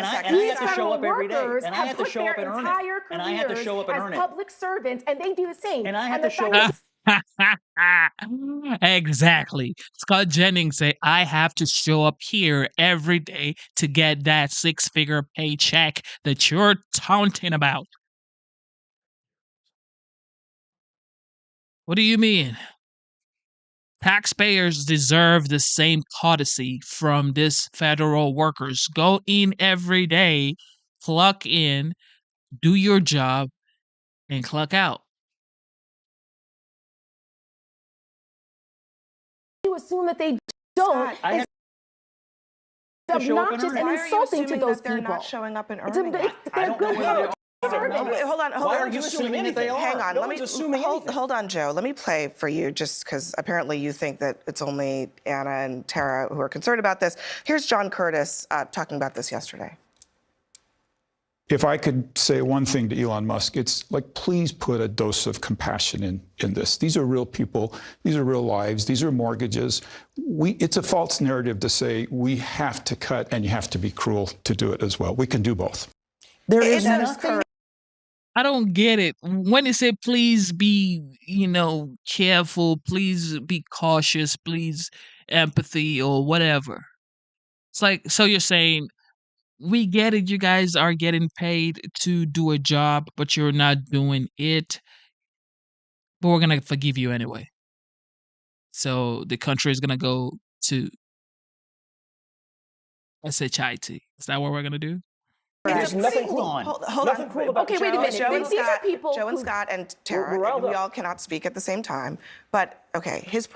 [SPEAKER 21] have to show up every day. And I have to show up and earn it. And I have to show up and earn it.
[SPEAKER 17] Public servants, and they do the same.
[SPEAKER 21] And I have to show up.
[SPEAKER 1] Exactly. Scott Jennings said, I have to show up here every day to get that six-figure paycheck that you're taunting about. What do you mean? Taxpayers deserve the same courtesy from these federal workers. Go in every day, clock in, do your job, and clock out.
[SPEAKER 17] You assume that they don't.
[SPEAKER 21] I have to show up and
[SPEAKER 17] obnoxious
[SPEAKER 21] earn
[SPEAKER 17] and
[SPEAKER 21] it.
[SPEAKER 17] insulting to those
[SPEAKER 15] They're
[SPEAKER 17] people.
[SPEAKER 15] not showing up and
[SPEAKER 17] It's a-
[SPEAKER 15] earning it.
[SPEAKER 17] they're good
[SPEAKER 21] whether
[SPEAKER 17] servants.
[SPEAKER 15] Wait, hold on.
[SPEAKER 21] Why are you assuming that they are?
[SPEAKER 15] Hang on.
[SPEAKER 21] No
[SPEAKER 15] Let
[SPEAKER 21] one's
[SPEAKER 15] me
[SPEAKER 21] assuming anything.
[SPEAKER 15] hold on, Joe. Let me play for you, just because apparently you think that it's only Anna and Tara who are concerned about this. Here's John Curtis talking about this yesterday.
[SPEAKER 7] If I could say one thing to Elon Musk, it's like, please put a dose of compassion in this. These are real people. These are real lives. These are mortgages. It's a false narrative to say we have to cut and you have to be cruel to do it as well. We can do both.
[SPEAKER 21] There is nothing.
[SPEAKER 1] I don't get it. When it said, please be, careful, please be cautious, please empathy or whatever. It's like, so you're saying, we get it, you guys are getting paid to do a job, but you're not doing it. But we're going to forgive you anyway. So the country is going to go to SHIT. Is that what we're going to do?
[SPEAKER 16] There's nothing cool.
[SPEAKER 15] Hold
[SPEAKER 16] Nothing
[SPEAKER 15] on.
[SPEAKER 16] cool about
[SPEAKER 17] Okay, wait a minute.
[SPEAKER 15] Joe and
[SPEAKER 17] These are
[SPEAKER 15] Scott,
[SPEAKER 17] people
[SPEAKER 15] Joe and
[SPEAKER 17] who-
[SPEAKER 15] Scott and Tara.
[SPEAKER 16] We're all
[SPEAKER 15] And we
[SPEAKER 16] up.
[SPEAKER 15] all cannot speak at the same time. But okay, his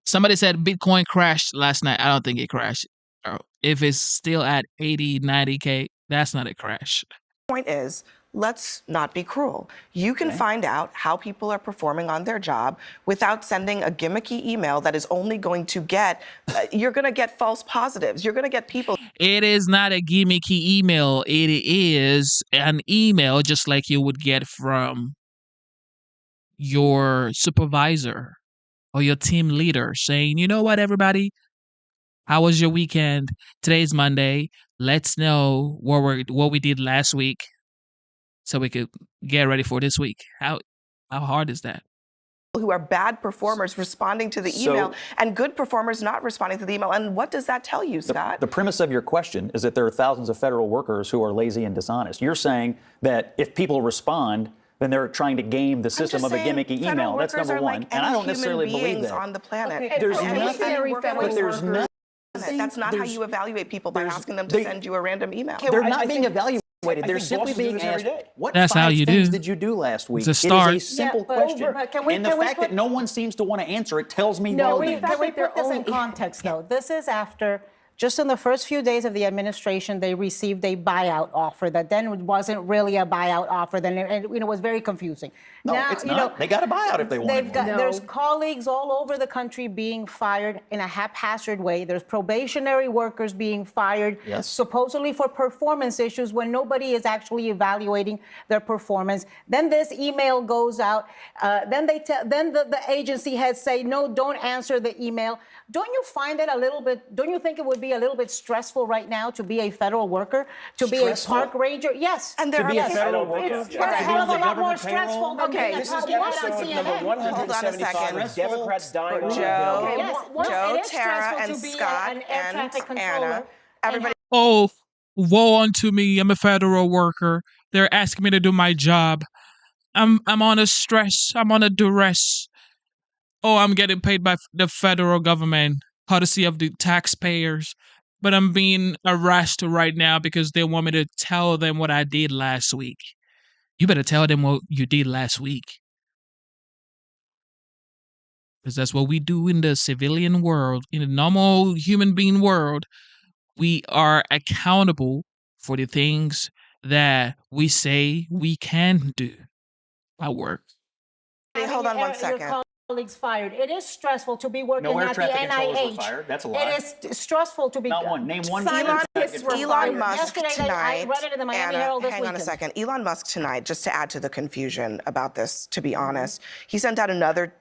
[SPEAKER 1] Somebody said Bitcoin crashed last night. I don't think it crashed. If it's still at 80, 90K, that's not a crash.
[SPEAKER 15] point is, let's not be cruel. You can find out how people are performing on their job without sending a gimmicky email that is only going to get, you're going to get false positives. You're going to get people.
[SPEAKER 1] It is not a gimmicky email. It is an email just like you would get from your supervisor or your team leader saying, you know what, everybody? How was your weekend? Today's Monday. Let's know what we did last week so we could get ready for this week. How hard is that?
[SPEAKER 15] Who are bad performers responding to the email and good performers not responding to the email. And what does that tell you, Scott?
[SPEAKER 21] The premise of your question is that there are thousands of federal workers who are lazy and dishonest. You're saying that if people respond, then they're trying to game the system of a gimmicky email. That's number one. And I don't necessarily believe that.
[SPEAKER 15] On the planet.
[SPEAKER 17] Okay,
[SPEAKER 21] There's
[SPEAKER 17] and
[SPEAKER 21] nothing, but there's nothing.
[SPEAKER 15] That's not how you evaluate people by asking them to send you a random email.
[SPEAKER 21] They're not being evaluated. They're simply being asked, what
[SPEAKER 1] That's how
[SPEAKER 21] 5
[SPEAKER 1] you
[SPEAKER 21] things
[SPEAKER 1] do.
[SPEAKER 21] did you do last week?
[SPEAKER 1] It's a start.
[SPEAKER 21] It is a simple question. And the fact that no one seems to want to answer it tells me
[SPEAKER 5] No,
[SPEAKER 21] nothing.
[SPEAKER 5] can we put this in context, though? This is after, just in the first few days of the administration, they received a buyout offer that then wasn't really a buyout offer. Then it was very confusing.
[SPEAKER 21] No, it's not. They got a buyout if they wanted one.
[SPEAKER 5] There's colleagues all over the country being fired in a haphazard way. There's probationary workers being fired, supposedly for performance issues when nobody is actually evaluating their performance. Then this email goes out. Then the agency heads say, no, don't answer the email. Don't you find it a little bit? Don't you think it would be a little bit stressful right now to be a federal worker, to be a park ranger? Yes.
[SPEAKER 15] And there
[SPEAKER 16] To be a federal worker.
[SPEAKER 5] It's a hell of a lot more stressful than being a
[SPEAKER 16] This is
[SPEAKER 5] top one on
[SPEAKER 16] episode number
[SPEAKER 5] CNN.
[SPEAKER 16] 175 of Democrats dying on the
[SPEAKER 15] Joe,
[SPEAKER 16] Hill.
[SPEAKER 5] Yes,
[SPEAKER 15] Joe,
[SPEAKER 5] it is
[SPEAKER 15] Tara,
[SPEAKER 5] stressful
[SPEAKER 15] and
[SPEAKER 5] to be
[SPEAKER 15] Scott,
[SPEAKER 5] an air
[SPEAKER 15] and
[SPEAKER 5] traffic controller
[SPEAKER 15] Anna. Everybody.
[SPEAKER 1] Oh, woe unto me. I'm a federal worker. They're asking me to do my job. I'm on a stress. I'm on a duress. Oh, I'm getting paid by the federal government, courtesy of the taxpayers. But I'm being harassed right now because they want me to tell them what I did last week. You better tell them what you did last week. Because that's what we do in the civilian world. In the normal human being world, we are accountable for the things that we say we can do at work.
[SPEAKER 15] Hold on one second.
[SPEAKER 5] colleagues fired. It is stressful to be working
[SPEAKER 21] No air
[SPEAKER 5] at the
[SPEAKER 21] traffic controllers were
[SPEAKER 5] NIH.
[SPEAKER 21] fired. That's a lie.
[SPEAKER 5] It is stressful to be.
[SPEAKER 21] Not one. Name one.
[SPEAKER 5] Scientists were
[SPEAKER 15] Elon
[SPEAKER 5] fired.
[SPEAKER 15] Musk
[SPEAKER 5] Yesterday, I
[SPEAKER 15] tonight.
[SPEAKER 5] read it in the Miami
[SPEAKER 15] Anna,
[SPEAKER 5] Herald this
[SPEAKER 15] hang on a
[SPEAKER 5] weekend.
[SPEAKER 15] second. Elon Musk tonight, just to add to the confusion about this, to be honest, he sent out another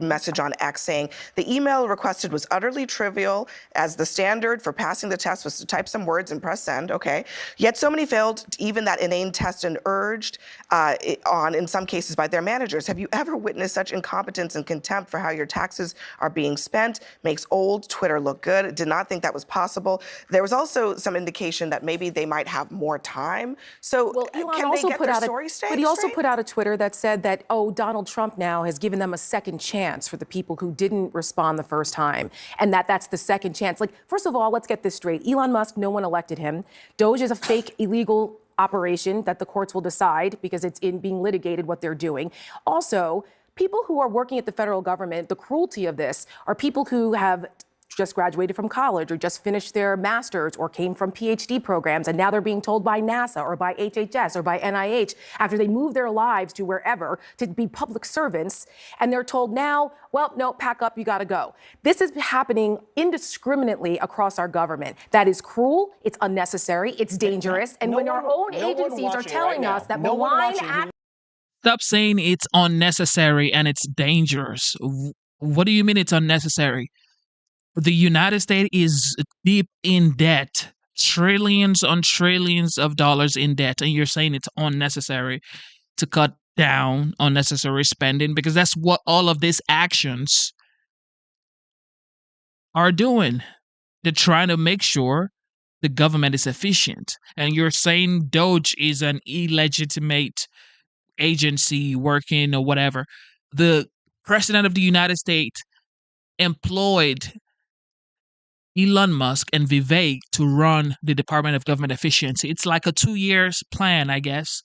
[SPEAKER 15] message on X saying the email requested was utterly trivial, as the standard for passing the test was to type some words and press send. Okay. Yet so many failed even that inane test and urged on, in some cases, by their managers. Have you ever witnessed such incompetence and contempt for how your taxes are being spent? Makes old Twitter look good. Did not think that was possible. There was also some indication that maybe they might have more time. So
[SPEAKER 17] Elon
[SPEAKER 15] can
[SPEAKER 17] also
[SPEAKER 15] they get
[SPEAKER 17] put
[SPEAKER 15] their
[SPEAKER 17] out
[SPEAKER 15] story straight?
[SPEAKER 17] but he also put out a Twitter that said that, oh, Donald Trump now has given them a second chance for the people who didn't respond the first time, and that's the second chance. Like, first of all, let's get this straight. Elon Musk, no one elected him. Doge is a fake, illegal operation that the courts will decide because it's in being litigated what they're doing. Also, people who are working at the federal government, the cruelty of this are people who have just graduated from college or just finished their master's or came from PhD programs, and now they're being told by NASA or by HHS or by NIH after they move their lives to wherever to be public servants, and they're told now, well, no, pack up, you gotta go. This is happening indiscriminately across our government. That is cruel, it's unnecessary, it's dangerous, and when our own agencies are telling us that malign acts.
[SPEAKER 1] Stop saying it's unnecessary and it's dangerous. What do you mean it's unnecessary? The United States is deep in debt, trillions on trillions of dollars in debt, and you're saying it's unnecessary to cut down unnecessary spending, because that's what all of these actions are doing. They're trying to make sure the government is efficient, and you're saying Doge is an illegitimate agency working or whatever. The president of the United States employed Elon Musk and Vivek to run the Department of Government Efficiency. It's like a 2 years plan, I guess.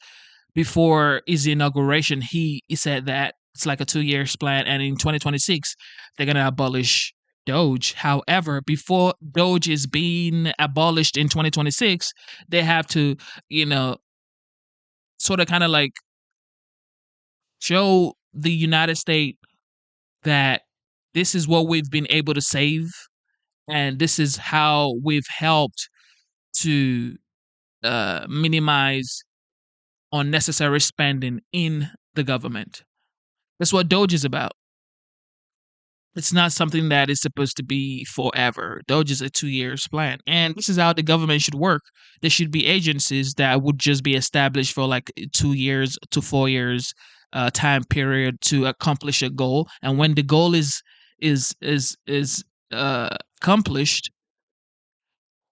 [SPEAKER 1] Before his inauguration, he said that it's like a 2 years plan, and in 2026 they're gonna abolish Doge. However, before Doge is being abolished in 2026, they have to, sort of kind of like show the United States that this is what we've been able to save, and this is how we've helped to minimize unnecessary spending in the government. That's what Doge is about. It's not something that is supposed to be forever. Doge is a 2 years plan. And this is how the government should work. There should be agencies that would just be established for like 2 years to 4 years time period to accomplish a goal. And when the goal is accomplished,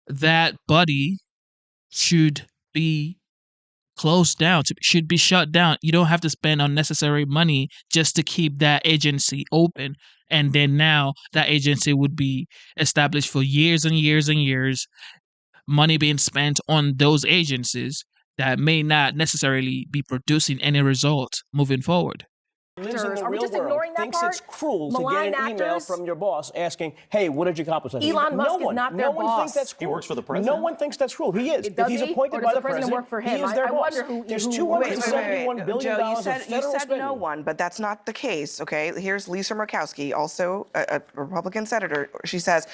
[SPEAKER 1] that body should be closed down, should be shut down. You don't have to spend unnecessary money just to keep that agency open. And then now that agency would be established for years and years and years, money being spent on those agencies that may not necessarily be producing any results moving forward.
[SPEAKER 16] Lives in the
[SPEAKER 17] Are we
[SPEAKER 16] real
[SPEAKER 17] just
[SPEAKER 16] world,
[SPEAKER 17] ignoring that
[SPEAKER 16] thinks
[SPEAKER 17] part?
[SPEAKER 16] it's cruel to
[SPEAKER 17] Malign
[SPEAKER 16] get an email
[SPEAKER 17] actors?
[SPEAKER 16] from your boss asking, hey, what did you accomplish?
[SPEAKER 17] Elon Musk is not their
[SPEAKER 16] no one
[SPEAKER 17] boss.
[SPEAKER 16] thinks that's cruel.
[SPEAKER 21] He works for the president.
[SPEAKER 16] No one thinks that's cruel. He is.
[SPEAKER 17] Does
[SPEAKER 16] if he's
[SPEAKER 17] he?
[SPEAKER 16] appointed
[SPEAKER 17] Or does
[SPEAKER 16] by
[SPEAKER 17] the
[SPEAKER 16] the
[SPEAKER 17] president
[SPEAKER 16] president,
[SPEAKER 17] work for him?
[SPEAKER 16] he is their
[SPEAKER 17] I
[SPEAKER 16] boss.
[SPEAKER 17] wonder who-
[SPEAKER 16] There's
[SPEAKER 17] who-
[SPEAKER 16] $271 billion
[SPEAKER 15] Joe, you
[SPEAKER 16] of
[SPEAKER 15] said
[SPEAKER 16] federal spending.
[SPEAKER 15] no one, but that's not the case, okay? Here's Lisa Murkowski, also a Republican senator. She says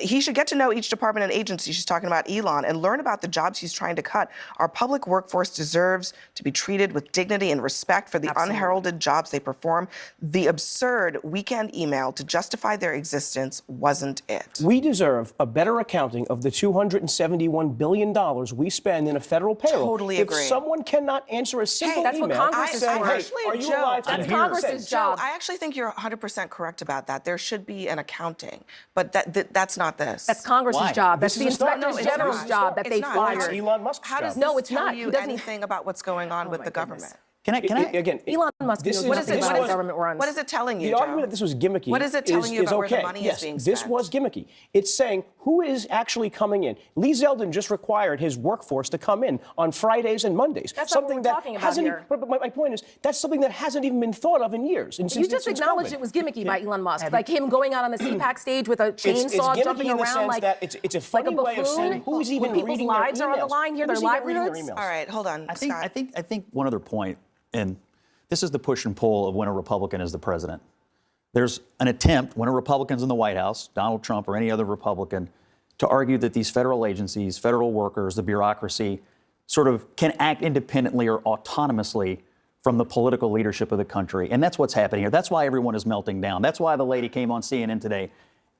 [SPEAKER 15] he should get to know each department and agency, she's talking about Elon, and learn about the jobs he's trying to cut. Our public workforce deserves to be treated with dignity and respect for the unheralded jobs they perform. The absurd weekend email to justify their existence wasn't it.
[SPEAKER 16] We deserve a better accounting of the $271 billion we spend in a federal payroll.
[SPEAKER 15] Totally
[SPEAKER 16] if
[SPEAKER 15] agree.
[SPEAKER 16] someone cannot answer a simple
[SPEAKER 17] that's what
[SPEAKER 16] email,
[SPEAKER 17] Congress is
[SPEAKER 16] saying,
[SPEAKER 17] for.
[SPEAKER 16] hey,
[SPEAKER 15] Actually,
[SPEAKER 16] are you
[SPEAKER 15] Joe,
[SPEAKER 16] alive?
[SPEAKER 17] That's
[SPEAKER 16] Here.
[SPEAKER 17] Congress's job.
[SPEAKER 15] I actually think you're 100% correct about that. There should be an accounting, but that's not this.
[SPEAKER 17] That's Congress's
[SPEAKER 21] Why?
[SPEAKER 17] job. That's
[SPEAKER 16] This
[SPEAKER 17] the
[SPEAKER 16] is a start.
[SPEAKER 17] inspector
[SPEAKER 16] No, it's
[SPEAKER 17] general's
[SPEAKER 16] not.
[SPEAKER 17] job that
[SPEAKER 15] It's
[SPEAKER 17] they
[SPEAKER 15] not.
[SPEAKER 17] fired.
[SPEAKER 16] It's Elon Musk's
[SPEAKER 15] How does
[SPEAKER 16] job.
[SPEAKER 17] No,
[SPEAKER 15] this
[SPEAKER 17] it's
[SPEAKER 15] tell
[SPEAKER 17] not.
[SPEAKER 15] you
[SPEAKER 17] He doesn't-
[SPEAKER 15] anything about what's going on with the government?
[SPEAKER 21] Can I?
[SPEAKER 16] Again,
[SPEAKER 17] Elon Musk
[SPEAKER 16] this
[SPEAKER 17] knows
[SPEAKER 16] is-
[SPEAKER 17] nothing
[SPEAKER 16] this
[SPEAKER 17] about how
[SPEAKER 16] was-
[SPEAKER 17] the government runs.
[SPEAKER 15] What is it telling you,
[SPEAKER 16] The
[SPEAKER 15] Joe?
[SPEAKER 16] argument that this was gimmicky
[SPEAKER 15] What is it telling you
[SPEAKER 16] is
[SPEAKER 15] about where the
[SPEAKER 16] okay.
[SPEAKER 15] money is
[SPEAKER 16] Yes,
[SPEAKER 15] being
[SPEAKER 16] this
[SPEAKER 15] spent?
[SPEAKER 16] was gimmicky. It's saying who is actually coming in. Lee Zeldin just required his workforce to come in on Fridays and Mondays.
[SPEAKER 17] That's not what
[SPEAKER 16] something
[SPEAKER 17] we're
[SPEAKER 16] that
[SPEAKER 17] talking about
[SPEAKER 16] hasn't.
[SPEAKER 17] here.
[SPEAKER 16] But my point is that's something that hasn't even been thought of in years. And
[SPEAKER 17] You just acknowledged it was gimmicky by Elon Musk, like him going out on the CPAC stage with a chainsaw,
[SPEAKER 16] gimmicky
[SPEAKER 17] jumping
[SPEAKER 16] in the
[SPEAKER 17] around
[SPEAKER 16] sense
[SPEAKER 17] like
[SPEAKER 16] that it's a
[SPEAKER 17] like
[SPEAKER 16] funny
[SPEAKER 17] a
[SPEAKER 16] way of saying
[SPEAKER 17] buffoon.
[SPEAKER 16] who's even
[SPEAKER 17] When people's
[SPEAKER 16] reading their
[SPEAKER 17] lives are on the
[SPEAKER 16] emails.
[SPEAKER 17] line here, their
[SPEAKER 16] Who's even reading their
[SPEAKER 17] livelihoods.
[SPEAKER 16] emails?
[SPEAKER 15] All right, hold on,
[SPEAKER 21] I think
[SPEAKER 15] Scott.
[SPEAKER 21] I think one other point, and this is the push and pull of when a Republican is the president. there's an attempt, when a Republican's in the White House, Donald Trump or any other Republican, to argue that these federal agencies, federal workers, the bureaucracy, sort of can act independently or autonomously from the political leadership of the country. And that's what's happening here. That's why everyone is melting down. That's why the lady came on CNN today.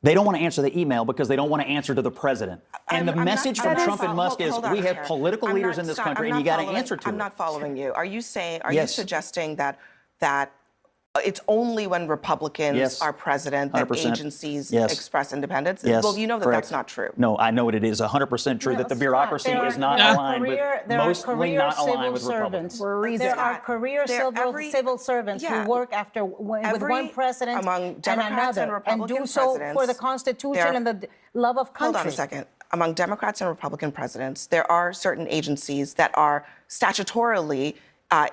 [SPEAKER 21] They don't want to answer the email because they don't want to answer to the president. And the message from Trump and Musk is we have political leaders in this country and you got to answer to it.
[SPEAKER 15] I'm not following you. Are you you
[SPEAKER 21] Yes.
[SPEAKER 15] suggesting that it's only when Republicans
[SPEAKER 21] Yes.
[SPEAKER 15] are president that
[SPEAKER 21] 100%.
[SPEAKER 15] agencies
[SPEAKER 21] Yes.
[SPEAKER 15] express independence?
[SPEAKER 21] Yes,
[SPEAKER 15] Well, you know that
[SPEAKER 21] correct.
[SPEAKER 15] that's not true.
[SPEAKER 21] No, I know it is 100% true that the bureaucracy is not aligned with, mostly not aligned with Republicans.
[SPEAKER 5] For a reason. There are career civil servants who work with one president
[SPEAKER 15] among
[SPEAKER 5] and
[SPEAKER 15] Democrats and
[SPEAKER 5] another, and do
[SPEAKER 15] Republican
[SPEAKER 5] so for
[SPEAKER 15] presidents,
[SPEAKER 5] the Constitution
[SPEAKER 15] there-
[SPEAKER 5] and the love of country.
[SPEAKER 15] Hold on a second. Among Democrats and Republican presidents, there are certain agencies that are statutorily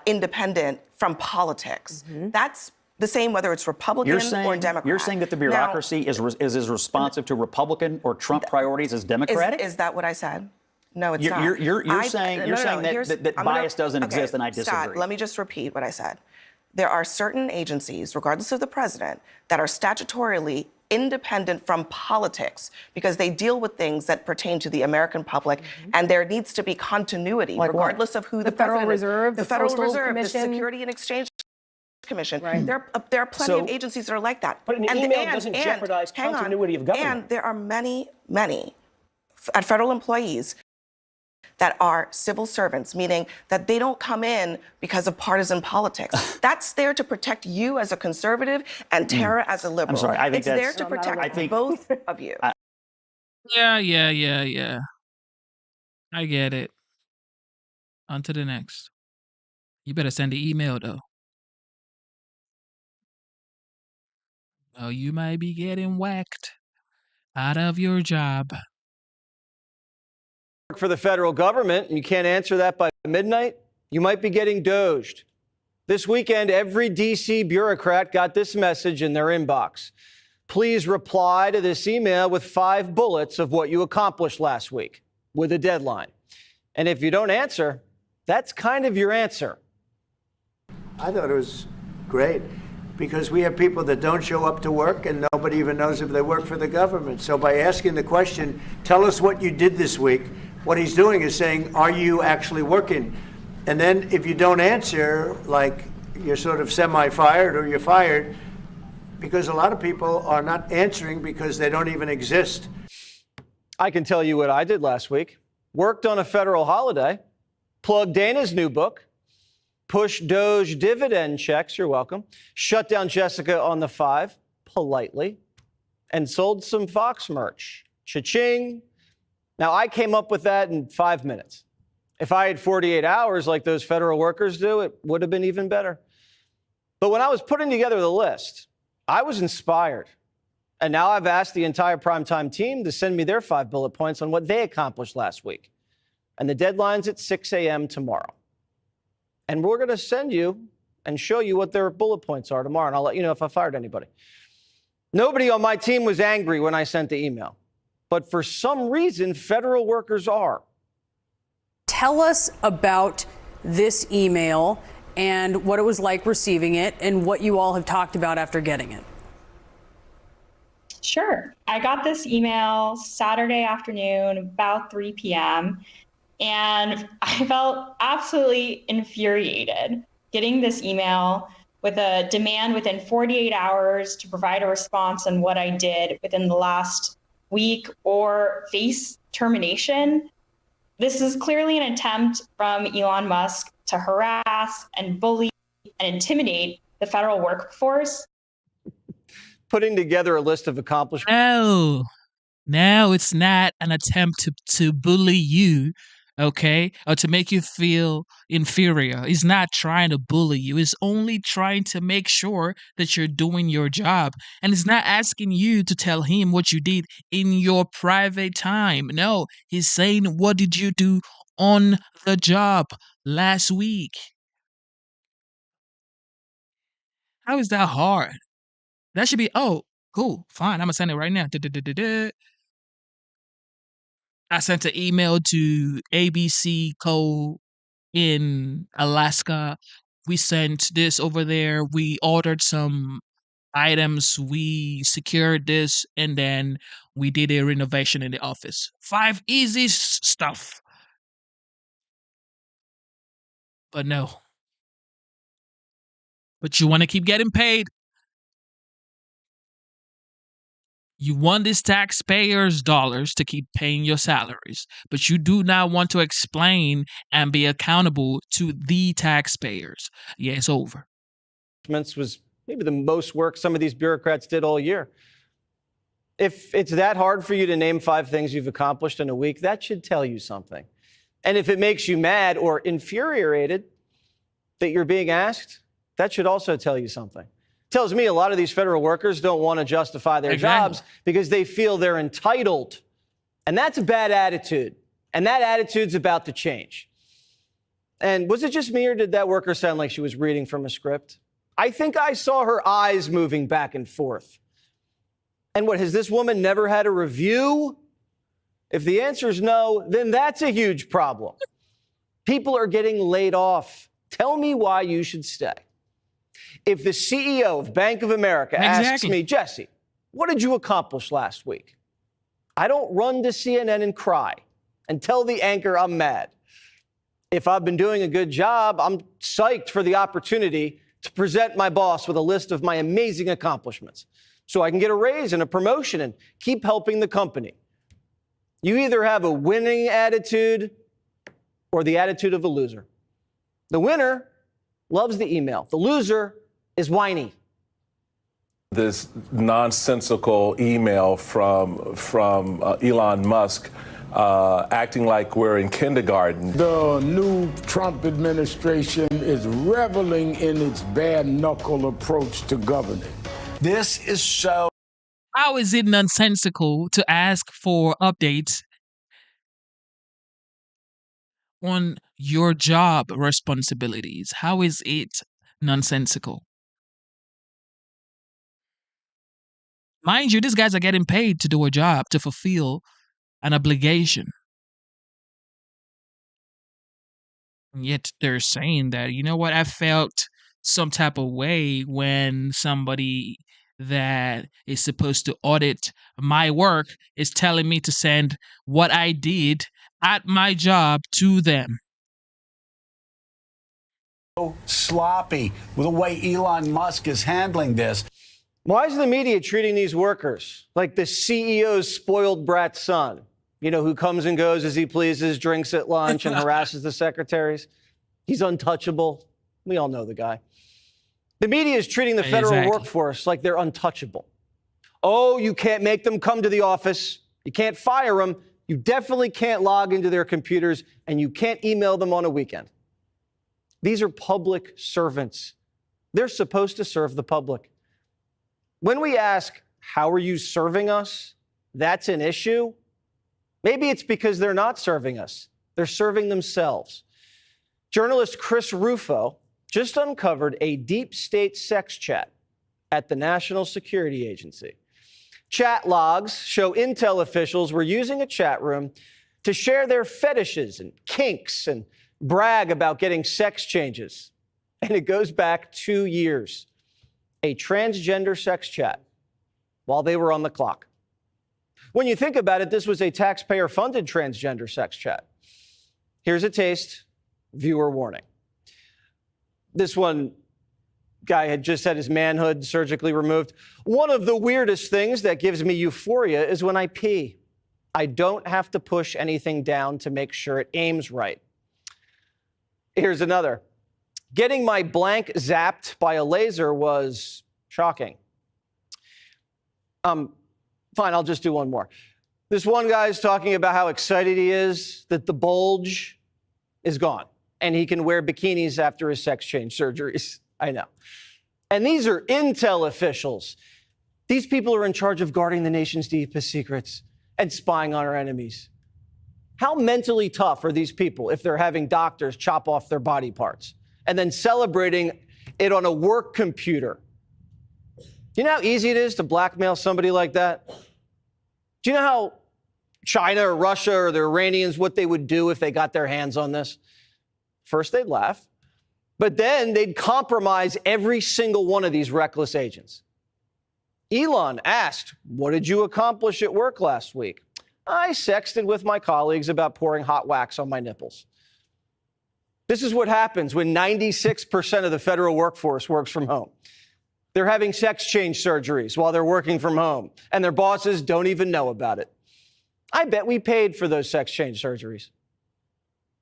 [SPEAKER 15] independent from politics. That's the same whether it's Republican or Democrat.
[SPEAKER 21] You're saying that the bureaucracy is as responsive to Republican or Trump priorities as Democratic?
[SPEAKER 15] Is that what I said? No, it's not.
[SPEAKER 21] You're saying that bias doesn't exist, and I disagree.
[SPEAKER 15] Scott, let me just repeat what I said. There are certain agencies, regardless of the president, that are statutorily independent from politics because they deal with things that pertain to the American public, and there needs to be continuity,
[SPEAKER 21] Like what?
[SPEAKER 15] regardless of who
[SPEAKER 17] The
[SPEAKER 15] the
[SPEAKER 17] Federal
[SPEAKER 15] president is.
[SPEAKER 17] Reserve, the
[SPEAKER 15] Federal
[SPEAKER 17] Postal
[SPEAKER 15] Reserve,
[SPEAKER 17] Commission.
[SPEAKER 15] the Security and Exchange Commission.
[SPEAKER 17] Right.
[SPEAKER 15] There are plenty of agencies that are like that.
[SPEAKER 16] But an email doesn't jeopardize
[SPEAKER 15] hang on,
[SPEAKER 16] continuity of government.
[SPEAKER 15] And there are many federal employees that are civil servants, meaning that they don't come in because of partisan politics. That's there to protect you as a conservative and Tara as a liberal.
[SPEAKER 21] I'm sorry, I think
[SPEAKER 15] it's there
[SPEAKER 21] that's-
[SPEAKER 15] to protect
[SPEAKER 21] I think-
[SPEAKER 15] both of you.
[SPEAKER 1] Yeah. I get it. On to the next. You better send the email, though. Oh, you might be getting whacked out of your job.
[SPEAKER 10] For the federal government, and you can't answer that by midnight, you might be getting doged. This weekend, every D.C. bureaucrat got this message in their inbox. Please reply to this email with 5 bullets of what you accomplished last week, with a deadline. And if you don't answer, that's kind of your answer.
[SPEAKER 2] I thought it was great because we have people that don't show up to work and nobody even knows if they work for the government. So by asking the question, tell us what you did this week, what he's doing is saying, are you actually working? And then if you don't answer, like you're sort of semi-fired or you're fired, because a lot of people are not answering because they don't even exist.
[SPEAKER 10] I can tell you what I did last week. Worked on a federal holiday, plugged Dana's new book, pushed Doge dividend checks, you're welcome, shut down Jessica on the 5, politely, and sold some Fox merch. Cha-ching. Now, I came up with that in 5 minutes. If I had 48 hours like those federal workers do, it would have been even better. But when I was putting together the list, I was inspired. And now I've asked the entire primetime team to send me their 5 bullet points on what they accomplished last week. And the deadline's at 6 a.m. tomorrow. And we're going to send you and show you what their bullet points are tomorrow. And I'll let you know if I fired anybody. Nobody on my team was angry when I sent the email. But for some reason, federal workers are.
[SPEAKER 11] Tell us about this email and what it was like receiving it and what you all have talked about after getting it.
[SPEAKER 12] Sure. I got this email Saturday afternoon, about 3 p.m., and I felt absolutely infuriated getting this email with a demand within 48 hours to provide a response on what I did within the last week or face termination. This is clearly an attempt from Elon Musk to harass and bully and intimidate the federal workforce.
[SPEAKER 10] Putting together a list of accomplishments.
[SPEAKER 1] No, it's not an attempt to bully you, okay? Or to make you feel inferior. He's not trying to bully you. He's only trying to make sure that you're doing your job. And he's not asking you to tell him what you did in your private time. No, he's saying, what did you do on the job last week? How is that hard? That should be, oh, cool, fine. I'm going to send it right now. I sent an email to ABC Co. in Alaska. We sent this over there. We ordered some items. We secured this, and then we did a renovation in the office. 5 easy stuff. But no. But you want to keep getting paid. You want these taxpayers' dollars to keep paying your salaries, but you do not want to explain and be accountable to the taxpayers. Yeah, it's over.
[SPEAKER 10] Was maybe the most work some of these bureaucrats did all year. If it's that hard for you to name 5 things you've accomplished in a week, that should tell you something. And if it makes you mad or infuriated that you're being asked, that should also tell you something. Tells me a lot of these federal workers don't want to justify their jobs because they feel they're entitled. And that's a bad attitude. And that attitude's about to change. And was it just me, or did that worker sound like she was reading from a script? I think I saw her eyes moving back and forth. And what, has this woman never had a review? If the answer is no, then that's a huge problem. People are getting laid off. Tell me why you should stay. If the CEO of Bank of America asks me, Jesse, what did you accomplish last week? I don't run to CNN and cry and tell the anchor I'm mad. If I've been doing a good job, I'm psyched for the opportunity to present my boss with a list of my amazing accomplishments so I can get a raise and a promotion and keep helping the company. You either have a winning attitude or the attitude of a loser. The winner loves the email. The loser is whiny.
[SPEAKER 6] This nonsensical email from Elon Musk acting like we're in kindergarten.
[SPEAKER 9] The new Trump administration is reveling in its bare-knuckle approach to governing. This is so...
[SPEAKER 1] How is it nonsensical to ask for updates on your job responsibilities? How is it nonsensical? Mind you, these guys are getting paid to do a job, to fulfill an obligation. And yet they're saying that, you know what, I felt some type of way when somebody that is supposed to audit my work is telling me to send what I did at my job to them.
[SPEAKER 9] Sloppy with the way Elon Musk is handling this.
[SPEAKER 10] Why is the media treating these workers like the CEO's spoiled brat son, who comes and goes as he pleases, drinks at lunch, and harasses the secretaries? He's untouchable. We all know the guy. The media is treating the federal workforce like they're untouchable. Oh, you can't make them come to the office. You can't fire them. You definitely can't log into their computers, and you can't email them on a weekend. These are public servants. They're supposed to serve the public. When we ask, how are you serving us? That's an issue. Maybe it's because they're not serving us. They're serving themselves. Journalist Chris Rufo just uncovered a deep state sex chat at the National Security Agency. Chat logs show intel officials were using a chat room to share their fetishes and kinks and brag about getting sex changes. And it goes back 2 years. A transgender sex chat while they were on the clock. When you think about it, this was a taxpayer-funded transgender sex chat. Here's a taste, viewer warning. This one guy had just had his manhood surgically removed. One of the weirdest things that gives me euphoria is when I pee. I don't have to push anything down to make sure it aims right. Here's another. Getting my blank zapped by a laser was shocking. Fine, I'll just do one more. This one guy's talking about how excited he is that the bulge is gone and he can wear bikinis after his sex change surgeries. I know. And these are intel officials. These people are in charge of guarding the nation's deepest secrets and spying on our enemies. How mentally tough are these people if they're having doctors chop off their body parts and then celebrating it on a work computer? Do you know how easy it is to blackmail somebody like that? Do you know how China or Russia or the Iranians, what they would do if they got their hands on this? First, they'd laugh, but then they'd compromise every single one of these reckless agents. Elon asked, "What did you accomplish at work last week?" "I sexted with my colleagues about pouring hot wax on my nipples." This is what happens when 96% of the federal workforce works from home. They're having sex change surgeries while they're working from home, and their bosses don't even know about it. I bet we paid for those sex change surgeries.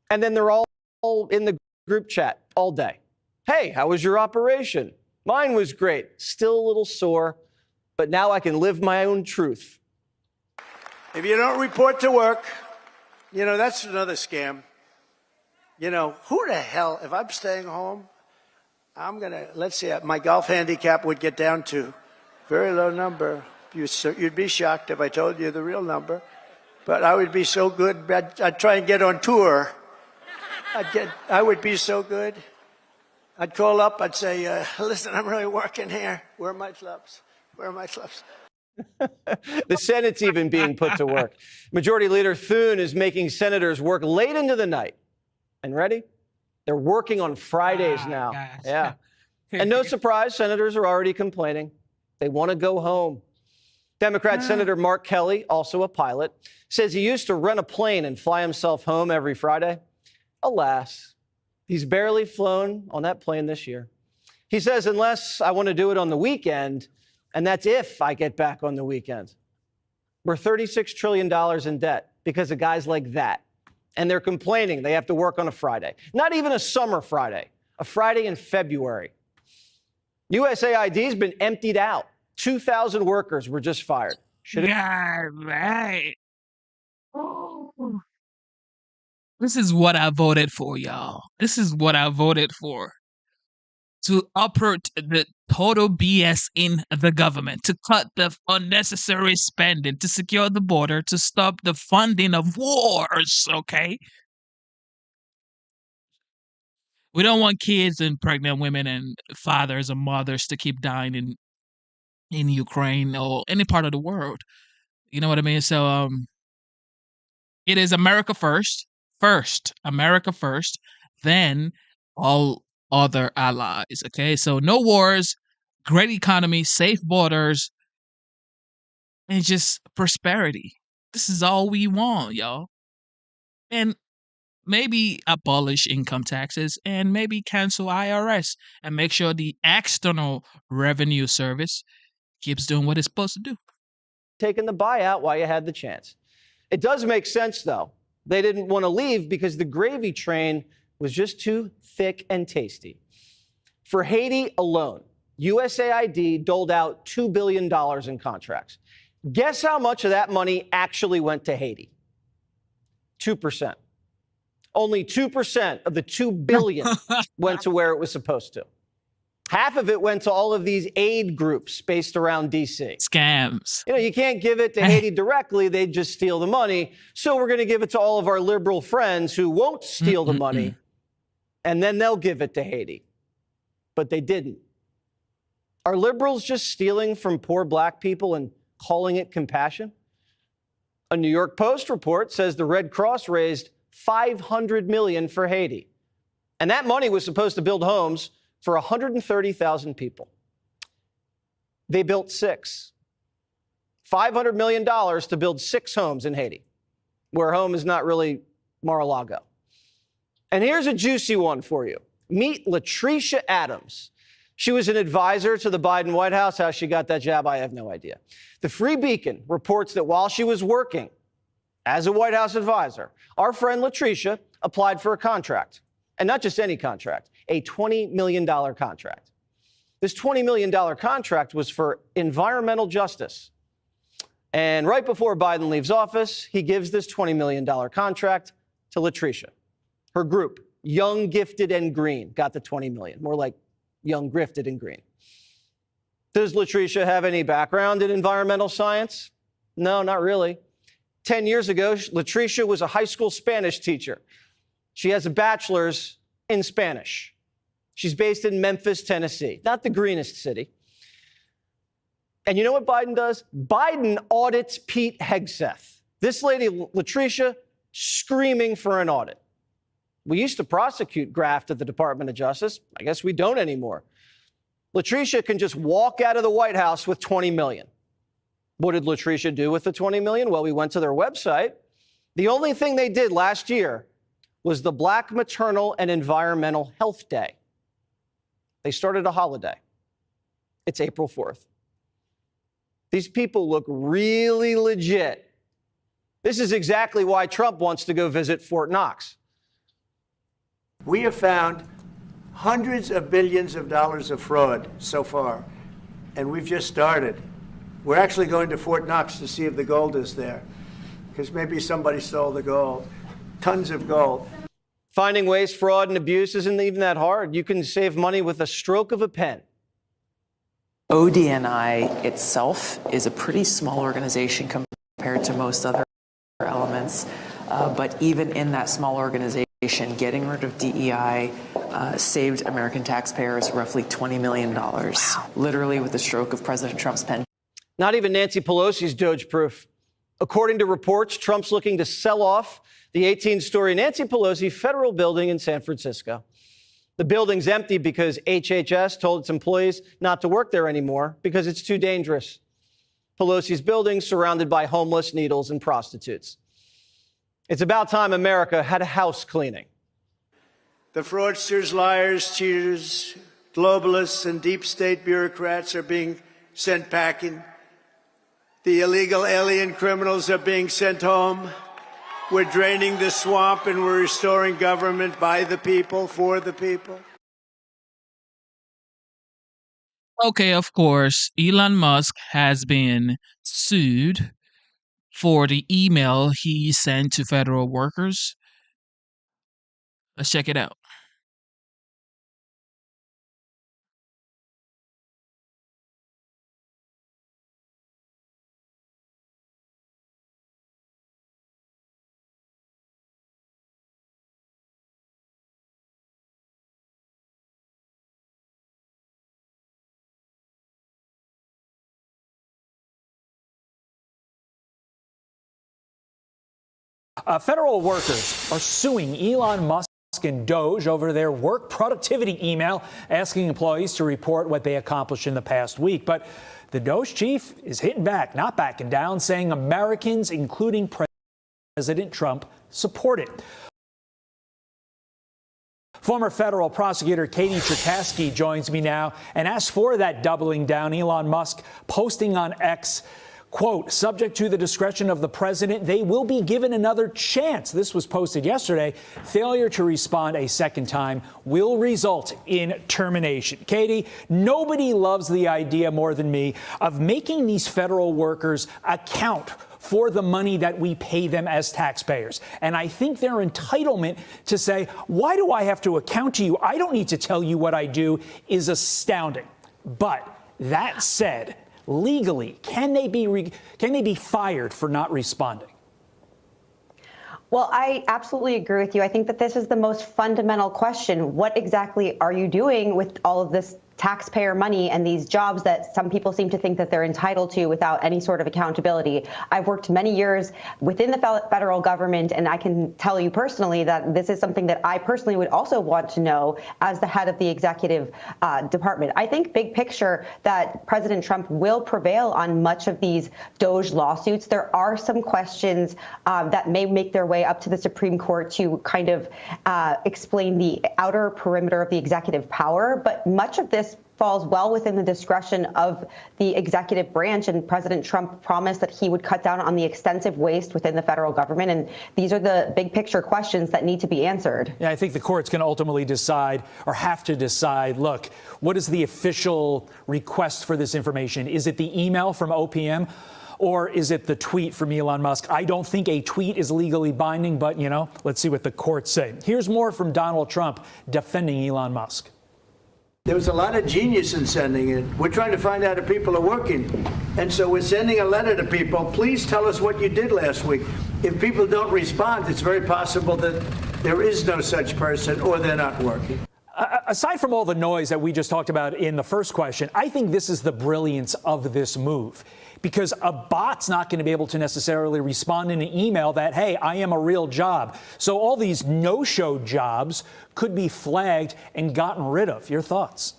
[SPEAKER 10] And then they're all in the group chat all day. "Hey, how was your operation?" "Mine was great. Still a little sore, but now I can live my own truth."
[SPEAKER 2] If you don't report to work, that's another scam. Who the hell, if I'm staying home, let's see, my golf handicap would get down to very low number. You'd be shocked if I told you the real number, but I would be so good, I'd try and get on tour. I would be so good. I'd call up, I'd say, "Listen, I'm really working here. Where are my clubs? Where are my clubs?"
[SPEAKER 10] The Senate's even being put to work. Majority Leader Thune is making senators work late into the night. And ready? They're working on Fridays now.
[SPEAKER 1] Gosh.
[SPEAKER 10] Yeah. And no surprise, senators are already complaining. They want to go home. Democrat Senator Mark Kelly, also a pilot, says he used to rent a plane and fly himself home every Friday. Alas, he's barely flown on that plane this year. He says, unless I want to do it on the weekend, and that's if I get back on the weekend. We're $36 trillion in debt because of guys like that. And they're complaining they have to work on a Friday. Not even a summer Friday, a Friday in February. USAID's been emptied out. 2,000 workers were just fired.
[SPEAKER 1] Right. This is what I voted for, y'all. This is what I voted for. To uproot the total BS in the government, to cut the unnecessary spending, to secure the border, to stop the funding of wars, okay? We don't want kids and pregnant women and fathers and mothers to keep dying in Ukraine or any part of the world. You know what I mean? So it is America first, America first, then all other allies, okay? So no wars, great economy, safe borders, and just prosperity. This is all we want, y'all. And maybe abolish income taxes and maybe cancel IRS and make sure the external revenue service keeps doing what it's supposed to do.
[SPEAKER 10] Taking the buyout while you had the chance. It does make sense, though. They didn't want to leave because the gravy train was just too thick and tasty. For Haiti alone, USAID doled out $2 billion in contracts. Guess how much of that money actually went to Haiti? 2%. Only 2% of the $2 billion went to where it was supposed to. Half of it went to all of these aid groups based around D.C.
[SPEAKER 1] Scams.
[SPEAKER 10] You can't give it to Haiti directly. They'd just steal the money. So we're going to give it to all of our liberal friends who won't steal the money, and then they'll give it to Haiti. But they didn't. Are liberals just stealing from poor black people and calling it compassion? A New York Post report says the Red Cross raised $500 million for Haiti. And that money was supposed to build homes for 130,000 people. They built 6. $500 million to build 6 homes in Haiti, where home is not really Mar-a-Lago. And here's a juicy one for you. Meet Latricia Adams. She was an advisor to the Biden White House. How she got that job, I have no idea. The Free Beacon reports that while she was working as a White House advisor, our friend Latricia applied for a contract. And not just any contract, a $20 million contract. This $20 million contract was for environmental justice. And right before Biden leaves office, he gives this $20 million contract to Latricia. Her group, Young, Gifted, and Green, got the $20 million, more like Young, Grifted, and Green. Does Latricia have any background in environmental science? No, not really. 10 years ago, Latricia was a high school Spanish teacher. She has a bachelor's in Spanish. She's based in Memphis, Tennessee, not the greenest city. And you know what Biden does? Biden audits Pete Hegseth. This lady, Latricia, screaming for an audit. We used to prosecute graft at the Department of Justice. I guess we don't anymore. Latricia can just walk out of the White House with $20 million. What did Latricia do with the $20 million? Well, we went to their website. The only thing they did last year was the Black Maternal and Environmental Health Day. They started a holiday. It's April 4th. These people look really legit. This is exactly why Trump wants to go visit Fort Knox.
[SPEAKER 2] We have found hundreds of billions of dollars of fraud so far, and we've just started. We're actually going to Fort Knox to see if the gold is there, because maybe somebody stole the gold. Tons of gold.
[SPEAKER 10] Finding waste, fraud, and abuse isn't even that hard. You can save money with a stroke of a pen.
[SPEAKER 3] ODNI itself is a pretty small organization compared to most other elements, but even in that small organization, getting rid of DEI saved American taxpayers roughly $20 million, literally with the stroke of President Trump's pen.
[SPEAKER 10] Not even Nancy Pelosi's Doge-proof. According to reports, Trump's looking to sell off the 18-story Nancy Pelosi federal building in San Francisco. The building's empty because HHS told its employees not to work there anymore because it's too dangerous. Pelosi's building surrounded by homeless, needles, and prostitutes. It's about time America had a house cleaning.
[SPEAKER 2] The fraudsters, liars, cheaters, globalists, and deep state bureaucrats are being sent packing. The illegal alien criminals are being sent home. We're draining the swamp and we're restoring government by the people, for the people.
[SPEAKER 1] Okay, of course, Elon Musk has been sued for the email he sent to federal workers. Let's check it out.
[SPEAKER 14] Federal workers are suing Elon Musk and Doge over their work productivity email asking employees to report what they accomplished in the past week. But the Doge chief is hitting back, not backing down, saying Americans, including President Trump, support it. Former federal prosecutor Katie Cherkasky joins me now and asks for that doubling down. Elon Musk posting on X, quote, subject to the discretion of the president, they will be given another chance. This was posted yesterday. Failure to respond a second time will result in termination. Katie, nobody loves the idea more than me of making these federal workers account for the money that we pay them as taxpayers. And I think their entitlement to say, why do I have to account to you? I don't need to tell you what I do is astounding. But that said, legally, can they be fired for not responding?
[SPEAKER 18] Well, I absolutely agree with you. I think that this is the most fundamental question. What exactly are you doing with all of this taxpayer money and these jobs that some people seem to think that they're entitled to without any sort of accountability? I've worked many years within the federal government, and I can tell you personally that this is something that I personally would also want to know as the head of the executive department. I think big picture that President Trump will prevail on much of these Doge lawsuits. There are some questions that may make their way up to the Supreme Court to kind of explain the outer perimeter of the executive power, but much of this falls well within the discretion of the executive branch, and President Trump promised that he would cut down on the extensive waste within the federal government, and these are the big picture questions that need to be answered.
[SPEAKER 14] Yeah, I think the court's going to ultimately decide, or have to decide, look, what is the official request for this information? Is it the email from OPM? Or is it the tweet from Elon Musk? I don't think a tweet is legally binding, but, you know, let's see what the courts say. Here's more from Donald Trump defending Elon Musk.
[SPEAKER 2] There was a lot of genius in sending it. We're trying to find out if people are working. And so we're sending a letter to people. Please tell us what you did last week. If people don't respond, it's very possible that there is no such person or they're not working.
[SPEAKER 14] Aside from all the noise that we just talked about in the first question, I think this is the brilliance of this move. Because a bot's not going to be able to necessarily respond in an email that, hey, I am a real job. So all these no-show jobs could be flagged and gotten rid of. Your thoughts?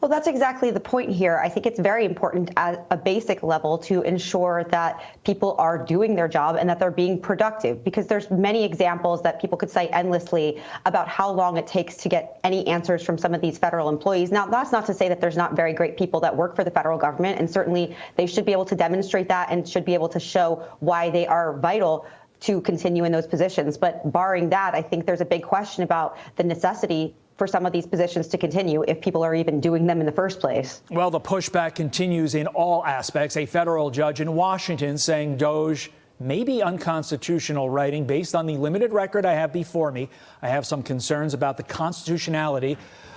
[SPEAKER 18] Well, that's exactly the point here. I think it's very important at a basic level to ensure that people are doing their job and that they're being productive, because there's many examples that people could cite endlessly about how long it takes to get any answers from some of these federal employees. Now, that's not to say that there's not very great people that work for the federal government, and certainly they should be able to demonstrate that and should be able to show why they are vital to continue in those positions. But barring that, I think there's a big question about the necessity for some of these positions to continue if people are even doing them in the first place.
[SPEAKER 14] Well, the pushback continues in all aspects. A federal judge in Washington saying DOJ may be unconstitutional, writing, based on the limited record I have before me, I have some concerns about the constitutionality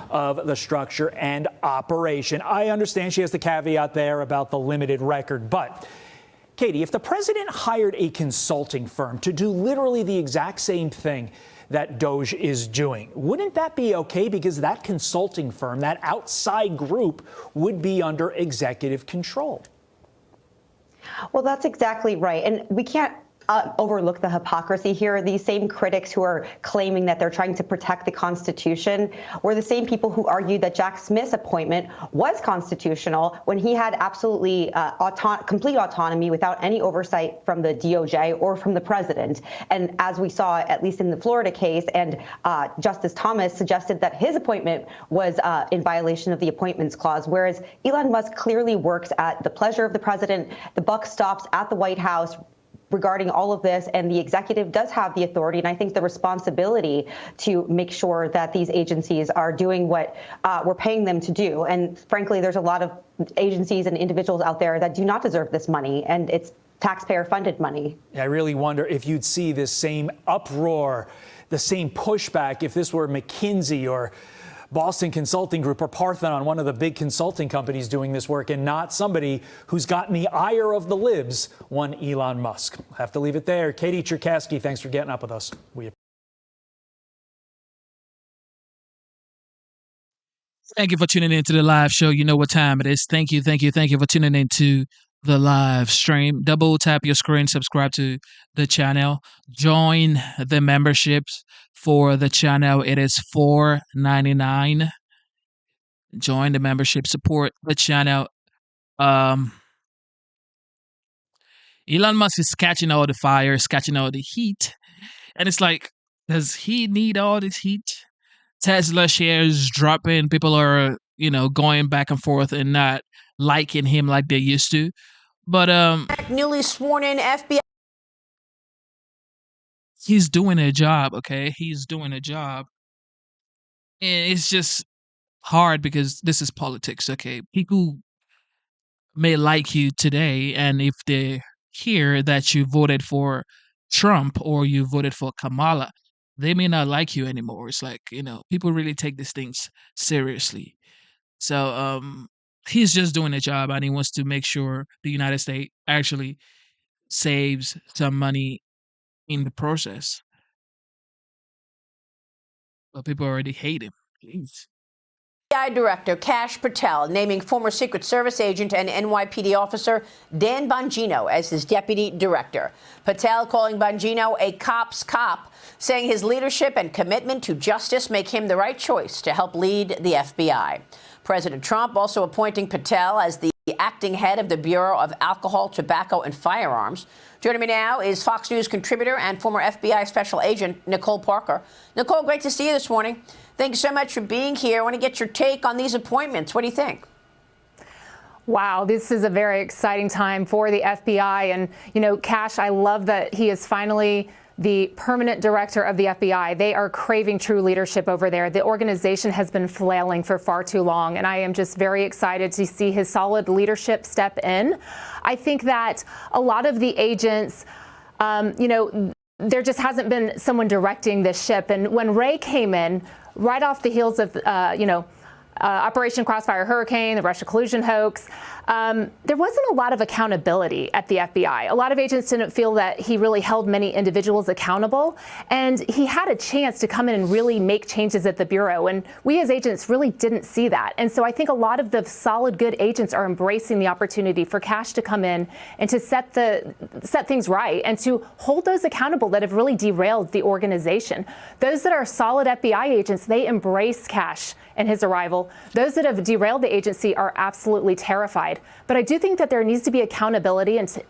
[SPEAKER 14] of the structure and operation. I understand she has the caveat there about the limited record, but Katie, if the president hired a consulting firm to do literally the exact same thing that DOJ is doing, wouldn't that be okay? Because that consulting firm, that outside group, would be under executive control.
[SPEAKER 18] Well, that's exactly right. And we can't overlook the hypocrisy here. These same critics who are claiming that they're trying to protect the Constitution were the same people who argued that Jack Smith's appointment was constitutional when he had absolutely complete autonomy without any oversight from the DOJ or from the president. And as we saw, at least in the Florida case, and Justice Thomas suggested that his appointment was in violation of the Appointments Clause, whereas Elon Musk clearly works at the pleasure of the president. The buck stops at the White House regarding all of this, and the executive does have the authority and I think the responsibility to make sure that these agencies are doing what we're paying them to do. And frankly, there's a lot of agencies and individuals out there that do not deserve this money, and it's taxpayer-funded money.
[SPEAKER 14] I really wonder if you'd see this same uproar, the same pushback if this were McKinsey or Boston Consulting Group or Parthenon, one of the big consulting companies doing this work, and not somebody who's gotten the ire of the libs, one Elon Musk. Have to leave it there. Katie Cherkasky, thanks for getting up with us.
[SPEAKER 1] Thank you for tuning in to the live show. You know what time it is. Thank you for tuning in to the live stream. Double tap your screen, subscribe to the channel, join the memberships for the channel. It is $4.99. Join the membership, support the channel. Elon Musk is catching all the fires, catching all the heat, and it's like, does he need all this heat? Tesla shares dropping. People are, going back and forth and not liking him like they used to. But
[SPEAKER 8] newly sworn in FBI.
[SPEAKER 1] He's doing a job, okay? He's doing a job. And it's just hard because this is politics, okay? People may like you today, and if they hear that you voted for Trump or you voted for Kamala, they may not like you anymore. It's like, people really take these things seriously. So he's just doing a job, and he wants to make sure the United States actually saves some money in the process. But people already hate him. Jeez.
[SPEAKER 8] FBI Director Kash Patel naming former Secret Service agent and NYPD officer Dan Bongino as his deputy director. Patel calling Bongino a cop's cop, saying his leadership and commitment to justice make him the right choice to help lead the FBI. President Trump also appointing Patel as the acting head of the Bureau of Alcohol, Tobacco, and Firearms. Joining me now is Fox News contributor and former FBI special agent Nicole Parker. Nicole, great to see you this morning. Thank you so much for being here. I want to get your take on these appointments. What do you think?
[SPEAKER 17] Wow, this is a very exciting time for the FBI. And, Kash, I love that he is finally the permanent director of the FBI. They are craving true leadership over there. The organization has been flailing for far too long, and I am just very excited to see his solid leadership step in. I think that a lot of the agents, there just hasn't been someone directing this ship. And when Wray came in, right off the heels of, Operation Crossfire Hurricane, the Russia collusion hoax, there wasn't a lot of accountability at the FBI. A lot of agents didn't feel that he really held many individuals accountable, and he had a chance to come in and really make changes at the Bureau, and we as agents really didn't see that. And so I think a lot of the solid, good agents are embracing the opportunity for Kash to come in and to set things right and to hold those accountable that have really derailed the organization. Those that are solid FBI agents, they embrace Kash and his arrival.
[SPEAKER 13] people, those that have derailed the agency are absolutely terrified. But I do think that there needs to be accountability and,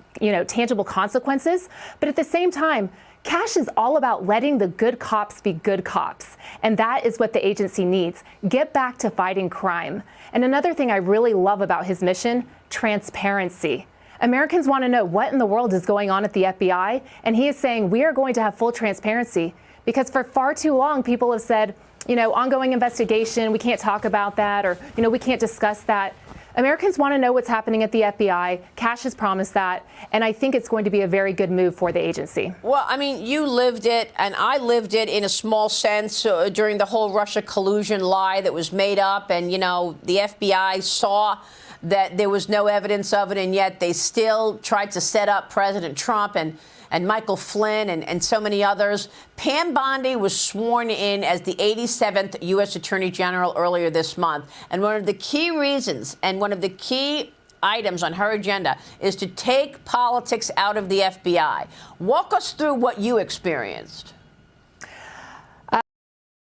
[SPEAKER 13] tangible consequences. But at the same time, Kash is all about letting the good cops be good cops. And that is what the agency needs. Get back to fighting crime. And another thing I really love about his mission, transparency. Americans want to know what in the world is going on at the FBI. And he is saying we are going to have full transparency, because for far too long, people have said, ongoing investigation, we can't talk about that, or, we can't discuss that. Americans want to know what's happening at the FBI. Kash has promised that, and I think it's going to be a very good move for the agency.
[SPEAKER 8] Well, I mean, you lived it, and I lived it in a small sense during the whole Russia collusion lie that was made up, and, the FBI saw that there was no evidence of it, and yet they still tried to set up President Trump and Michael Flynn and so many others. Pam Bondi was sworn in as the 87th U.S. Attorney General earlier this month. And one of the key reasons and one of the key items on her agenda is to take politics out of the FBI. Walk us through what you experienced.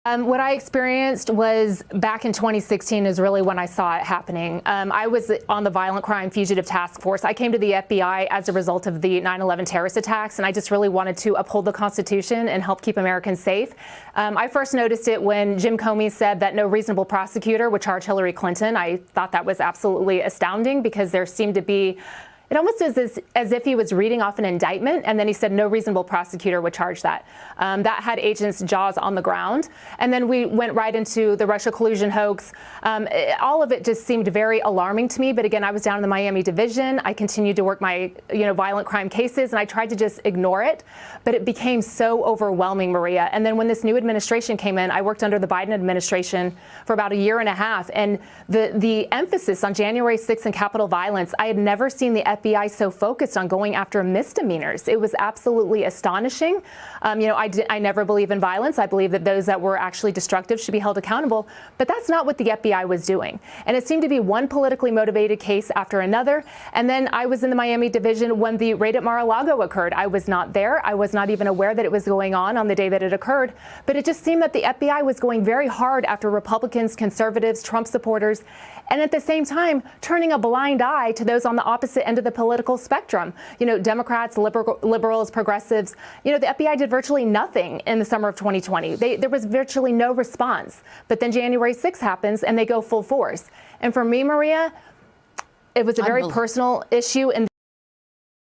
[SPEAKER 13] What I experienced was back in 2016 is really when I saw it happening. I was on the Violent Crime Fugitive Task Force. I came to the FBI as a result of the 9/11 terrorist attacks, and I just really wanted to uphold the Constitution and help keep Americans safe. I first noticed it when Jim Comey said that no reasonable prosecutor would charge Hillary Clinton. I thought that was absolutely astounding, because there seemed to be it almost is as if he was reading off an indictment, and then he said no reasonable prosecutor would charge that. That had agents' jaws on the ground. And then we went right into the Russia collusion hoax. All of it just seemed very alarming to me. But again, I was down in the Miami division. I continued to work my violent crime cases, and I tried to just ignore it. But it became so overwhelming, Maria. And then when this new administration came in, I worked under the Biden administration for about a year and a half. And the emphasis on January 6th and Capitol violence, I had never seen the FBI so focused on going after misdemeanors. It was absolutely astonishing. I never believe in violence. I believe that those that were actually destructive should be held accountable. But that's not what the FBI was doing. And it seemed to be one politically motivated case after another. And then I was in the Miami division when the raid at Mar-a-Lago occurred. I was not there. I was not even aware that it was going on the day that it occurred. But it just seemed that the FBI was going very hard after Republicans, conservatives, Trump supporters, and at the same time, turning a blind eye to those on the opposite end of the political spectrum. Democrats, liberals, progressives. The FBI did virtually nothing in the summer of 2020. There was virtually no response. But then January 6th happens, and they go full force. And for me, Maria, it was a very personal issue in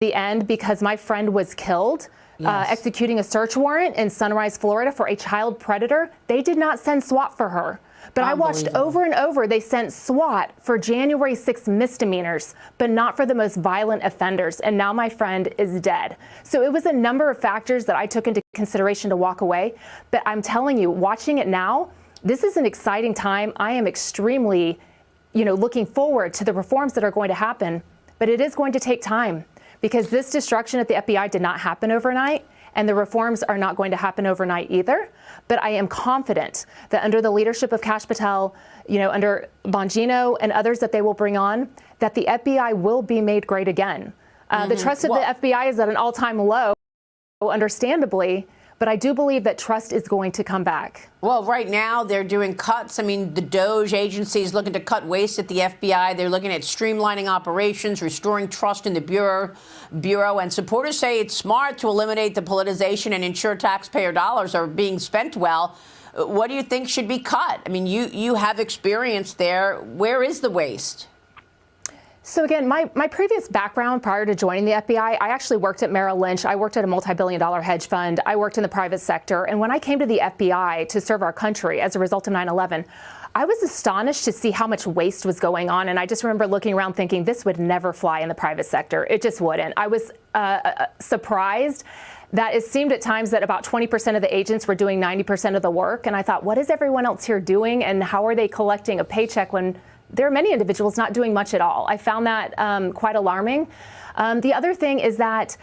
[SPEAKER 13] the end, because my friend was killed. Executing a search warrant in Sunrise, Florida for a child predator. They did not send SWAT for her. But I watched over and over, they sent SWAT for January 6th misdemeanors, but not for the most violent offenders. And now my friend is dead. So it was a number of factors that I took into consideration to walk away. But I'm telling you, watching it now, this is an exciting time. I am extremely, looking forward to the reforms that are going to happen. But it is going to take time, because this destruction at the FBI did not happen overnight. And the reforms are not going to happen overnight either. But I am confident that under the leadership of Kash Patel, under Bongino and others that they will bring on, that the FBI will be made great again. The trust of the FBI is at an all-time low, understandably. But I do believe that trust is going to come back.
[SPEAKER 8] Well, right now they're doing cuts. I mean, the DOJ agency is looking to cut waste at the FBI. They're looking at streamlining operations, restoring trust in the Bureau. And supporters say it's smart to eliminate the politicization and ensure taxpayer dollars are being spent well. What do you think should be cut? I mean, you have experience there. Where is the waste?
[SPEAKER 13] So again, my previous background prior to joining the FBI, I actually worked at Merrill Lynch. I worked at a multi-billion-dollar hedge fund. I worked in the private sector. And when I came to the FBI to serve our country as a result of 9/11, I was astonished to see how much waste was going on. And I just remember looking around thinking this would never fly in the private sector. It just wouldn't. I was surprised that it seemed at times that about 20% of the agents were doing 90% of the work. And I thought, what is everyone else here doing? And how are they collecting a paycheck when there are many individuals not doing much at all? I found that quite alarming. The other thing is that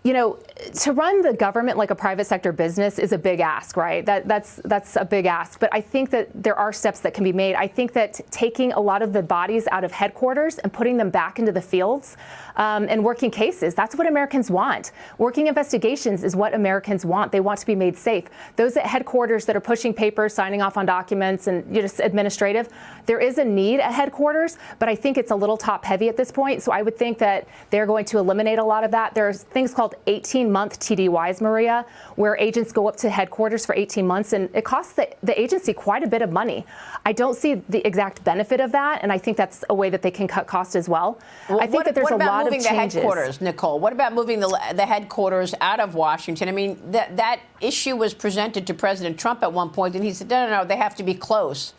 [SPEAKER 13] you know, to run the government like a private sector business is a big ask, right? That's a big ask. But I think that there are steps that can be made. I think that taking a lot of the bodies out of headquarters and putting them back into the fields and working cases, that's what Americans want. Working investigations is what Americans want. They want to be made safe. Those at headquarters that are pushing papers, signing off on documents, and just administrative, there is a need at headquarters, but I think it's a little top heavy at this point. So I would think that they're going to eliminate a lot of that. There's things called 18-month TDYs, Maria, where agents go up to headquarters for 18 months, and it costs the agency quite a bit of money. I don't see the exact benefit of that, and I think that's a way that they can cut costs as well. I think that there's a lot of changes.
[SPEAKER 8] What about moving the headquarters, Nicole? What about moving the headquarters out of Washington? I mean, that issue was presented to President Trump at one point, and he said, no, they have to be close.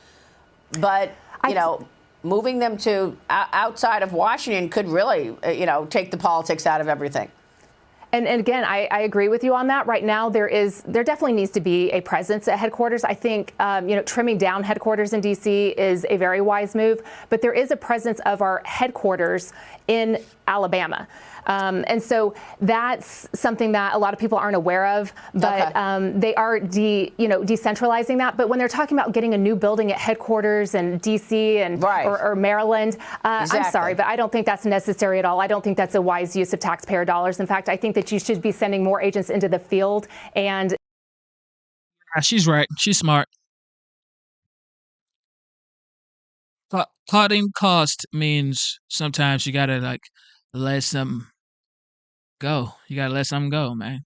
[SPEAKER 8] But, you know, moving them to outside of Washington could really, take the politics out of everything.
[SPEAKER 13] And again, I agree with you on that. Right now, there definitely needs to be a presence at headquarters. I think, trimming down headquarters in D.C. is a very wise move. But there is a presence of our headquarters in Alabama. And so that's something that a lot of people aren't aware of, but they are decentralizing that. But when they're talking about getting a new building at headquarters in D.C. and or Maryland, I'm sorry, but I don't think that's necessary at all. I don't think that's a wise use of taxpayer dollars. In fact, I think that you should be sending more agents into the field. And
[SPEAKER 1] she's right. She's smart. Cutting cost means sometimes you gotta let some go. You gotta let something go, man.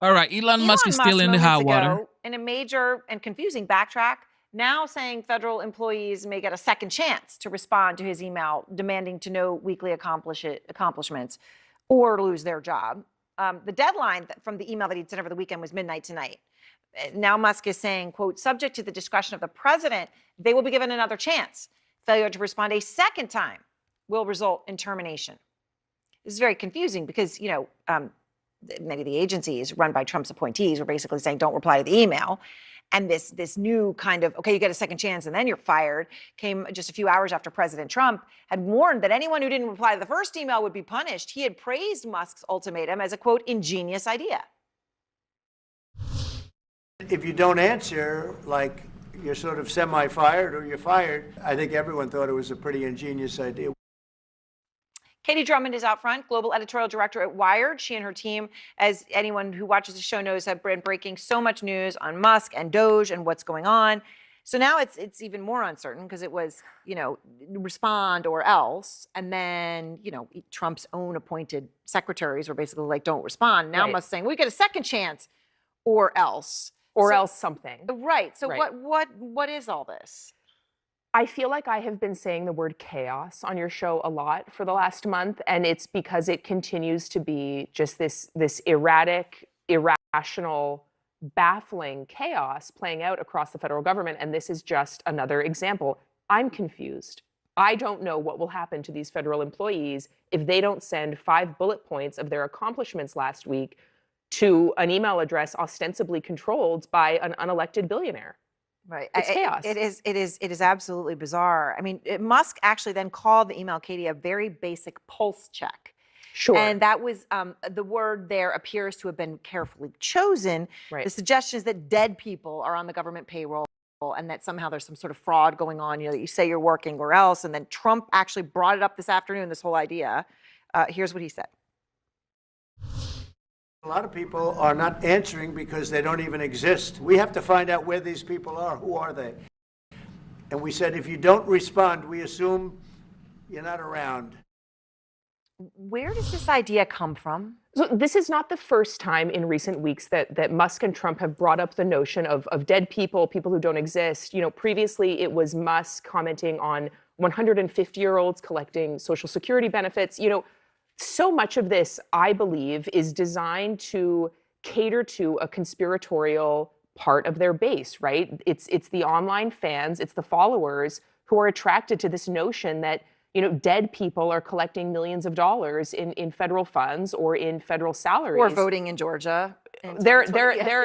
[SPEAKER 1] All right, Elon Musk is still in the hot water.
[SPEAKER 4] In a major and confusing backtrack, now saying federal employees may get a second chance to respond to his email demanding to know weekly accomplishments or lose their job. The deadline from the email that he'd sent over the weekend was midnight tonight. Now Musk is saying, quote, subject to the discretion of the president, they will be given another chance. Failure to respond a second time will result in termination. This is very confusing because, maybe the agencies run by Trump's appointees were basically saying, don't reply to the email. And this new kind of, okay, you get a second chance and then you're fired, came just a few hours after President Trump had warned that anyone who didn't reply to the first email would be punished. He had praised Musk's ultimatum as a, quote, ingenious idea.
[SPEAKER 2] If you don't answer, like you're sort of semi-fired or you're fired, I think everyone thought it was a pretty ingenious idea.
[SPEAKER 4] Katie Drummond is out front, global editorial director at Wired. She and her team, as anyone who watches the show knows, have been breaking so much news on Musk and Doge and what's going on. So now it's even more uncertain because it was, respond or else. And then, Trump's own appointed secretaries were basically like, don't respond. Now Musk saying, we get a second chance or else.
[SPEAKER 19] Or else something.
[SPEAKER 4] Right. So what is all this?
[SPEAKER 19] I feel like I have been saying the word chaos on your show a lot for the last month, and it's because it continues to be just this erratic, irrational, baffling chaos playing out across the federal government, and this is just another example. I'm confused. I don't know what will happen to these federal employees if they don't send 5 bullet points of their accomplishments last week to an email address ostensibly controlled by an unelected billionaire.
[SPEAKER 4] Right.
[SPEAKER 19] It's chaos.
[SPEAKER 4] It is absolutely bizarre. I mean, Musk actually then called the email, Katie, a very basic pulse check.
[SPEAKER 19] Sure.
[SPEAKER 4] And that was the word there appears to have been carefully chosen.
[SPEAKER 19] Right.
[SPEAKER 4] The suggestion is that dead people are on the government payroll and that somehow there's some sort of fraud going on, that you say you're working or else. And then Trump actually brought it up this afternoon, this whole idea. Here's what he said.
[SPEAKER 2] A lot of people are not answering because they don't even exist. We have to find out where these people are. Who are they? And we said, if you don't respond, we assume you're not around.
[SPEAKER 4] Where does this idea come from?
[SPEAKER 19] So this is not the first time in recent weeks that Musk and Trump have brought up the notion of dead people, people who don't exist. Previously it was Musk commenting on 150-year-olds collecting Social Security benefits. So much of this, I believe, is designed to cater to a conspiratorial part of their base, right? It's the online fans, it's the followers who are attracted to this notion that, dead people are collecting millions of dollars in federal funds or in federal salaries.
[SPEAKER 4] Or voting in Georgia.
[SPEAKER 19] They're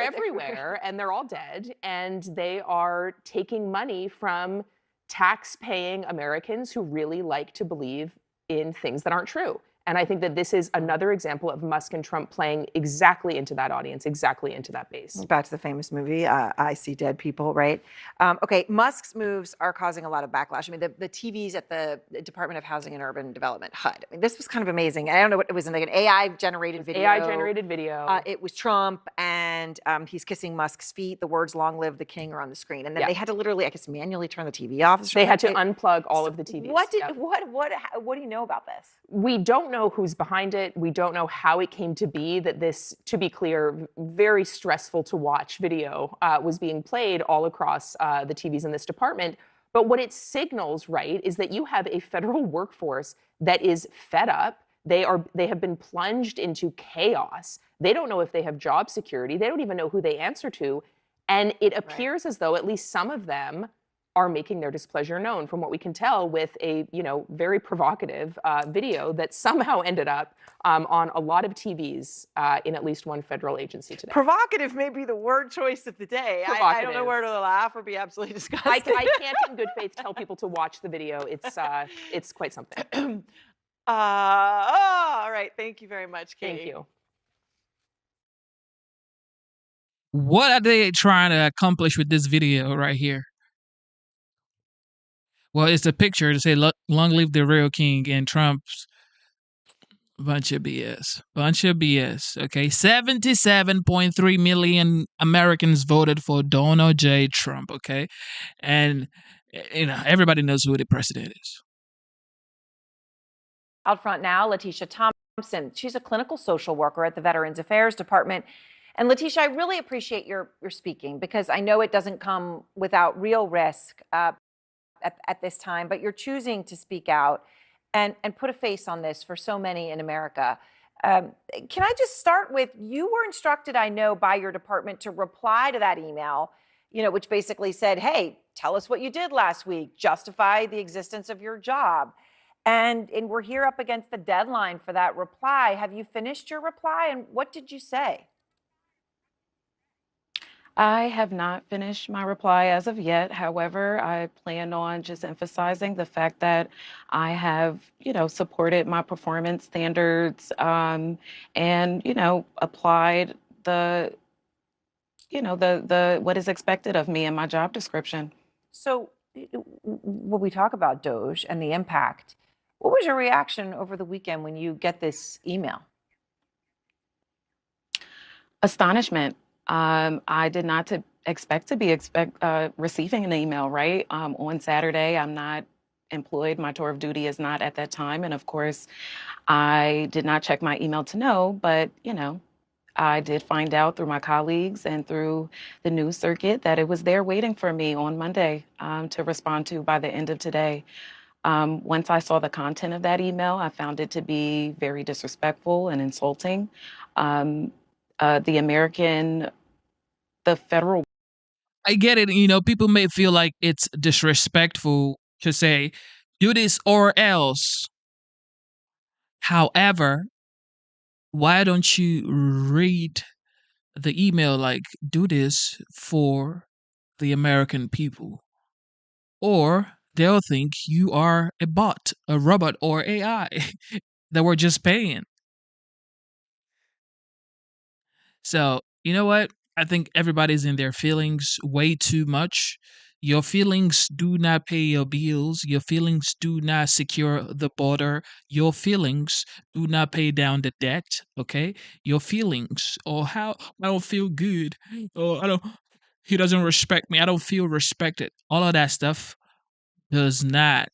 [SPEAKER 19] everywhere, and they're all dead, and they are taking money from tax-paying Americans who really like to believe in things that aren't true. And I think that this is another example of Musk and Trump playing exactly into that audience, exactly into that base.
[SPEAKER 4] Back to the famous movie, I See Dead People, right? Okay, Musk's moves are causing a lot of backlash. I mean, the TVs at the Department of Housing and Urban Development, HUD. I mean, this was kind of amazing. I don't know what it was, like an AI-generated video.
[SPEAKER 19] AI-generated video.
[SPEAKER 4] It was Trump, and he's kissing Musk's feet. The words "Long live the king" are on the screen, and then they had to literally, I guess, manually turn the TV off.
[SPEAKER 19] They had to unplug all of the TVs.
[SPEAKER 4] What do you know about this?
[SPEAKER 19] We don't know who's behind it. We don't know how it came to be that this, to be clear, very stressful to watch video was being played all across the TVs in this department. But what it signals, right, is that you have a federal workforce that is fed up. They have been plunged into chaos. They don't know if they have job security. They don't even know who they answer to. And it appears as though at least some of them are making their displeasure known, from what we can tell with a very provocative video that somehow ended up on a lot of TVs in at least one federal agency today.
[SPEAKER 4] Provocative may be the word choice of the day. I don't know where to laugh or be absolutely disgusted.
[SPEAKER 19] I can't in good faith tell people to watch the video. It's quite something.
[SPEAKER 4] All right. Thank you very much, Katie.
[SPEAKER 19] Thank you.
[SPEAKER 1] What are they trying to accomplish with this video right here? Well, it's a picture to say "Long live the real king" and Trump's bunch of BS. Bunch of BS. Okay, 77.3 million Americans voted for Donald J. Trump. Okay, and everybody knows who the president is.
[SPEAKER 4] Out front now, Letitia Thompson. She's a clinical social worker at the Veterans Affairs Department. And Letitia, I really appreciate your speaking, because I know it doesn't come without real risk at this time, but you're choosing to speak out and put a face on this for so many in America. Can I just start with, you were instructed, I know, by your department to reply to that email, which basically said, hey, tell us what you did last week, justify the existence of your job. And we're here up against the deadline for that reply. Have you finished your reply, and what did you say?
[SPEAKER 20] I have not finished my reply as of yet. However, I plan on just emphasizing the fact that I have, supported my performance standards and, applied the what is expected of me in my job description.
[SPEAKER 4] So when we talk about DOJ and the impact, what was your reaction over the weekend when you get this email?
[SPEAKER 20] Astonishment. I did not expect to be receiving an email, right? On Saturday, I'm not employed. My tour of duty is not at that time. And of course, I did not check my email to know, but, I did find out through my colleagues and through the news circuit that it was there waiting for me on Monday to respond to by the end of today. Once I saw the content of that email, I found it to be very disrespectful and insulting. The federal.
[SPEAKER 1] I get it. People may feel like it's disrespectful to say, do this or else. However, why don't you read the email like, do this for the American people? Or they'll think you are a bot, a robot, or AI that we're just paying. So, you know what? I think everybody's in their feelings way too much. Your feelings do not pay your bills. Your feelings do not secure the border. Your feelings do not pay down the debt. Okay? Your feelings, or how I don't feel good, or he doesn't respect me. I don't feel respected. All of that stuff does not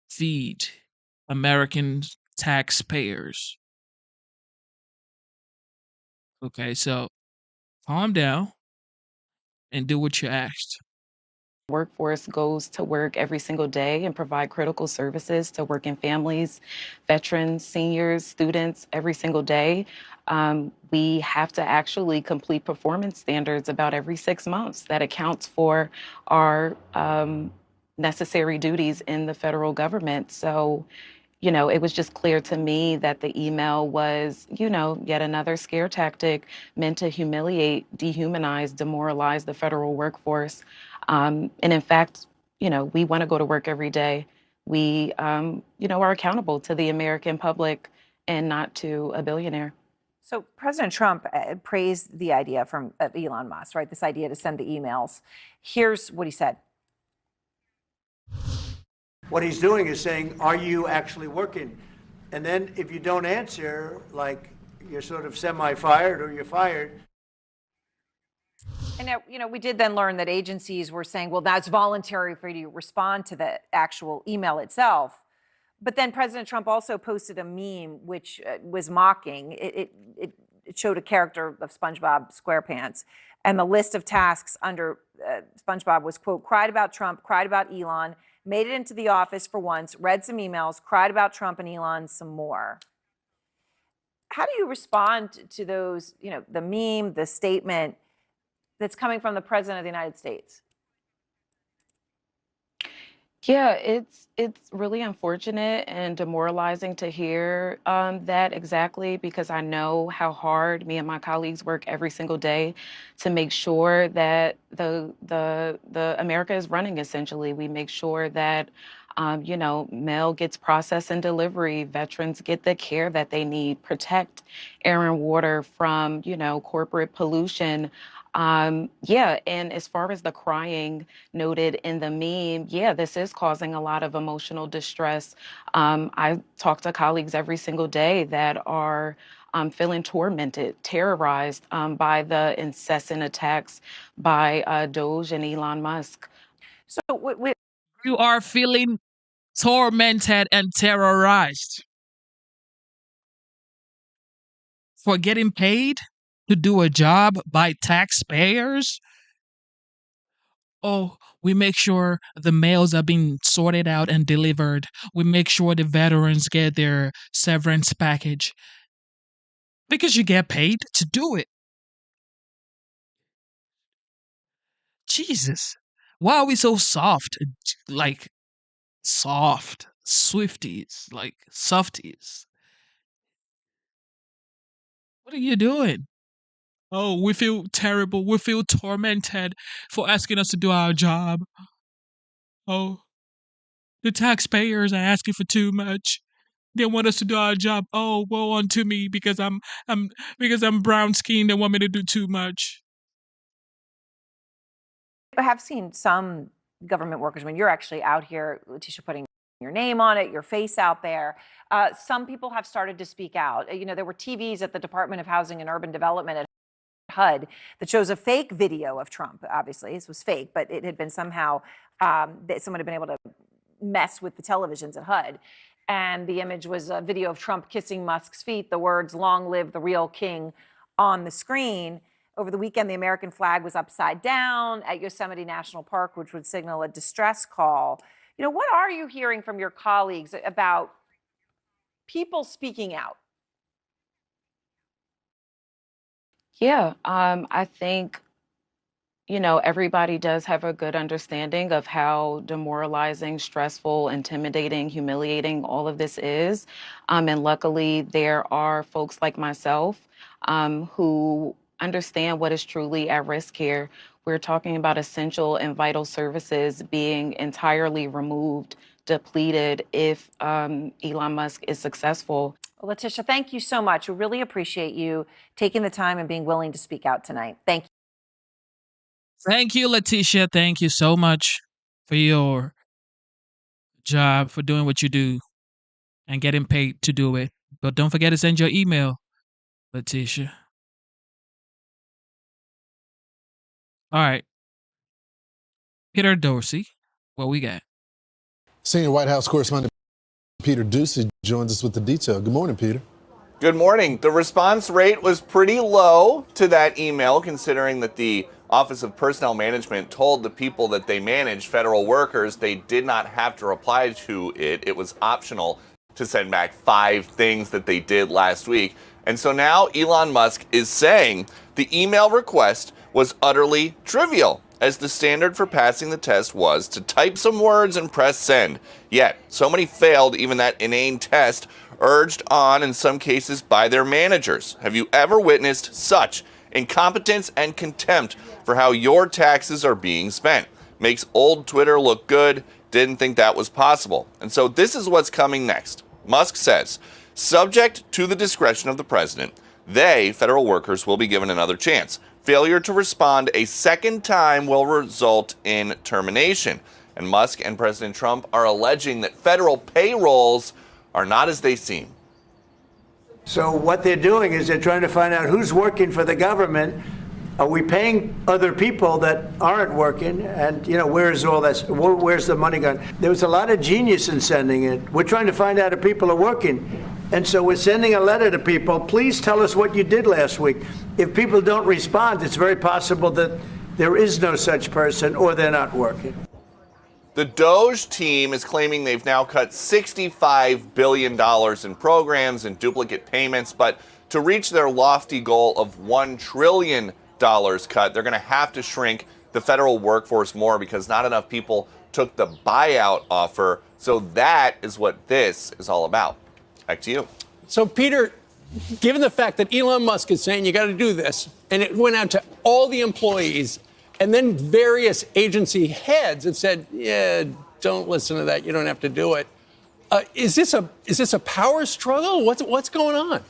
[SPEAKER 1] feed American taxpayers. Okay, so calm down and do what you asked.
[SPEAKER 20] Workforce goes to work every single day and provide critical services to working families, veterans, seniors, students every single day. We have to actually complete performance standards about every 6 months. That accounts for our necessary duties in the federal government. So, it was just clear to me that the email was, yet another scare tactic meant to humiliate, dehumanize, demoralize the federal workforce. And in fact, we want to go to work every day. We, are accountable to the American public and not to a billionaire.
[SPEAKER 4] So President Trump praised the idea of Elon Musk, right? This idea to send the emails. Here's what he said.
[SPEAKER 2] What he's doing is saying, are you actually working? And then if you don't answer, like you're sort of semi-fired or you're fired.
[SPEAKER 4] And now, we did then learn that agencies were saying, well, that's voluntary for you to respond to the actual email itself. But then President Trump also posted a meme which was mocking. It showed a character of SpongeBob SquarePants. And the list of tasks under SpongeBob was, quote, cried about Trump, cried about Elon, made it into the office for once, read some emails, cried about Trump and Elon some more. How do you respond to those, the meme, the statement that's coming from the President of the United States?
[SPEAKER 20] Yeah, it's really unfortunate and demoralizing to hear that exactly, because I know how hard me and my colleagues work every single day to make sure that the America is running. Essentially, we make sure that mail gets processed and delivery, veterans get the care that they need, protect air and water from corporate pollution. And as far as the crying noted in the meme, this is causing a lot of emotional distress. I talk to colleagues every single day that are feeling tormented, terrorized by the incessant attacks by Doge and Elon Musk.
[SPEAKER 4] So
[SPEAKER 1] you are feeling tormented and terrorized for getting paid to do a job by taxpayers? Oh, we make sure the mails are being sorted out and delivered. We make sure the veterans get their severance package. Because you get paid to do it. Jesus. Why are we so soft? Like, soft. Swifties. Like, softies. What are you doing? Oh, we feel terrible. We feel tormented for asking us to do our job. Oh, the taxpayers are asking for too much. They want us to do our job. Oh, woe unto me because I'm brown skinned. They want me to do too much.
[SPEAKER 4] I have seen some government workers, when you're actually out here, Letitia, putting your name on it, your face out there. Some people have started to speak out. There were TVs at the Department of Housing and Urban Development at HUD that shows a fake video of Trump. Obviously, this was fake, but it had been somehow that someone had been able to mess with the televisions at HUD. And the image was a video of Trump kissing Musk's feet, the words, "Long live the real king," on the screen. Over the weekend, the American flag was upside down at Yosemite National Park, which would signal a distress call. What are you hearing from your colleagues about people speaking out?
[SPEAKER 20] Yeah, I think, everybody does have a good understanding of how demoralizing, stressful, intimidating, humiliating all of this is. And luckily, there are folks like myself who understand what is truly at risk here. We're talking about essential and vital services being entirely removed, depleted if Elon Musk is successful.
[SPEAKER 4] Well, Letitia, thank you so much. We really appreciate you taking the time and being willing to speak out tonight. Thank you.
[SPEAKER 1] Thank you, Letitia. Thank you so much for your job, for doing what you do and getting paid to do it. But don't forget to send your email, Letitia. All right. Peter Doocy, what we got?
[SPEAKER 7] Senior White House correspondent Peter Doocy joins us with the detail. Good morning, Peter.
[SPEAKER 22] Good morning. The response rate was pretty low to that email, considering that the Office of Personnel Management told the people that they managed, federal workers, they did not have to reply to it. It was optional to send back 5 things that they did last week. And so now Elon Musk is saying the email request was utterly trivial, as the standard for passing the test was to type some words and press send. Yet, so many failed even that inane test, urged on in some cases by their managers. Have you ever witnessed such incompetence and contempt for how your taxes are being spent? Makes old Twitter look good. Didn't think that was possible. And so this is what's coming next. Musk says Subject to the discretion of the president, they, federal workers, will be given another chance. Failure to respond a second time will result in termination. And Musk and President Trump are alleging that federal payrolls are not as they seem.
[SPEAKER 2] So what they're doing is they're trying to find out who's working for the government. Are we paying other people that aren't working? And, where's all that? Where's the money gone? There was a lot of genius in sending it. We're trying to find out if people are working. And so we're sending a letter to people. Please tell us what you did last week. If people don't respond, it's very possible that there is no such person or they're not working.
[SPEAKER 22] The DOGE team is claiming they've now cut $65 billion in programs and duplicate payments, but to reach their lofty goal of $1 trillion cut, they're going to have to shrink the federal workforce more because not enough people took the buyout offer. So that is what this is all about. Back to you.
[SPEAKER 5] So, Peter, given the fact that Elon Musk is saying you got to do this, and it went out to all the employees, and then various agency heads have said, yeah, don't listen to that. You don't have to do it. Is this a power struggle? What's going on?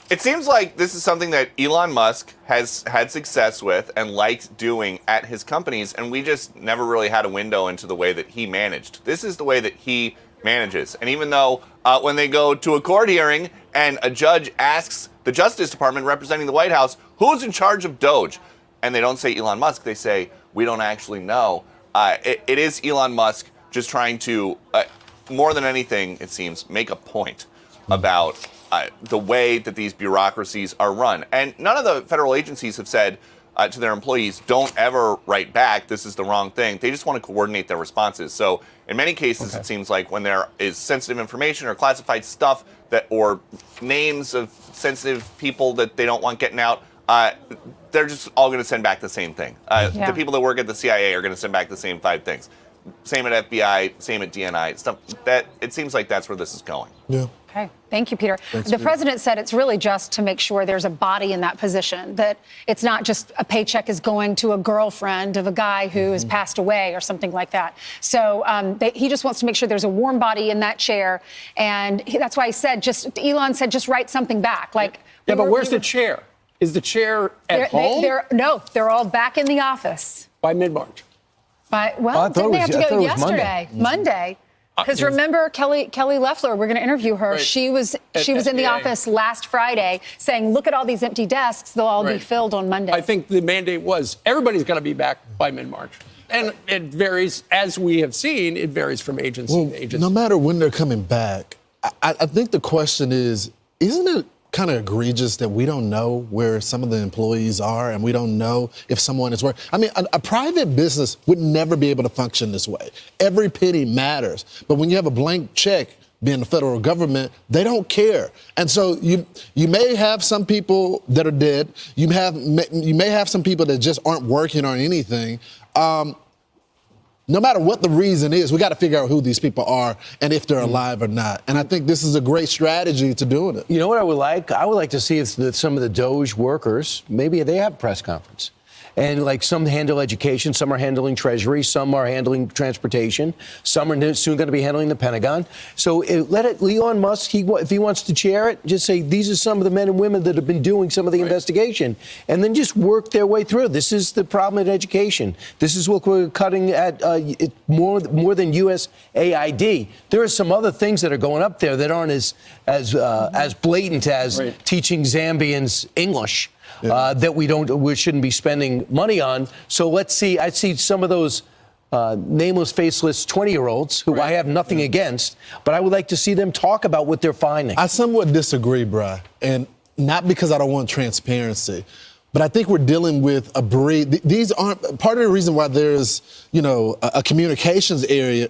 [SPEAKER 22] It seems like this is something that Elon Musk has had success with and liked doing at his companies, and we just never really had a window into the way that he managed. This is the way that he manages. And even though when they go to a court hearing and a judge asks the Justice Department representing the White House, who's in charge of DOGE? And they don't say Elon Musk, they say, we don't actually know. It is Elon Musk just trying to, more than anything, it seems, make a point about the way that these bureaucracies are run. And none of the federal agencies have said to their employees, don't ever write back, this is the wrong thing. They just want to coordinate their responses. So in many cases, it seems like when there is sensitive information or classified stuff or names of sensitive people that they don't want getting out, they're just all going to send back the same thing. The people that work at the CIA are going to send back the same 5 things. Same at FBI, same at DNI. Stuff that it seems like that's where this is going.
[SPEAKER 7] Yeah.
[SPEAKER 16] Okay. Thank you, Peter. The president said it's really just to make sure there's a body in that position, that it's not just a paycheck is going to a girlfriend of a guy who has passed away or something like that. So he just wants to make sure there's a warm body in that chair. And that's why he said, Elon said, just write something back. Like,
[SPEAKER 5] yeah, but where's the chair? Is the chair at home?
[SPEAKER 16] No, they're all back in the office.
[SPEAKER 5] By mid-March.
[SPEAKER 16] Didn't they have to go yesterday, Monday? Because remember, Kelly Loeffler, we're going to interview her. Right. She was in the office last Friday saying, look at all these empty desks. They'll all be filled on Monday.
[SPEAKER 5] I think the mandate was everybody's got to be back by mid-March. And it varies, as we have seen, it varies from agency to agency.
[SPEAKER 7] No matter when they're coming back, I think the question is, isn't it kind of egregious that we don't know where some of the employees are and we don't know if someone is working? I mean, a private business would never be able to function this way. Every penny matters. But when you have a blank check, being the federal government, they don't care. And so you may have some people that are dead. You may have some people that just aren't working on anything. No matter what the reason is, we got to figure out who these people are and if they're alive or not. And I think this is a great strategy to doing it.
[SPEAKER 23] You know what I would like? I would like to see if some of the DOGE workers, maybe they have a press conference. And like some handle education, some are handling Treasury, some are handling transportation, some are soon going to be handling the Pentagon. So let Elon Musk, if he wants to chair it, just say these are some of the men and women that have been doing some of the investigation, and then just work their way through. This is the problem in education. This is what we're cutting at more than USAID. There are some other things that are going up there that aren't as blatant as teaching Zambians English. That we shouldn't be spending money on. So let's see. I see some of those nameless, faceless 20-year-olds who I have nothing against, but I would like to see them talk about what they're finding.
[SPEAKER 7] I somewhat disagree, Bri, and not because I don't want transparency, but I think we're dealing with a breed. These aren't part of the reason why there's, a communications area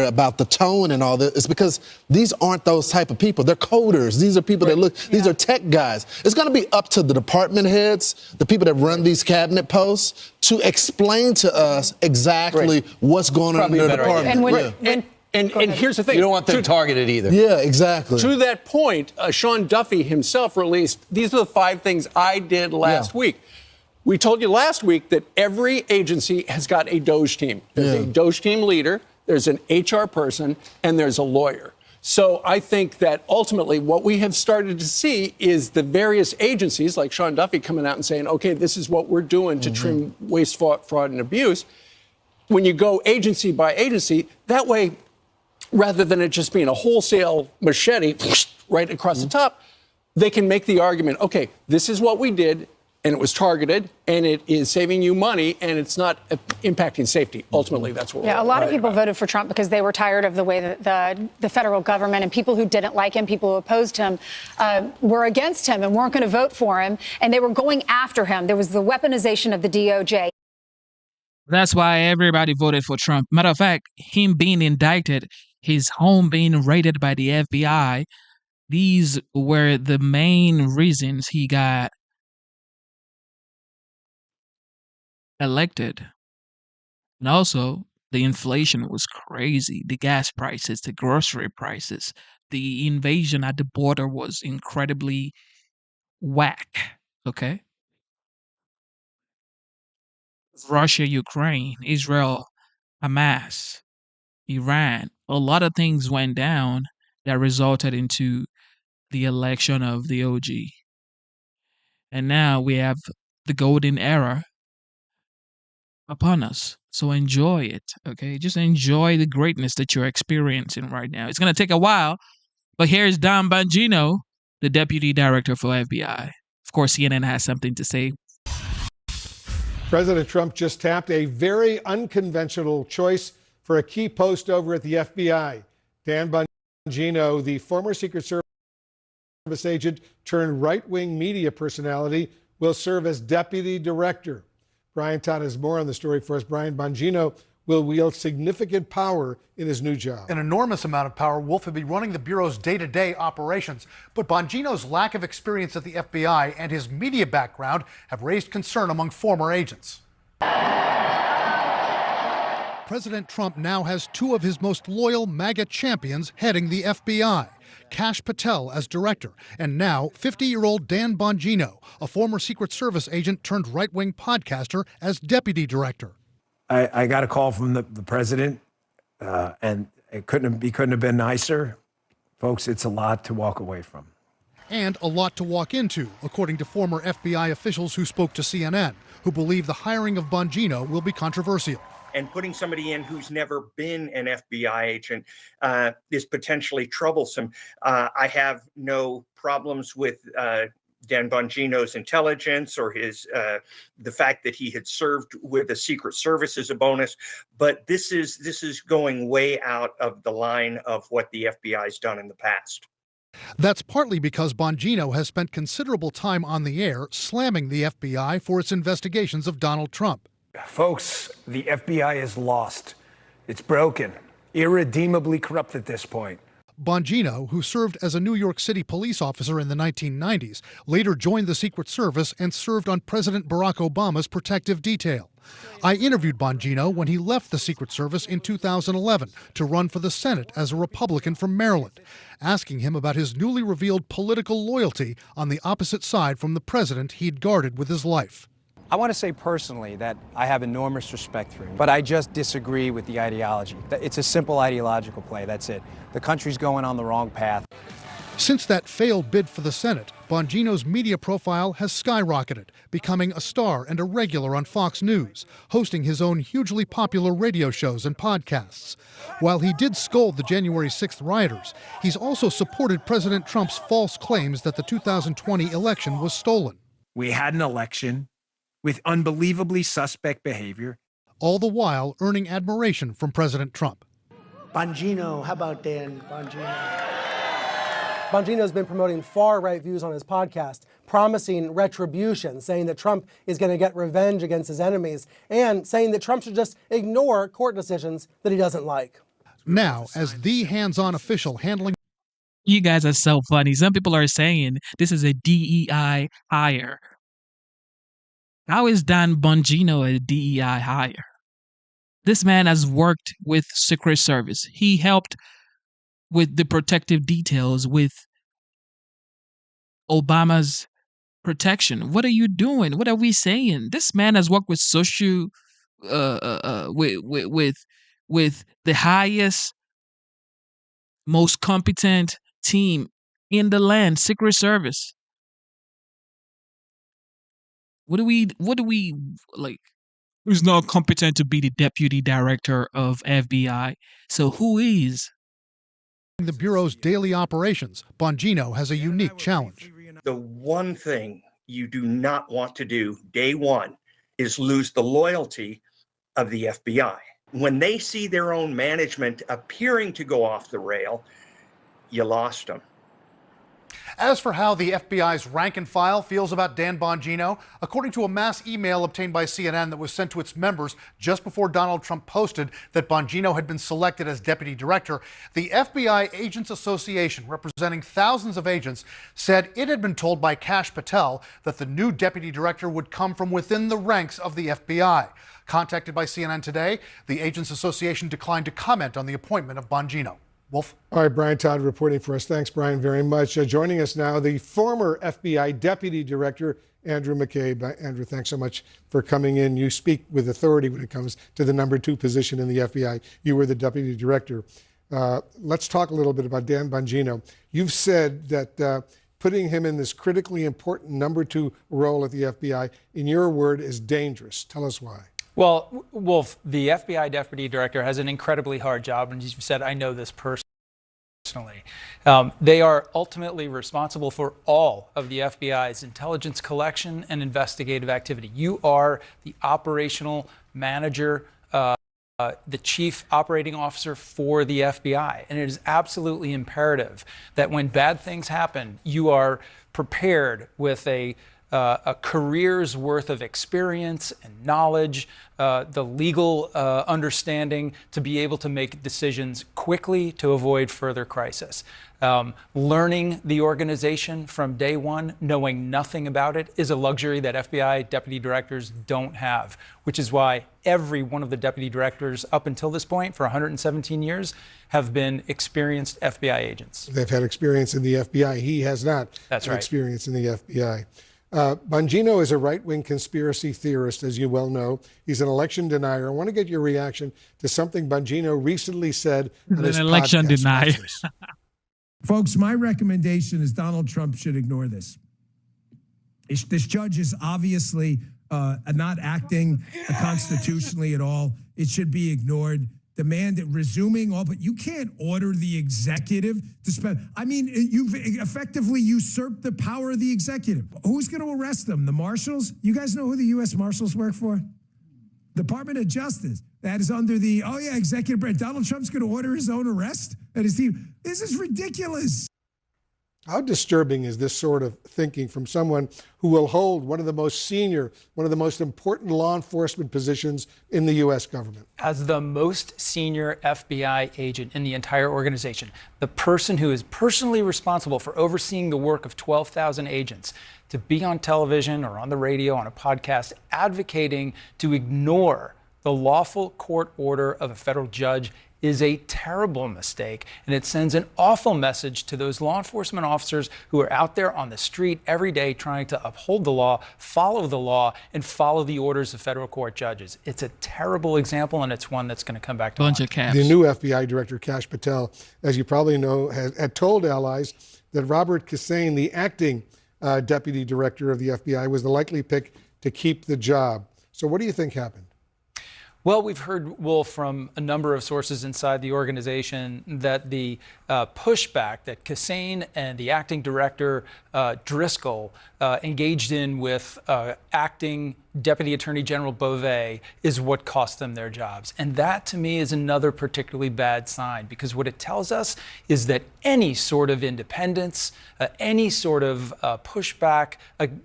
[SPEAKER 7] about the tone and all that is because these aren't those type of people. They're coders. These are people these are tech guys. It's going to be up to the department heads, the people that run these cabinet posts, to explain to us exactly what's going on in their department.
[SPEAKER 5] And here's the thing.
[SPEAKER 23] You don't want them targeted either.
[SPEAKER 7] Yeah, exactly.
[SPEAKER 5] To that point, Sean Duffy himself released, these are the 5 things I did last week. We told you last week that every agency has got a DOGE team. There's a DOGE team leader, there's an HR person, and there's a lawyer. So I think that ultimately what we have started to see is the various agencies like Sean Duffy coming out and saying, okay, this is what we're doing to trim waste, fraud, and abuse. When you go agency by agency, that way, rather than it just being a wholesale machete right across the top, they can make the argument, okay, this is what we did, and it was targeted, and it is saving you money, and it's not impacting safety. Ultimately, that's what we're
[SPEAKER 16] a lot of people
[SPEAKER 5] about.
[SPEAKER 16] voted for Trump because they were tired of the way that the federal government and people who didn't like him, people who opposed him, were against him and weren't going to vote for him, and they were going after him. There was the weaponization of the DOJ.
[SPEAKER 1] That's why everybody voted for Trump. Matter of fact, him being indicted, his home being raided by the FBI, these were the main reasons he got elected. And also, the inflation was crazy. The gas prices, the grocery prices, the invasion at the border was incredibly whack. Okay? Russia, Ukraine, Israel, Hamas, Iran, a lot of things went down that resulted into the election of the OG. And now we have the golden era upon us. So enjoy it, okay? Just enjoy the greatness that you're experiencing right now. It's going to take a while, but here's Don Bongino, the deputy director for FBI. Of course, CNN has something to say.
[SPEAKER 11] President Trump just tapped a very unconventional choice for a key post over at the FBI. Dan Bongino, the former Secret Service agent turned right-wing media personality, will serve as deputy director. Brian Todd has more on the story for us. Brian, Bongino will wield significant power in his new job.
[SPEAKER 15] An enormous amount of power. Wolf will be running the Bureau's day-to-day operations. But Bongino's lack of experience at the FBI and his media background have raised concern among former agents. President Trump now has two of his most loyal MAGA champions heading the FBI. Kash Patel as director, and now 50-year-old Dan Bongino, a former Secret Service agent turned right-wing podcaster, as deputy director.
[SPEAKER 21] I got a call from the president, and he couldn't have been nicer. Folks, it's a lot to walk away from.
[SPEAKER 15] And a lot to walk into, according to former FBI officials who spoke to CNN, who believe the hiring of Bongino will be controversial.
[SPEAKER 24] And putting somebody in who's never been an FBI agent is potentially troublesome. I have no problems with Dan Bongino's intelligence or his the fact that he had served with the Secret Service as a bonus, but this is going way out of the line of what the FBI's done in the past.
[SPEAKER 15] That's partly because Bongino has spent considerable time on the air slamming the FBI for its investigations of Donald Trump.
[SPEAKER 21] Folks, the FBI is lost. It's broken, irredeemably corrupt at this point.
[SPEAKER 15] Bongino, who served as a New York City police officer in the 1990s, later joined the Secret Service and served on President Barack Obama's protective detail. I interviewed Bongino when he left the Secret Service in 2011 to run for the Senate as a Republican from Maryland, asking him about his newly revealed political loyalty on the opposite side from the president he'd guarded with his life.
[SPEAKER 25] I want to say personally that I have enormous respect for him, but I just disagree with the ideology. It's a simple ideological play, that's it. The country's going on the wrong path.
[SPEAKER 15] Since that failed bid for the Senate, Bongino's media profile has skyrocketed, becoming a star and a regular on Fox News, hosting his own hugely popular radio shows and podcasts. While he did scold the January 6th rioters, he's also supported President Trump's false claims that the 2020 election was stolen.
[SPEAKER 21] We had an election with unbelievably suspect behavior.
[SPEAKER 15] All the while earning admiration from President Trump.
[SPEAKER 2] Bongino, how about Dan Bongino?
[SPEAKER 26] Bongino's been promoting far-right views on his podcast, promising retribution, saying that Trump is going to get revenge against his enemies, and saying that Trump should just ignore court decisions that he doesn't like.
[SPEAKER 15] Now, as the hands-on official handling...
[SPEAKER 1] You guys are so funny. Some people are saying this is a DEI hire. How is Dan Bongino a DEI hire? This man has worked with Secret Service. He helped with the protective details with Obama's protection. What are you doing? What are we saying? This man has worked with social, with the highest most competent team in the land, Secret Service. What do we like? Who's not competent to be the deputy director of FBI? So who is?
[SPEAKER 15] In the Bureau's daily operations, Bongino has a unique challenge.
[SPEAKER 24] The one thing you do not want to do day one is lose the loyalty of the FBI. When they see their own management appearing to go off the rail, you lost them.
[SPEAKER 15] As for how the FBI's rank and file feels about Dan Bongino, according to a mass email obtained by CNN that was sent to its members just before Donald Trump posted that Bongino had been selected as deputy director, the FBI Agents Association, representing thousands of agents, said it had been told by Kash Patel that the new deputy director would come from within the ranks of the FBI. Contacted by CNN today, the Agents Association declined to comment on the appointment of Bongino. Wolf.
[SPEAKER 11] All right, Brian Todd reporting for us. Thanks, Brian, very much. Joining us now, the former FBI Deputy Director, Andrew McCabe. Andrew, thanks so much for coming in. You speak with authority when it comes to the number 2 position in the FBI. You were the Deputy Director. Let's talk a little bit about Dan Bongino. You've said that putting him in this critically important number 2 role at the FBI, in your word, is dangerous. Tell us why.
[SPEAKER 3] Well, Wolf, the FBI Deputy Director has an incredibly hard job, and as you've said, I know this personally. They are ultimately responsible for all of the FBI's intelligence collection and investigative activity. You are the operational manager, the chief operating officer for the FBI, and it is absolutely imperative that when bad things happen, you are prepared with a career's worth of experience and knowledge, the legal understanding to be able to make decisions quickly to avoid further crisis. Learning the organization from day one, knowing nothing about it, is a luxury that FBI deputy directors don't have, which is why every one of the deputy directors up until this point for 117 years have been experienced FBI agents.
[SPEAKER 11] They've had experience in the FBI. He has not
[SPEAKER 3] That's
[SPEAKER 11] had
[SPEAKER 3] right.
[SPEAKER 11] experience in the FBI. Bongino is a right-wing conspiracy theorist, as you well know. He's an election denier. I want to get your reaction to something Bongino recently said on his
[SPEAKER 1] An election
[SPEAKER 11] podcast.
[SPEAKER 1] denier.
[SPEAKER 11] Watch this.
[SPEAKER 6] Folks, my recommendation is Donald Trump should ignore this. This judge is obviously not acting constitutionally at all. It should be ignored. Demand it, resuming all, but you can't order the executive to spend. I mean, you've effectively usurped the power of the executive. Who's going to arrest them? The marshals? You guys know who the U.S. Marshals work for? Department of Justice. That is under the, executive branch. Donald Trump's going to order his own arrest and his team. This is ridiculous.
[SPEAKER 11] How disturbing is this sort of thinking from someone who will hold one of the most senior, one of the most important law enforcement positions in the U.S. government?
[SPEAKER 3] As the most senior FBI agent in the entire organization, the person who is personally responsible for overseeing the work of 12,000 agents, to be on television or on the radio, on a podcast, advocating to ignore the lawful court order of a federal judge is a terrible mistake, and it sends an awful message to those law enforcement officers who are out there on the street every day trying to uphold the law, and follow the orders of federal court judges. It's a terrible example, and it's one that's going to come back to haunt.
[SPEAKER 11] The new FBI director, Kash Patel, as you probably know, had told allies that Robert Kissane, the acting deputy director of the FBI, was the likely pick to keep the job. So what do you think happened?
[SPEAKER 3] Well, we've heard, Wolf, from a number of sources inside the organization that the pushback that Kissane and the acting director, Driscoll, engaged in with acting Deputy Attorney General Beauvais is what cost them their jobs. And that, to me, is another particularly bad sign, because what it tells us is that any sort of independence, any sort of pushback,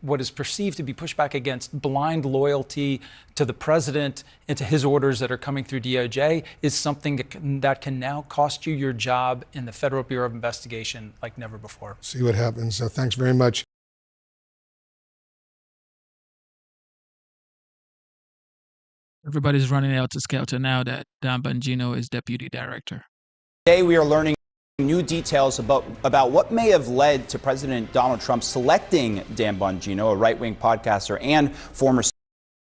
[SPEAKER 3] what is perceived to be pushback against blind loyalty to the president and to his orders that are coming through DOJ, is something that can now cost you your job in the Federal Bureau of Investigation like never before.
[SPEAKER 11] See what happens. So thanks very much.
[SPEAKER 1] Everybody's running out to skelter now that Dan Bongino is deputy director.
[SPEAKER 9] Today we are learning new details about what may have led to President Donald Trump selecting Dan Bongino, a right-wing podcaster and former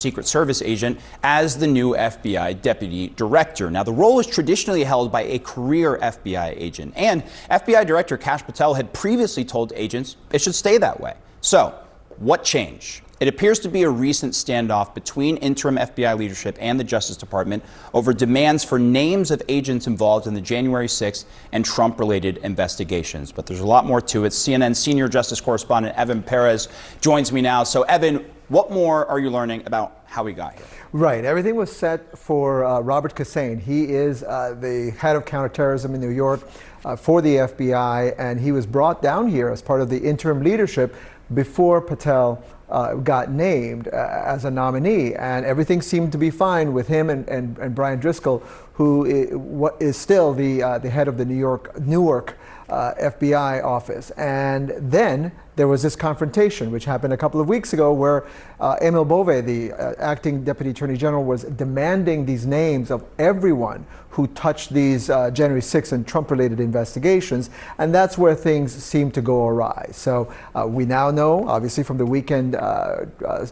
[SPEAKER 9] Secret Service agent as the new FBI deputy director. Now, the role is traditionally held by a career FBI agent, and FBI Director Kash Patel had previously told agents it should stay that way. So, what changed? It appears to be a recent standoff between interim FBI leadership and the Justice Department over demands for names of agents involved in the January 6th and Trump-related investigations. But there's a lot more to it. CNN senior justice correspondent Evan Perez joins me now. So, Evan, what more are you learning about how we got here?
[SPEAKER 8] Right. Everything was set for Robert Kissane. He is the head of counterterrorism in New York for the FBI, and he was brought down here as part of the interim leadership before Patel got named as a nominee, and everything seemed to be fine with him and Brian Driscoll, who is still the head of the Newark FBI office. And then there was this confrontation, which happened a couple of weeks ago, where Emil Bove, the acting Deputy Attorney General, was demanding these names of everyone who touched these January 6th and Trump-related investigations, and that's where things seem to go awry. So we now know, obviously from the weekend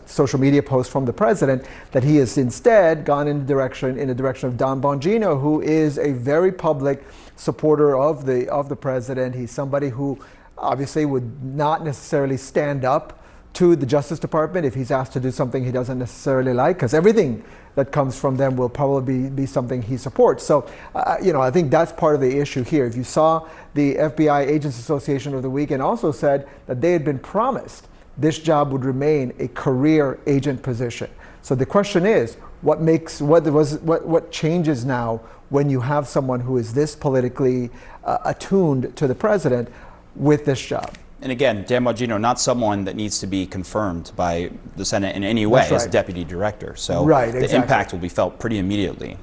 [SPEAKER 8] social media post from the president, that he has instead gone in the direction of Don Bongino, who is a very public supporter of the president. He's somebody who obviously would not necessarily stand up to the Justice Department if he's asked to do something he doesn't necessarily like, because everything that comes from them will probably be something he supports. So, I think that's part of the issue here. If you saw the FBI Agents Association of the weekend also said that they had been promised this job would remain a career agent position. So the question is, what changes now when you have someone who is this politically attuned to the president with this job?
[SPEAKER 9] And again, Dan Bongino, not someone that needs to be confirmed by the Senate in any way as deputy director. So the impact will be felt pretty immediately.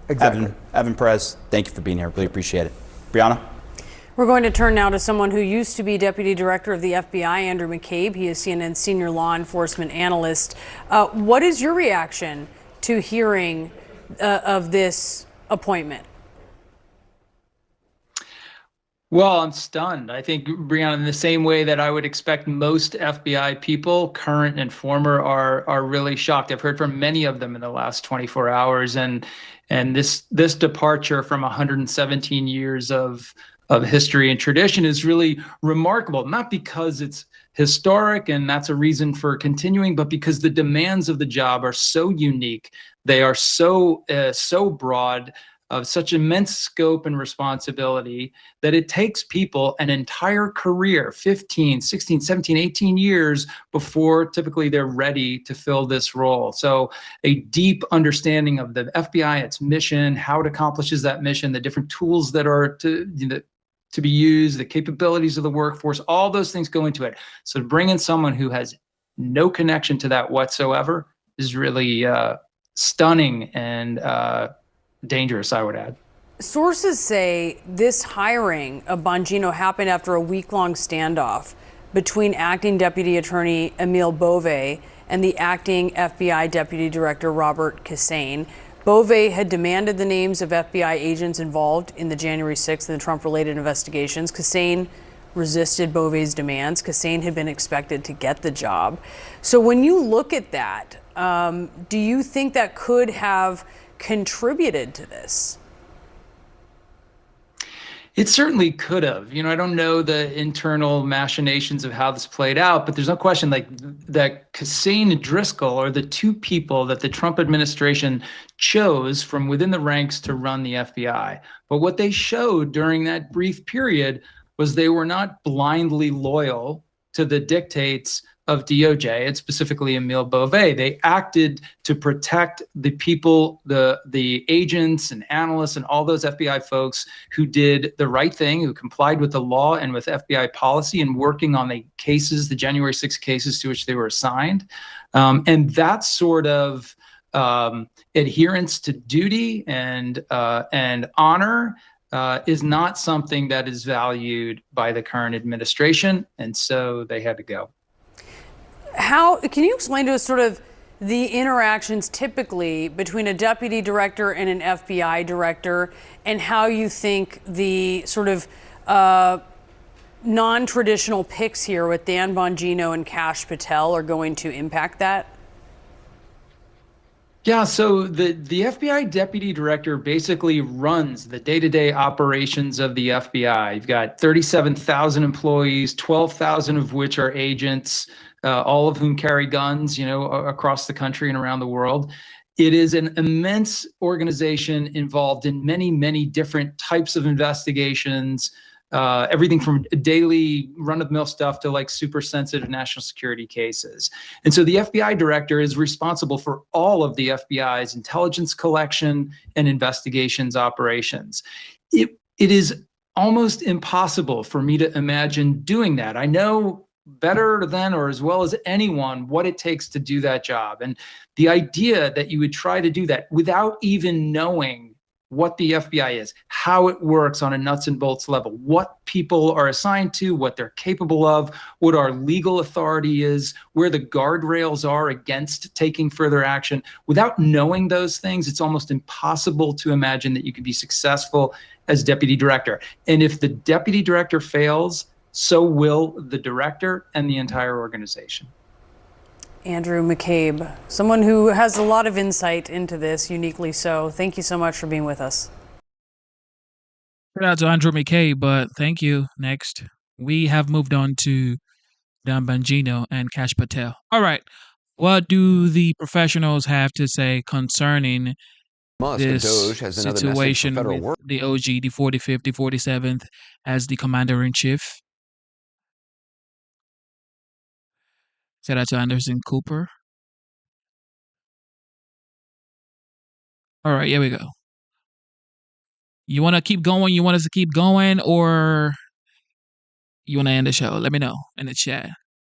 [SPEAKER 8] Exactly.
[SPEAKER 9] Evan Perez, thank you for being here. Really appreciate it. Brianna?
[SPEAKER 10] We're going to turn now to someone who used to be deputy director of the FBI, Andrew McCabe. He is CNN's senior law enforcement analyst. What is your reaction to hearing of this appointment?
[SPEAKER 3] Well, I'm stunned. I think, Brianna, in the same way that I would expect most FBI people, current and former, are really shocked. I've heard from many of them in the last 24 hours, and this departure from 117 years of history and tradition is really remarkable. Not because it's historic and that's a reason for continuing, but because the demands of the job are so unique. They are so broad, of such immense scope and responsibility, that it takes people an entire career, 15, 16, 17, 18 years before typically they're ready to fill this role. So a deep understanding of the FBI, its mission, how it accomplishes that mission, the different tools that are to be used, the capabilities of the workforce, all those things go into it. So to bring in someone who has no connection to that whatsoever is really stunning and dangerous, I would add.
[SPEAKER 10] Sources say this hiring of Bongino happened after a week-long standoff between acting Deputy Attorney Emil Bove and the acting FBI Deputy Director Robert Kissane. Bove had demanded the names of FBI agents involved in the January 6th and the Trump-related investigations. Kissane resisted Bove's demands. Kissane had been expected to get the job. So when you look at that, do you think that could have contributed to this?
[SPEAKER 3] It certainly could have. I don't know the internal machinations of how this played out, but there's no question that Kissane and Driscoll are the two people that the Trump administration chose from within the ranks to run the FBI. But what they showed during that brief period was they were not blindly loyal to the dictates of DOJ, and specifically Emil Bove. They acted to protect the people, the agents and analysts and all those FBI folks who did the right thing, who complied with the law and with FBI policy and working on the cases, the January 6 cases to which they were assigned. And that sort of adherence to duty and honor is not something that is valued by the current administration, and so they had to go.
[SPEAKER 10] How can you explain to us sort of the interactions typically between a deputy director and an FBI director, and how you think the sort of non-traditional picks here with Dan Bongino and Kash Patel are going to impact that?
[SPEAKER 3] Yeah, so the FBI deputy director basically runs the day-to-day operations of the FBI. You've got 37,000 employees, 12,000 of which are agents, all of whom carry guns, across the country and around the world. It is an immense organization involved in many, many different types of investigations, everything from daily run-of-the-mill stuff to like super sensitive national security cases. And so the FBI director is responsible for all of the FBI's intelligence collection and investigations operations. It is almost impossible for me to imagine doing that. I know better than or as well as anyone what it takes to do that job. And the idea that you would try to do that without even knowing what the FBI is, how it works on a nuts and bolts level, what people are assigned to, what they're capable of, what our legal authority is, where the guardrails are against taking further action. Without knowing those things, it's almost impossible to imagine that you could be successful as deputy director. And if the deputy director fails, so will the director and the entire organization.
[SPEAKER 10] Andrew McCabe, someone who has a lot of insight into this, uniquely so. Thank you so much for being with us.
[SPEAKER 1] Shout out to Andrew McCabe, but thank you. Next, we have moved on to Dan Bongino and Kash Patel. All right, what do the professionals have to say concerning this situation with the OG, the 45th, the 47th, as the commander-in-chief? Shout out to Anderson Cooper. All right, here we go. You want to keep going? You want us to keep going? Or you want to end the show? Let me know in the chat.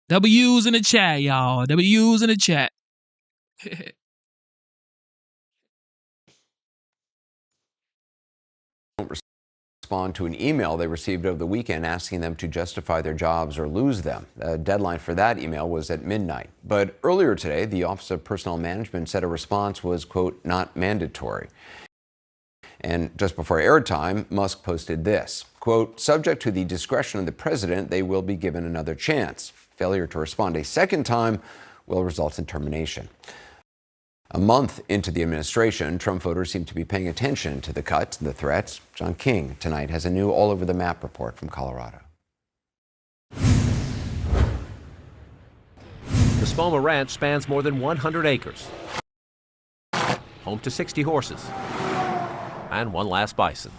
[SPEAKER 1] W's in the chat, y'all. W's in the chat.
[SPEAKER 12] Respond to an email they received over the weekend asking them to justify their jobs or lose them. The deadline for that email was at midnight. But earlier today, the Office of Personnel Management said a response was, quote, not mandatory. And just before airtime, Musk posted this, quote, subject to the discretion of the president, they will be given another chance. Failure to respond a second time will result in termination. A month into the administration, Trump voters seem to be paying attention to the cuts and the threats. John King tonight has a new All Over the Map report from Colorado.
[SPEAKER 13] The Spoma Ranch spans more than 100 acres, home to 60 horses, and one last bison.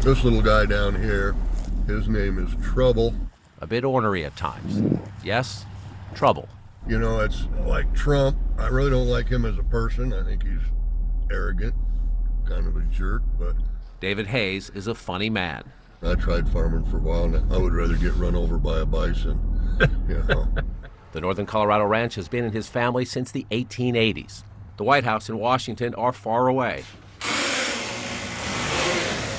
[SPEAKER 14] This little guy down here, his name is Trouble.
[SPEAKER 13] A bit ornery at times. Yes, Trouble.
[SPEAKER 14] You know, it's like Trump. I really don't like him as a person. I think he's arrogant, kind of a jerk, but...
[SPEAKER 13] David Hayes is a funny man.
[SPEAKER 14] I tried farming for a while, and I would rather get run over by a bison, you know.
[SPEAKER 13] The Northern Colorado Ranch has been in his family since the 1880s. The White House and Washington are far away.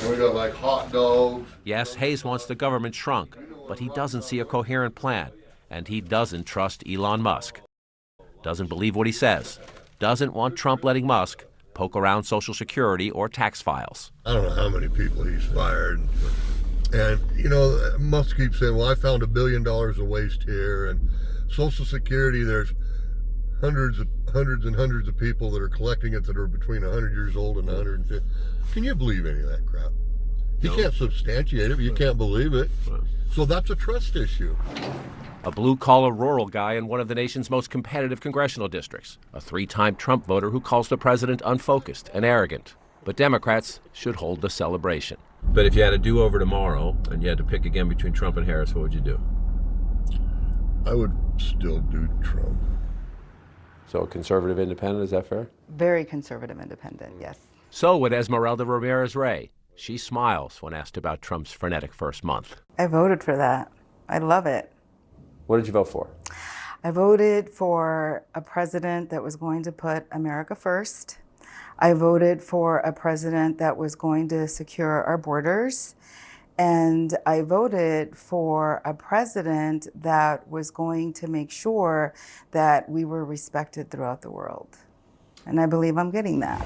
[SPEAKER 14] We got like hot dogs.
[SPEAKER 13] Yes, Hayes wants the government shrunk, but he doesn't see a coherent plan. And he doesn't trust Elon Musk. Doesn't believe what he says. Doesn't want Trump letting Musk poke around Social Security or tax files.
[SPEAKER 14] I don't know how many people he's fired. And, you know, Musk keeps saying, well, I found $1 billion of waste here. And Social Security, there's hundreds and hundreds of people that are collecting it that are between 100 years old and 150. Can you believe any of that crap? You can't substantiate it, but you can't believe it. So that's a trust issue.
[SPEAKER 13] A blue-collar rural guy in one of the nation's most competitive congressional districts. A 3-time Trump voter who calls the president unfocused and arrogant. But Democrats should hold the celebration.
[SPEAKER 17] But if you had a do-over tomorrow and you had to pick again between Trump and Harris, what would you do?
[SPEAKER 14] I would still do Trump.
[SPEAKER 17] So a conservative independent, is that fair?
[SPEAKER 18] Very conservative independent, yes.
[SPEAKER 13] So would Esmeralda Ramirez-Ray. She smiles when asked about Trump's frenetic first month.
[SPEAKER 18] I voted for that. I love it.
[SPEAKER 17] What did you vote for?
[SPEAKER 18] I voted for a president that was going to put America first. I voted for a president that was going to secure our borders. And I voted for a president that was going to make sure that we were respected throughout the world. And I believe I'm getting that.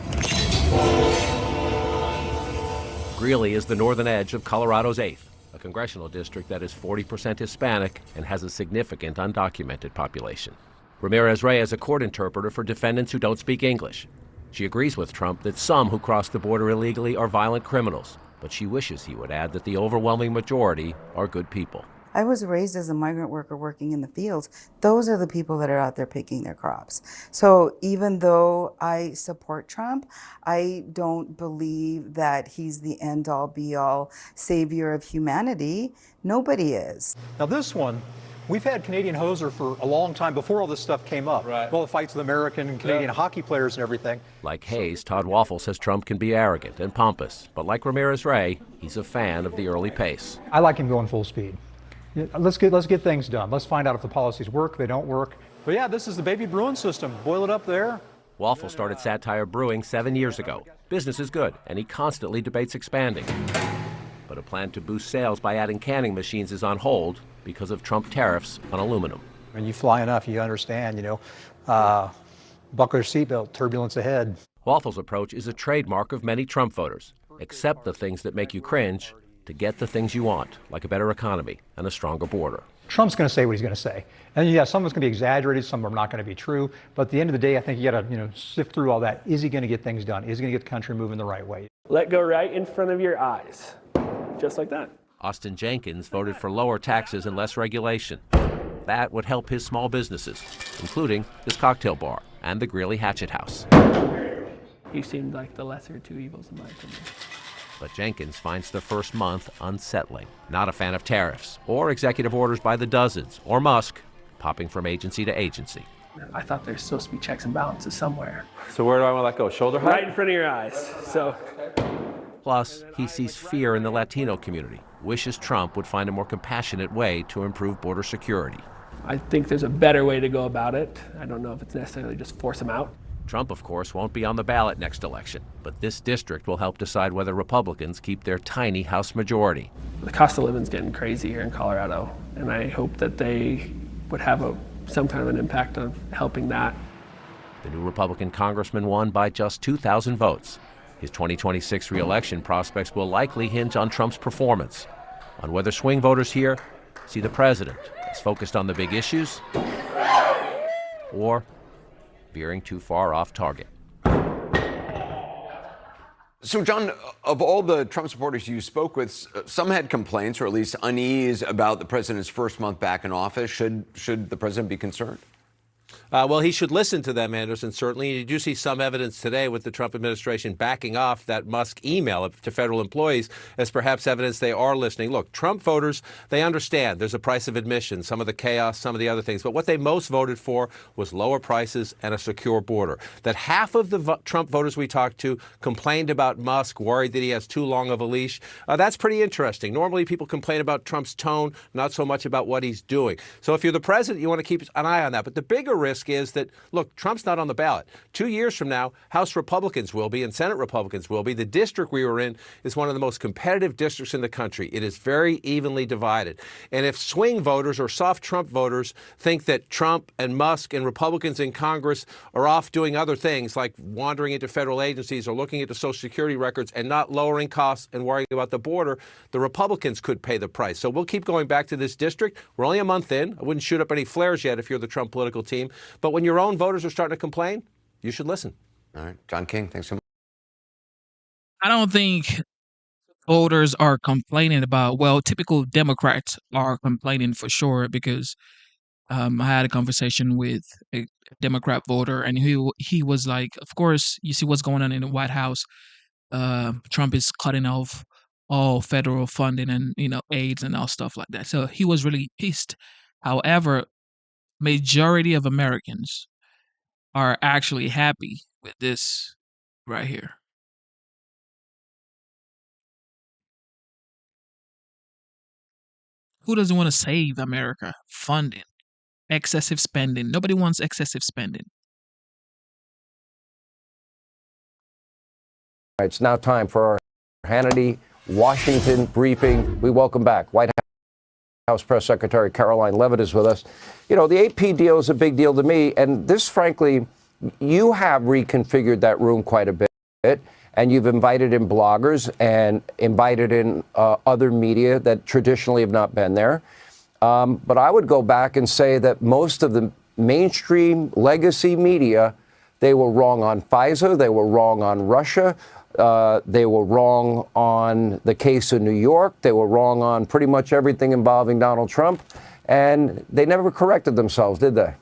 [SPEAKER 13] Greeley is the northern edge of Colorado's 8th. A congressional district that is 40% Hispanic and has a significant undocumented population. Ramirez-Ray is a court interpreter for defendants who don't speak English. She agrees with Trump that some who cross the border illegally are violent criminals, but she wishes he would add that the overwhelming majority are good people.
[SPEAKER 18] I was raised as a migrant worker working in the fields. Those are the people that are out there picking their crops. So even though I support Trump, I don't believe that he's the end-all, be-all savior of humanity. Nobody is.
[SPEAKER 4] Now this one, we've had Canadian Hoser for a long time before all this stuff came up. Right. All the fights with American and Canadian hockey players and everything.
[SPEAKER 13] Like Hayes, Todd Waffle says Trump can be arrogant and pompous, but like Ramirez-Ray, he's a fan of the early pace.
[SPEAKER 4] I like him going full speed. Let's get things done. Let's find out if the policies work, they don't work. But yeah, this is the baby Bruin system. Boil it up there.
[SPEAKER 13] Waffle started Satire Brewing 7 years ago. Business is good, and he constantly debates expanding. But a plan to boost sales by adding canning machines is on hold because of Trump tariffs on aluminum.
[SPEAKER 4] When you fly enough, you understand, buckle your seatbelt, turbulence ahead.
[SPEAKER 13] Waffle's approach is a trademark of many Trump voters. Accept the things that make you cringe to get the things you want, like a better economy and a stronger border.
[SPEAKER 4] Trump's going to say what he's going to say. And yeah, some of it's going to be exaggerated, some are not going to be true. But at the end of the day, I think you got to, sift through all that. Is he going to get things done? Is he going to get the country moving the right way?
[SPEAKER 7] Let go right in front of your eyes, just like that.
[SPEAKER 13] Austin Jenkins voted for lower taxes and less regulation. That would help his small businesses, including his cocktail bar and the Greeley Hatchet House.
[SPEAKER 7] He seemed like the lesser of two evils, in my opinion.
[SPEAKER 13] But Jenkins finds the first month unsettling. Not a fan of tariffs or executive orders by the dozens or Musk popping from agency to agency.
[SPEAKER 7] I thought there's supposed to be checks and balances somewhere.
[SPEAKER 17] So where do I want to let go? Shoulder height?
[SPEAKER 7] Right in front of your eyes. So.
[SPEAKER 13] Plus, he sees fear in the Latino community, wishes Trump would find a more compassionate way to improve border security.
[SPEAKER 7] I think there's a better way to go about it. I don't know if it's necessarily just force them out.
[SPEAKER 13] Trump, of course, won't be on the ballot next election, but this district will help decide whether Republicans keep their tiny House majority.
[SPEAKER 7] The cost of living is getting crazy here in Colorado, and I hope that they would have some kind of an impact on helping that.
[SPEAKER 13] The new Republican congressman won by just 2,000 votes. His 2026 re-election prospects will likely hinge on Trump's performance, on whether swing voters here see the president as focused on the big issues or veering too far off target.
[SPEAKER 12] So, John, of all the Trump supporters you spoke with, some had complaints or at least unease about the president's first month back in office. Should the president be concerned?
[SPEAKER 19] Well, he should listen to them, Anderson, certainly. You do see some evidence today with the Trump administration backing off that Musk email to federal employees as perhaps evidence they are listening. Look, Trump voters, they understand there's a price of admission, some of the chaos, some of the other things. But what they most voted for was lower prices and a secure border. That half of the Trump voters we talked to complained about Musk, worried that he has too long of a leash. That's pretty interesting. Normally, people complain about Trump's tone, not so much about what he's doing. So if you're the president, you want to keep an eye on that. But the bigger risk is that, look, Trump's not on the ballot. 2 years from now, House Republicans will be and Senate Republicans will be. The district we were in is one of the most competitive districts in the country. It is very evenly divided. And if swing voters or soft Trump voters think that Trump and Musk and Republicans in Congress are off doing other things like wandering into federal agencies or looking at the Social Security records and not lowering costs and worrying about the border, the Republicans could pay the price. So we'll keep going back to this district. We're only a month in. I wouldn't shoot up any flares yet if you're the Trump political team. But when your own voters are starting to complain, you should listen.
[SPEAKER 12] All right. John King, thanks so much.
[SPEAKER 1] I don't think voters are complaining about, well, typical Democrats are complaining for sure because I had a conversation with a Democrat voter and he was like, of course, you see what's going on in the White House. Trump is cutting off all federal funding and, aids and all stuff like that. So he was really pissed. However, majority of Americans are actually happy with this right here. Who doesn't want to save America? Funding, excessive spending. Nobody wants excessive spending.
[SPEAKER 20] It's now time for our Hannity Washington briefing. We welcome back White House Press Secretary Caroline Leavitt is with us. The AP deal is a big deal to me. And this, frankly, you have reconfigured that room quite a bit. And you've invited in bloggers and invited in other media that traditionally have not been there. But I would go back and say that most of the mainstream legacy media. They were wrong on FISA. They were wrong on Russia. They were wrong on the case in New York. They were wrong on pretty much everything involving Donald Trump. And they never corrected themselves, did they?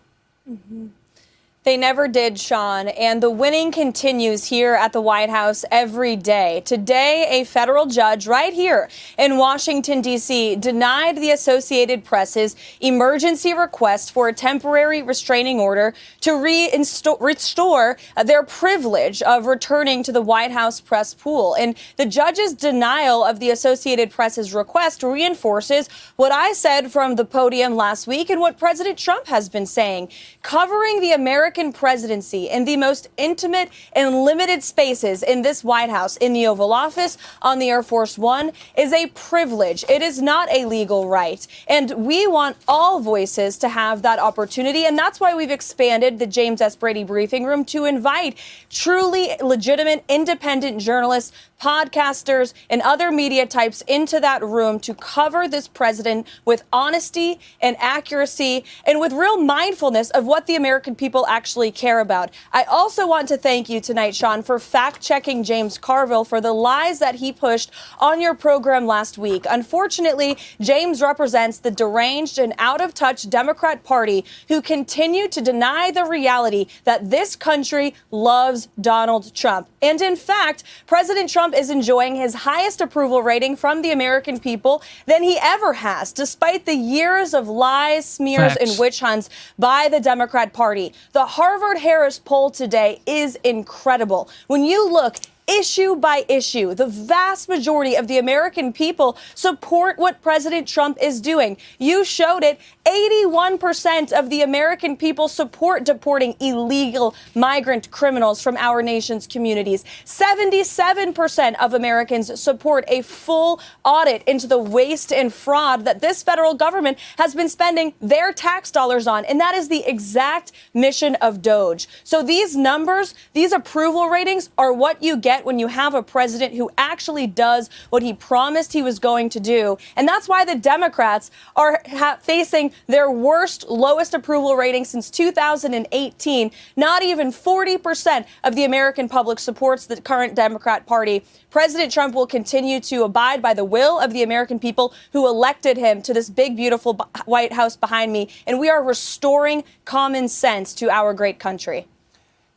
[SPEAKER 5] Mm-hmm. They never did, Sean, and the winning continues here at the White House every day. Today, a federal judge right here in Washington, D.C., denied the Associated Press's emergency request for a temporary restraining order to restore their privilege of returning to the White House press pool. And the judge's denial of the Associated Press's request reinforces what I said from the podium last week and what President Trump has been saying. Covering the American presidency in the most intimate and limited spaces in this White House, in the Oval Office, on the Air Force One, is a privilege. It is not a legal right. And we want all voices to have that opportunity. And that's why we've expanded the James S. Brady briefing room to invite truly legitimate, independent journalists, podcasters, and other media types into that room to cover this president with honesty and accuracy and with real mindfulness of what the American people actually care about. I also want to thank you tonight, Sean, for fact-checking James Carville for the lies that he pushed on your program last week. Unfortunately, James represents the deranged and out-of-touch Democrat Party who continue to deny the reality that this country loves Donald Trump. And in fact, President Trump is enjoying his highest approval rating from the American people than he ever has, despite the years of lies, smears, and witch hunts by the Democrat Party. The Harvard-Harris poll today is incredible. When you look issue by issue, the vast majority of the American people support what President Trump is doing. You showed it. 81% of the American people support deporting illegal migrant criminals from our nation's communities. 77% of Americans support a full audit into the waste and fraud that this federal government has been spending their tax dollars on. And that is the exact mission of DOGE. So these numbers, these approval ratings are what you get when you have a president who actually does what he promised he was going to do. And that's why the Democrats are facing their worst, lowest approval rating since 2018. Not even 40% of the American public supports the current Democrat Party. President Trump will continue to abide by the will of the American people who elected him to this big, beautiful White House behind me. And we are restoring common sense to our great country.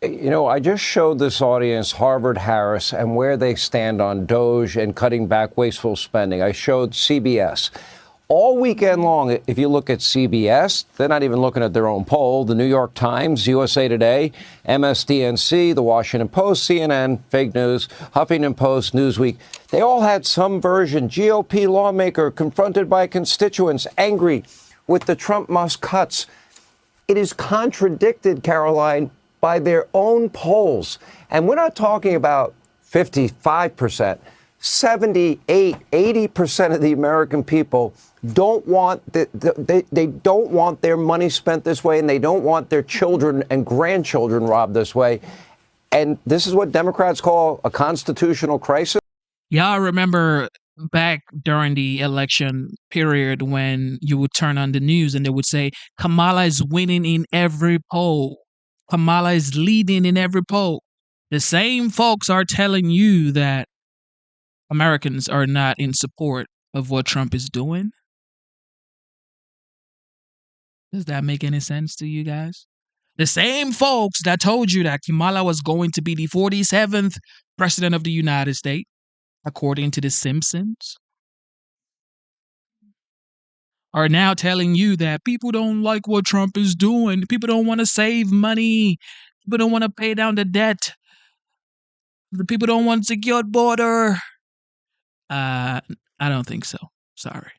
[SPEAKER 20] You know, I just showed this audience Harvard-Harris and where they stand on DOGE and cutting back wasteful spending. I showed CBS. All weekend long, if you look at CBS, they're not even looking at their own poll. The New York Times, USA Today, MSDNC, The Washington Post, CNN, fake news, Huffington Post, Newsweek. They all had some version. GOP lawmaker confronted by constituents angry with the Trump-Musk cuts. It is contradicted, Caroline, by their own polls. And we're not talking about 55%, 78, 80% of the American people don't want they don't want their money spent this way, and they don't want their children and grandchildren robbed this way. And this is what Democrats call a constitutional crisis.
[SPEAKER 1] Y'all remember back during the election period when you would turn on the news and they would say Kamala is winning in every poll. Kamala is leading in every poll. The same folks are telling you that Americans are not in support of what Trump is doing. Does that make any sense to you guys? The same folks that told you that Kamala was going to be the 47th president of the United States, according to The Simpsons, are now telling you that people don't like what Trump is doing. People don't want to save money. People don't want to pay down the debt. The people don't want a secured border. I don't think so. Sorry.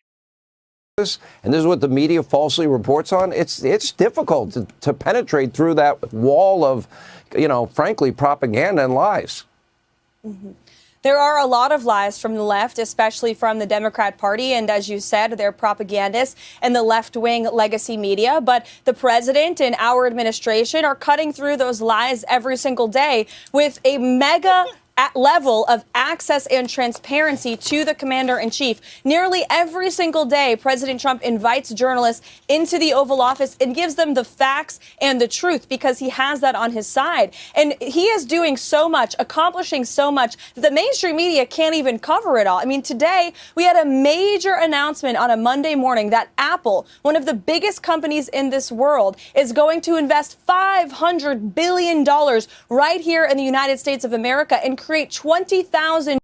[SPEAKER 20] And this is what the media falsely reports on. It's difficult to penetrate through that wall of, frankly, propaganda and lies.
[SPEAKER 5] Mm-hmm. There are a lot of lies from the left, especially from the Democrat Party. And as you said, they're propagandists and the left-wing legacy media. But the president and our administration are cutting through those lies every single day with a mega level of access and transparency to the commander-in-chief. Nearly every single day, President Trump invites journalists into the Oval Office and gives them the facts and the truth because he has that on his side. And he is doing so much, accomplishing so much that the mainstream media can't even cover it all. I mean, today we had a major announcement on a Monday morning that Apple, one of the biggest companies in this world, is going to invest $500 billion right here in the United States of America and create 20,000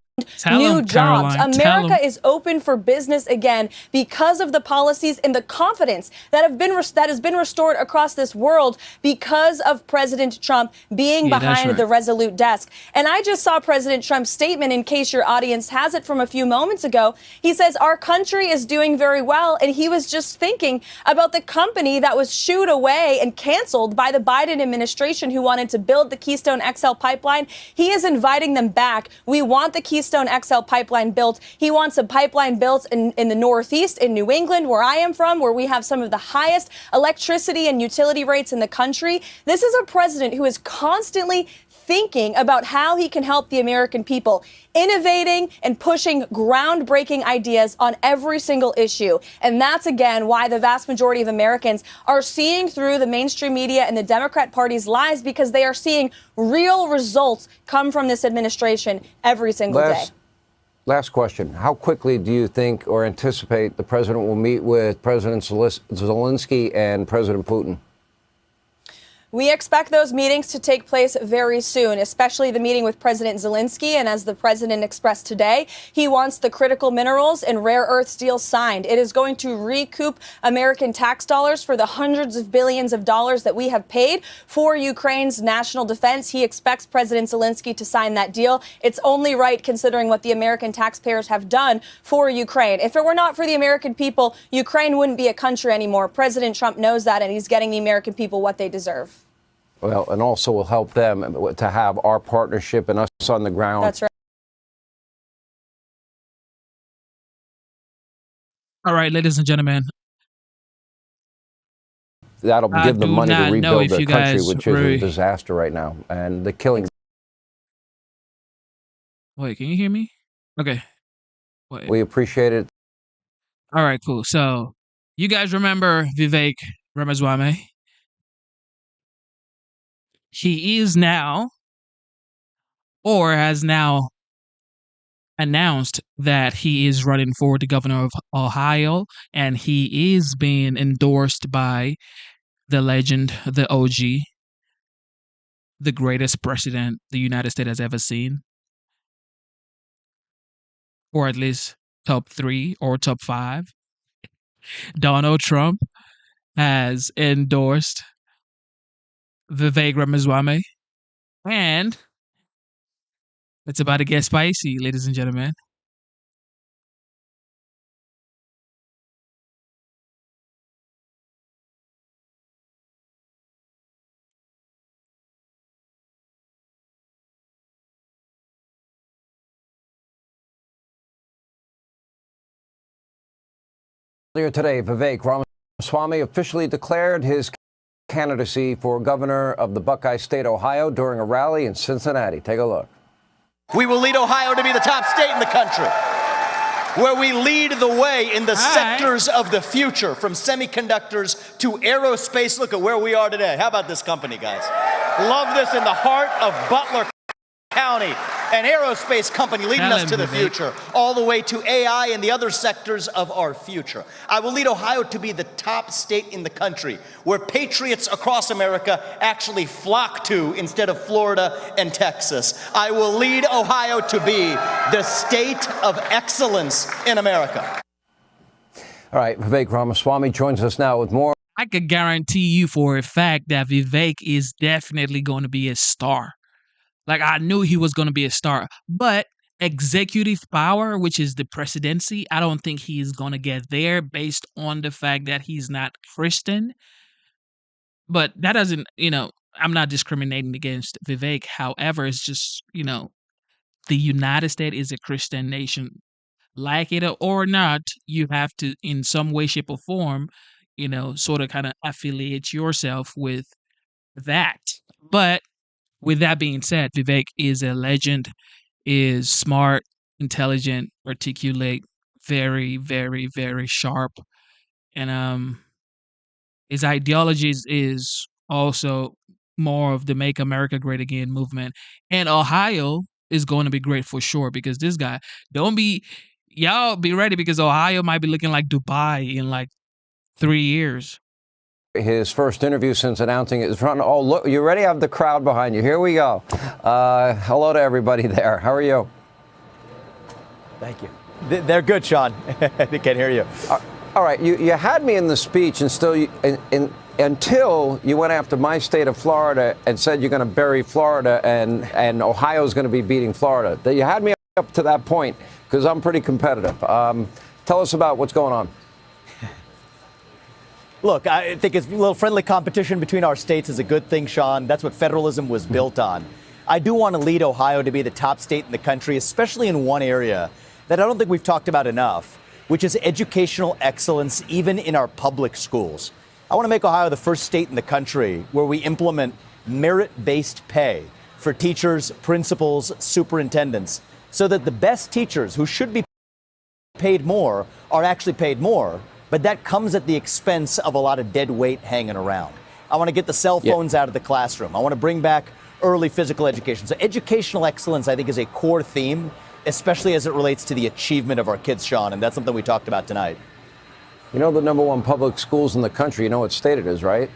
[SPEAKER 5] new jobs. America is open for business again because of the policies and the confidence that has been restored across this world because of President Trump being behind the Resolute desk. And I just saw President Trump's statement, in case your audience has it, from a few moments ago. He says our country is doing very well, and he was just thinking about the company that was shooed away and canceled by the Biden administration who wanted to build the Keystone XL pipeline. He is inviting them back. We want the Keystone XL pipeline built. He wants a pipeline built in the Northeast, in New England, where I am from, where we have some of the highest electricity and utility rates in the country. This is a president who is constantly thinking about how he can help the American people, innovating and pushing groundbreaking ideas on every single issue. And that's, again, why the vast majority of Americans are seeing through the mainstream media and the Democrat Party's lies, because they are seeing real results come from this administration every single day.
[SPEAKER 20] Last question. How quickly do you think or anticipate the president will meet with President Zelensky and President Putin?
[SPEAKER 5] We expect those meetings to take place very soon, especially the meeting with President Zelensky. And as the president expressed today, he wants the critical minerals and rare earths deal signed. It is going to recoup American tax dollars for the hundreds of billions of dollars that we have paid for Ukraine's national defense. He expects President Zelensky to sign that deal. It's only right, considering what the American taxpayers have done for Ukraine. If it were not for the American people, Ukraine wouldn't be a country anymore. President Trump knows that, and he's getting the American people what they deserve.
[SPEAKER 20] Well, and also will help them to have our partnership and us on the ground.
[SPEAKER 5] That's right.
[SPEAKER 1] All right, ladies and gentlemen.
[SPEAKER 20] That'll give them money to rebuild their country, which is a disaster right now. And the killing.
[SPEAKER 1] Wait, can you hear me? Okay. Wait.
[SPEAKER 20] We appreciate it.
[SPEAKER 1] All right, cool. So you guys remember Vivek Ramaswamy? He is now, or has now, announced that he is running for the governor of Ohio, and he is being endorsed by the legend, the OG, the greatest president the United States has ever seen, or at least top 3 or top 5. Donald Trump has endorsed Vivek Ramaswamy, and it's about to get spicy, ladies and gentlemen.
[SPEAKER 20] Earlier today, Vivek Ramaswamy officially declared his candidacy for governor of the Buckeye State, Ohio, during a rally in Cincinnati. Take a look.
[SPEAKER 2] We will lead Ohio to be the top state in the country, where we lead the way in the sectors of the future, from semiconductors to aerospace. Look at where we are today. How about this company, guys? Love this, in the heart of Butler County, an aerospace company leading us to the future, all the way to AI and the other sectors of our future. I will lead Ohio to be the top state in the country, where patriots across America actually flock to instead of Florida and Texas. I will lead Ohio to be the state of excellence in America.
[SPEAKER 20] All right, Vivek Ramaswamy joins us now with more.
[SPEAKER 1] I could guarantee you for a fact that Vivek is definitely going to be a star. Like, I knew he was going to be a star, but executive power, which is the presidency, I don't think he is going to get there based on the fact that he's not Christian. But that doesn't, I'm not discriminating against Vivek. However, it's just, the United States is a Christian nation. Like it or not, you have to, in some way, shape, or form, sort of kind of affiliate yourself with that. But with that being said, Vivek is a legend. is smart, intelligent, articulate, very, very, very sharp. And his ideologies is also more of the Make America Great Again movement. And Ohio is going to be great for sure, because this guy, y'all be ready, because Ohio might be looking like Dubai in like 3 years.
[SPEAKER 20] His first interview since announcing it is front. Oh, look, you ready? I have the crowd behind you. Here we go. Hello to everybody there. How are you?
[SPEAKER 2] Thank you. They're good, Sean. They can't hear you.
[SPEAKER 20] All right. You had me in the speech and still, until you went after my state of Florida and said you're going to bury Florida and Ohio's going to be beating Florida. You had me up to that point because I'm pretty competitive. Tell us about what's going on.
[SPEAKER 2] Look, I think it's a little friendly competition between our states is a good thing, Sean. That's what federalism was built on. I do want to lead Ohio to be the top state in the country, especially in one area that I don't think we've talked about enough, which is educational excellence, even in our public schools. I want to make Ohio the first state in the country where we implement merit-based pay for teachers, principals, superintendents, so that the best teachers who should be paid more are actually paid more. But that comes at the expense of a lot of dead weight hanging around. I want to get the cell phones out of the classroom. I want to bring back early physical education. So educational excellence, I think, is a core theme, especially as it relates to the achievement of our kids, Sean. And that's something we talked about tonight.
[SPEAKER 20] You know the #1 public schools in the country, you know what state it is, right?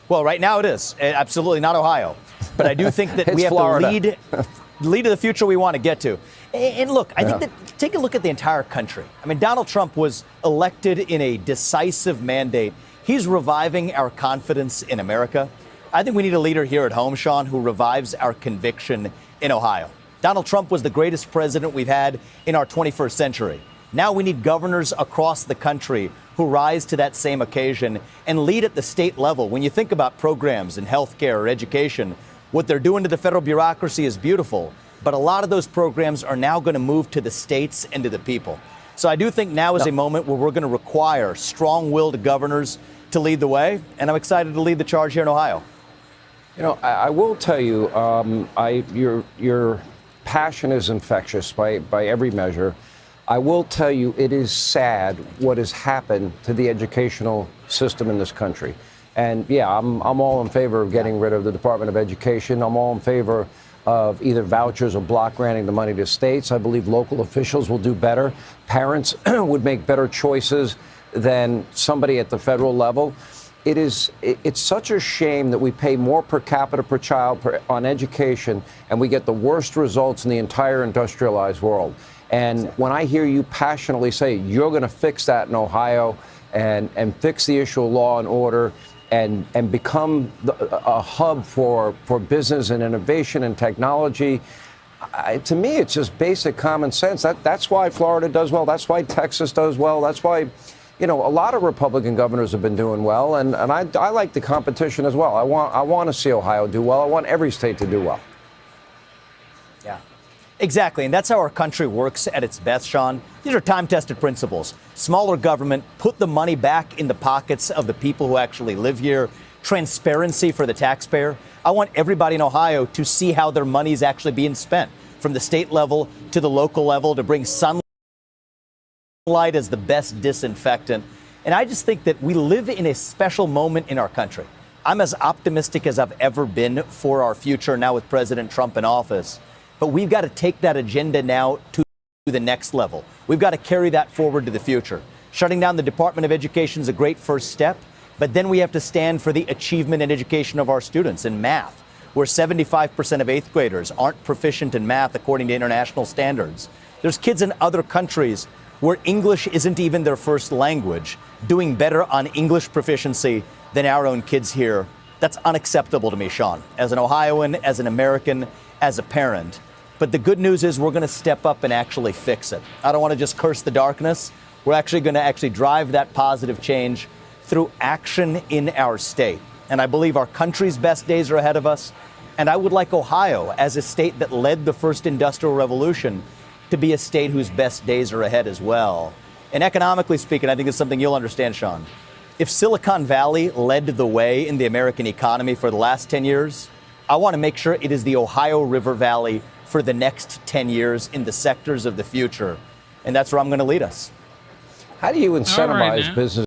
[SPEAKER 2] Well, right now it is. Absolutely not Ohio. But I do think that we have
[SPEAKER 20] Florida.
[SPEAKER 2] to lead to the future we want to get to. And look, I think that take a look at the entire country. I mean, Donald Trump was elected in a decisive mandate. He's reviving our confidence in America. I think we need a leader here at home, Sean, who revives our conviction in Ohio. Donald Trump was the greatest president we've had in our 21st century. Now we need governors across the country who rise to that same occasion and lead at the state level. When you think about programs in healthcare or education, what they're doing to the federal bureaucracy is beautiful, but a lot of those programs are now going to move to the states and to the people. So I do think now is a moment where we're going to require strong-willed governors to lead the way, and I'm excited to lead the charge here in Ohio.
[SPEAKER 20] You know, I will tell you, your passion is infectious by every measure. I will tell you, it is sad what has happened to the educational system in this country. And yeah, I'm all in favor of getting rid of the Department of Education. I'm all in favor of either vouchers or block granting the money to states. I believe local officials will do better. Parents would make better choices than somebody at the federal level. It's such a shame that we pay more per capita per child on education, and we get the worst results in the entire industrialized world. And when I hear you passionately say you're going to fix that in Ohio and fix the issue of law and order and become a hub for business and innovation and technology, to me, it's just basic common sense. That's why Florida does well. That's why Texas does well. That's why, you know, a lot of Republican governors have been doing well. And I like the competition as well. I want to see Ohio do well. I want every state to do well.
[SPEAKER 2] Yeah, exactly. And that's how our country works at its best, Sean. These are time-tested principles. Smaller government, put the money back in the pockets of the people who actually live here. Transparency for the taxpayer. I want everybody in Ohio to see how their money is actually being spent, from the state level to the local level, to bring sunlight as the best disinfectant. And I just think that we live in a special moment in our country. I'm as optimistic as I've ever been for our future now with President Trump in office. But we've got to take that agenda now to the next level. We've got to carry that forward to the future. Shutting down the Department of Education is a great first step, but then we have to stand for the achievement and education of our students in math, where 75% of 8th graders aren't proficient in math according to international standards. There's kids in other countries where English isn't even their first language, doing better on English proficiency than our own kids here. That's unacceptable to me, Sean, as an Ohioan, as an American, as a parent. But the good news is we're going to step up and actually fix it. I don't want to just curse the darkness. We're actually going to drive that positive change through action in our state. And I believe our country's best days are ahead of us. And I would like Ohio, as a state that led the first industrial revolution, to be a state whose best days are ahead as well. And economically speaking, I think it's something you'll understand, Sean. If Silicon Valley led the way in the American economy for the last 10 years, I want to make sure it is the Ohio River Valley for the next 10 years in the sectors of the future. And that's where I'm going to lead us.
[SPEAKER 20] How do you incentivize business?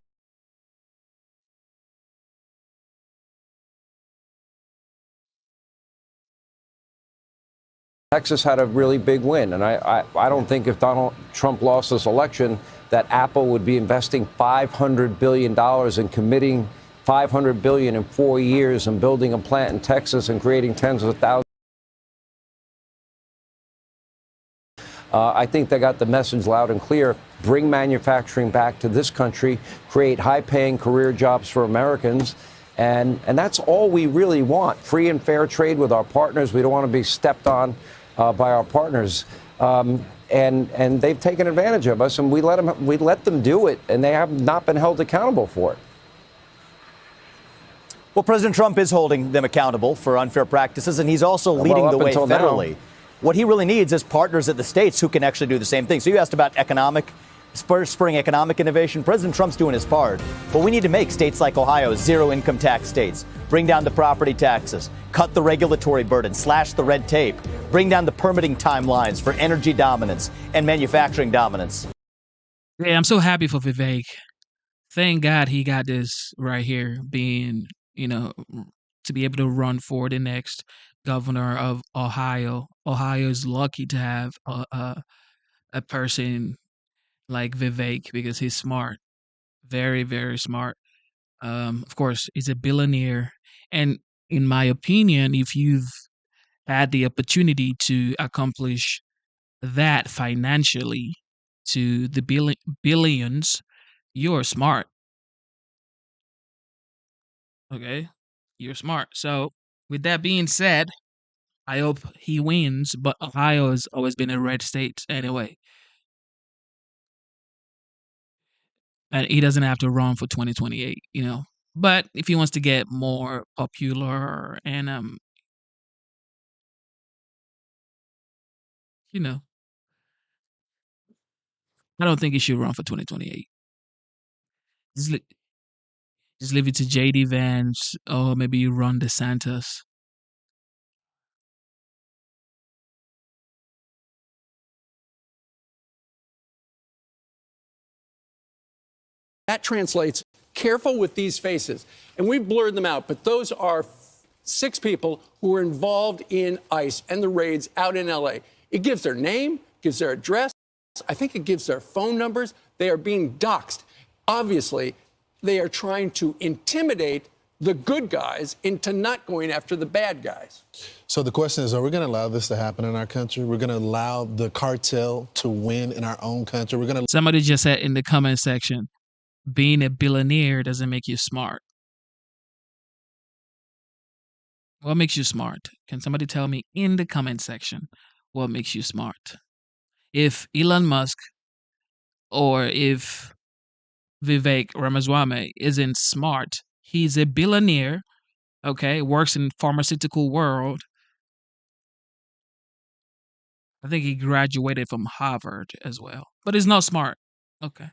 [SPEAKER 20] Texas had a really big win, and I don't think if Donald Trump lost this election that Apple would be investing $500 billion and committing $500 billion in 4 years and building a plant in Texas and creating tens of thousands. I think they got the message loud and clear. Bring manufacturing back to this country, create high-paying career jobs for Americans. And that's all we really want. Free and fair trade with our partners. We don't want to be stepped on by our partners. And they've taken advantage of us, and we let them do it, and they have not been held accountable for it.
[SPEAKER 2] Well, President Trump is holding them accountable for unfair practices, and he's also leading the way federally. What he really needs is partners at the states who can actually do the same thing. So you asked about spurring economic innovation. President Trump's doing his part. But we need to make states like Ohio zero-income tax states, bring down the property taxes, cut the regulatory burden, slash the red tape, bring down the permitting timelines for energy dominance and manufacturing dominance.
[SPEAKER 1] Yeah, I'm so happy for Vivek. Thank God he got this right here, being, to be able to run for the next governor of Ohio. Ohio is lucky to have a person like Vivek because he's smart, very, very smart. Of course, he's a billionaire. And in my opinion, if you've had the opportunity to accomplish that financially to the billions, you're smart. Okay? You're smart. So, with that being said, I hope he wins, but Ohio has always been a red state anyway. And he doesn't have to run for 2028, But if he wants to get more popular and, I don't think he should run for 2028. Just leave it to J.D. Vance, or maybe you Ron DeSantis.
[SPEAKER 16] That translates, careful with these faces. And we've blurred them out, but those are 6 people who were involved in ICE and the raids out in L.A. It gives their name, gives their address. I think it gives their phone numbers. They are being doxxed. Obviously, they are trying to intimidate the good guys into not going after the bad guys.
[SPEAKER 21] So the question is, are we going to allow this to happen in our country? We're going to allow the cartel to win in our own country. We're going to.
[SPEAKER 1] Somebody just said in the comment section, being a billionaire doesn't make you smart. What makes you smart? Can somebody tell me in the comment section what makes you smart? If Elon Musk or if Vivek Ramaswamy isn't smart, he's a billionaire, okay, works in pharmaceutical world. I think he graduated from Harvard as well, but he's not smart. Okay.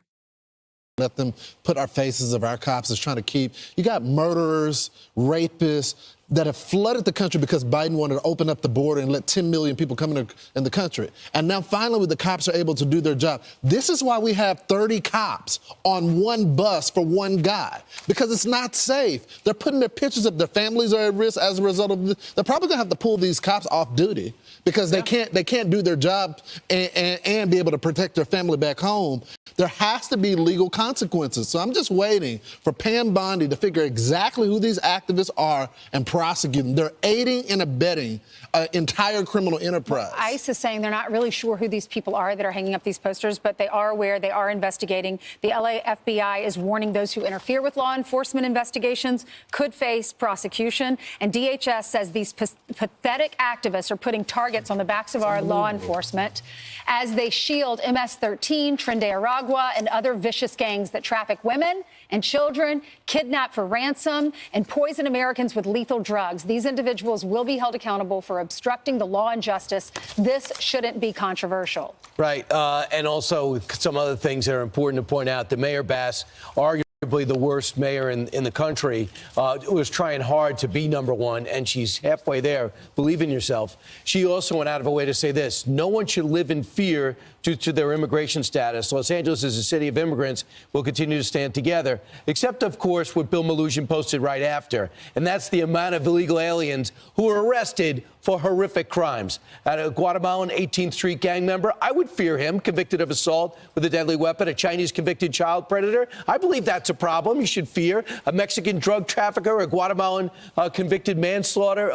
[SPEAKER 21] Let them put our faces of our cops as trying to keep. You got murderers, rapists that have flooded the country because Biden wanted to open up the border and let 10 million people come in the country. And now finally the cops are able to do their job. This is why we have 30 cops on one bus for one guy, because it's not safe. They're putting their pictures up. Their families are at risk as a result of this. They're probably going to have to pull these cops off duty because they can't do their job and be able to protect their family back home. There has to be legal consequences. So I'm just waiting for Pam Bondi to figure exactly who these activists are and prosecute them. They're aiding and abetting an entire criminal enterprise.
[SPEAKER 22] Well, ICE is saying they're not really sure who these people are that are hanging up these posters, but they are aware, they are investigating. The LA FBI is warning those who interfere with law enforcement investigations could face prosecution. And DHS says these pathetic activists are putting targets on the backs of our law enforcement as they shield MS-13, Tren de Aragua, and other vicious gangs that traffic women and children, kidnap for ransom, and poison Americans with lethal drugs. These individuals will be held accountable for obstructing the law and justice. This shouldn't be controversial.
[SPEAKER 23] Right. And also some other things that are important to point out. The Mayor Bass argued
[SPEAKER 6] the worst mayor in the country, was trying hard to be number one, and she's halfway there. Believe in yourself. She also went out of her way to say this: no one should live in fear due to their immigration status. Los Angeles is a city of immigrants. We'll continue to stand together, except, of course, what Bill Malugin posted right after, and that's the amount of illegal aliens who are arrested for horrific crimes. At a Guatemalan 18th Street gang member, I would fear him, convicted of assault with a deadly weapon. A Chinese convicted child predator, I believe that's a problem. You should fear. A Mexican drug trafficker, a Guatemalan convicted manslaughter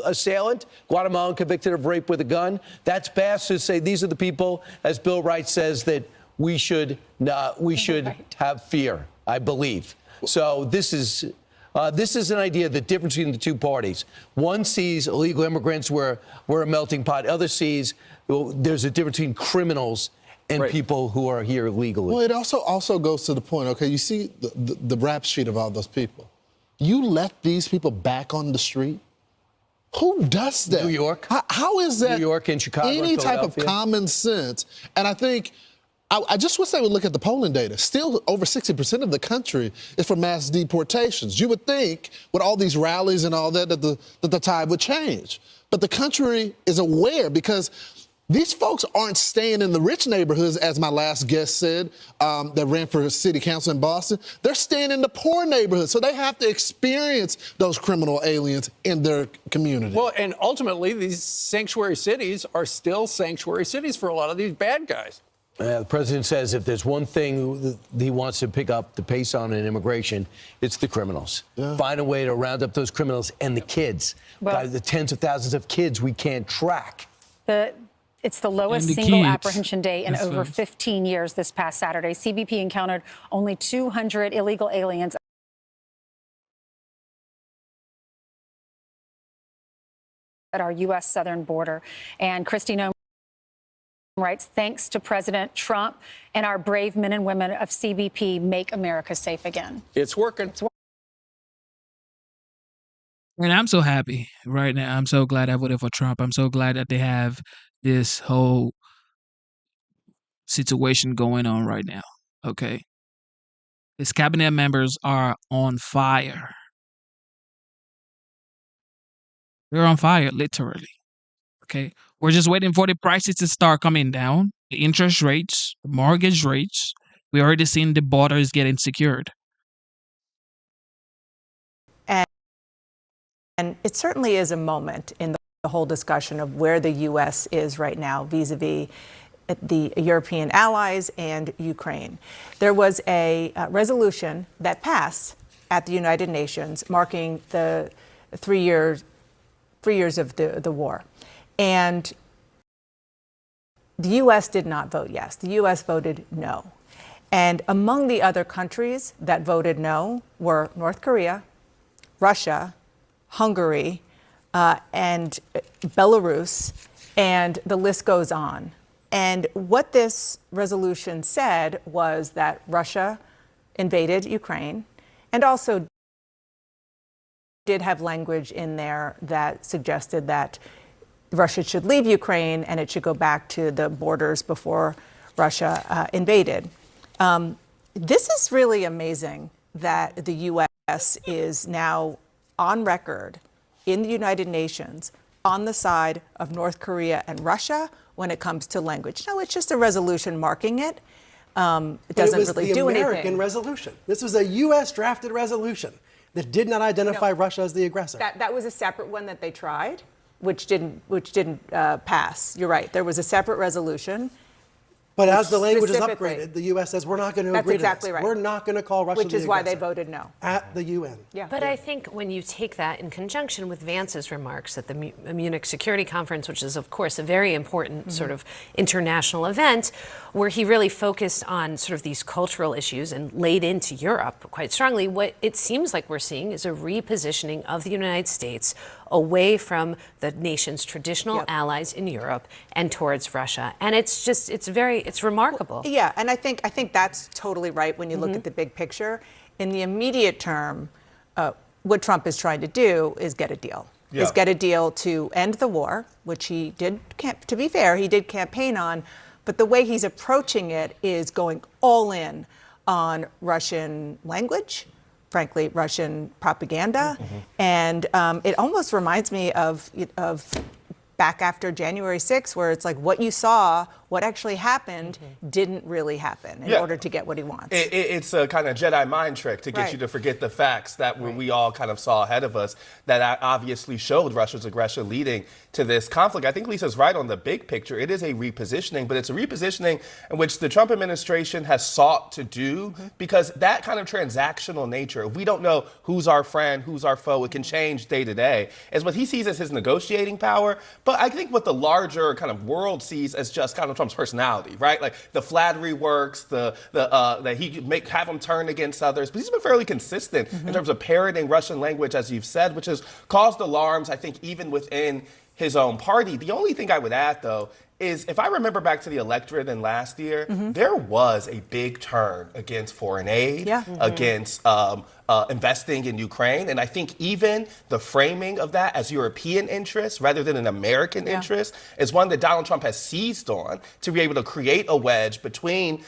[SPEAKER 6] assailant, Guatemalan convicted of rape with a gun. That's best to say these are the people, as Bill Wright says, that we should have fear, I believe. So this is an idea, the difference between the two parties. One sees illegal immigrants, we're a melting pot. Other sees there's a difference between criminals and people who are here legally.
[SPEAKER 21] Well, it also goes to the point, okay, you see the rap sheet of all those people. You let these people back on the street? Who does that?
[SPEAKER 6] New York.
[SPEAKER 21] How is that?
[SPEAKER 6] New York and Chicago.
[SPEAKER 21] Any
[SPEAKER 6] and
[SPEAKER 21] type of common sense. And I think, I just wish they would look at the polling data. Still, over 60% of the country is for mass deportations. You would think, with all these rallies and all that, that the tide would change. But the country is aware, because these folks aren't staying in the rich neighborhoods, as my last guest said, that ran for city council in Boston. They're staying in the poor neighborhoods, so they have to experience those criminal aliens in their community.
[SPEAKER 16] Well, and ultimately, these sanctuary cities are still sanctuary cities for a lot of these bad guys.
[SPEAKER 6] The president says if there's one thing he wants to pick up the pace on in immigration, it's the criminals. Yeah. Find a way to round up those criminals and the kids.
[SPEAKER 22] Well,
[SPEAKER 6] the tens of thousands of kids we can't track.
[SPEAKER 22] It's the lowest single apprehension day in over 15 years this past Saturday. CBP encountered only 200 illegal aliens at our U.S. southern border. And Kristi Noem writes, thanks to President Trump and our brave men and women of CBP, make America safe again.
[SPEAKER 16] It's working.
[SPEAKER 1] And I'm so happy right now. I'm so glad I voted for Trump. I'm so glad that they have this whole situation going on right now. Okay. His cabinet members are on fire. They're on fire, literally. Okay. We're just waiting for the prices to start coming down. The interest rates, the mortgage rates. We already seen the borders getting secured.
[SPEAKER 15] And it certainly is a moment in the whole discussion of where the U.S. is right now vis-a-vis the European allies and Ukraine. There was a resolution that passed at the United Nations marking the 3 years of the war. And the U.S. did not vote yes. The U.S. voted no. And among the other countries that voted no were North Korea, Russia, Hungary, and Belarus, and the list goes on. And what this resolution said was that Russia invaded Ukraine and also did have language in there that suggested that Russia should leave Ukraine and it should go back to the borders before Russia invaded. This is really amazing that the U.S. is now on record in the United Nations on the side of North Korea and Russia when it comes to language. No, it's just a resolution marking it. It doesn't really do anything.
[SPEAKER 23] It was the American resolution. This was a U.S. drafted resolution that did not identify Russia as the aggressor.
[SPEAKER 15] That was a separate one that they tried, which didn't pass. You're right. There was a separate resolution.
[SPEAKER 23] But as the language is upgraded, the U.S. says we're not going to agree to this.
[SPEAKER 15] That's exactly right.
[SPEAKER 23] We're not going to call Russia the aggressor.
[SPEAKER 15] Which is why they voted no.
[SPEAKER 23] At the UN.
[SPEAKER 15] Yeah.
[SPEAKER 24] But I think when you take that in conjunction with Vance's remarks at the Munich Security Conference, which is, of course, a very important sort of international event, where he really focused on sort of these cultural issues and laid into Europe quite strongly, what it seems like we're seeing is a repositioning of the United States away from the nation's traditional allies in Europe and towards Russia. And it's just, it's remarkable.
[SPEAKER 15] Well, yeah, and I think that's totally right when you look at the big picture. In the immediate term, what Trump is trying to do is get a deal. Is get a deal to end the war, which he did, to be fair, he did campaign on, but the way he's approaching it is going all in on Russian language, frankly, Russian propaganda. And it almost reminds me of back after January 6th, where it's like what you saw, what actually happened, didn't really happen in order to get what he wants.
[SPEAKER 3] It's a kind of Jedi mind trick to get you to forget the facts that we all kind of saw ahead of us that obviously showed Russia's aggression leading to this conflict. I think Lisa's right on the big picture. It is a repositioning, but it's a repositioning in which the Trump administration has sought to do because that kind of transactional nature, if we don't know who's our friend, who's our foe, it can change day to day, is what he sees as his negotiating power. But I think what the larger kind of world sees as just kind of Trump's personality, right? Like the flattery works, that he could have him turn against others. But he's been fairly consistent in terms of parroting Russian language, as you've said, which has caused alarms, I think, even within his own party. The only thing I would add, though, is if I remember back to the electorate in last year, there was a big turn against foreign aid, against investing in Ukraine. And I think even the framing of that as European interests rather than an American interest is one that Donald Trump has seized on to be able to create a wedge between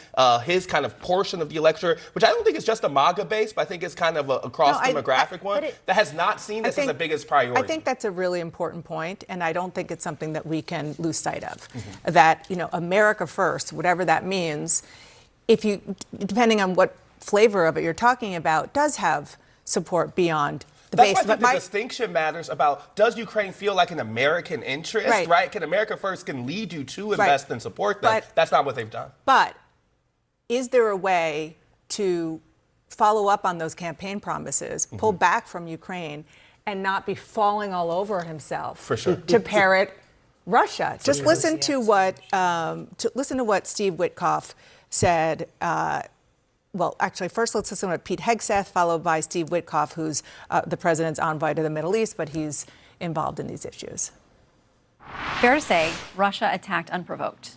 [SPEAKER 3] his kind of portion of the electorate, which I don't think is just a MAGA base, but I think it's kind of a cross-demographic one that has not seen this as the biggest priority.
[SPEAKER 15] I think that's a really important point, and I don't think it's something that we can lose sight of. That, America first, whatever that means, if you, depending on what flavor of it you're talking about, does have support beyond the base.
[SPEAKER 3] That's why I think the distinction matters about, does Ukraine feel like an American interest, right? Can America first can lead you to invest and support them? That's not what they've done.
[SPEAKER 15] But is there a way to follow up on those campaign promises, pull back from Ukraine, and not be falling all over himself to parrot Russia? Just listen to what Steve Witkoff said. Well, actually, first let's listen to Pete Hegseth, followed by Steve Witkoff, who's the president's envoy to the Middle East, but he's involved in these issues.
[SPEAKER 8] Fair to say Russia attacked unprovoked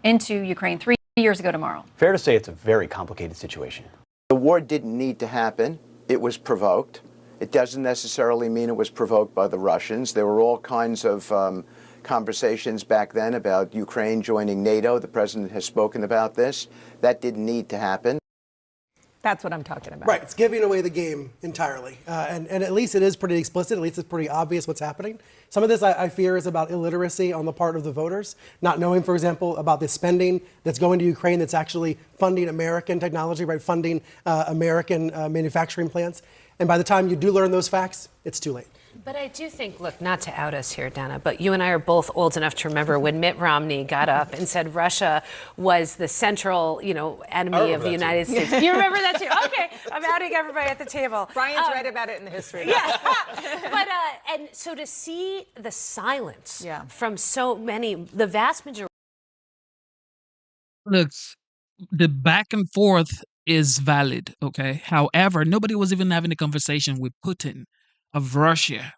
[SPEAKER 8] into Ukraine 3 years ago tomorrow.
[SPEAKER 9] Fair to say it's a very complicated situation.
[SPEAKER 11] The war didn't need to happen. It was provoked. It doesn't necessarily mean it was provoked by the Russians. There were all kinds of conversations back then about Ukraine joining NATO. The president has spoken about this. That didn't need to happen.
[SPEAKER 15] That's what I'm talking about.
[SPEAKER 23] Right, it's giving away the game entirely. And at least it is pretty explicit, at least it's pretty obvious what's happening. Some of this, I fear, is about illiteracy on the part of the voters, not knowing, for example, about the spending that's going to Ukraine that's actually funding American technology, right, funding American manufacturing plants. And by the time you do learn those facts, it's too late.
[SPEAKER 24] But I do think, look, not to out us here, Dana, but you and I are both old enough to remember when Mitt Romney got up and said Russia was the central, enemy of the United States. You remember that too? Okay, I'm outing everybody at the table.
[SPEAKER 15] Brian's read about it in the history.
[SPEAKER 24] Yeah, but and so to see the silence from so many, the vast majority.
[SPEAKER 1] Look, the back and forth is valid, okay? However, nobody was even having a conversation with Putin of Russia.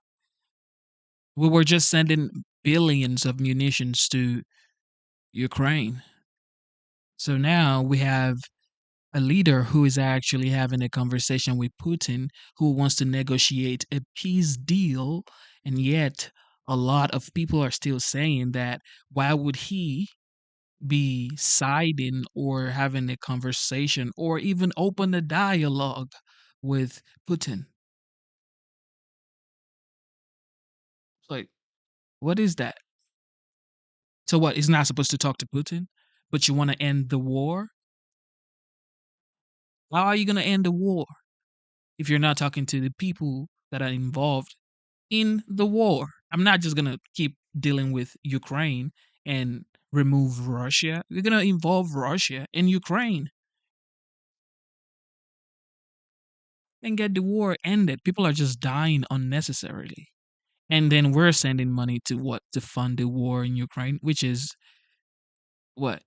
[SPEAKER 1] We were just sending billions of munitions to Ukraine. So now we have a leader who is actually having a conversation with Putin, who wants to negotiate a peace deal, and yet a lot of people are still saying that why would he be siding or having a conversation or even open a dialogue with Putin? Like, what is that? So what? He's not supposed to talk to Putin, but you want to end the war? How are you going to end the war if you're not talking to the people that are involved in the war? I'm not just going to keep dealing with Ukraine and remove Russia. We're going to involve Russia and Ukraine and get the war ended. People are just dying unnecessarily. And then we're sending money to what? To fund the war in Ukraine, which is what?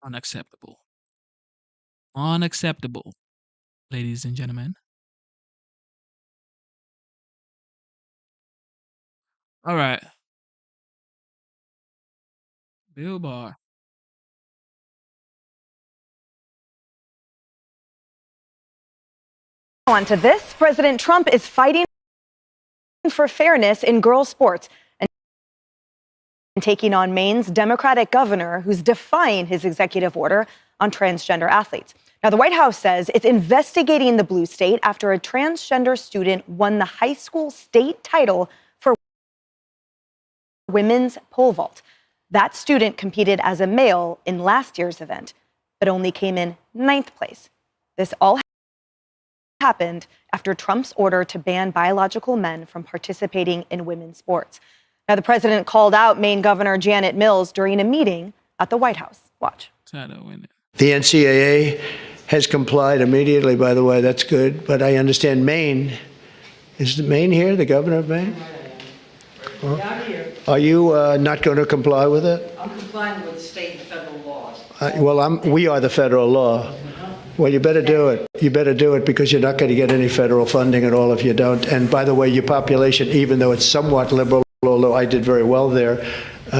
[SPEAKER 1] Unacceptable. Unacceptable, ladies and gentlemen. All right. Bill Barr.
[SPEAKER 25] On to this, President Trump is fighting for fairness in girls' sports. taking on Maine's Democratic governor, who's defying his executive order on transgender athletes. Now, the White House says it's investigating the blue state after a transgender student won the high school state title for women's pole vault. That student competed as a male in last year's event, but only came in 9th place. This all happened after Trump's order to ban biological men from participating in women's sports. Now, the president called out Maine Governor Janet Mills during a meeting at the White House. Watch.
[SPEAKER 4] The NCAA has complied immediately, by the way. That's good. But I understand Maine. Is Maine here, the governor of Maine? Are you not going to comply with it?
[SPEAKER 10] I'm complying with state and federal laws.
[SPEAKER 4] We are the federal law. Well, you better do it. You better do it because you're not going to get any federal funding at all if you don't. And by the way, your population, even though it's somewhat liberal, although I did very well there,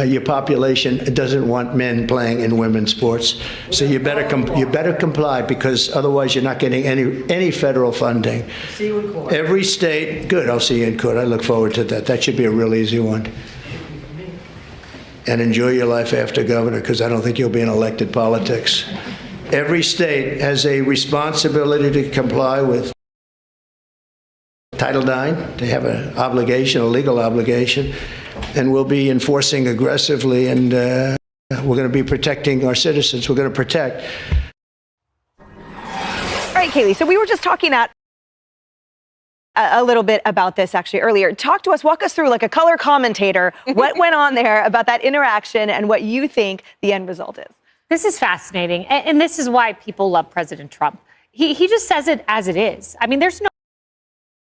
[SPEAKER 4] your population doesn't want men playing in women's sports. So you better comply because otherwise you're not getting any federal funding.
[SPEAKER 10] See you in court.
[SPEAKER 4] Every state, good. I'll see you in court. I look forward to that. That should be a real easy one. And enjoy your life after governor because I don't think you'll be in elected politics. Every state has a responsibility to comply with Title IX. They have an obligation, a legal obligation, and we'll be enforcing aggressively, and we're going to be protecting our citizens. We're going to protect.
[SPEAKER 25] All right, Kayleigh, so we were just talking a little bit about this actually earlier. Talk to us, walk us through like a color commentator, what went on there about that interaction and what you think the end result is.
[SPEAKER 14] This is fascinating, and this is why people love President Trump. He just says it as it is. I mean, there's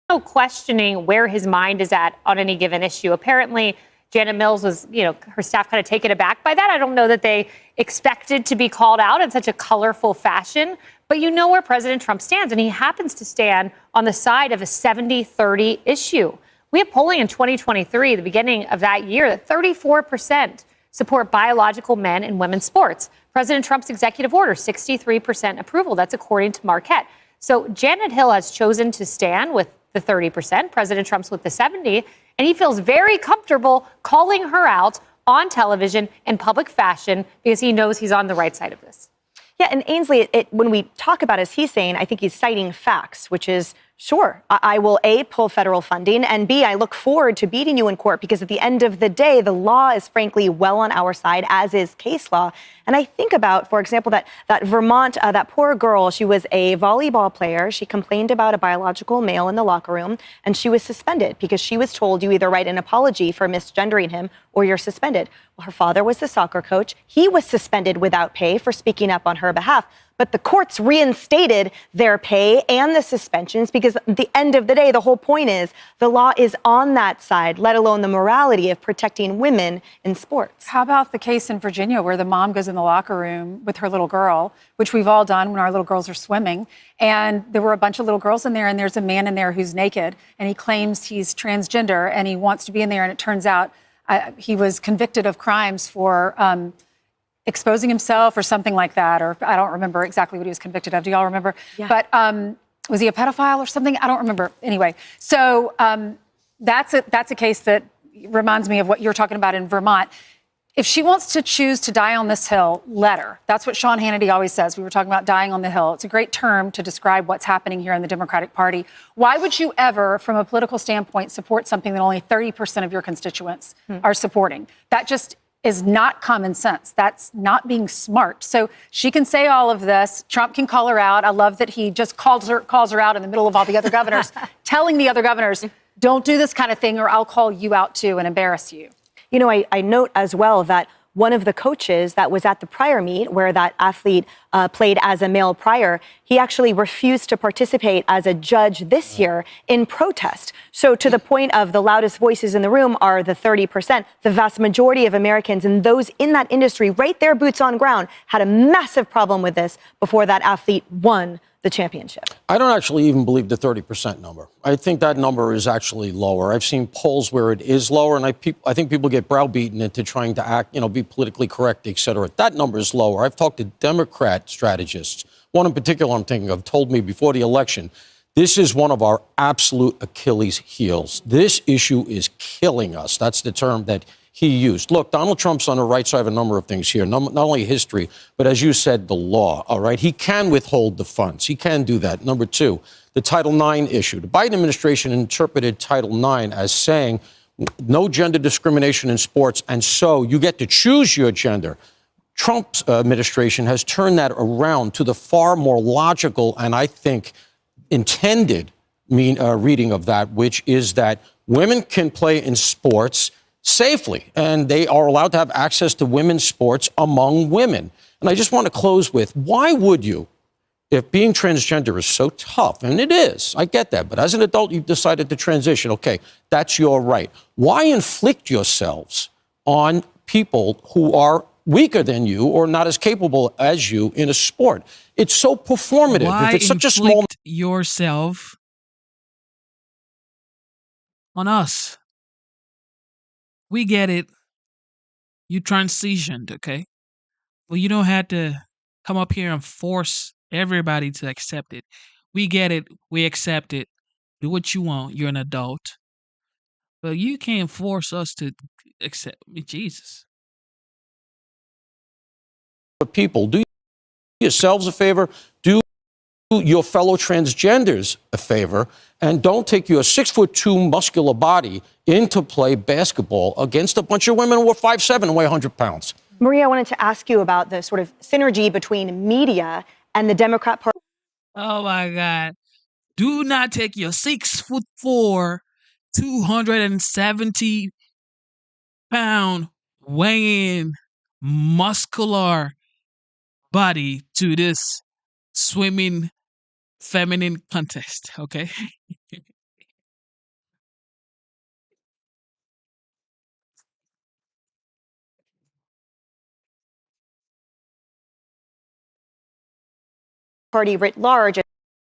[SPEAKER 14] no questioning where his mind is at on any given issue. Apparently, Janet Mills was, her staff kind of taken aback by that. I don't know that they expected to be called out in such a colorful fashion, but you know where President Trump stands, and he happens to stand on the side of a 70-30 issue. We have polling in 2023, the beginning of that year, that 34% support biological men in women's sports. President Trump's executive order, 63% approval. That's according to Marquette. So Janet Hill has chosen to stand with the 30%, President Trump's with the 70%, and he feels very comfortable calling her out on television in public fashion because he knows he's on the right side of this.
[SPEAKER 25] Yeah, and Ainsley, when we talk about, as he's saying, I think he's citing facts, which is, sure, I will A, pull federal funding, and B, I look forward to beating you in court because at the end of the day, the law is frankly well on our side, as is case law. And I think about, for example, that Vermont, that poor girl, she was a volleyball player. She complained about a biological male in the locker room, and she was suspended because she was told you either write an apology for misgendering him or you're suspended. Well, her father was the soccer coach. He was suspended without pay for speaking up on her behalf. But the courts reinstated their pay and the suspensions because at the end of the day, the whole point is the law is on that side, let alone the morality of protecting women in sports.
[SPEAKER 22] How about the case in Virginia where the mom goes in the locker room with her little girl, which we've all done when our little girls are swimming, and there were a bunch of little girls in there, and there's a man in there who's naked, and he claims he's transgender, and he wants to be in there, and it turns out he was convicted of crimes for exposing himself or something like that, or I don't remember exactly what he was convicted of. Do y'all remember?
[SPEAKER 25] Yeah.
[SPEAKER 22] But was he a pedophile or something? I don't remember. Anyway, so that's a case that reminds me of what you're talking about in Vermont. If she wants to choose to die on this hill, let her. That's what Sean Hannity always says. We were talking about dying on the hill. It's a great term to describe what's happening here in the Democratic Party. Why would you ever, from a political standpoint, support something that only 30% of your constituents are supporting? That just is not common sense. That's not being smart. So she can say all of this. Trump can call her out. I love that he just calls her out in the middle of all the other governors, telling the other governors, don't do this kind of thing or I'll call you out too and embarrass you.
[SPEAKER 25] You know, I note as well that one of the coaches that was at the prior meet where that athlete played as a male prior, he actually refused to participate as a judge this year in protest. So to the point of the loudest voices in the room are the 30%, the vast majority of Americans and those in that industry right there, boots on ground, had a massive problem with this before that athlete won the championship.
[SPEAKER 17] I don't actually even believe the 30% number. I think that number is actually lower. I've seen polls where it is lower, and I think people get browbeaten into trying to act, be politically correct, et cetera. That number is lower. I've talked to Democrat strategists. One in particular I'm thinking of told me before the election, this is one of our absolute Achilles heels. This issue is killing us. That's the term that he used. Look, Donald Trump's on the right side of a number of things here, not only history, but as you said, the law, all right? He can withhold the funds. He can do that. Number two, the Title IX issue. The Biden administration interpreted Title IX as saying no gender discrimination in sports, and so you get to choose your gender. Trump's administration has turned that around to the far more logical and I think intended reading of that, which is that women can play in sports safely, and they are allowed to have access to women's sports among women. And I just want to close with, why would you, if being transgender is so tough, and it is, I get that, but as an adult, you've decided to transition, okay, that's your right. Why inflict yourselves on people who are weaker than you or not as capable as you in a sport? It's so performative.
[SPEAKER 1] Why
[SPEAKER 17] if it's such a small
[SPEAKER 1] inflict yourself on us? We get it. You transitioned, okay? Well, you don't have to come up here and force everybody to accept it. We get it. We accept it. Do what you want. You're an adult. But you can't force us to accept Jesus.
[SPEAKER 17] people, do yourselves a favor, do your fellow transgenders a favor, and don't take your 6'2" muscular body in to play basketball against a bunch of women who are 5'7" and weigh 100 pounds.
[SPEAKER 25] Maria, I wanted to ask you about the sort of synergy between media and the Democrat Party.
[SPEAKER 1] Oh my God. Do not take your 6'4", 270-pound weighing muscular body to this swimming feminine contest, okay?
[SPEAKER 25] Party writ large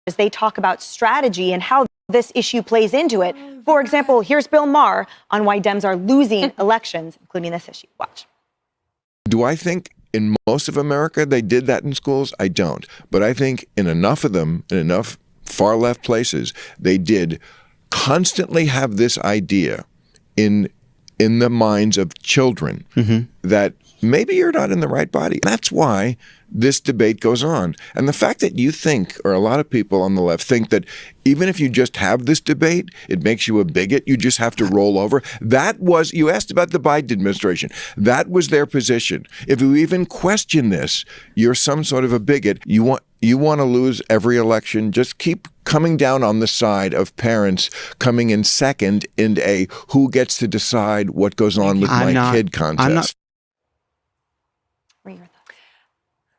[SPEAKER 25] as they talk about strategy and how this issue plays into it. For example, here's Bill Maher on why Dems are losing elections, including this issue. Watch.
[SPEAKER 7] Do I think in most of America they did that in schools? I don't. But I think in enough of them, in enough far left places, they did constantly have this idea in the minds of children that maybe you're not in the right body. That's why this debate goes on. And the fact that you think, or a lot of people on the left think that even if you just have this debate, it makes you a bigot, you just have to roll over. That was, you asked about the Biden administration. That was their position. If you even question this, you're some sort of a bigot. You want to lose every election, just keep coming down on the side of parents coming in second in a who gets to decide what goes on with my kid contest.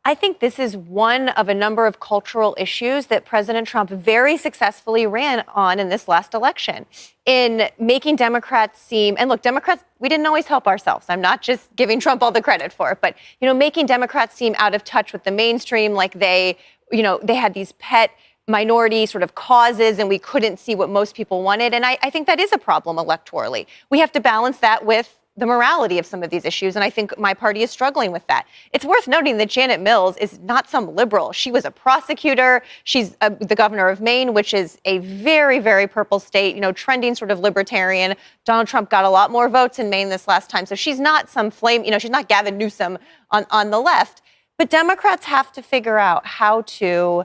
[SPEAKER 25] I think this is one of a number of cultural issues that President Trump very successfully ran on in this last election in making Democrats seem, and look, Democrats, we didn't always help ourselves. I'm not just giving Trump all the credit for it, but, making Democrats seem out of touch with the mainstream, like they had these pet minority sort of causes and we couldn't see what most people wanted. And I think that is a problem electorally. We have to balance that with the morality of some of these issues, and I think my party is struggling with that. It's worth noting that Janet Mills is not some liberal. She was a prosecutor. She's the governor of Maine, which is a very, very purple state, trending sort of libertarian. Donald Trump got a lot more votes in Maine this last time, so she's not some flame, she's not Gavin Newsom on the left. But Democrats have to figure out how to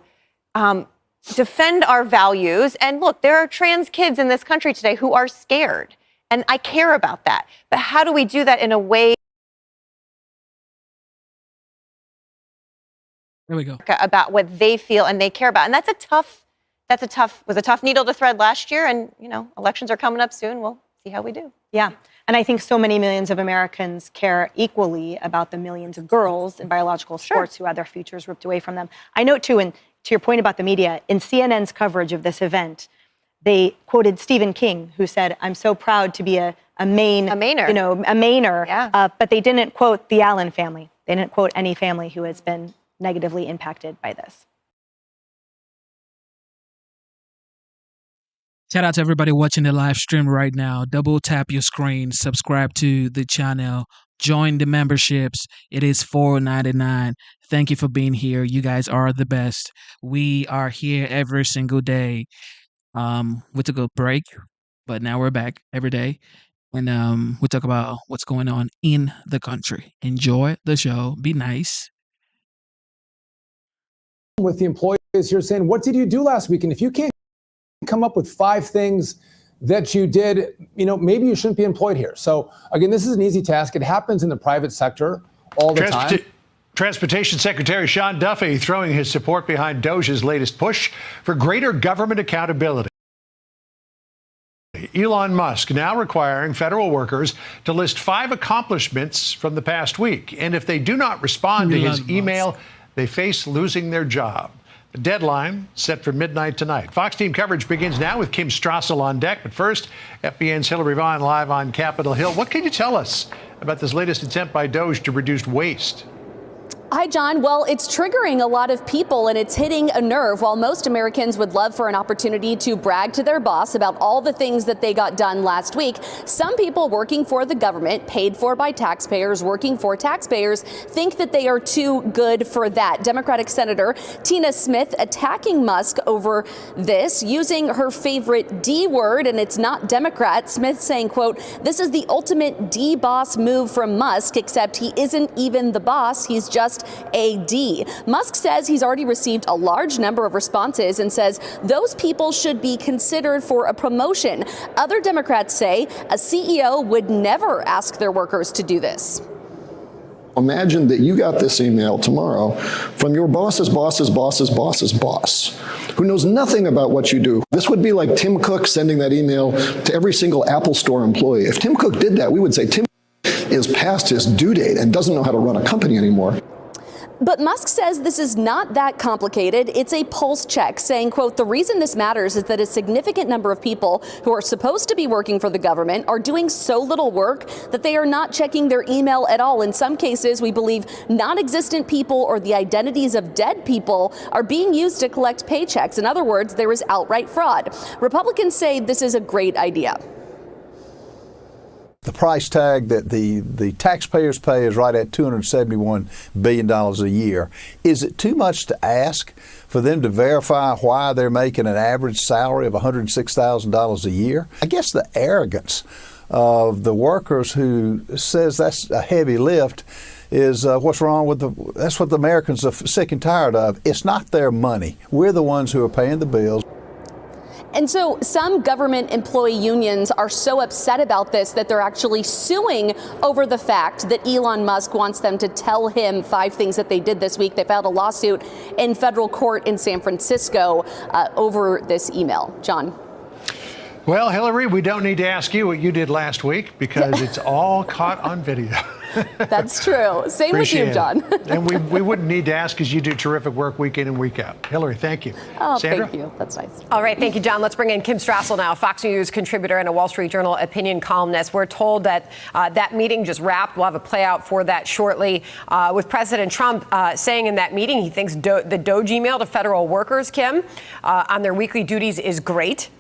[SPEAKER 25] defend our values. And look, there are trans kids in this country today who are scared. And I care about that. But how do we do that in a way
[SPEAKER 1] there we go.
[SPEAKER 25] about what they feel and they care about? And was a tough needle to thread last year. And, elections are coming up soon. We'll see how we do. Yeah. And I think so many millions of Americans care equally about the millions of girls in biological sports who had their futures ripped away from them. I note, too, and to your point about the media, in CNN's coverage of this event, they quoted Stephen King, who said, "I'm so proud to be a Mainer, a Mainer." Yeah. But they didn't quote the Allen family. They didn't quote any family who has been negatively impacted by this.
[SPEAKER 1] Shout out to everybody watching the live stream right now. Double tap your screen, subscribe to the channel, join the memberships. It is $4.99. Thank you for being here. You guys are the best. We are here every single day. We took a break, but now we're back every day. when we talk about what's going on in the country. Enjoy the show. Be nice.
[SPEAKER 5] With the employees here saying, what did you do last week? And if you can't come up with 5 things that you did, maybe you shouldn't be employed here. So again, this is an easy task. It happens in the private sector all the time.
[SPEAKER 12] Transportation Secretary Sean Duffy throwing his support behind DOJ's latest push for greater government accountability. Elon Musk now requiring federal workers to list 5 accomplishments from the past week. And if they do not respond to his email, they face losing their job. The deadline set for midnight tonight. Fox team coverage begins now with Kim Strassel on deck. But first, FBN's Hillary Vaughn live on Capitol Hill. What can you tell us about this latest attempt by DOJ to reduce waste?
[SPEAKER 13] Hi, John. Well, it's triggering a lot of people and it's hitting a nerve. While most Americans would love for an opportunity to brag to their boss about all the things that they got done last week, some people working for the government, paid for by taxpayers, working for taxpayers, think that they are too good for that. Democratic Senator Tina Smith attacking Musk over this, using her favorite D word, and it's not Democrat. Smith saying, quote, "This is the ultimate D-boss move from Musk, except he isn't even the boss. He's just a D." Musk says he's already received a large number of responses and says those people should be considered for a promotion. Other Democrats say a CEO would never ask their workers to do this.
[SPEAKER 18] Imagine that you got this email tomorrow from your boss's boss's boss's boss's boss, who knows nothing about what you do. This would be like Tim Cook sending that email to every single Apple Store employee. If Tim Cook did that, we would say Tim is past his due date and doesn't know how to run a company anymore.
[SPEAKER 13] But Musk says this is not that complicated. It's a pulse check, saying, quote, "The reason this matters is that a significant number of people who are supposed to be working for the government are doing so little work that they are not checking their email at all. In some cases, we believe non-existent people or the identities of dead people are being used to collect paychecks. In other words, there is outright fraud." Republicans say this is a great idea.
[SPEAKER 19] The price tag that the taxpayers pay is right at $271 billion a year. Is it too much to ask for them to verify why they're making an average salary of $106,000 a year? I guess the arrogance of the workers who says that's a heavy lift is what's wrong with that's what the Americans are sick and tired of. It's not their money. We're the ones who are paying the bills.
[SPEAKER 13] And so some government employee unions are so upset about this that they're actually suing over the fact that Elon Musk wants them to tell him 5 things that they did this week. They filed a lawsuit in federal court in San Francisco over this email. John.
[SPEAKER 12] Well, Hillary, we don't need to ask you what you did last week because it's all caught on video.
[SPEAKER 13] That's true. Same
[SPEAKER 12] Appreciate
[SPEAKER 13] with you, John.
[SPEAKER 12] And we wouldn't need to ask because you do terrific work week in and week out. Hillary, thank you.
[SPEAKER 13] Oh,
[SPEAKER 12] Sandra?
[SPEAKER 13] thank you. That's nice.
[SPEAKER 26] All right. Thank you, John. Let's bring in Kim Strassel now, Fox News contributor and a Wall Street Journal opinion columnist. We're told that that meeting just wrapped. We'll have a play out for that shortly with President Trump saying in that meeting he thinks the DOJ email to federal workers, Kim, on their weekly duties is great.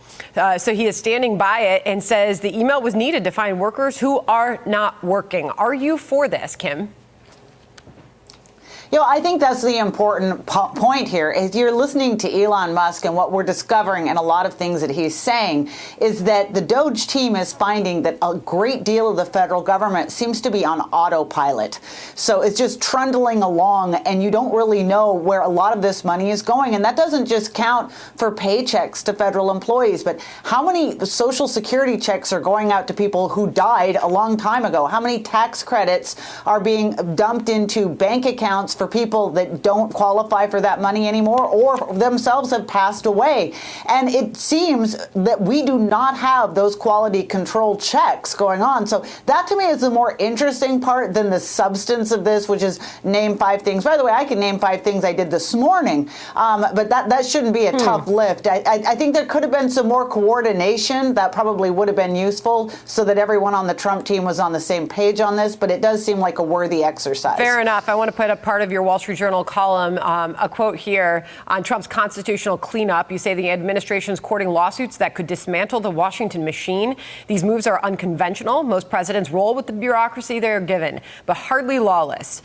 [SPEAKER 26] So he is standing by it and says the email was needed to find workers who are not working. Are you for this, Kim?
[SPEAKER 27] You know, I think that's the important point here. Is you're listening to Elon Musk, and what we're discovering and a lot of things that he's saying is that the DOJ team is finding that a great deal of the federal government seems to be on autopilot. So it's just trundling along, and you don't really know where a lot of this money is going. And that doesn't just count for paychecks to federal employees, but how many Social Security checks are going out to people who died a long time ago? How many tax credits are being dumped into bank accounts for people that don't qualify for that money anymore or themselves have passed away? And it seems that we do not have those quality control checks going on. So that to me is the more interesting part than the substance of this, which is name 5 things. By the way, I can name 5 things I did this morning, but that shouldn't be a tough lift. I think there could have been some more coordination that probably would have been useful so that everyone on the Trump team was on the same page on this, but it does seem like a worthy exercise.
[SPEAKER 26] Fair enough. I want to put a part of your Wall Street Journal column, a quote here on Trump's constitutional cleanup. You say the administration's courting lawsuits that could dismantle the Washington machine. These moves are unconventional. Most presidents roll with the bureaucracy they are given, but hardly lawless.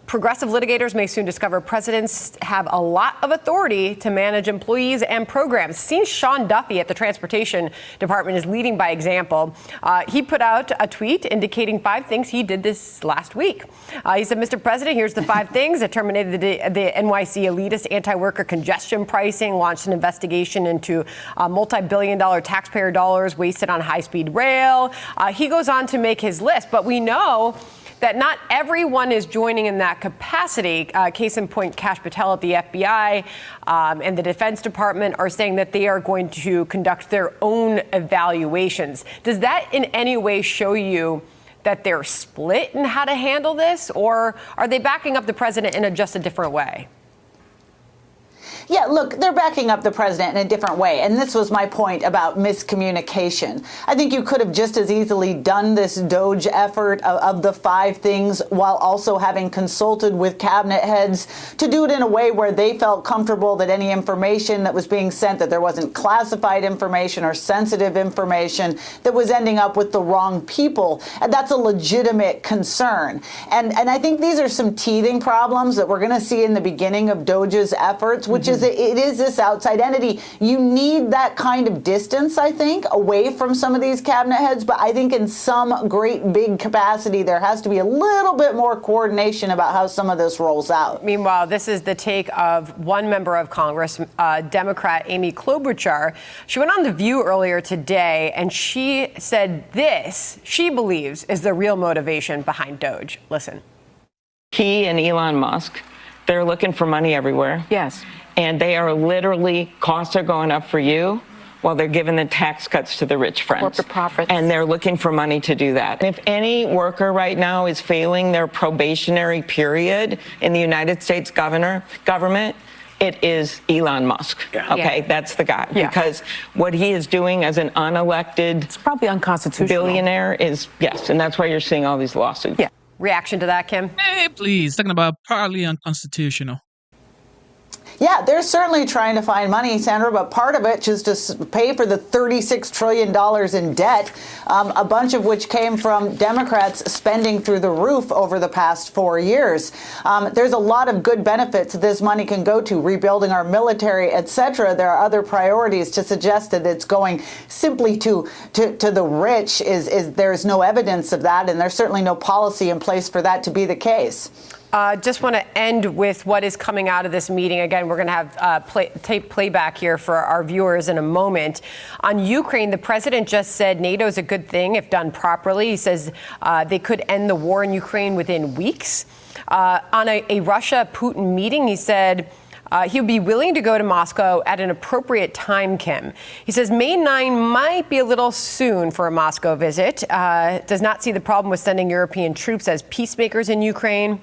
[SPEAKER 26] Progressive litigators may soon discover presidents have a lot of authority to manage employees and programs. Seems Sean Duffy at the Transportation Department is leading by example. He put out a tweet indicating 5 things he did this last week. He said, Mr. President, here's the 5 things that terminated the NYC elitist anti-worker congestion pricing, launched an investigation into multi-billion-dollar taxpayer dollars wasted on high-speed rail. He goes on to make his list, but we know that not everyone is joining in that capacity. Case in point, Kash Patel at the FBI and the Defense Department are saying that they are going to conduct their own evaluations. Does that in any way show you that they're split in how to handle this, or are they backing up the president in just a different way?
[SPEAKER 27] Yeah, look, they're backing up the president in a different way. And this was my point about miscommunication. I think you could have just as easily done this DOGE effort of the 5 things while also having consulted with cabinet heads to do it in a way where they felt comfortable that any information that was being sent, that there wasn't classified information or sensitive information that was ending up with the wrong people. And that's a legitimate concern. And I think these are some teething problems that we're going to see in the beginning of DOGE's efforts, which is it is this outside entity. You need that kind of distance, I think, away from some of these cabinet heads. But I think in some great big capacity, there has to be a little bit more coordination about how some of this rolls out.
[SPEAKER 26] Meanwhile, this is the take of one member of Congress, Democrat Amy Klobuchar. She went on The View earlier today, and she said this, she believes, is the real motivation behind DOGE. Listen.
[SPEAKER 2] He and Elon Musk, they're looking for money everywhere.
[SPEAKER 27] Yes.
[SPEAKER 2] And they are literally, costs are going up for you while they're giving the tax cuts to the rich friends.
[SPEAKER 27] Corporate profits.
[SPEAKER 2] And they're looking for money to do that. And if any worker right now is failing their probationary period in the United States government, it is Elon Musk.
[SPEAKER 27] Yeah.
[SPEAKER 2] Okay, that's the guy. Yeah. Because what he is doing as an unelected,
[SPEAKER 27] it's probably unconstitutional,
[SPEAKER 2] billionaire is, yes, and that's why you're seeing all these lawsuits.
[SPEAKER 26] Yeah. Reaction to that, Kim?
[SPEAKER 1] Hey, please, talking about partly unconstitutional.
[SPEAKER 27] Yeah, they're certainly trying to find money, Sandra, but part of it is to pay for the $36 trillion in debt, a bunch of which came from Democrats spending through the roof over the past 4 years. There's a lot of good benefits this money can go to, rebuilding our military, et cetera. There are other priorities. To suggest that it's going simply to the rich is there's no evidence of that, and there's certainly no policy in place for that to be the case.
[SPEAKER 26] Just want to end with what is coming out of this meeting. Again, we're going to have tape playback here for our viewers in a moment. On Ukraine, the president just said NATO is a good thing if done properly. He says they could end the war in Ukraine within weeks. On a Russia-Putin meeting, he said he would be willing to go to Moscow at an appropriate time, Kim. He says May 9 might be a little soon for a Moscow visit. Does not see the problem with sending European troops as peacemakers in Ukraine.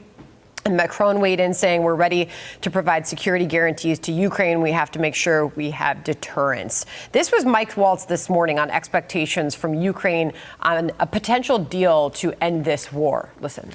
[SPEAKER 26] And Macron weighed in saying we're ready to provide security guarantees to Ukraine. We have to make sure we have deterrence. This was Mike Waltz this morning on expectations from Ukraine on a potential deal to end this war. Listen.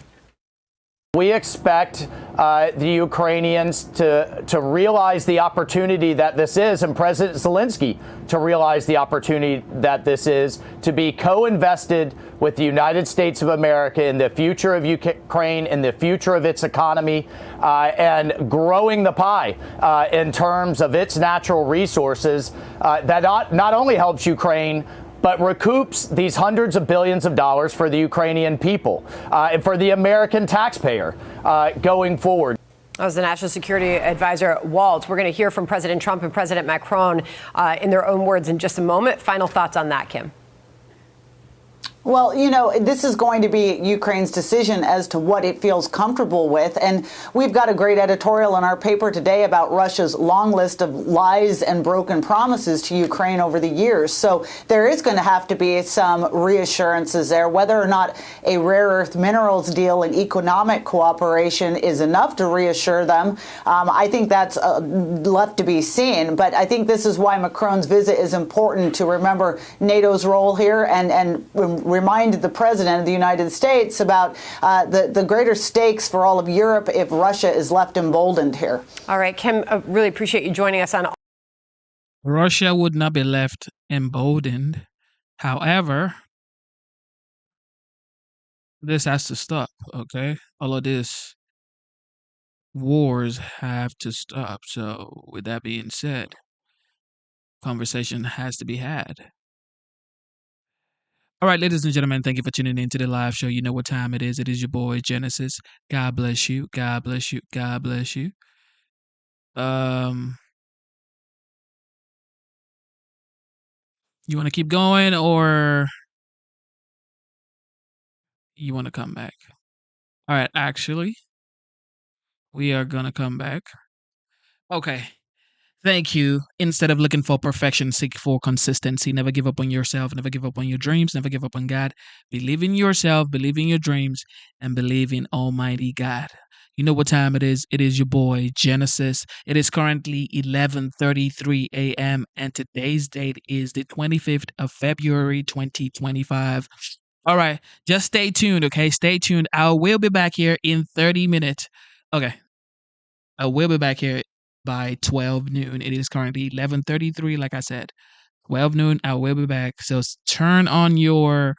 [SPEAKER 3] We expect the Ukrainians to realize the opportunity that this is, and President Zelensky to realize the opportunity that this is, to be co-invested with the United States of America in the future of Ukraine, in the future of its economy, and growing the pie in terms of its natural resources that not only helps Ukraine, but recoups these hundreds of billions of dollars for the Ukrainian people and for the American taxpayer going forward.
[SPEAKER 26] That was the National Security Advisor, Waltz. We're going to hear from President Trump and President Macron in their own words in just a moment. Final thoughts on that, Kim?
[SPEAKER 27] Well, you know, this is going to be Ukraine's decision as to what it feels comfortable with. And we've got a great editorial in our paper today about Russia's long list of lies and broken promises to Ukraine over the years. So there is going to have to be some reassurances there. Whether or not a rare earth minerals deal and economic cooperation is enough to reassure them, I think that's left to be seen. But I think this is why Macron's visit is important, to remember NATO's role here and reminded the president of the United States about the greater stakes for all of Europe if Russia is left emboldened here.
[SPEAKER 26] All right, Kim, really appreciate you joining us on.
[SPEAKER 1] Russia would not be left emboldened. However, this has to stop, okay? All of this wars have to stop. So, with that being said, conversation has to be had. All right, ladies and gentlemen, thank you for tuning in to the live show. You know what time it is. It is your boy Genesis. God bless you. God bless you. God bless you. You want to keep going or you want to come back? All right, actually, we are going to come back. Okay. Thank you. Instead of looking for perfection, seek for consistency. Never give up on yourself. Never give up on your dreams. Never give up on God. Believe in yourself. Believe in your dreams. And believe in Almighty God. You know what time it is. It is your boy, Genesis. It is currently 11:33 a.m. And today's date is the 25th of February, 2025. All right. Just stay tuned, okay? Stay tuned. I will be back here in 30 minutes. Okay. I will be back here by 12 noon. It is currently 11:33, like I said. 12 noon, I will be back. So turn on your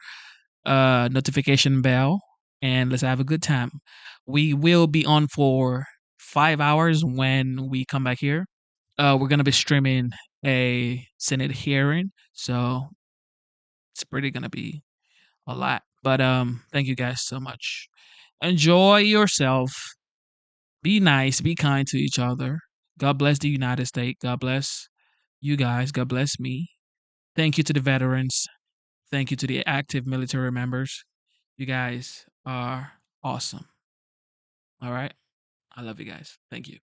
[SPEAKER 1] notification bell and let's have a good time. We will be on for 5 hours when we come back here. We're going to be streaming a Senate hearing. So it's pretty going to be a lot. But thank you guys so much. Enjoy yourself. Be nice. Be kind to each other. God bless the United States. God bless you guys. God bless me. Thank you to the veterans. Thank you to the active military members. You guys are awesome. All right. I love you guys. Thank you.